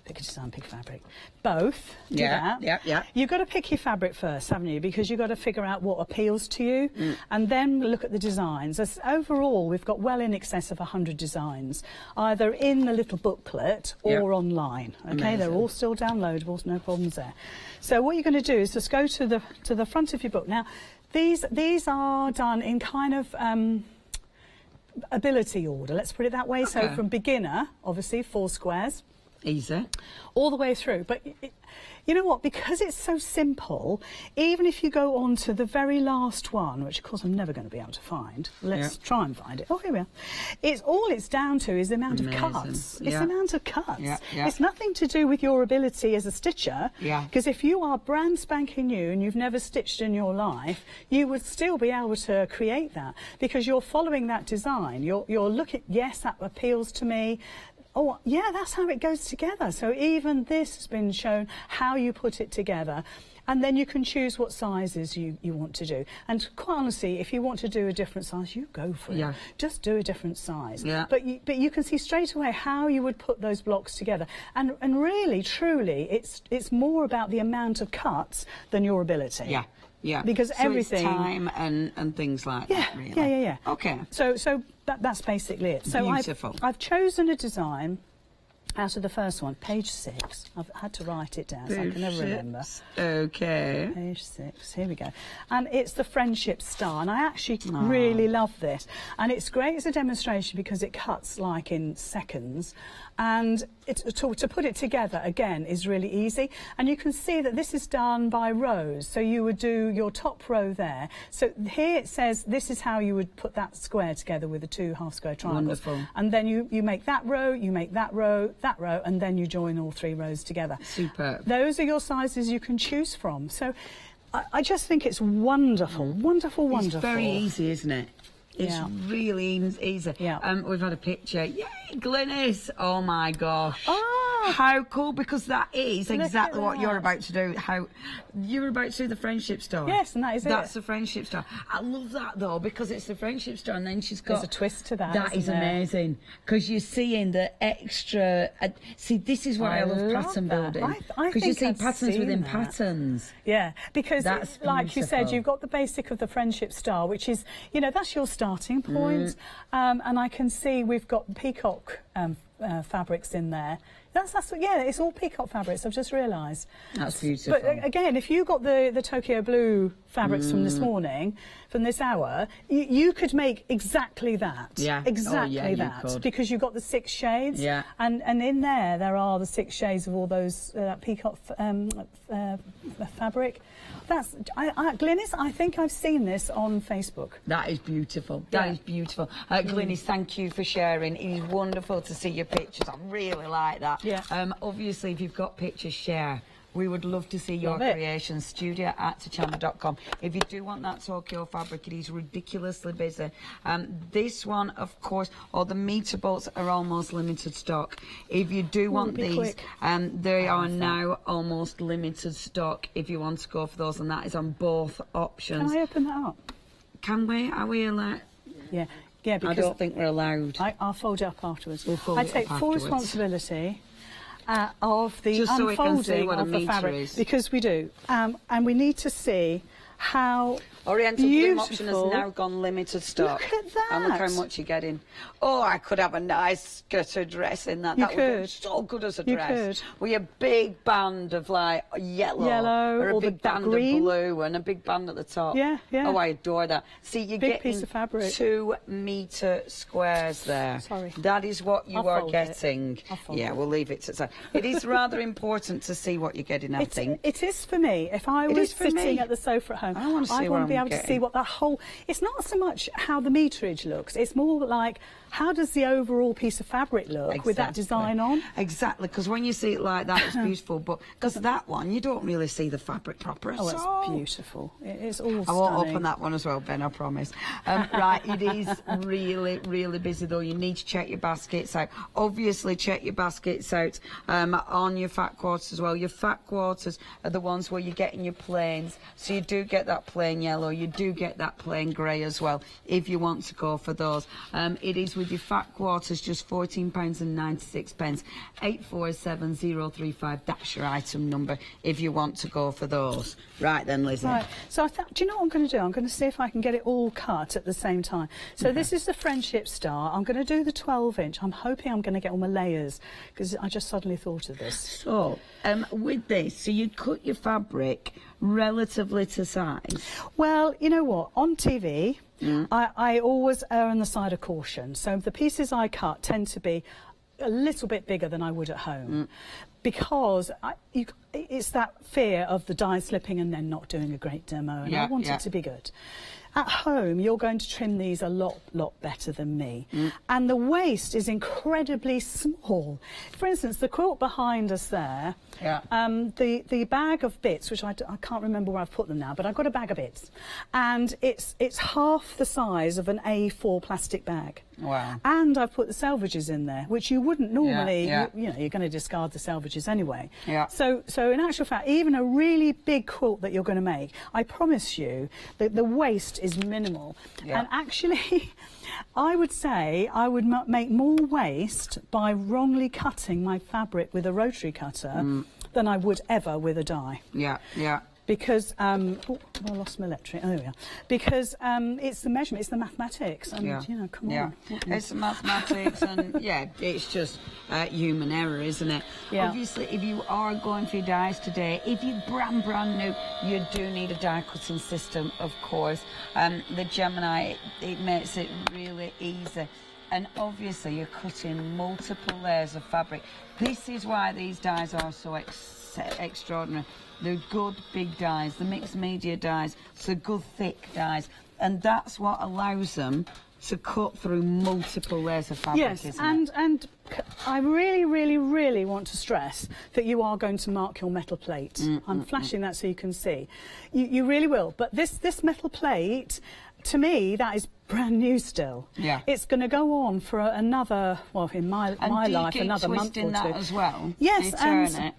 Pick a design, pick a fabric. Both. Do that. You've got to pick your fabric first, haven't you? Because you've got to figure out what appeals to you, and then look at the designs. As overall, we've got well in excess of 100 designs, either in the little booklet or online. Okay, amazing. They're all still downloadable, no problems there. So what you're going to do is just go to the front of your book. Now, these are done in kind of ability order, let's put it that way. So from beginner, obviously 4 squares, easy, all the way through. But you know what, because it's so simple, even if you go on to the very last one, which of course I'm never going to be able to find, let's try and find it. Oh, here we are. All it's down to is the amount of cuts. It's the amount of cuts. It's nothing to do with your ability as a stitcher, because if you are brand spanking new and you've never stitched in your life, you would still be able to create that, because you're following that design. You're looking, yes, that appeals to me. Oh, yeah, that's how it goes together. So even this has been shown how you put it together. And then you can choose what sizes you want to do. And quite honestly, if you want to do a different size, you go for it. Just do a different size. But you can see straight away how you would put those blocks together. And really, truly, it's more about the amount of cuts than your ability. Because so everything... it's time and things like that, really. Okay. So that's basically it. So beautiful. I've chosen a design out of the first one, page 6. I've had to write it down so I can never remember. Okay. Page 6, here we go. And it's the Friendship Star, and I actually really love this. And it's great as a demonstration because it cuts like in seconds. And to put it together, again, is really easy. And you can see that this is done by rows. So you would do your top row there. So here it says this is how you would put that square together with the 2 half-square triangles. Wonderful. And then you make that row, you make that row, and then you join all 3 rows together. Superb. Those are your sizes you can choose from. So I just think it's wonderful, wonderful, wonderful. It's very easy, isn't it? It's really easy. Yeah. We've had a picture. Yay, Glynis! Oh my gosh. Oh, how cool, because that is exactly what you're about to do. How you're about to do the Friendship Star. Yes, and that is That's the Friendship Star. I love that though, because it's the Friendship Star, and then she's got... There's a twist to that. That is amazing, because you're seeing the extra... see, this is why I love pattern building. Because you see patterns within patterns. Yeah, because that's like you said, you've got the basic of the Friendship Star, which is, you know, that's your starting point. And I can see we've got peacock fabrics in there. Yeah, it's all peacock fabrics, I've just realised. That's beautiful. But again, if you got the Tokyo blue fabrics from this morning, from this hour, you could make exactly that. Yeah. Exactly that. Because you've got the 6 shades. Yeah. And in there are the 6 shades of all those peacock fabric. Glynis, I think I've seen this on Facebook. That is beautiful. That is beautiful. Glynis, thank you for sharing. It is wonderful to see your pictures. I really like that. Yeah. Obviously, if you've got pictures, share. We would love to see your creations. studio@hochanda.com. If you do want that Tokyo fabric, it is ridiculously busy. This one, of course, all the meter bolts are almost limited stock. If you do want these, they are now almost limited stock if you want to go for those, and that is on both options. Can I open that up? Can we? Are we allowed? Yeah. Yeah, because I don't think we're allowed. I'll fold it up afterwards. We'll fold I it take up full afterwards. Responsibility of the Just so we can see unfolding what a of the metre fabric, is. because we do, and we need to see how Oriental Bloom option has beautiful. now gone limited stock. Look at that. And look how much you're getting. Oh, I could have a nice skirted dress in that. You That would could. look so good as a You dress. could. With a big band of like yellow or a or big that band green. of blue and a big band at the top. Yeah, yeah. Oh, I adore that. See, you're Big getting piece of fabric. 2 metre squares there. Sorry. That is what you I'll are fold getting. I'll fold Yeah, it. we'll leave it to that. It is rather important to see what you're getting, I think. It is for me. If I It was is for sitting me. at the sofa at home, I wanna see I what want I'm to be able to getting. see what that whole... It's not so much how the meterage looks, it's more like how does the overall piece of fabric look with that design on? Exactly, because when you see it like that, it's beautiful, but because that one, you don't really see the fabric proper at all. Oh, it's beautiful. It's all I stunning. won't open that one as well, Ben, I promise. Right, it is really, really busy, though. You need to check your baskets out. Obviously, check your baskets out on your fat quarters as well. Your fat quarters are the ones where you're getting your plains. So you do get that plain yellow, you do get that plain grey as well, if you want to go for those. It is with your fat quarters, just £14.96. 847035. That's your item number if you want to go for those. Right then, Lizzie. Right, so do you know what I'm going to do? I'm going to see if I can get it all cut at the same time. So this is the Friendship Star. I'm going to do the 12-inch. I'm hoping I'm going to get all my layers, because I just suddenly thought of this. So, with this, so you cut your fabric relatively to size? Well, you know what? On TV, I always err on the side of caution. So the pieces I cut tend to be a little bit bigger than I would at home. Because it's that fear of the die slipping and then not doing a great demo, and I want it to be good. At home, you're going to trim these a lot better than me. And the waist is incredibly small. For instance, the quilt behind us there, the bag of bits, which I can't remember where I've put them now, but I've got a bag of bits. And it's half the size of an A4 plastic bag. Wow. And I've put the selvages in there, which you wouldn't normally, you know, you're going to discard the selvages anyway. So in actual fact, even a really big quilt that you're going to make, I promise you that the waist is minimal. And actually, I would say I would make more waste by wrongly cutting my fabric with a rotary cutter than I would ever with a die. because oh, I lost my electric. Oh, there we are. Because it's the measurement, it's the mathematics, and you know, come on. It's the mathematics, and yeah, it's just human error, isn't it? Yeah. Obviously, if you are going for your dies today, if you're brand new, you do need a die cutting system, of course. The Gemini, it makes it really easy. And obviously you're cutting multiple layers of fabric. This is why these dies are so extraordinary. They're good big dies, the mixed media dies, so good thick dies, and that's what allows them to cut through multiple layers of fabric. Yes, and I really want to stress that you are going to mark your metal plate. I'm flashing that so you can see. You really will, but this metal plate, to me, that is brand new still. Yeah. It's going to go on for another, well, in my life, another month or two. That as well? Yes,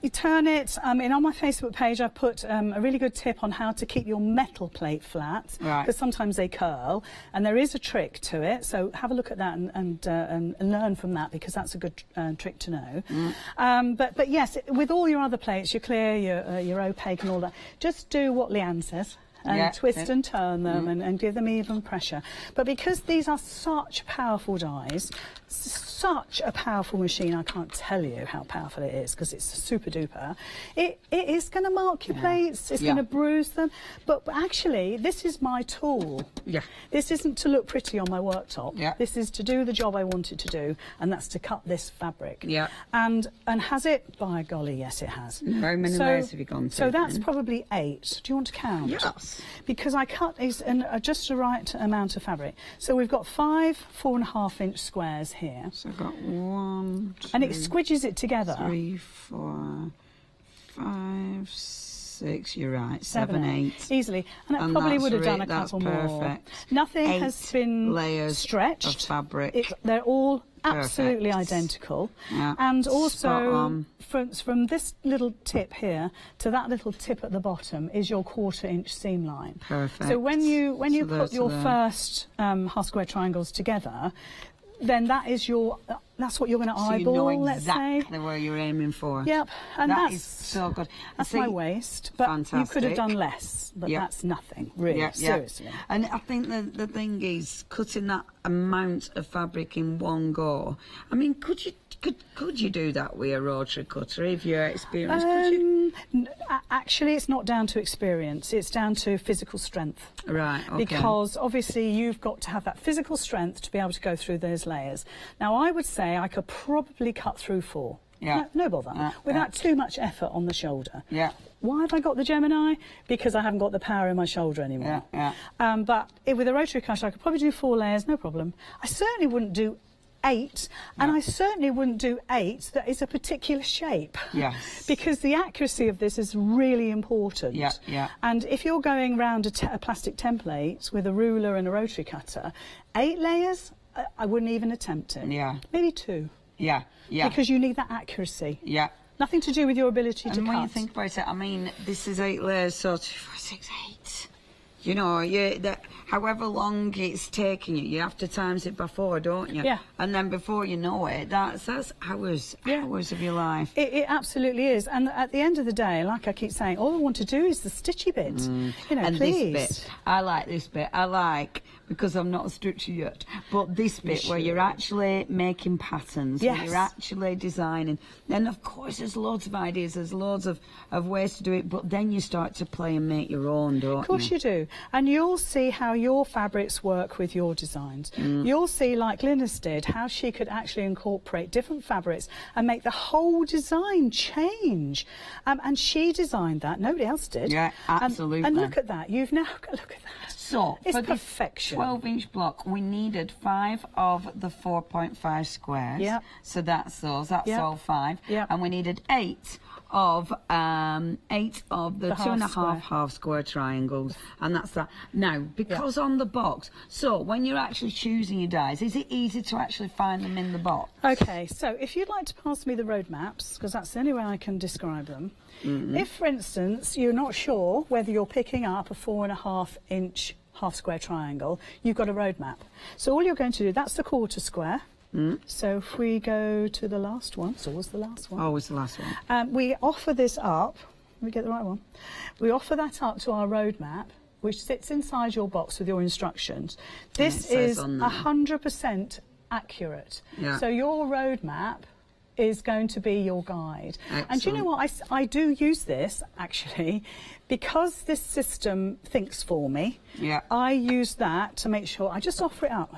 you turn it. And on my Facebook page, I've put a really good tip on how to keep your metal plate flat. Right. Because sometimes they curl, and there is a trick to it. So have a look at that and learn from that, because that's a good trick to know. But yes, with all your other plates, your clear, your opaque, and all that, just do what Leanne says. And twist and turn them and give them even pressure. But because these are such powerful dies, such a powerful machine, I can't tell you how powerful it is, because it's super duper. It is going to mark your plates, it's going to bruise them, but actually this is my tool. This isn't to look pretty on my worktop. This is to do the job I want it to do, and that's to cut this fabric. And has it? By golly, yes it has. Very many layers have you gone to? So that's probably 8. Do you want to count? Yes. Because I cut just the right amount of fabric. So we've got 5 4.5-inch squares here. So I've got 1, 2, and it squidges it together. 3, 4, 5, 6. You're right. 7, 8. Easily. And I probably would have done a couple more. Nothing has been layers stretched. Of fabric. They're all absolutely identical. And also from this little tip here to that little tip at the bottom is your 1/4-inch seam line. Perfect. So when you put your first half square triangles together, then that's what you're going to eyeball, you know let's say. Exactly where you're aiming for. Yep, and that is so good. That's my waist, but you could have done less, but that's nothing, really, seriously. And I think the thing is, cutting that amount of fabric in one go, I mean, could you do that with a rotary cutter if you're experienced? Could you? Actually, it's not down to experience, it's down to physical strength. Right, okay. Because obviously you've got to have that physical strength to be able to go through those layers. Now, I would say I could probably cut through 4. No bother. Without too much effort on the shoulder. Why have I got the Gemini? Because I haven't got the power in my shoulder anymore. But with a rotary cutter, I could probably do 4 layers, no problem. I certainly wouldn't do 8, and I certainly wouldn't do 8 that is a particular shape. Because the accuracy of this is really important. And if you're going round a plastic template with a ruler and a rotary cutter, 8 layers, I wouldn't even attempt it. Maybe 2. Because you need that accuracy. Nothing to do with your ability to cut. And when you think about it, I mean, this is 8 layers, so 2, 4, 6, 8. You know, however long it's taking you, you have to times it by 4, don't you? And then before you know it, that's hours of your life. It absolutely is. And at the end of the day, like I keep saying, all I want to do is the stitchy bit. You know, and please. This bit, I like this bit. I like, because I'm not a stitcher yet, but this bit where you're actually making patterns, where you're actually designing. Then, of course, there's loads of ideas, there's loads of ways to do it, but then you start to play and make your own, don't you? Of course you do. And you'll see how your fabrics work with your designs. You'll see, like Linda's did, how she could actually incorporate different fabrics and make the whole design change. And she designed that. Nobody else did. Yeah, absolutely. And look at that. You've now got look at that. So, it's for perfection. 12-inch block, we needed 5 of the 4.5 squares. So that's those. That's all 5. And we needed 8 of the 2.5 half square triangles, and that's that. Now, because on the box, so when you're actually choosing your dies, is it easy to actually find them in the box? Okay, so if you'd like to pass me the road maps, because that's the only way I can describe them. If, for instance, you're not sure whether you're picking up a 4.5-inch half square triangle, you've got a road map. So all you're going to do, that's the 1/4 square. So if we go to the last one, it's always the last one. Always the last one. We offer this up let me get the right one. We offer that up to our roadmap, which sits inside your box with your instructions. This is 100% accurate. Yeah. So your roadmap is going to be your guide. Excellent. And do you know what? I do use this, actually, because this system thinks for me. Yeah. I use that to make sure, I just offer it up. Oh,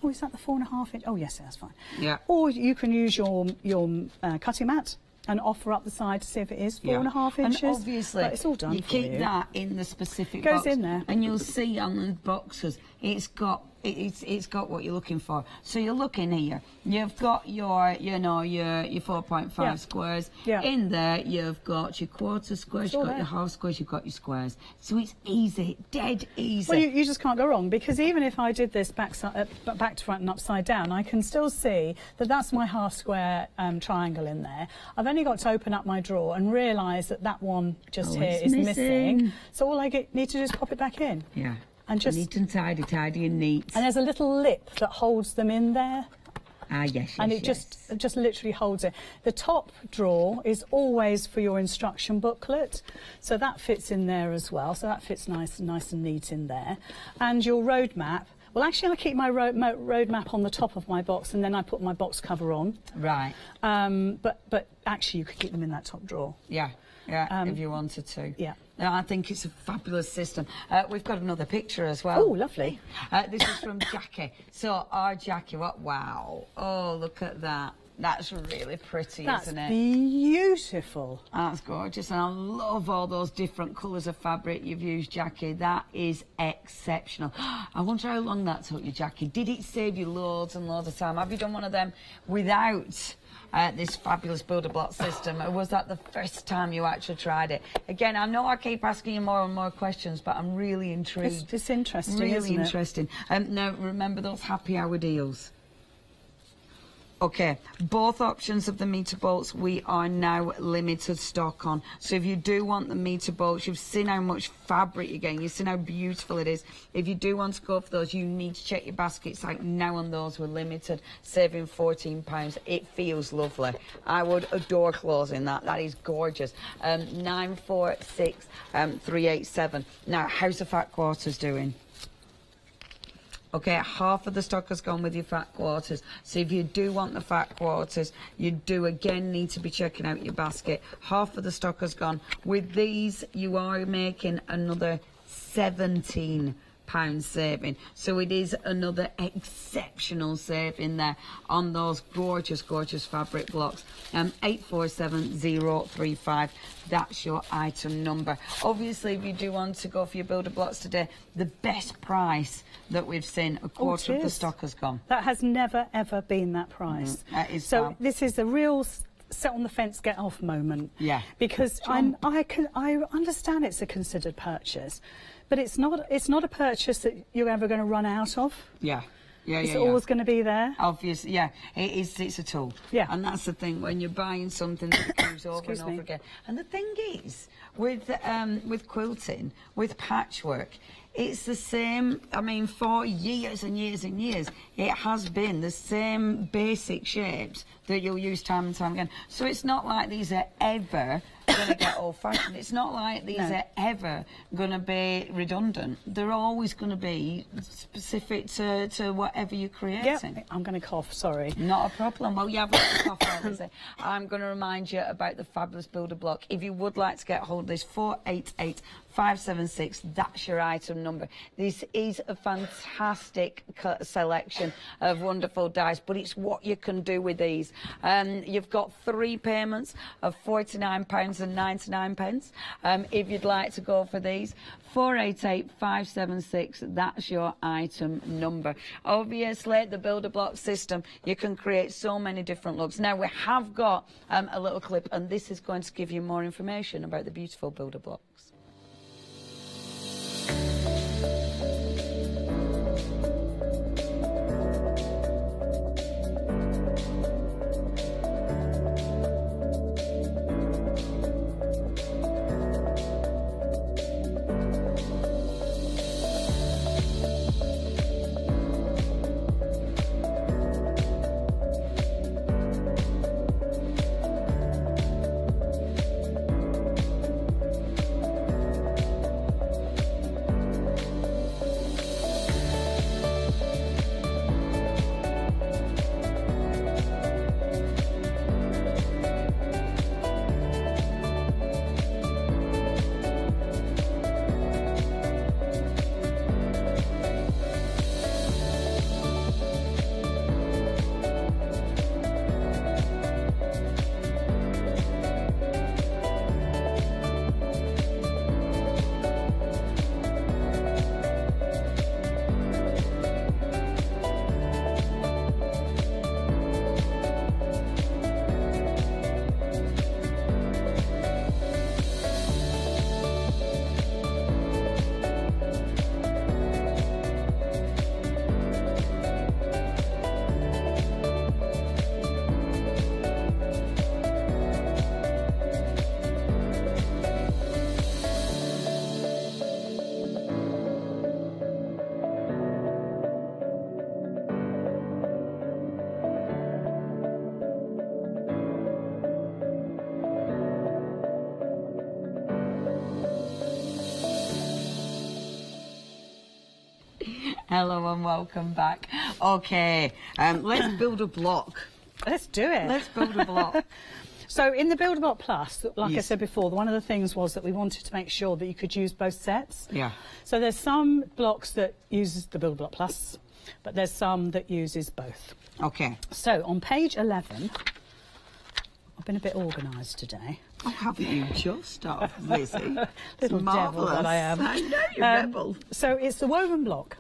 is that the 4.5 inch? Oh, yes, that's fine. Yeah. Or you can use your cutting mat and offer up the side to see if it is 4.5 inches. And obviously, but it's all done you for keep that in the specific box. Goes in there. And you'll see on the boxes, it's got what you're looking for. So you're looking here, you've got your 4.5 squares. Yeah. In there, you've got your quarter squares, you've got your half squares, you've got your squares. So it's easy, dead easy. Well, you just can't go wrong, because even if I did this back to front and upside down, I can still see that that's my half square triangle in there. I've only got to open up my drawer and realise that that one just here is missing. So all I need to do is pop it back in. Yeah. And just neat and tidy and neat. And there's a little lip that holds them in there. Ah, yes, and it just literally holds it. The top drawer is always for your instruction booklet, so that fits in there as well. So that fits nice and neat in there. And your roadmap. Well, actually, I keep my roadmap on the top of my box, and then I put my box cover on. Right. But actually, you could keep them in that top drawer. Yeah. Yeah, if you wanted to. Yeah. I think it's a fabulous system. We've got another picture as well. Oh, lovely. This is from Jackie. So our Jackie, wow. Oh, look at that. That's really pretty, isn't it? That's beautiful. That's gorgeous. And I love all those different colours of fabric you've used, Jackie. That is exceptional. I wonder how long that took you, Jackie. Did it save you loads and loads of time? Have you done one of them without this fabulous builder block system, or was that the first time you actually tried it? Again, I know I keep asking you more and more questions, but I'm really intrigued. It's interesting, really isn't it? interesting. Now, remember those happy hour deals? Okay, both options of the meter bolts we are now limited stock on. So if you do want the meter bolts, you've seen how much fabric you're getting, you've seen how beautiful it is. If you do want to go for those, you need to check your baskets. Like now on those, we're limited, saving £14. It feels lovely. I would adore closing that. That is gorgeous. 946387. Now, how's the fat quarters doing? Okay, half of the stock has gone with your fat quarters. So if you do want the fat quarters, you do again need to be checking out your basket. Half of the stock has gone. With these, you are making another £17 saving. So it is another exceptional saving there on those gorgeous fabric blocks. 847035, that's your item number. Obviously, if you do want to go for your builder blocks today, the best price that we've seen, a quarter of the stock has gone. That has never ever been that price. That is so this is a real sit on the fence, get off moment. Yeah. Because I understand it's a considered purchase, but it's not a purchase that you're ever going to run out of. Yeah. It's always going to be there. Obviously, yeah. It's a tool. Yeah. And that's the thing, when you're buying something that goes over and over again. And the thing is, with quilting, with patchwork, it's the same. I mean, for years and years and years, it has been the same basic shapes that you'll use time and time again. So it's not like these are ever going to get old-fashioned. It's not like these are ever going to be redundant. They're always going to be specific to whatever you're creating. Yep. I'm going to cough, sorry. Not a problem. Well, you have got to cough, obviously. I'm going to remind you about the fabulous builder block. If you would like to get hold of this, 488576, that's your item number. This is a fantastic selection of wonderful dies, but it's what you can do with these. You've got 3 payments of £49.99. If you'd like to go for these, 488576, that's your item number. Obviously, the builder block system, you can create so many different looks. Now, we have got a little clip, and this is going to give you more information about the beautiful builder blocks. Hello and welcome back. Okay, let's build a block. Let's do it. Let's build a block. So in the Build a Block Plus, like I said before, one of the things was that we wanted to make sure that you could use both sets. Yeah. So there's some blocks that uses the Build a Block Plus, but there's some that uses both. Okay. So on page 11, I've been a bit organised today. Oh, haven't you just, Lizzie? Little devil that I am. I know, you rebel. So it's the woven block.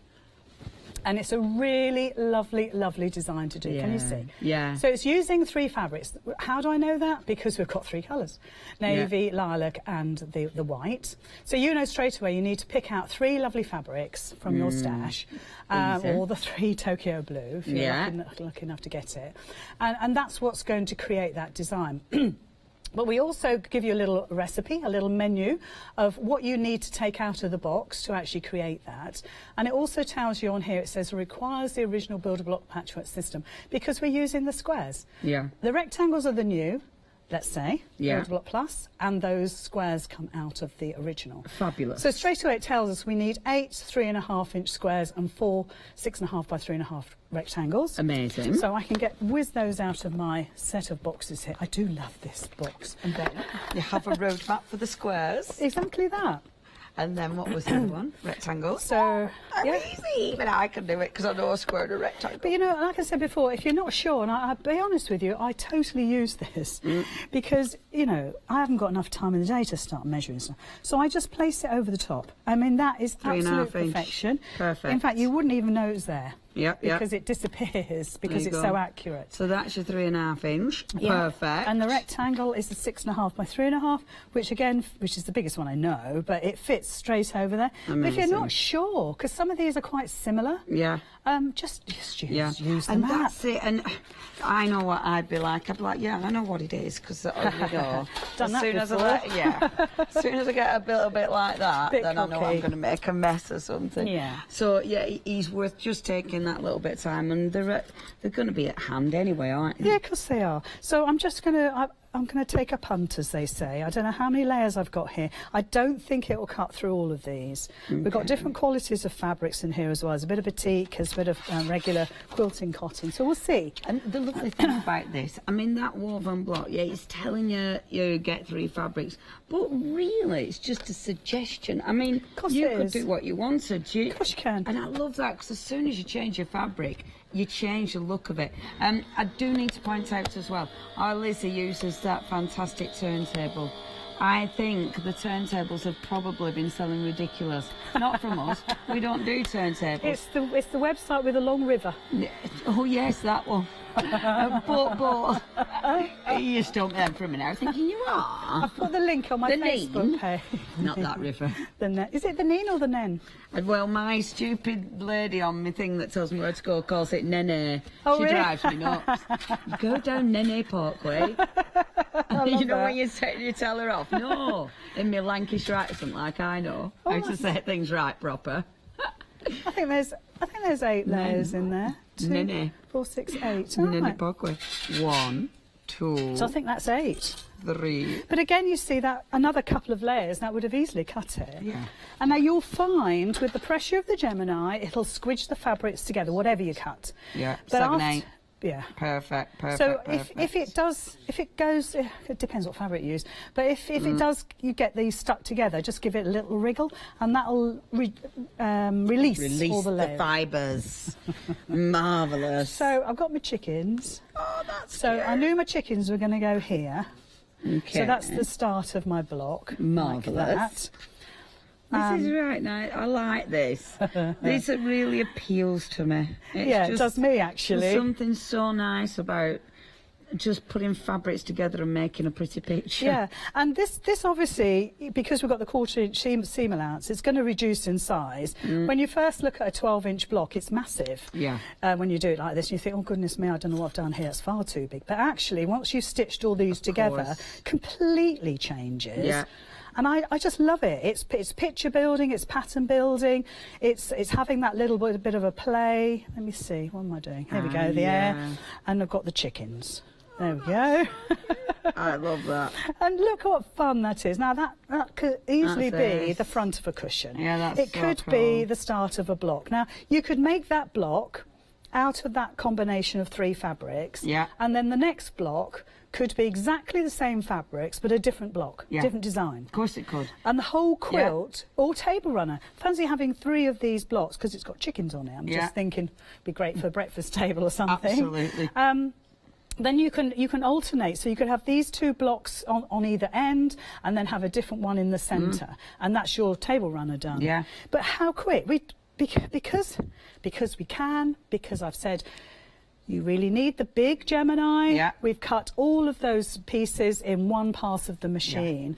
And it's a really lovely, lovely design to do. Can you see? Yeah. So it's using 3 fabrics. How do I know that? Because we've got 3 colours. Navy, lilac and the white. So you know straight away you need to pick out 3 lovely fabrics from your stash. Or the 3 Tokyo Blue, if you're lucky enough to get it. And that's what's going to create that design. But we also give you a little recipe, a little menu of what you need to take out of the box to actually create that. And it also tells you on here, it says requires the original Build-A-Block patchwork system because we're using the squares. Yeah. The rectangles are the new, let's say, Build-A-Block Plus, and those squares come out of the original. Fabulous. So straight away it tells us we need 8 3.5-inch squares and 4 6.5 by 3.5 rectangles. Amazing. So I can whiz those out of my set of boxes here. I do love this box. And then you have a roadmap for the squares. Exactly that. And then what was the other one? Rectangles. So, easy. Even I can do it because I know a square and a rectangle. But you know, like I said before, if you're not sure, and I'll be honest with you, I totally use this because, you know, I haven't got enough time in the day to start measuring stuff. So I just place it over the top. I mean, that is absolute perfection. Perfect. In fact, you wouldn't even know it's there. Yeah, because it disappears because it's so accurate. So that's your 3.5-inch. Yeah. Perfect. And the rectangle is a 6.5 by 3.5, which is the biggest one I know, but it fits straight over there. Amazing. But if you're not sure, because some of these are quite similar, just use them. And that's it. And I know what I'd be like. I'd be like, yeah, I know what it is because you know, as soon as I get a little bit like that, then I know I'm going to make a mess or something. Yeah. So yeah, he's worth just taking that little bit of time, and they're going to be at hand anyway, aren't they? Yeah, of course they are. So I'm just going to. I'm going to take a punt, as they say. I don't know how many layers I've got here. I don't think it will cut through all of these. Okay. We've got different qualities of fabrics in here as well. There's a bit of batik, there's a bit of regular quilting cotton. So we'll see. And the lovely thing about this, I mean, that woven block, it's telling you get 3 fabrics, but really it's just a suggestion. I mean, you could do what you wanted. Of course you can. And I love that because as soon as you change your fabric, you change the look of it. I do need to point out as well, our Lizzie uses that fantastic turntable. I think the turntables have probably been selling ridiculous. Not from us. We don't do turntables. It's the website with a long river. Oh yes, that one. But you stumped them for a minute. I was thinking you are. I've put the link on my Facebook page. Not that river. Is it the Neen or the Nen? Well, my stupid lady on my thing that tells me where to go calls it Nene. Oh, she really? drives me nuts. Go down Nene Parkway. You know when you tell her off? No. In my Lancashire accent, like I know how to say things right proper. I think there's 8 layers in there. 2, 4, 6, 8. Nene Parkway. 1, 2. So I think that's 8. 3. But again, you see that another couple of layers that would have easily cut it. Yeah. And now you'll find with the pressure of the Gemini, it'll squidge the fabrics together, whatever you cut. Yeah. But 7, 8. Yeah. Perfect. So if it goes, it depends what fabric you use. But if it does, you get these stuck together. Just give it a little wriggle, and that'll release all the layers. The fibres. Marvellous. So I've got my chickens. Oh, that's so I knew my chickens were going to go here. Okay. So that's the start of my block. Marvellous. Like that. This is right now. I like this. This really appeals to me. It does me actually. There's something so nice about just putting fabrics together and making a pretty picture. Yeah, and this obviously, because we've got the 1/4-inch seam allowance, it's going to reduce in size. When you first look at a 12-inch block, it's massive. Yeah. When you do it like this, you think, oh goodness me, I don't know what I've done here, it's far too big. But actually, once you've stitched all these together, completely changes. Yeah. And I just love it. It's picture building, it's pattern building, it's having that little bit of a play. Let me see, what am I doing? Here we go, the air. And I've got the chickens. There we go. I love that. And look what fun that is. Now that could easily be the front of a cushion. Yeah, that's It could be the start of a block. Now you could make that block out of that combination of 3 fabrics. Yeah. And then the next block could be exactly the same fabrics but a different block, different design. Of course it could. And the whole quilt, or table runner. Fancy having 3 of these blocks because it's got chickens on it. I'm just thinking it'd be great for a breakfast table or something. Absolutely. Then you can alternate, so you could have these 2 blocks on either end and then have a different one in the centre, and that's your table runner done. Yeah. But how quick? Because we can, because I've said you really need the big Gemini. Yeah. We've cut all of those pieces in one pass of the machine.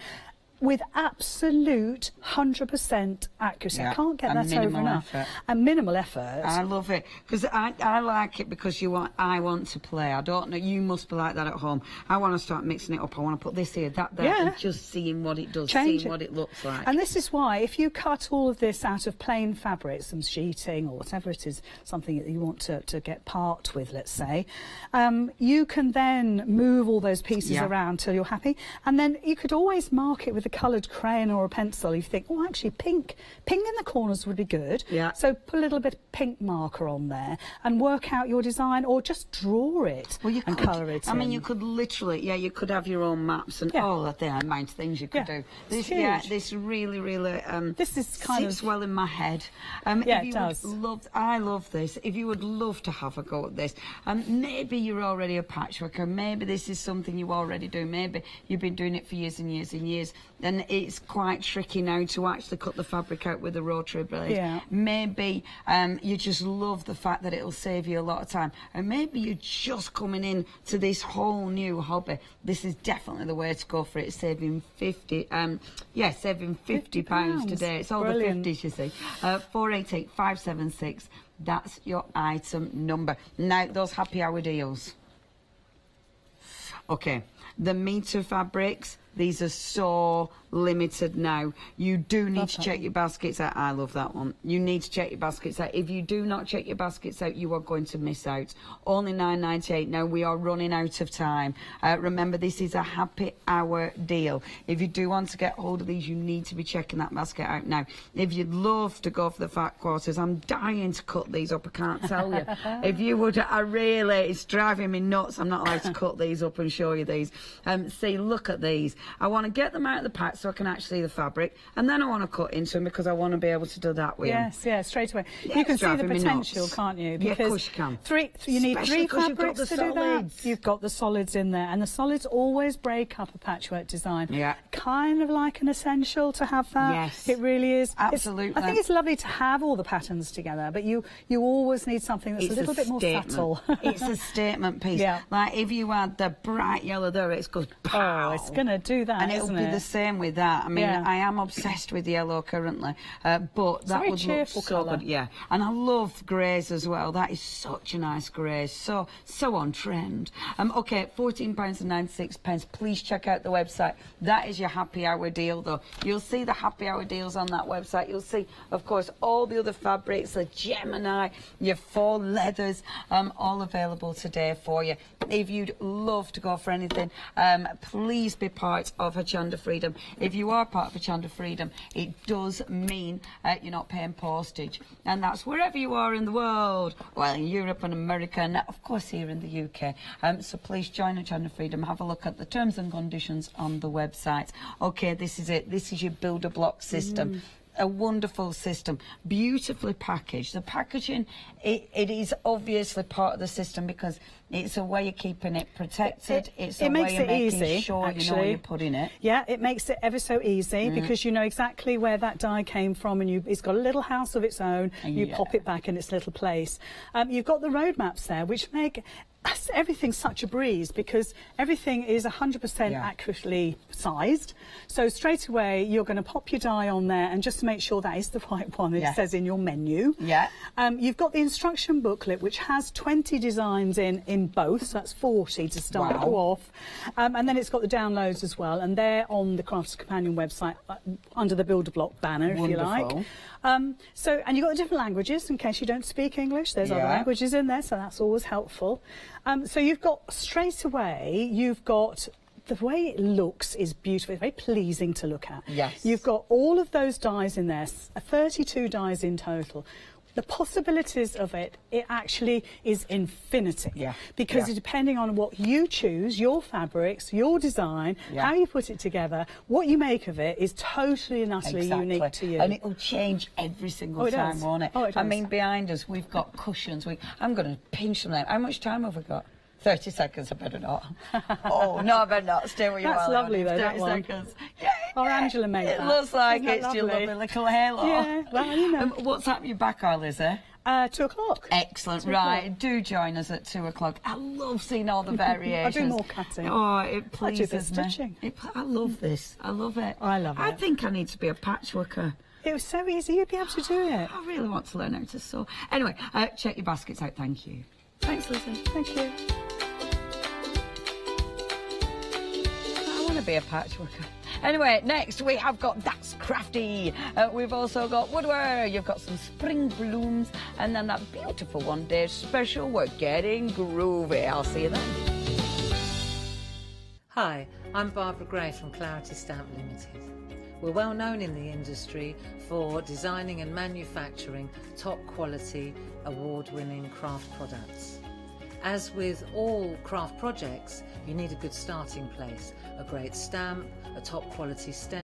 With absolute 100% accuracy. I can't get that over enough. And minimal effort. I love it because I like it because I want to play. I don't know. You must be like that at home. I want to start mixing it up. I want to put this here, that there, and just seeing what it does, seeing what it looks like. And this is why, if you cut all of this out of plain fabric, some sheeting or whatever it is, something that you want to get part with, let's say, you can then move all those pieces around till you're happy, and then you could always mark it with a coloured crayon or a pencil. You think, oh, actually pink in the corners would be good. So put a little bit of pink marker on there and work out your design, or just draw it and colour it in. I mean, you could literally, you could have your own maps and all of the amount of things you could do. This, this really, this is kind sits well in my head. It does. I love this. If you would love to have a go at this, maybe you're already a patchworker, maybe this is something you already do, maybe you've been doing it for years and years and years, then it's quite tricky now to actually cut the fabric out with a rotary blade. Maybe you just love the fact that it'll save you a lot of time, and maybe you're just coming in to this whole new hobby. This is definitely the way to go for it. Saving £50 today. It's all Brilliant. the 50s, you see. 488576. That's your item number. Now those happy hour deals. Okay, the meter fabrics. These are so limited now. You do need to check your baskets out. I love that one. You need to check your baskets out. If you do not check your baskets out, you are going to miss out. Only £9.98. Now, we are running out of time. Remember, this is a happy hour deal. If you do want to get hold of these, you need to be checking that basket out now. If you'd love to go for the fat quarters, I'm dying to cut these up, I can't tell you. If you would, it's driving me nuts. I'm not allowed to cut these up and show you these. See, look at these. I want to get them out of the pack so I can actually see the fabric, and then I want to cut into them because I want to be able to do that with them. Yes, straight away. You can see the potential, can't you? Because of course you can. You need 3 fabrics to do that. You've got the solids in there, and the solids always break up a patchwork design. Kind of like an essential to have that. Yes. It really is. Absolutely. I think it's lovely to have all the patterns together, but you always need something that's a little bit more subtle. It's a statement piece. Like if you had the bright yellow there, it goes pow. Oh, it's going to do that, and it'll be the same with that. I mean, I am obsessed with yellow currently, but that would look so good. Yeah, and I love greys as well. That is such a nice grey, so on trend. Okay, £14.96. Please check out the website. That is your happy hour deal, though. You'll see the happy hour deals on that website. You'll see, of course, all the other fabrics, the Gemini, your faux leathers, all available today for you. If you'd love to go for anything, please be part of Hochanda Freedom. If you are part of Hochanda Freedom, it does mean you're not paying postage, and that's wherever you are in the world. Well, in Europe and America, and of course here in the UK. So please join Hochanda Freedom. Have a look at the terms and conditions on the website. Okay, this is it. This is your builder block system. A wonderful system, beautifully packaged. The packaging, it is obviously part of the system because it's a way of keeping it protected. It's a way of making sure you know where you're putting it. Yeah, it makes it ever so easy because you know exactly where that die came from, and it's got a little house of its own. You pop it back in its little place. You've got the road maps there, which make everything's such a breeze because everything is 100% accurately sized. So straight away you're going to pop your die on there and just make sure that is the right one. It says in your menu. You've got the instruction booklet which has 20 designs in both, so that's 40 to start off. And then it's got the downloads as well, and they're on the Crafters Companion website under the Builder Block banner, if you like. And you've got the different languages in case you don't speak English. There's other languages in there, so that's always helpful. So you've got straight away, you've got the way it looks is beautiful. It's very pleasing to look at. Yes. You've got all of those dies in there, 32 dies in total. The possibilities of it actually is infinity. Yeah. Because depending on what you choose, your fabrics, your design, how you put it together, what you make of it is totally and utterly unique to you. And it will change every single time, won't it? Oh, it does. I mean, behind us, we've got cushions. I'm going to pinch them there. How much time have we got? 30 seconds, I better not. Oh, no, I better not. Stay where you are. That's lovely, though, 30 that one. seconds. Or Angela made It that. looks like Isn't that it's your lovely? lovely little halo. Yeah, well, you know. What's happening your back hour, Lizzie? 2 o'clock. Excellent, 2 right. o'clock. Do join us at 2 o'clock. I love seeing all the variations. I do more cutting. Oh, it pleases I do a bit of stitching. I love this. I love it. I love it. I think I need to be a patchworker. It was so easy, you'd be able to do it. I really want to learn how to sew. Anyway, check your baskets out. Thank you. Thanks, Lizzie. Thank you. I want to be a patchworker. Anyway, next we have got That's Crafty. We've also got Woodward. You've got some spring blooms. And then that beautiful one day special. We're getting groovy. I'll see you then. Hi, I'm Barbara Gray from Claritycraft Limited. We're well known in the industry for designing and manufacturing top quality, award-winning craft products. As with all craft projects, you need a good starting place, a great stamp, a top quality stencil.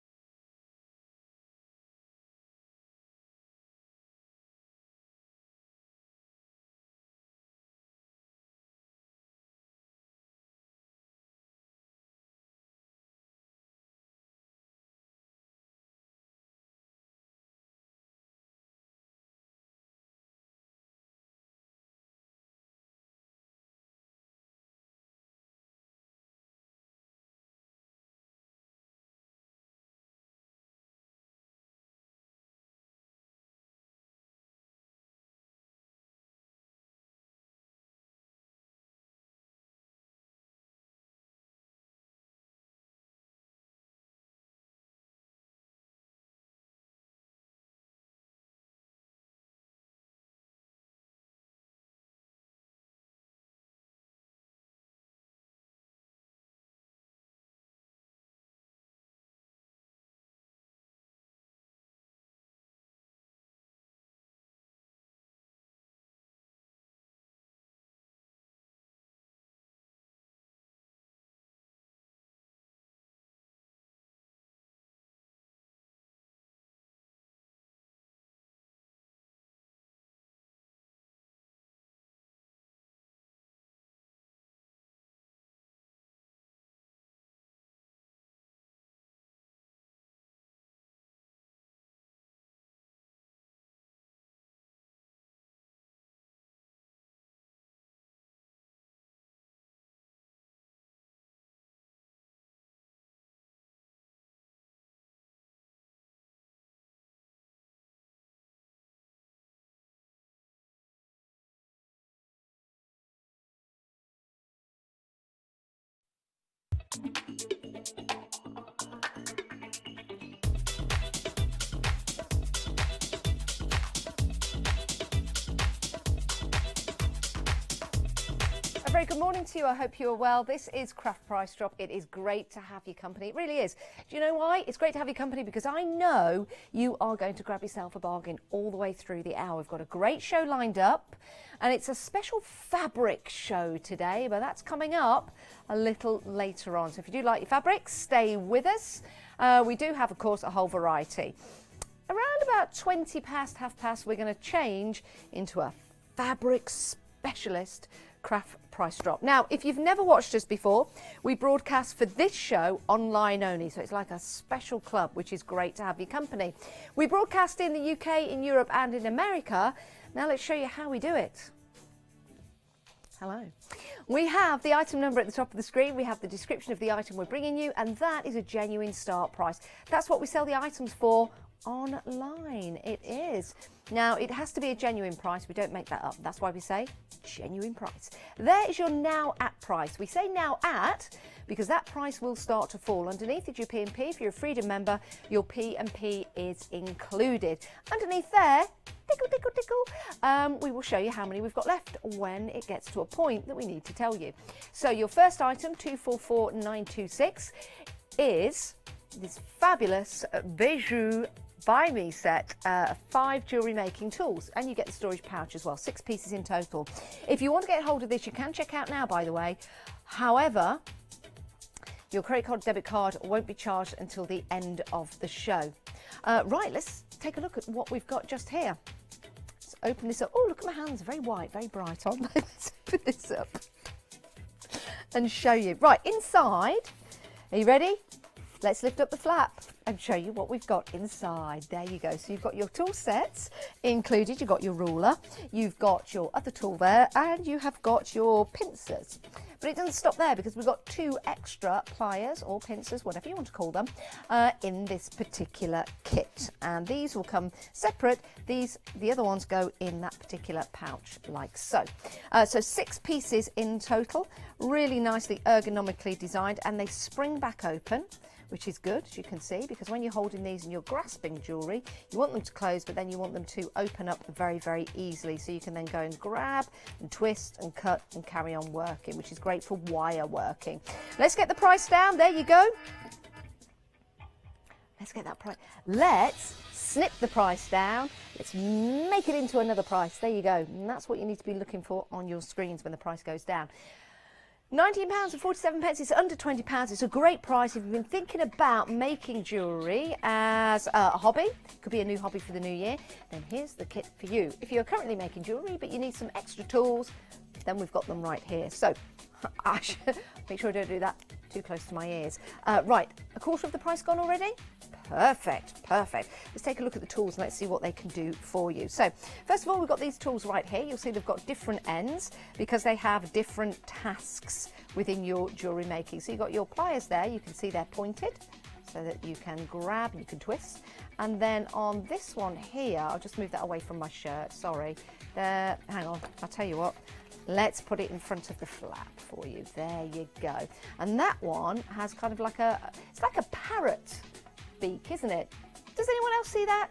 A very good morning to you. I hope you are well. This is Craft Price Drop. It is great to have your company. It really is. Do you know why? It's great to have your company because I know you are going to grab yourself a bargain all the way through the hour. We've got a great show lined up and it's a special fabric show today, but that's coming up a little later on. So if you do like your fabrics, stay with us. We do have, of course, a whole variety. Around about 20 past, half past, we're going to change into a fabric specialist Craft Price Drop. Now, if you've never watched us before, we broadcast for this show online only, so it's like a special club, which is great to have your company. We broadcast in the UK, in Europe and in America. Now let's show you how we do it. Hello. We have the item number at the top of the screen, we have the description of the item we're bringing you, and that is a genuine start price. That's what we sell the items for online. It is. Now, it has to be a genuine price. We don't make that up. That's why we say genuine price. There is your now at price. We say now at because that price will start to fall. Underneath is your P&P. If you're a Freedom member, your P&P is included. Underneath there, they tickle, tickle, we will show you how many we've got left when it gets to a point that we need to tell you. So your first item, 244926, is this fabulous Bijou Buy Me set, 5 jewellery making tools, and you get the storage pouch as well, 6 pieces in total. If you want to get hold of this, you can check out now, by the way. However, your credit card, debit card won't be charged until the end of the show. Right, let's take a look at what we've got just here. Let's open this up. Oh, look at my hands, very white, very bright, aren't they? Let's open this up and show you. Right, inside, are you ready? Let's lift up the flap and show you what we've got inside. There you go. So you've got your tool sets included. You've got your ruler, you've got your other tool there, and you have got your pincers. But it doesn't stop there, because we've got 2 extra pliers or pincers, whatever you want to call them, in this particular kit. And these will come separate. The other ones go in that particular pouch, like so. So 6 pieces in total, really nicely ergonomically designed, and they spring back open, which is good, as you can see, because when you're holding these and you're grasping jewellery, you want them to close, but then you want them to open up very, very easily, so you can then go and grab and twist and cut and carry on working, which is great for wire working. Let's get the price down. There you go. Let's get that price. Let's snip the price down. Let's make it into another price. There you go. And that's what you need to be looking for on your screens when the price goes down. £19.47, it's under £20. It's a great price if you've been thinking about making jewellery as a hobby. Could be a new hobby for the new year. Then here's the kit for you. If you're currently making jewellery but you need some extra tools, then we've got them right here. So I should make sure I don't do that too close to my ears. Right, a quarter of the price gone already? Perfect, perfect. Let's take a look at the tools and let's see what they can do for you. So, first of all, we've got these tools right here. You'll see they've got different ends because they have different tasks within your jewellery making. So you've got your pliers there. You can see they're pointed so that you can grab and you can twist. And then on this one here, I'll just move that away from my shirt, sorry. There, hang on, I'll tell you what. Let's put it in front of the flap for you. There you go. And that one has kind of like it's like a parrot beak, isn't it? Does anyone else see that?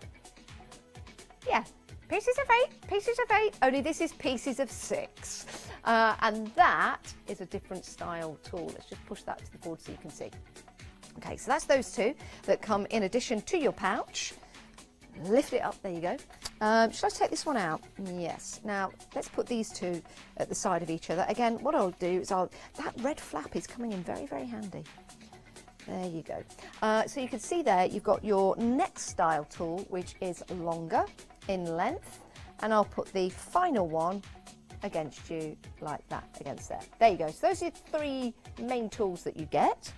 Yeah, pieces of 8, pieces of 8, only this is pieces of 6. And that is a different style tool. Let's just push that to the board so you can see. Okay, so that's those 2 that come in addition to your pouch. Lift it up, there you go. Should I take this one out? Yes. Now, let's put these 2 at the side of each other. Again, what I'll do is that red flap is coming in very, very handy. There you go. So you can see there, you've got your next style tool, which is longer in length, and I'll put the final one against you like that, against there. There you go. So those are 3 main tools that you get.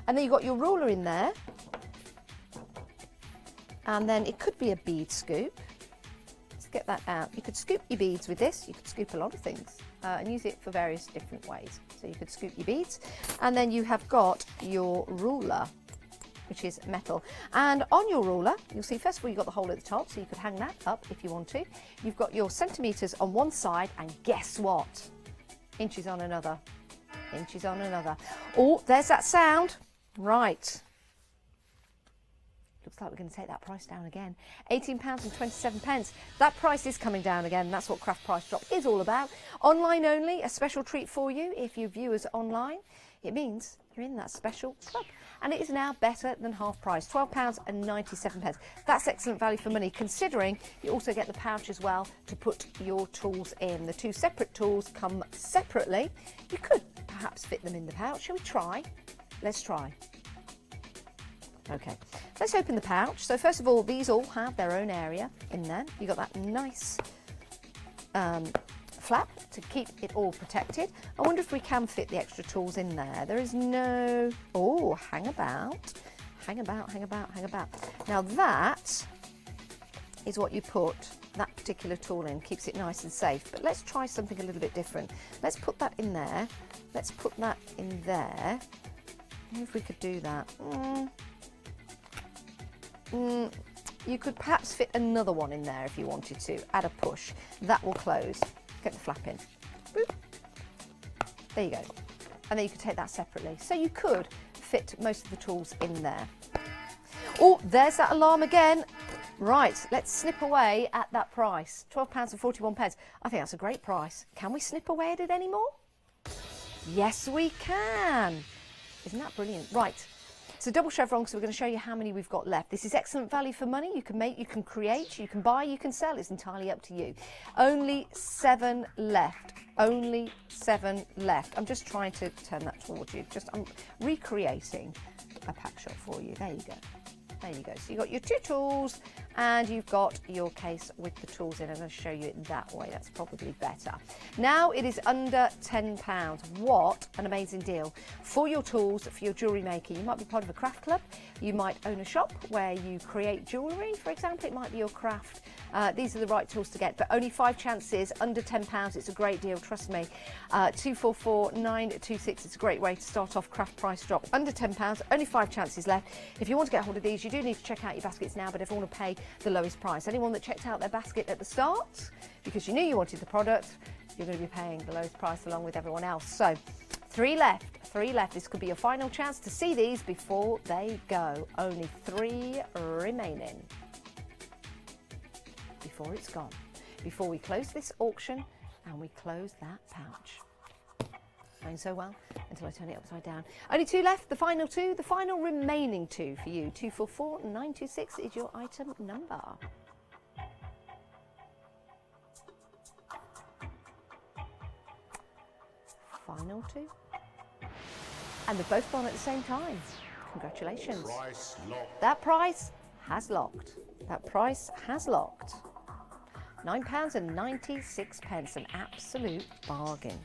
And then you've got your ruler in there. And then it could be a bead scoop. Let's get that out. You could scoop your beads with this. You could scoop a lot of things and use it for various different ways. So you could scoop your beads. And then you have got your ruler, which is metal. And on your ruler, you'll see, first of all, you've got the hole at the top, so you could hang that up if you want to. You've got your centimetres on one side, and guess what? Inches on another. Inches on another. Oh, there's that sound. Right. Looks like we're going to take that price down again. £18.27. That price is coming down again. That's what Craft Price Drop is all about. Online only, a special treat for you if you view us online. It means you're in that special club. And it is now better than half price, £12.97. That's excellent value for money, considering you also get the pouch as well to put your tools in. The 2 separate tools come separately. You could perhaps fit them in the pouch. Shall we try? Let's try. Okay, let's open the pouch. So first of all, these all have their own area in there. You've got that nice flap to keep it all protected. I wonder if we can fit the extra tools in there. There is no... Oh, hang about. Hang about, hang about, hang about. Now that is what you put that particular tool in. Keeps it nice and safe. But let's try something a little bit different. Let's put that in there. Let's put that in there. Maybe if we could do that. You could perhaps fit another one in there if you wanted to. Add a push. That will close. Get the flap in. Boop. There you go. And then you could take that separately. So you could fit most of the tools in there. Oh, there's that alarm again. Right, let's snip away at that price. £12.41. I think that's a great price. Can we snip away at it anymore? Yes, we can. Isn't that brilliant? Right. So double chevron, so we're going to show you how many we've got left. This is excellent value for money. You can make, you can create, you can buy, you can sell. It's entirely up to you. Only 7 left. Only 7 left. I'm just trying to turn that towards you. I'm recreating a pack shot for you. There you go. There you go. So you've got your 2 tools and you've got your case with the tools in. I'm going to show you it that way. That's probably better. Now it is under £10. What an amazing deal for your tools, for your jewellery making. You might be part of a craft club. You might own a shop where you create jewellery, for example. It might be your craft. These are the right tools to get, but only 5 chances, under £10. It's a great deal, trust me. 244926. It's a great way to start off craft price drop. Under £10, only 5 chances left. If you want to get hold of these, you do need to check out your baskets now, but everyone will pay the lowest price. Anyone that checked out their basket at the start, because you knew you wanted the product, you're going to be paying the lowest price along with everyone else. So 3 left. 3 left. This could be your final chance to see these before they go. Only 3 remaining before it's gone, before we close this auction and we close that pouch. Going so well until I turn it upside down. Only 2 left, the final 2, the final remaining 2 for you. 244926 is your item number. Final 2. And they've both gone at the same time. Congratulations. That price has locked. That price has locked. £9.96, an absolute bargain.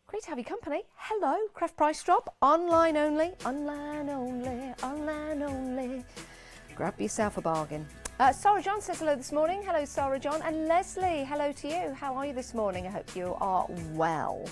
Great to have your company. Hello, craft price drop, online only, online only, online only. Grab yourself a bargain. Sarah John says hello this morning. Hello, Sarah John. And Leslie, hello to you. How are you this morning? I hope you are well.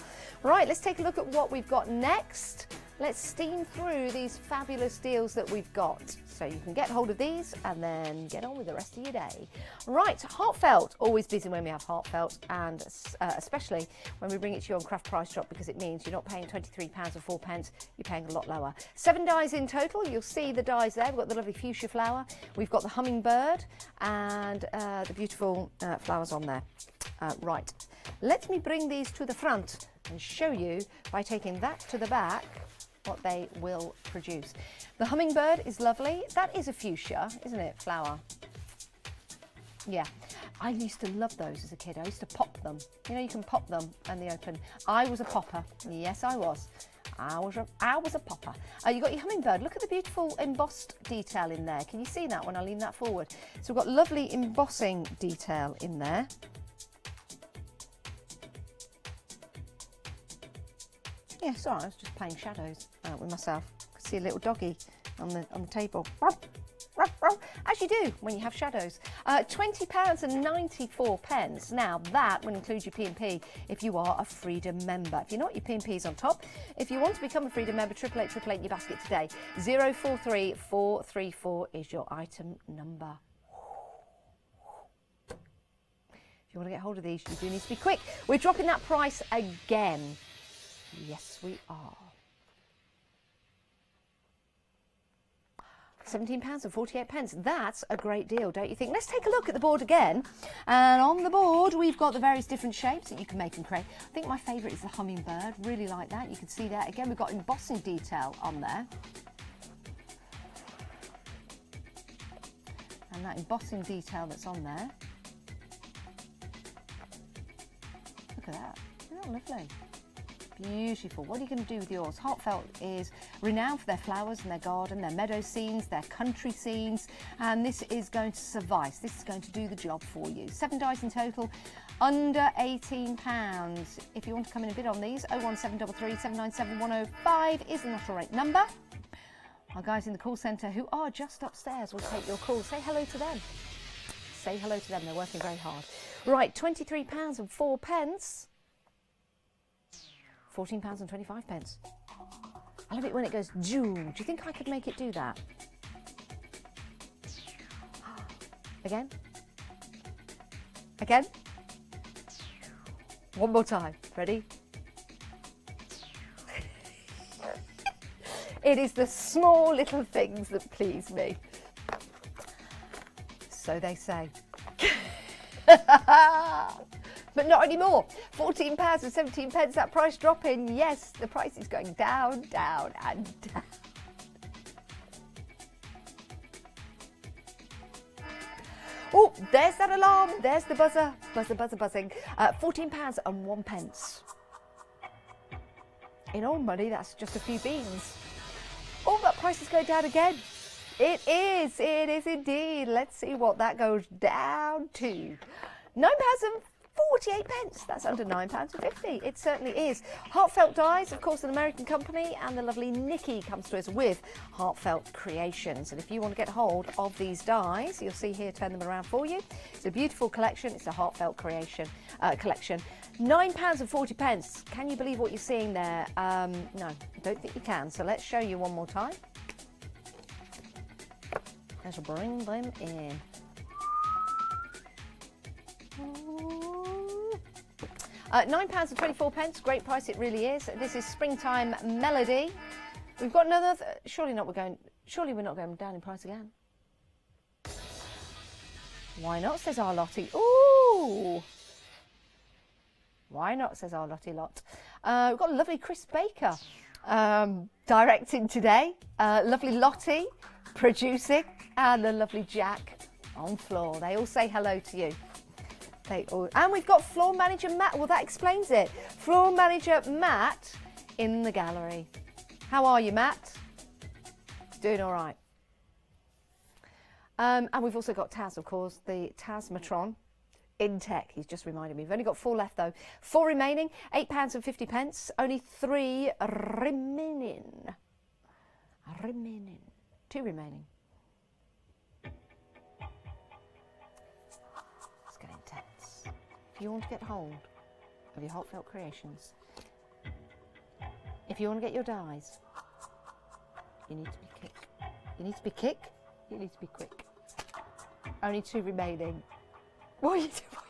Right, let's take a look at what we've got next. Let's steam through these fabulous deals that we've got. So you can get hold of these and then get on with the rest of your day. Right, Heartfelt, always busy when we have Heartfelt, and especially when we bring it to you on Craft Price Drop, because it means you're not paying £23.04, you're paying a lot lower. 7 dies in total, you'll see the dies there. We've got the lovely fuchsia flower, we've got the hummingbird, and the beautiful flowers on there. Right, let me bring these to the front and show you by taking that to the back what they will produce. The hummingbird is lovely. That is a fuchsia, isn't it? Flower. Yeah, I used to love those as a kid. I used to pop them. You know, you can pop them and they open. I was a popper. Yes, I was. I was a popper. You got your hummingbird. Look at the beautiful embossed detail in there. Can you see that when I lean that forward? So we've got lovely embossing detail in there. Yeah, sorry, I was just playing shadows with myself. I could see a little doggy on the table. As you do when you have shadows. £20.94. Now that will include your P&P if you are a Freedom member. If you're not, your P&P is on top. If you want to become a Freedom member, 888 your basket today. 043434 is your item number. If you want to get hold of these, you do need to be quick. We're dropping that price again. Yes, we are. £17.48. That's a great deal, don't you think? Let's take a look at the board again. And on the board, we've got the various different shapes that you can make and create. I think my favourite is the hummingbird. Really like that. You can see that. Again, we've got embossing detail on there. And that embossing detail that's on there. Look at that. Isn't that lovely? Beautiful. What are you going to do with yours? Heartfelt is renowned for their flowers and their garden, their meadow scenes, their country scenes, and this is going to suffice. This is going to do the job for you. 7 dice in total, under £18. If you want to come in a bid on these, 01733 797 105 is the not all right number. Our guys in the call centre who are just upstairs will take your call. Say hello to them. Say hello to them. They're working very hard. Right, £23.04. £14.25. I love it when it goes June. Do you think I could make it do that? Again? Again? One more time. Ready? It is the small little things that please me. So they say. But not anymore. £14 and 17 pence, that price dropping. Yes, the price is going down, down and down. Oh, there's that alarm. There's the buzzer. Buzzer, buzzer, buzzing. £14 and 1 pence. In old money, that's just a few beans. Oh, that price is going down again. It is indeed. Let's see what that goes down to. £9.48. That's under £9.50. It certainly is. Heartfelt Dyes, of course, an American company, and the lovely Nikki comes to us with Heartfelt Creations. And if you want to get hold of these dyes, you'll see here, turn them around for you. It's a beautiful collection. It's a Heartfelt Creation collection. £9.40. Can you believe what you're seeing there? No, I don't think you can. So let's show you one more time. Let's bring them in. £9.24. Great price, it really is. This is Springtime Melody. We've got another. Surely we're not going down in price again. Why not? Says our Lottie. Ooh. Why not? Says our Lottie Lot. We've got a lovely Chris Baker directing today. Lovely Lottie producing, and the lovely Jack on floor. They all say hello to you. And we've got floor manager Matt. Well, that explains it. Floor manager Matt in the gallery. How are you, Matt? Doing all right. And we've also got Taz, of course, the Tasmatron in tech. He's just reminded me. We've only got 4 left, though. 4 remaining. £8.50. Only 3 remaining. 2 remaining. If you want to get hold of your Heartfelt Creations, if you want to get your dyes, you need to be quick. You need to be quick. You need to be quick. Only 2 remaining. What are you doing?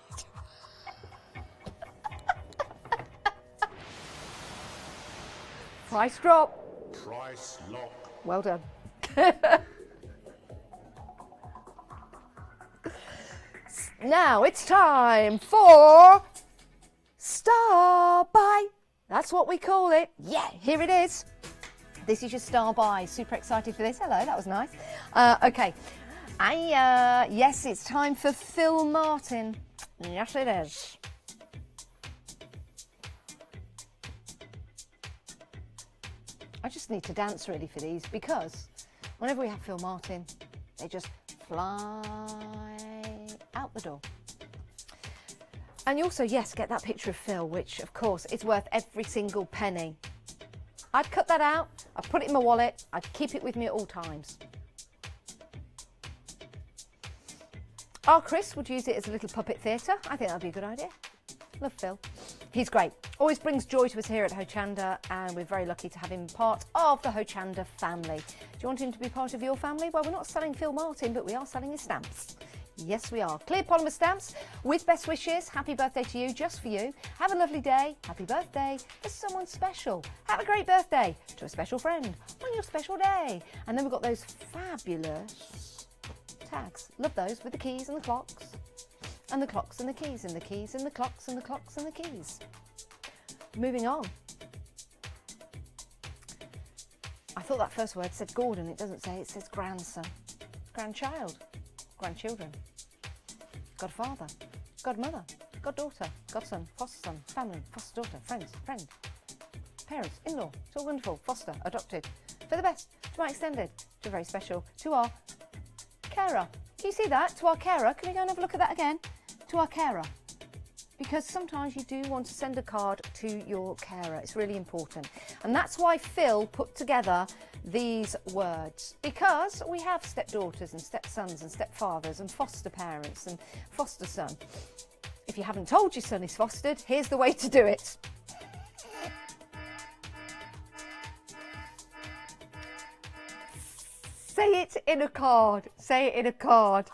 Price drop. Price lock. Well done. Now it's time for Star Buy. That's what we call it. Yeah, here it is. This is your Star Buy. Super excited for this. Hello, that was nice. Okay. Yes, it's time for Phil Martin. Yes, it is. I just need to dance really for these, because whenever we have Phil Martin, they just fly out the door. And you also, yes, get that picture of Phil, which of course is worth every single penny. I'd cut that out, I'd put it in my wallet, I'd keep it with me at all times. Our Chris would use it as a little puppet theatre. I think that'd be a good idea. Love Phil. He's great. Always brings joy to us here at Hochanda, and we're very lucky to have him part of the Hochanda family. Do you want him to be part of your family? Well, we're not selling Phil Martin, but we are selling his stamps. Yes, we are. Clear polymer stamps with best wishes. Happy birthday to you, just for you. Have a lovely day. Happy birthday for someone special. Have a great birthday to a special friend on your special day. And then we've got those fabulous tags. Love those, with the keys and the clocks. And the clocks and the keys and the keys and the clocks and the clocks and the keys. Moving on. I thought that first word said Gordon. It doesn't say, it says grandson. Grandchild. Grandchildren. Godfather. Godmother. Goddaughter. Godson. Foster son. Family. Foster daughter. Friends. Friend. Parents. In-law. It's all wonderful. Foster. Adopted. For the best. To my extended. To very special. To our carer. Can you see that? To our carer. Can we go and have a look at that again? To our carer. Because sometimes you do want to send a card to your carer. It's really important. And that's why Phil put together these words. Because we have stepdaughters and stepsons and stepfathers and foster parents and foster son. If you haven't told your son is fostered, here's the way to do it. Say it in a card. Say it in a card.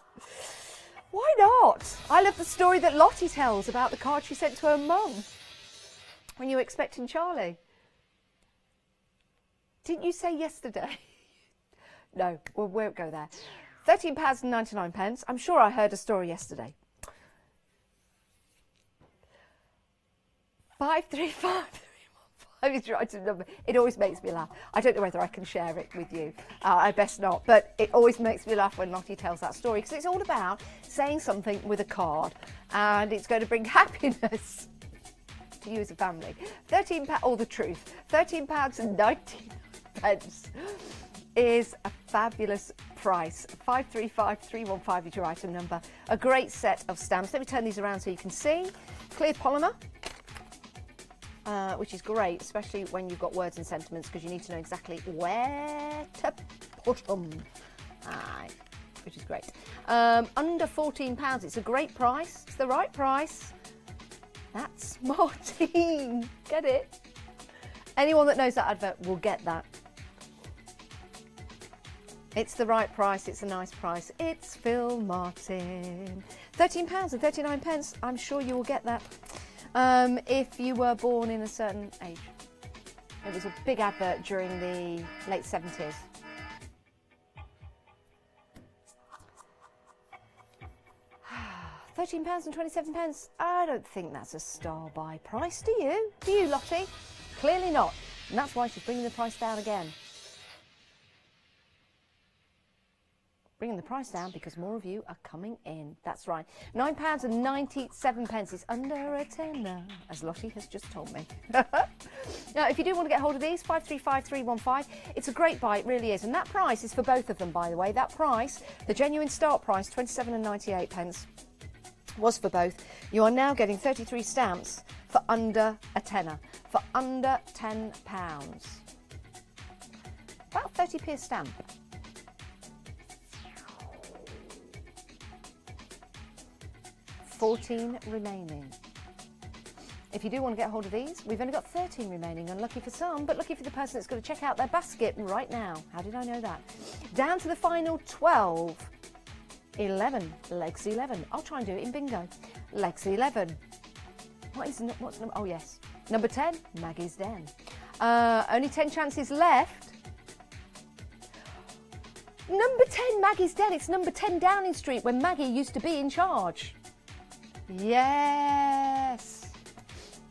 Why not? I love the story that Lottie tells about the card she sent to her mum when you were expecting Charlie. Didn't you say yesterday? No, we won't go there. £13.99. I'm sure I heard a story yesterday. 535315. It always makes me laugh. I don't know whether I can share it with you. I best not. But it always makes me laugh when Lottie tells that story, because it's all about saying something with a card, and it's going to bring happiness to you as a family. £13, or the truth. £13.99 is a fabulous price. 535315 is your item number. A great set of stamps. Let me turn these around so you can see. Clear polymer. Which is great, especially when you've got words and sentiments, because you need to know exactly where to put them. Which is great. Under £14, it's a great price. It's the right price. That's Martin. Get it? Anyone that knows that advert will get that. It's the right price. It's a nice price. It's Phil Martin. £13.39. I'm sure you will get that. If you were born in a certain age. It was a big advert during the late 70s. £13.27. I don't think that's a star buy price, do you? Do you, Lottie? Clearly not. And that's why she's bringing the price down again. Bringing the price down because more of you are coming in. That's right. £9.97 is under a tenner, as Lottie has just told me. Now, if you do want to get hold of these, 535315, it's a great buy, it really is. And that price is for both of them, by the way. That price, the genuine start price, 27.98, was for both. You are now getting 33 stamps for under a tenner, for under £10. About 30p a stamp. $14 remaining. If you do want to get hold of these, we've only got 13 remaining. Unlucky for some, but lucky for the person that's going to check out their basket right now. How did I know that? Down to the final 12. 11. Legs 11. I'll try and do it in bingo. Legs 11. What's number? Oh, yes. Number 10, Maggie's Den. Only 10 chances left. Number 10, Maggie's Den. It's number 10 Downing Street, where Maggie used to be in charge. Yes.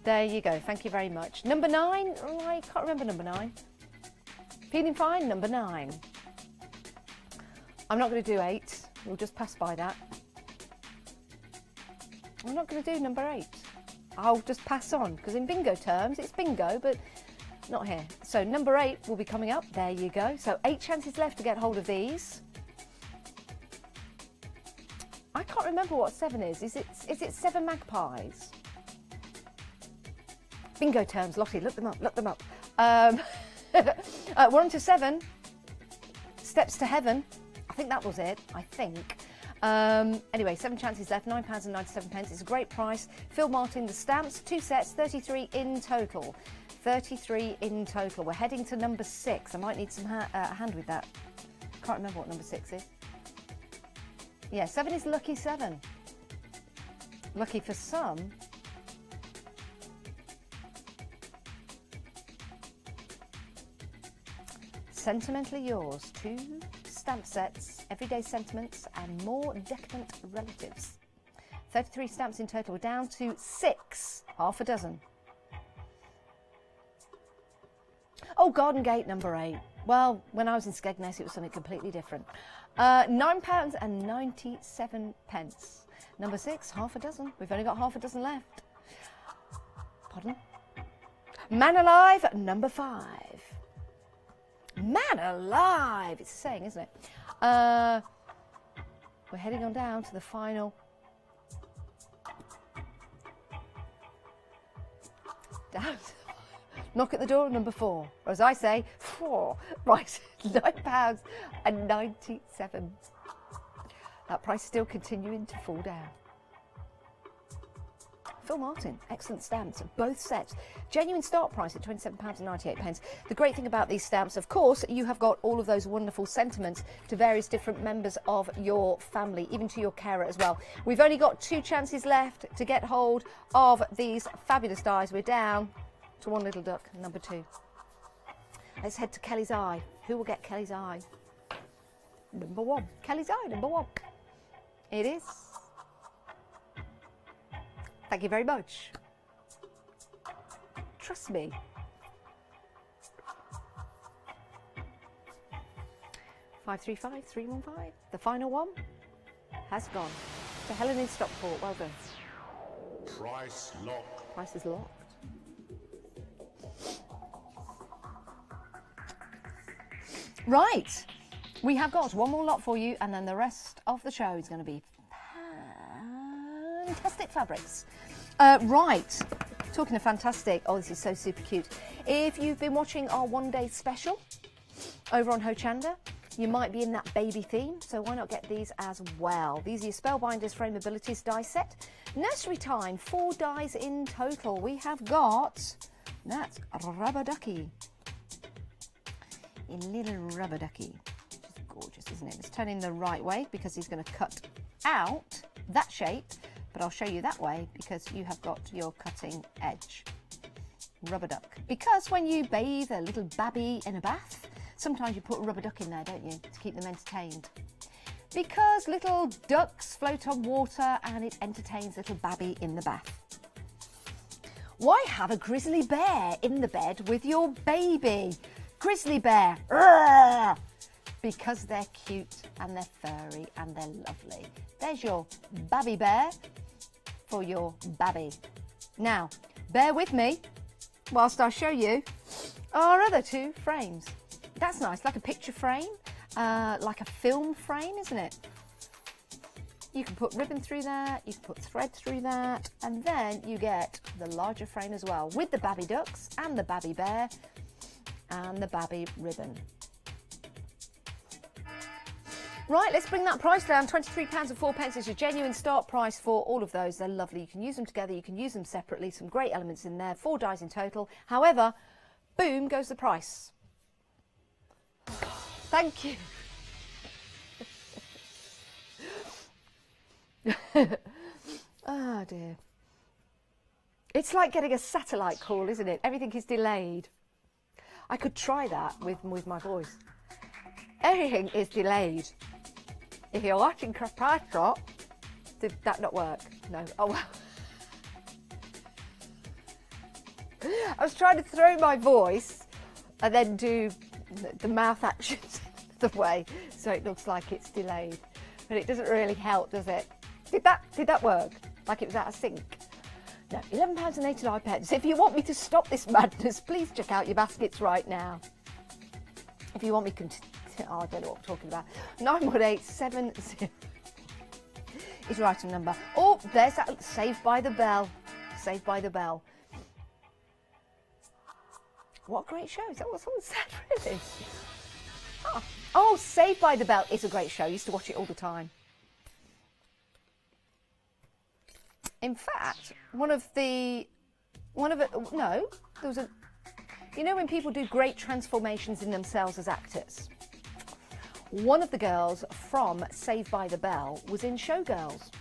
There you go. Thank you very much. Number 9. Oh, I can't remember number 9. Feeling fine? Number 9. I'm not going to do 8. We'll just pass by that. I'm not going to do number 8. I'll just pass on, because in bingo terms, it's bingo, but not here. So number 8 will be coming up. There you go. So 8 chances left to get hold of these. I can't remember what 7 is. Is it 7 magpies? Bingo terms, Lottie, look them up, look them up. We're on to 7. Steps to Heaven. I think that was it, I think. Anyway, 7 chances left, £9.97. It's a great price. Phil Martin, the stamps, 2 sets, 33 in total. 33 in total. We're heading to number 6. I might need some hand with that. Can't remember what number 6 is. Yeah, 7 is lucky 7. Lucky for some. Sentimentally Yours. 2 stamp sets, Everyday Sentiments and More Decadent Relatives. 33 stamps in total. We're down to 6. Half a dozen. Oh, Garden Gate, number 8. Well, when I was in Skegness, it was something completely different. £9.97. Number 6, half a dozen. We've only got half a dozen left. Pardon? Man Alive, number 5. Man Alive! It's a saying, isn't it? We're heading on down to the final. Down. Knock at the door, number 4. Or as I say, 4. Right, £9.97. That price is still continuing to fall down. Phil Martin, excellent stamps, both sets. Genuine start price at £27.98. The great thing about these stamps, of course, you have got all of those wonderful sentiments to various different members of your family, even to your carer as well. We've only got 2 chances left to get hold of these fabulous dies. We're down to 1 little duck, number 2. Let's head to Kelly's Eye. Who will get Kelly's Eye? Number one. Kelly's eye, number one. It is. Thank you very much. Trust me. $535-315. The final one has gone to Helen in Stockport. Well done. Price lock. Price is locked. Right. We have got one more lot for you, and then the rest of the show is going to be fantastic fabrics. Right. Talking of fantastic, oh, this is so super cute. If you've been watching our one-day special over on Hochanda, you might be in that baby theme, so why not get these as well? These are your Spellbinders Frameabilities die set. Nursery time, 4 dies in total. We have got, that's a rubber ducky. A little rubber ducky. Which is gorgeous, isn't it? It's turning the right way because he's going to cut out that shape, but I'll show you that way because you have got your cutting edge. Rubber duck. Because when you bathe a little babby in a bath, sometimes you put a rubber duck in there, don't you, to keep them entertained. Because little ducks float on water and it entertains little babby in the bath. Why have a grizzly bear in the bed with your baby? Grizzly bear. Urgh! Because they're cute and they're furry and they're lovely. There's your babby bear for your babby. Now, bear with me whilst I show you our other 2 frames. That's nice, like a picture frame, like a film frame, isn't it? You can put ribbon through that, you can put thread through that, and then you get the larger frame as well, with the babby ducks and the babby bear and the babby ribbon. Right, let's bring that price down. £23.04 is your genuine start price for all of those. They're lovely. You can use them together, you can use them separately, some great elements in there, 4 dies in total. However, boom goes the price. Thank you. Oh dear. It's like getting a satellite call, isn't it? Everything is delayed. I could try that with my voice. Everything is delayed. If you're watching Price Drop, did that not work? No. Oh well. I was trying to throw my voice and then do the mouth actions the way so it looks like it's delayed, but it doesn't really help, does it? Did that work? Like it was out of sync? No, £11.89. If you want me to stop this madness, please check out your baskets right now. If you want me oh, I don't know what I'm talking about. 9187 is your item number. Oh, there's that Saved by the Bell. Saved by the Bell. What a great show. Is that what someone said, really? Oh, Saved by the Bell is a great show. I used to watch it all the time. In fact, no, there was a, you know when people do great transformations in themselves as actors? One of the girls from Saved by the Bell was in Showgirls,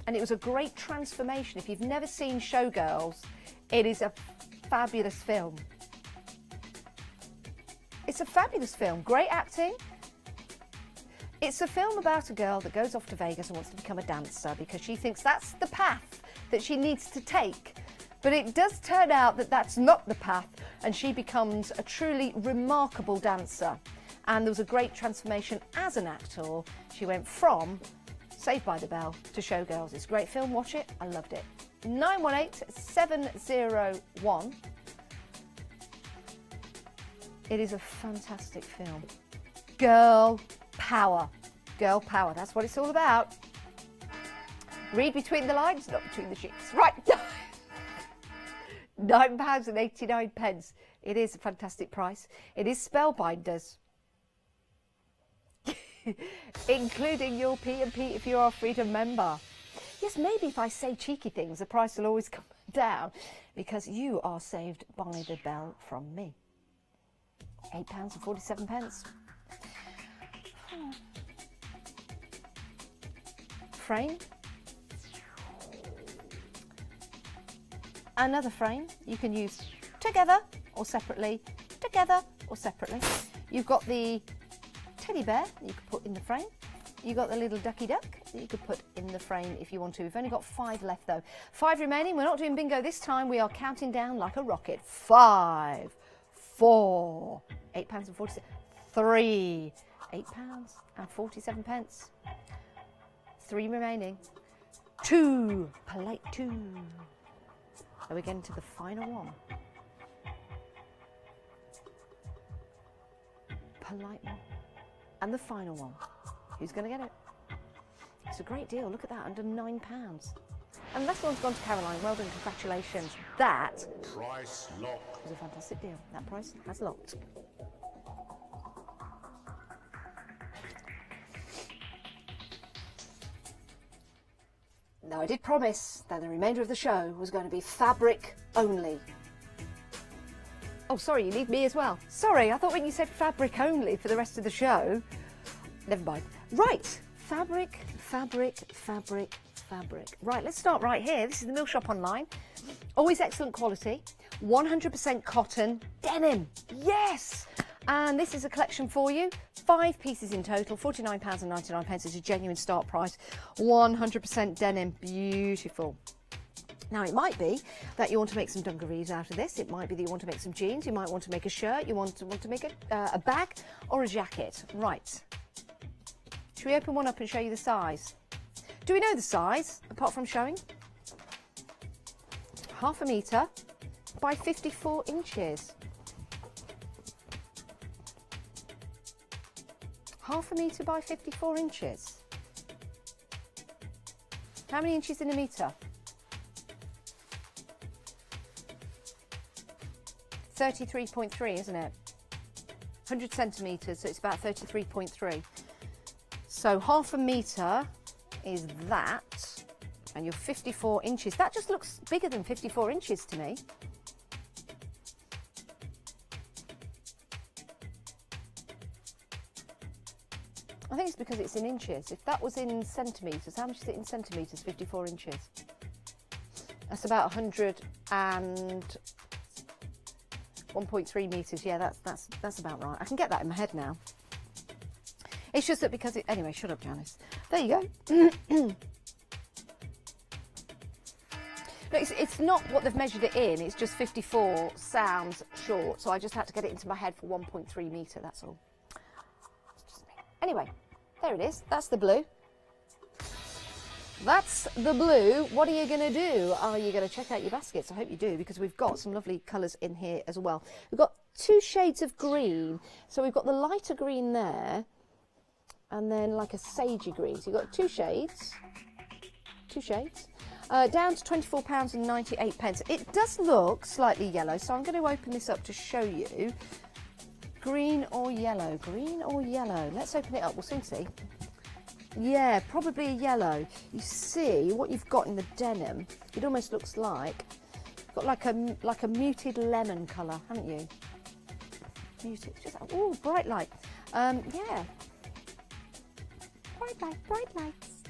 and it was a great transformation. If you've never seen Showgirls, it is a fabulous film. It's a fabulous film, great acting. It's a film about a girl that goes off to Vegas and wants to become a dancer because she thinks that's the path that she needs to take. But it does turn out that that's not the path, and she becomes a truly remarkable dancer. And there was a great transformation as an actor. She went from Saved by the Bell to Showgirls. It's a great film, watch it, I loved it. 918701. It is a fantastic film. Girl power. Girl power, that's what it's all about. Read between the lines, not between the sheets. Right. £9.89. It is a fantastic price. It is Spellbinders. Including your P&P if you're a Freedom member. Yes, maybe if I say cheeky things, the price will always come down because you are saved by the bell from me. £8.47. Frame. Another frame you can use together or separately, together or separately. You've got the teddy bear that you could put in the frame. You got the little ducky duck that you could put in the frame if you want to. We've only got 5 left though. 5 remaining. We're not doing bingo this time. We are counting down like a rocket. 5, 4, £8.47, 3, £8.47. 3 remaining. 2, polite 2. Are we getting to the final one? Polite one. And the final one. Who's going to get it? It's a great deal. Look at that, under £9. And the last one's gone to Caroline. Well done, congratulations. That Price lock. was a fantastic deal. That price has locked. Now, I did promise that the remainder of the show was going to be fabric only. Oh, sorry, you need me as well. Sorry, I thought when you said fabric only for the rest of the show. Never mind. Right, fabric, fabric, fabric, fabric. Right, let's start right here. This is the Mill Shop Online. Always excellent quality. 100% cotton denim. Yes! And this is a collection for you. 5 pieces in total, £49.99 is a genuine start price. 100% denim, beautiful. Now, it might be that you want to make some dungarees out of this. It might be that you want to make some jeans. You might want to make a shirt. You want to make a bag or a jacket. Right. Should we open one up and show you the size? Do we know the size, apart from showing? 1/2 metre by 54 inches. 1/2 metre by 54 inches. How many inches in a metre? 33.3, isn't it? 100 centimetres, so it's about 33.3. So 1/2 metre is that, and you're 54 inches. That just looks bigger than 54 inches to me. I think it's because it's in inches. If that was in centimetres, how much is it in centimetres, 54 inches? That's about 101.3 metres. Yeah, that's about right. I can get that in my head now. It's just that because it... Anyway, shut up, Janice. There you go. No, it's not what they've measured it in. It's just 54 sounds short. So I just had to get it into my head for 1.3 metre, that's all. Anyway, there it is. That's the blue. That's the blue. What are you going to do? Are you going to check out your baskets? I hope you do, because we've got some lovely colours in here as well. We've got 2 shades of green. So we've got the lighter green there, and then like a sagey green. So you've got 2 shades. 2 shades. Down to £24.98. It does look slightly yellow, so I'm going to open this up to show you. Green or yellow? Green or yellow? Let's open it up. We'll soon see. Yeah, probably a yellow. You see what you've got in the denim. It almost looks like you've got like a muted lemon colour, haven't you? Muted. Just oh, bright light. Yeah. Bright light. Bright lights.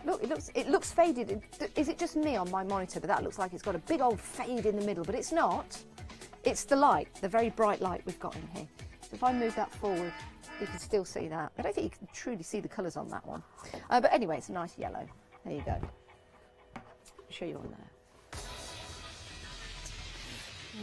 Look, it looks faded. Is it just me on my monitor? But that looks like it's got a big old fade in the middle, but it's not. It's the light, the very bright light we've got in here. So if I move that forward, you can still see that. I don't think you can truly see the colours on that one. But anyway, it's a nice yellow. There you go. I'll show you on there.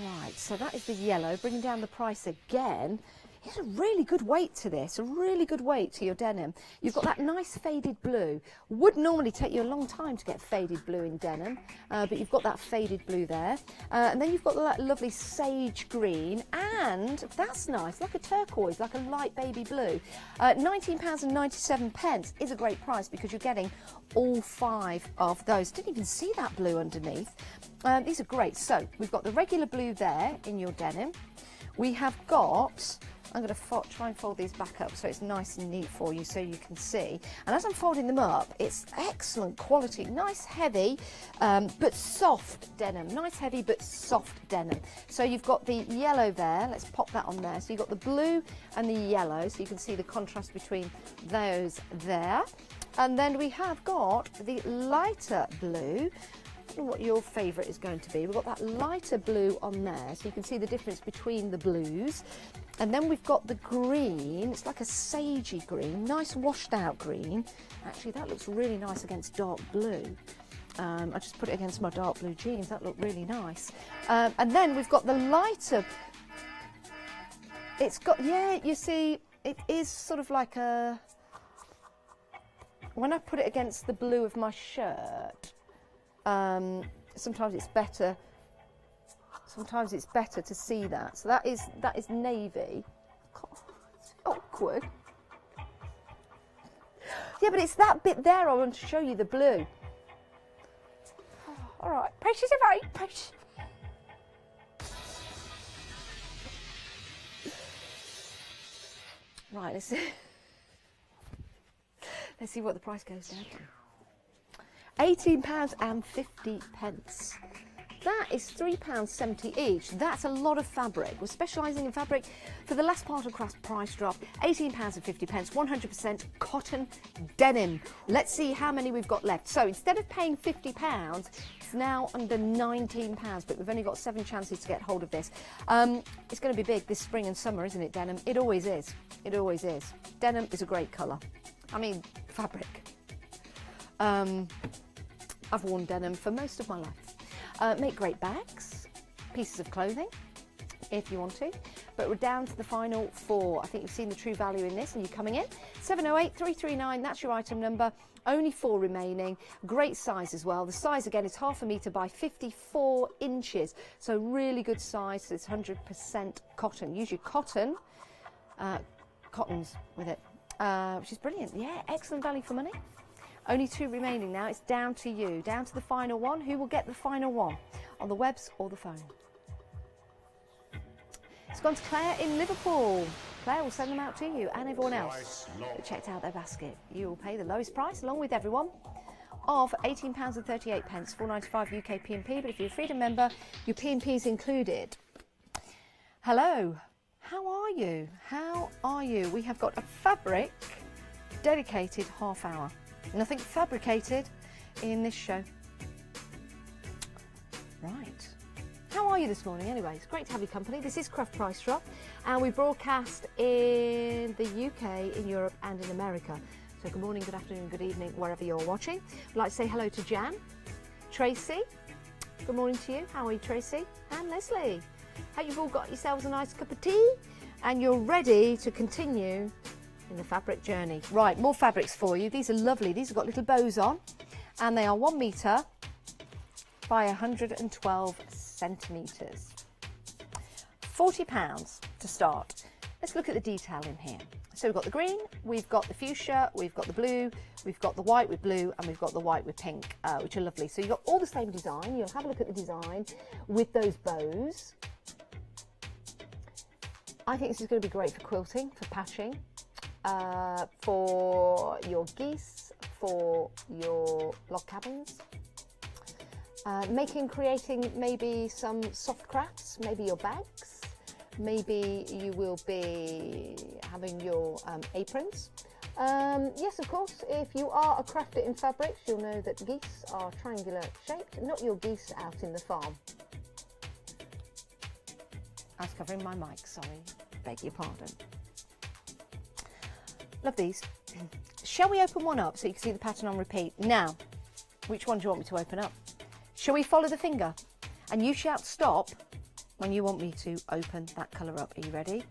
Right, so that is the yellow, bringing down the price again. It's a really good weight to this, a really good weight to your denim. You've got that nice faded blue. Would normally take you a long time to get faded blue in denim, but you've got that faded blue there. And then you've got that lovely sage green, and that's nice, like a turquoise, like a light baby blue. £19.97 is a great price because you're getting all 5 of those. Didn't even see that blue underneath. These are great. So we've got the regular blue there in your denim. We have got... I'm going to try and fold these back up so it's nice and neat for you so you can see. And as I'm folding them up, it's excellent quality, nice heavy but soft denim. Nice heavy but soft denim. So you've got the yellow there, let's pop that on there. So you've got the blue and the yellow, so you can see the contrast between those there. And then we have got the lighter blue, I don't know what your favourite is going to be. We've got that lighter blue on there, so you can see the difference between the blues. And then we've got the green. It's like a sagey green, nice washed out green. Actually, that looks really nice against dark blue. I just put it against my dark blue jeans. That looked really nice. And then we've got the lighter. It's got, yeah, you see, it is sort of like a... When I put it against the blue of my shirt, sometimes it's better. Sometimes it's better to see that. So that is navy. God, it's awkward. Yeah, but it's that bit there I want to show you the blue. Oh, all right, precious, right, precious. Right, let's see. Let's see what the price goes down to. £18.50. That is £3.70 each. That's a lot of fabric. We're specialising in fabric for the last part of Craft's price drop. £18.50, 100% cotton denim. Let's see how many we've got left. So instead of paying £50, it's now under £19, but we've only got 7 chances to get hold of this. It's going to be big this spring and summer, isn't it, denim? It always is. It always is. Denim is a great colour. I mean, fabric. I've worn denim for most of my life. Make great bags, pieces of clothing, if you want to. But we're down to the final 4. I think you've seen the true value in this and you're coming in. 708 339, that's your item number. Only 4 remaining. Great size as well. The size again is 1/2 metre by 54 inches. So really good size. It's 100% cotton. Use your cottons with it, which is brilliant. Yeah, excellent value for money. Only 2 remaining now. It's down to you, down to the final one. Who will get the final one on the webs or the phone? It's gone to Claire in Liverpool. Claire will send them out to you and everyone else that checked out their basket. You will pay the lowest price, along with everyone, of £18.38, £4.95 UK P&P. But if you're a Freedom member, your P&P is included. Hello. How are you? How are you? We have got a fabric dedicated half hour. Nothing fabricated in this show. Right. How are you this morning anyway? It's great to have your company. This is Craft Price Drop and we broadcast in the UK, in Europe and in America. So good morning, good afternoon, good evening, wherever you're watching. I'd like to say hello to Jan, Tracy. Good morning to you. How are you, Tracy? And Leslie. Hope you've all got yourselves a nice cup of tea and you're ready to continue in the fabric journey. Right, more fabrics for you. These are lovely. These have got little bows on and they are 1 metre by 112 centimetres. £40 to start. Let's look at the detail in here. So we've got the green, we've got the fuchsia, we've got the blue, we've got the white with blue and we've got the white with pink, which are lovely. So you've got all the same design. You'll have a look at the design with those bows. I think this is going to be great for quilting, for patching, for your geese, for your log cabins, creating maybe some soft crafts, maybe your bags, maybe you will be having your aprons. Yes, of course, if you are a crafter in fabrics, you'll know that geese are triangular shaped, not your geese out in the farm. I was covering my mic, sorry, beg your pardon. Love these. Shall we open one up so you can see the pattern on repeat? Now, which one do you want me to open up? Shall we follow the finger? And you shout stop when you want me to open that colour up. Are you ready?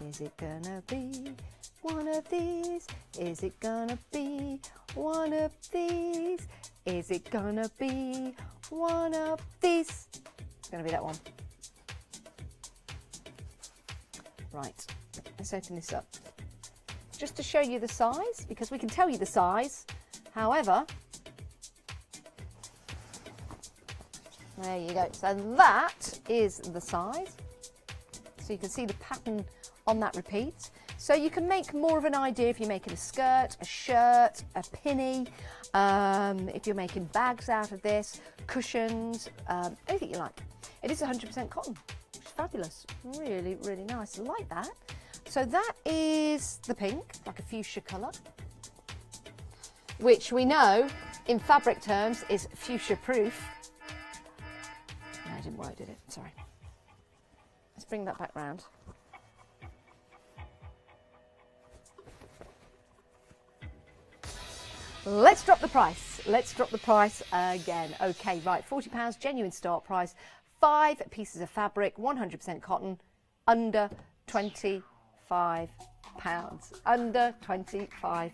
Is it gonna be one of these? Is it gonna be one of these? Is it gonna be one of these? It's gonna be that one. Right, let's open this up. Just to show you the size, because we can tell you the size. However, there you go. So that is the size. So you can see the pattern on that repeat. So you can make more of an idea if you're making a skirt, a shirt, a pinny, if you're making bags out of this, cushions, anything you like. It is 100% cotton, which is fabulous. Really, really nice. I like that. So that is the pink, like a fuchsia colour, which we know in fabric terms is fuchsia proof. it didn't work, did it? Sorry. Let's bring that back round. Let's drop the price. Let's drop the price again. Okay, right, £40, genuine start price, 5 pieces of fabric, 100% cotton, under £25. Under £25.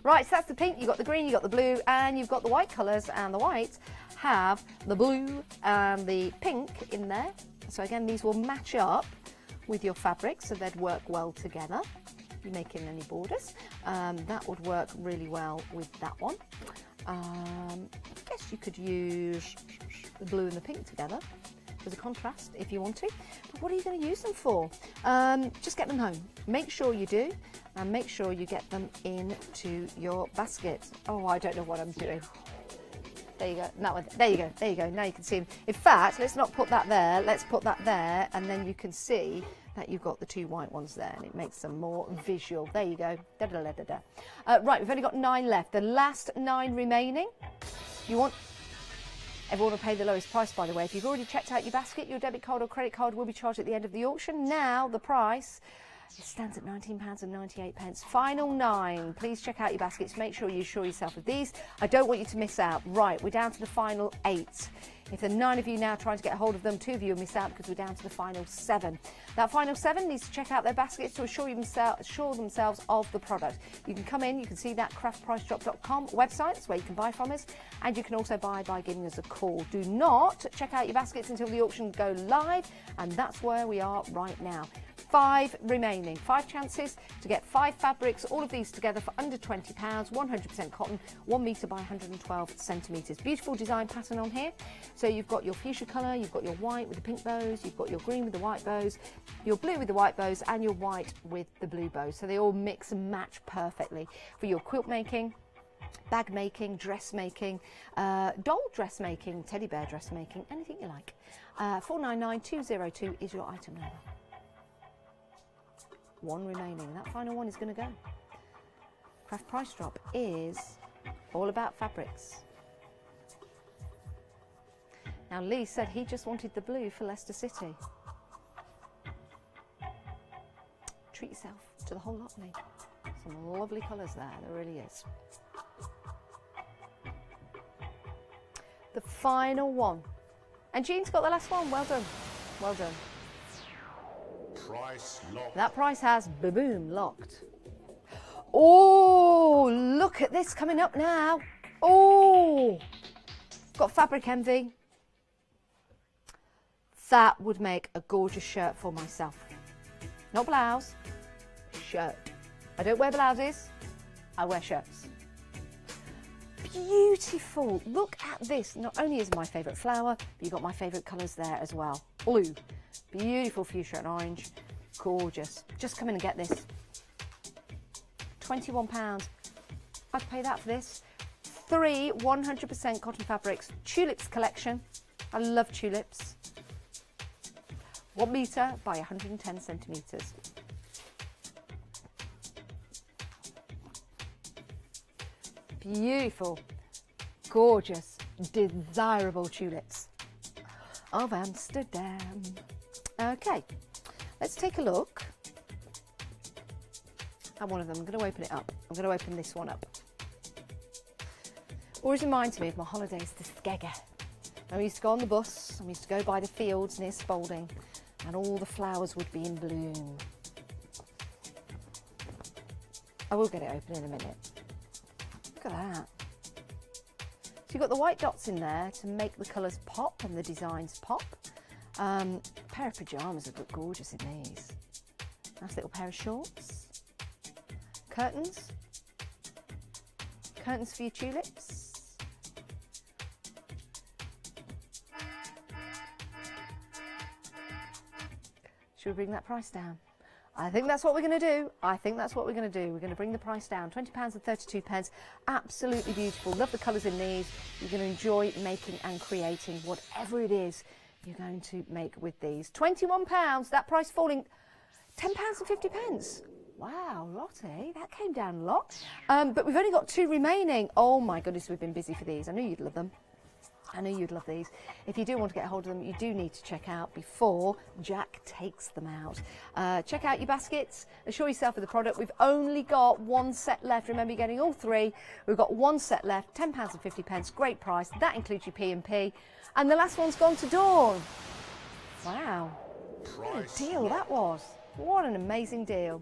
Right, so that's the pink, you've got the green, you've got the blue, and you've got the white colours, and the whites have the blue and the pink in there. So again, these will match up with your fabric, so they'd work well together. If you're making any borders, that would work really well with that one. I guess you could use the blue and the pink together as a contrast if you want to. But what are you going to use them for? Just get them home. Make sure you do, and make sure you get them into your basket. Oh, I don't know what I'm doing. There you go. That one. There you go. There you go. Now you can see them. In fact, let's not put that there. Let's put that there, and then you can see that you've got the 2 white ones there, and it makes them more visual. There you go. Da, da, da, da, da. Right, we've only got 9 left. The last 9 remaining. You want... Everyone will pay the lowest price, by the way. If you've already checked out your basket, your debit card or credit card will be charged at the end of the auction. Now, the price... It stands at £19.98. Final 9. Please check out your baskets. Make sure you assure yourself of these. I don't want you to miss out. Right, we're down to the final 8. If there are 9 of you now trying to get a hold of them, 2 of you will miss out because we're down to the final 7. That final 7 needs to check out their baskets to assure themselves of the product. You can come in, you can see that craftpricedrop.com website. That's where you can buy from us. And you can also buy by giving us a call. Do not check out your baskets until the auction go live. And that's where we are right now. 5 remaining, 5 chances to get 5 fabrics, all of these together for under £20, 100% cotton, 1 metre by 112 centimetres. Beautiful design pattern on here. So you've got your fuchsia colour, you've got your white with the pink bows, you've got your green with the white bows, your blue with the white bows, and your white with the blue bows. So they all mix and match perfectly for your quilt making, bag making, dress making, doll dress making, teddy bear dress making, anything you like. 499202 is your item number. 1 remaining. That final one is going to go. Craft Price Drop is all about fabrics. Now, Lee said he just wanted the blue for Leicester City. Treat yourself to the whole lot, Lee. Some lovely colours there, there really is. The final one. And Jean's got the last one. Well done. Well done. Price locked. That price has boom locked. Oh, look at this coming up now. Oh, got fabric envy. That would make a gorgeous shirt for myself. Not blouse, shirt. I don't wear blouses, I wear shirts. Beautiful. Look at this. Not only is it my favourite flower, but you've got my favourite colours there as well. Blue. Beautiful fuchsia and orange. Gorgeous. Just come in and get this. £21. I'd pay that for this. 3 100% cotton fabrics. Tulips collection. I love tulips. 1 metre by 110 centimetres. Beautiful, gorgeous, desirable tulips of Amsterdam. Okay, let's take a look at one of them. I'm going to open it up. I'm going to open this one up. Always reminds me of my holidays to Skegger. I used to go on the bus, I used to go by the fields near Spalding, and all the flowers would be in bloom. I will get it open in a minute. Look at that. So you've got the white dots in there to make the colours pop and the designs pop. A pair of pyjamas would look gorgeous in these. Nice little pair of shorts. Curtains. Curtains for your tulips. Should we bring that price down? I think that's what we're going to do. I think that's what we're going to do. We're going to bring the price down. £20.32. Absolutely beautiful. Love the colours in these. You're going to enjoy making and creating whatever it is you're going to make with these. £21. That price falling £10.50. Wow, Lottie, that came down a lot. But we've only got 2 remaining. Oh my goodness, we've been busy for these. I knew you'd love them. I know you'd love these. If you do want to get hold of them, you do need to check out before Jack takes them out. Check out your baskets, assure yourself of the product. We've only got one set left. Remember, you're getting all three. We've got one set left, £10.50, great price. That includes your P&P. And the last one's gone to Dawn. Wow, what a deal that was. What an amazing deal.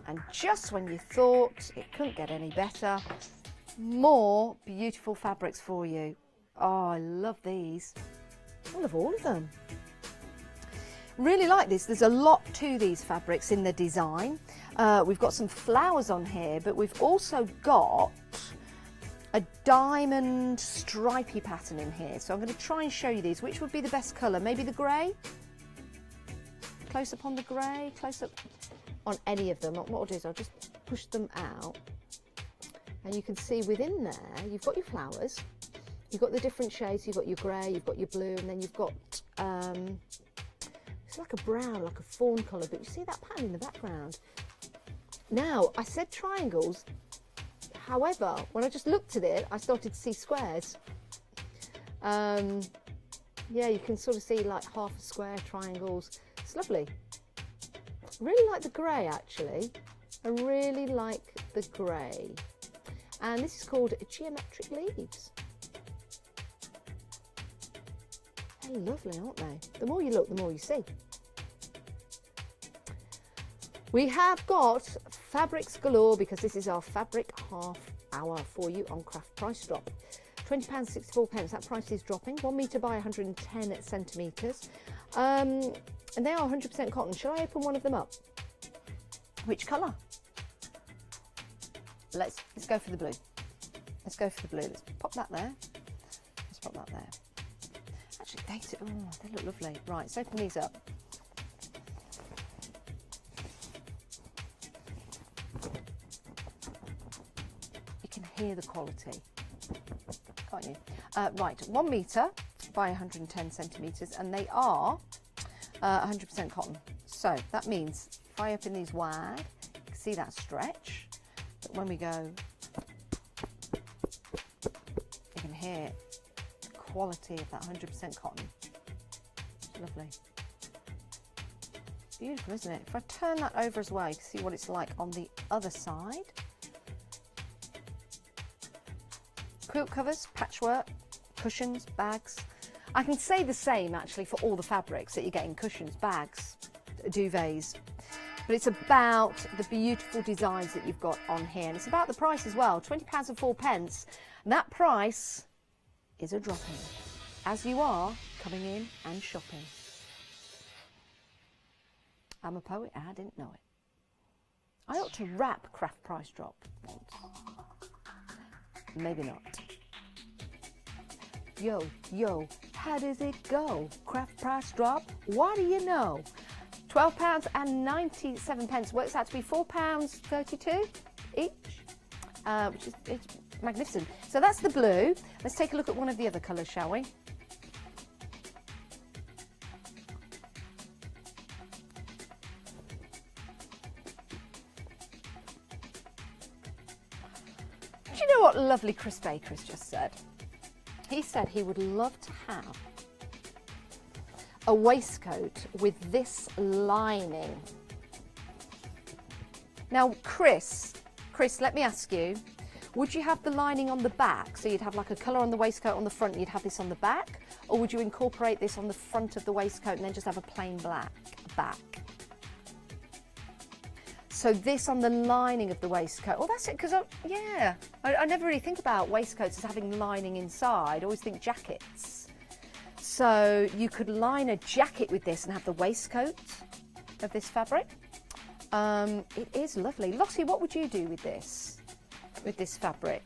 And just when you thought it couldn't get any better, more beautiful fabrics for you. Oh, I love these. I love all of them. Really like this. There's a lot to these fabrics in the design. We've got some flowers on here, but we've also got a diamond stripy pattern in here. So I'm going to try and show you these. Which would be the best colour? Maybe the grey? Close up on the grey? Close up on any of them. What I'll do is I'll just push them out. And you can see within there, you've got your flowers, you've got the different shades, you've got your grey, you've got your blue, and then you've got, it's like a brown, like a fawn colour, but you see that pattern in the background. Now, I said triangles, however, when I just looked at it, I started to see squares. Yeah, you can sort of see like half a square, triangles. It's lovely. Really like the grey, actually. I really like the grey. And this is called Geometric Leaves. They're lovely, aren't they? The more you look, the more you see. We have got fabrics galore because this is our fabric half hour for you on Craft Price Drop. £20.64, that price is dropping. 1 metre by 110 centimetres. And they are 100% cotton. Shall I open one of them up? Which colour? Let's go for the blue. Let's go for the blue. Let's pop that there. Let's pop that there. Actually, they look lovely. Right, let's open these up. You can hear the quality, can't you? Right, 1 metre by 110 centimetres, and they are 100% cotton. So that means if I open these wide, you can see that stretch. But when we go, you can hear the quality of that 100% cotton. Lovely. Beautiful, isn't it? If I turn that over as well, you can see what it's like on the other side. Quilt covers, patchwork, cushions, bags. I can say the same actually for all the fabrics that you're getting: cushions, bags, duvets. But it's about the beautiful designs that you've got on here. And it's about the price as well, £20.04. And that price is a drop-in, as you are coming in and shopping. I'm a poet, I didn't know it. I ought to rap Craft Price Drop once. Maybe not. Yo, yo, how does it go? Craft Price Drop, what do you know? £12.97 works out to be £4.32 each, which is it's magnificent. So that's the blue. Let's take a look at one of the other colours, shall we? Do you know what lovely Chris Baker has just said? He said he would love to have a waistcoat with this lining. Now, Chris, let me ask you, would you have the lining on the back? So you'd have like a colour on the waistcoat on the front, and you'd have this on the back? Or would you incorporate this on the front of the waistcoat and then just have a plain black back? So this on the lining of the waistcoat. Well, that's it, because I never really think about waistcoats as having lining inside. I always think jackets. So you could line a jacket with this and have the waistcoat of this fabric. It is lovely. Lottie, what would you do with this fabric?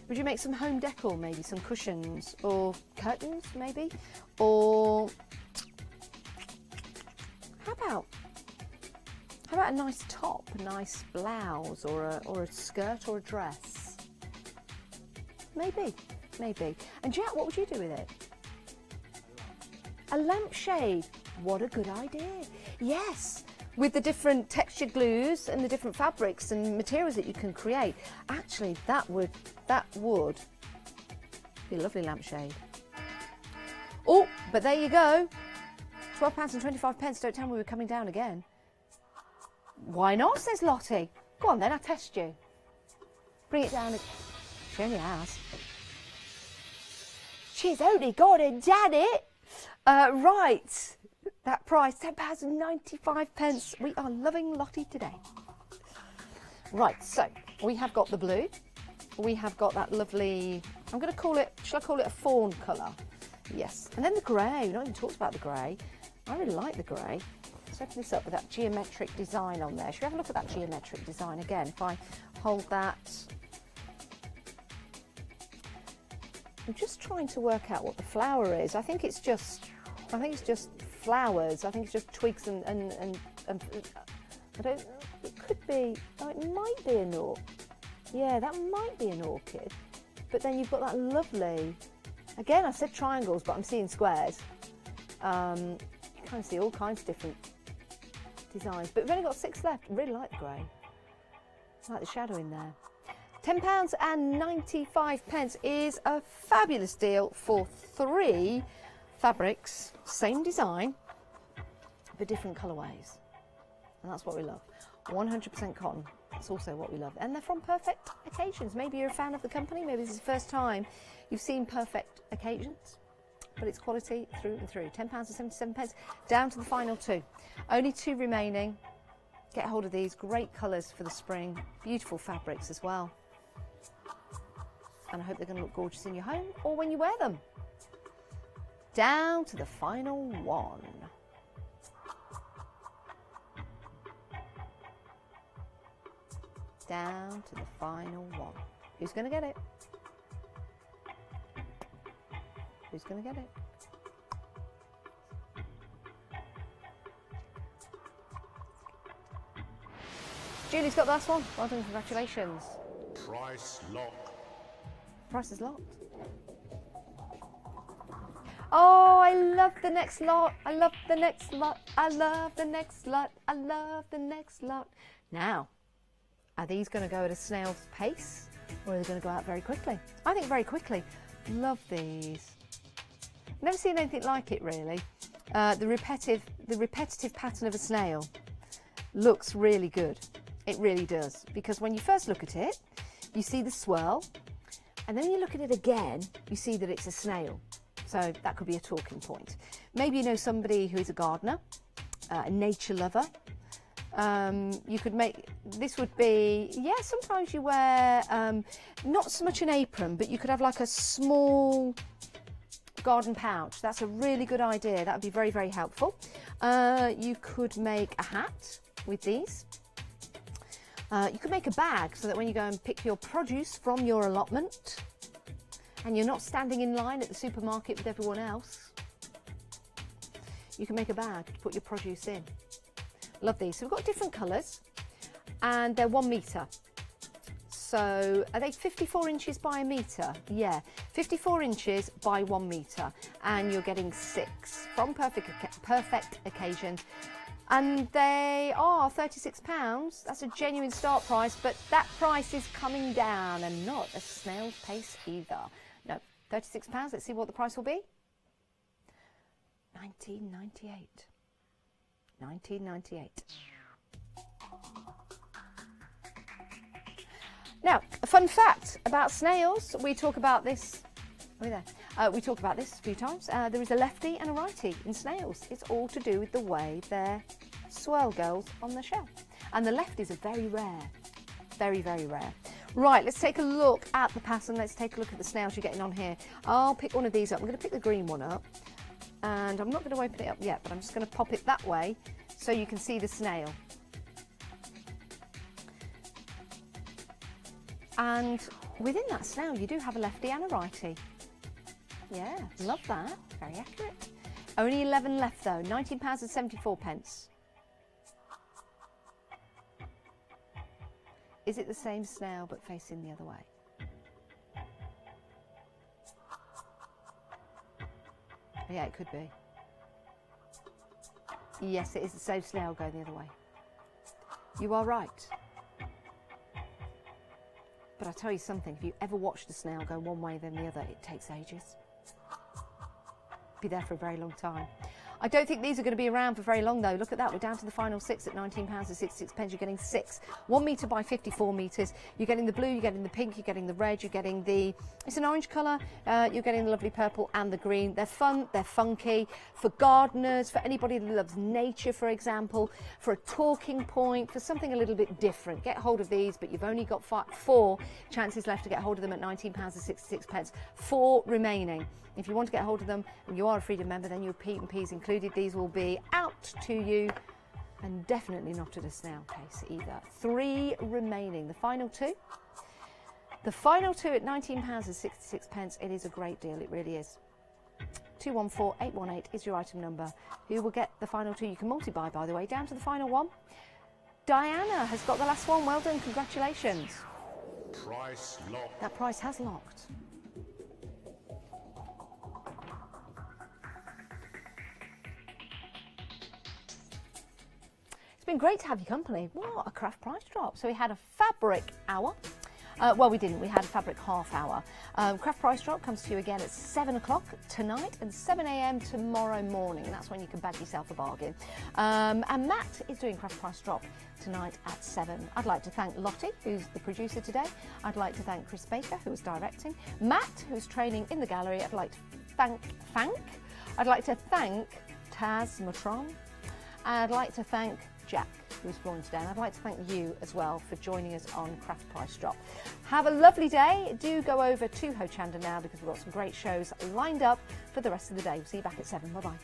Would you make some home decor, maybe some cushions or curtains, maybe? Or how about a nice top, a nice blouse, or a skirt or a dress? Maybe. And Jack, what would you do with it? A lampshade. What a good idea. Yes, with the different textured glues and the different fabrics and materials that you can create. Actually, that would that would be a lovely lampshade. Oh, but there you go. £12.25. Don't tell me we're coming down again. Why not, says Lottie. Go on then, I'll test you. Bring it down. She only has. She's only gone and done it. Right, that price, £10.95. We are loving Lottie today. Right, so we have got the blue. We have got that lovely, I'm going to call it, shall I call it a fawn colour? Yes. And then the grey. We've not even talked about the grey. I really like the grey. Let's open this up with that geometric design on there. Should we have a look at that geometric design again? If I hold that. I'm just trying to work out what the flower is. I think it's just flowers. I think it's just twigs and I don't, it could be, oh, it might be an orchid. Yeah, that might be an orchid. But then you've got that lovely, again, I said triangles, but I'm seeing squares. You kind of see all kinds of different designs. But we've only got 6 left. I really like the grey. I like the shadow in there. £10.95 is a fabulous deal for 3 fabrics, same design, but different colourways. And that's what we love. 100% cotton. That's also what we love. And they're from Perfect Occasions. Maybe you're a fan of the company. Maybe this is the first time you've seen Perfect Occasions. But it's quality through and through. £10.77, down to the final 2. Only 2 remaining. Get hold of these. Great colours for the spring. Beautiful fabrics as well. And I hope they're going to look gorgeous in your home or when you wear them. Down to the final 1. Down to the final 1. Who's going to get it? Who's going to get it? Julie's got the last one. Well done, congratulations. Price lock. Price is locked. Oh, I love the next lot. I love the next lot. I love the next lot. I love the next lot. Now, are these going to go at a snail's pace or are they going to go out very quickly? I think very quickly. Love these. Never seen anything like it really. The repetitive pattern of a snail looks really good. It really does, because when you first look at it, you see the swirl, and then you look at it again, you see that it's a snail. So that could be a talking point. Maybe you know somebody who is a gardener, a nature lover. You could make, this would be, yeah, sometimes you wear, not so much an apron, but you could have like a small garden pouch. That's a really good idea. That would be very, very helpful. You could make a hat with these. You could make a bag so that when you go and pick your produce from your allotment and you're not standing in line at the supermarket with everyone else, you can make a bag to put your produce in. Love these. So we've got different colours and they're 1 metre. So are they 54 inches by a metre? Yeah, 54 inches by 1 metre, and you're getting 6 from Perfect Occasions. And they are £36. That's a genuine start price, but that price is coming down and not a snail's pace either. No, £36. Let's see what the price will be. £19.98. £19.98. Now, a fun fact about snails. We talk about this. Oh, there. We talk about this a few times. There is a lefty and a righty in snails. It's all to do with the way their swirl goes on the shell. And the lefties are very rare. Very, very rare. Right, let's take a look at the pattern. Let's take a look at the snails you're getting on here. I'll pick one of these up. I'm going to pick the green one up. And I'm not going to open it up yet, but I'm just going to pop it that way so you can see the snail. And within that snail, you do have a lefty and a righty. Yeah, love that. Very accurate. Only 11 left though, £19.74. Is it the same snail but facing the other way? Yeah, it could be. Yes, it is the same snail going the other way. You are right. But But I tell you something, if you ever watch the snail go one way then the other, it takes ages. Be there for a very long time. I don't think these are going to be around for very long though. Look at that, we're down to the final 6 at £19.66. You're getting 6, 1 metre by 54 metres. You're getting the blue, you're getting the pink, you're getting the red, you're getting the, it's an orange colour, you're getting the lovely purple and the green. They're fun, they're funky, for gardeners, for anybody that loves nature, for example, for a talking point, for something a little bit different. Get hold of these, but you've only got 4 chances left to get hold of them at £19.66. 4 remaining. If you want to get hold of them and you are a Freedom member, then your P&Ps included. These will be out to you, and definitely not at a snail case either. 3 remaining. The final 2. The final 2 at £19.66. It is a great deal, it really is. 214818 is your item number. Who will get the final 2? You can multi-buy, by the way, down to the final 1. Diana has got the last one. Well done, congratulations. Price locked. That price has locked. It's been great to have your company. What a craft price drop. So we had a fabric hour. Well, we didn't. We had a fabric half hour. Craft price drop comes to you again at 7 o'clock tonight and 7 a.m. tomorrow morning. That's when you can bag yourself a bargain. And Matt is doing craft price drop tonight at 7. I'd like to thank Lottie, who's the producer today. I'd like to thank Chris Baker, who was directing. Matt, who's training in the gallery. I'd like to thank I'd like to thank Taz Matron. I'd like to thank Jack, who's flooring today, and I'd like to thank you as well for joining us on Craft Price Drop. Have a lovely day. Do go over to Hochanda now because we've got some great shows lined up for the rest of the day. We'll see you back at 7. Bye-bye.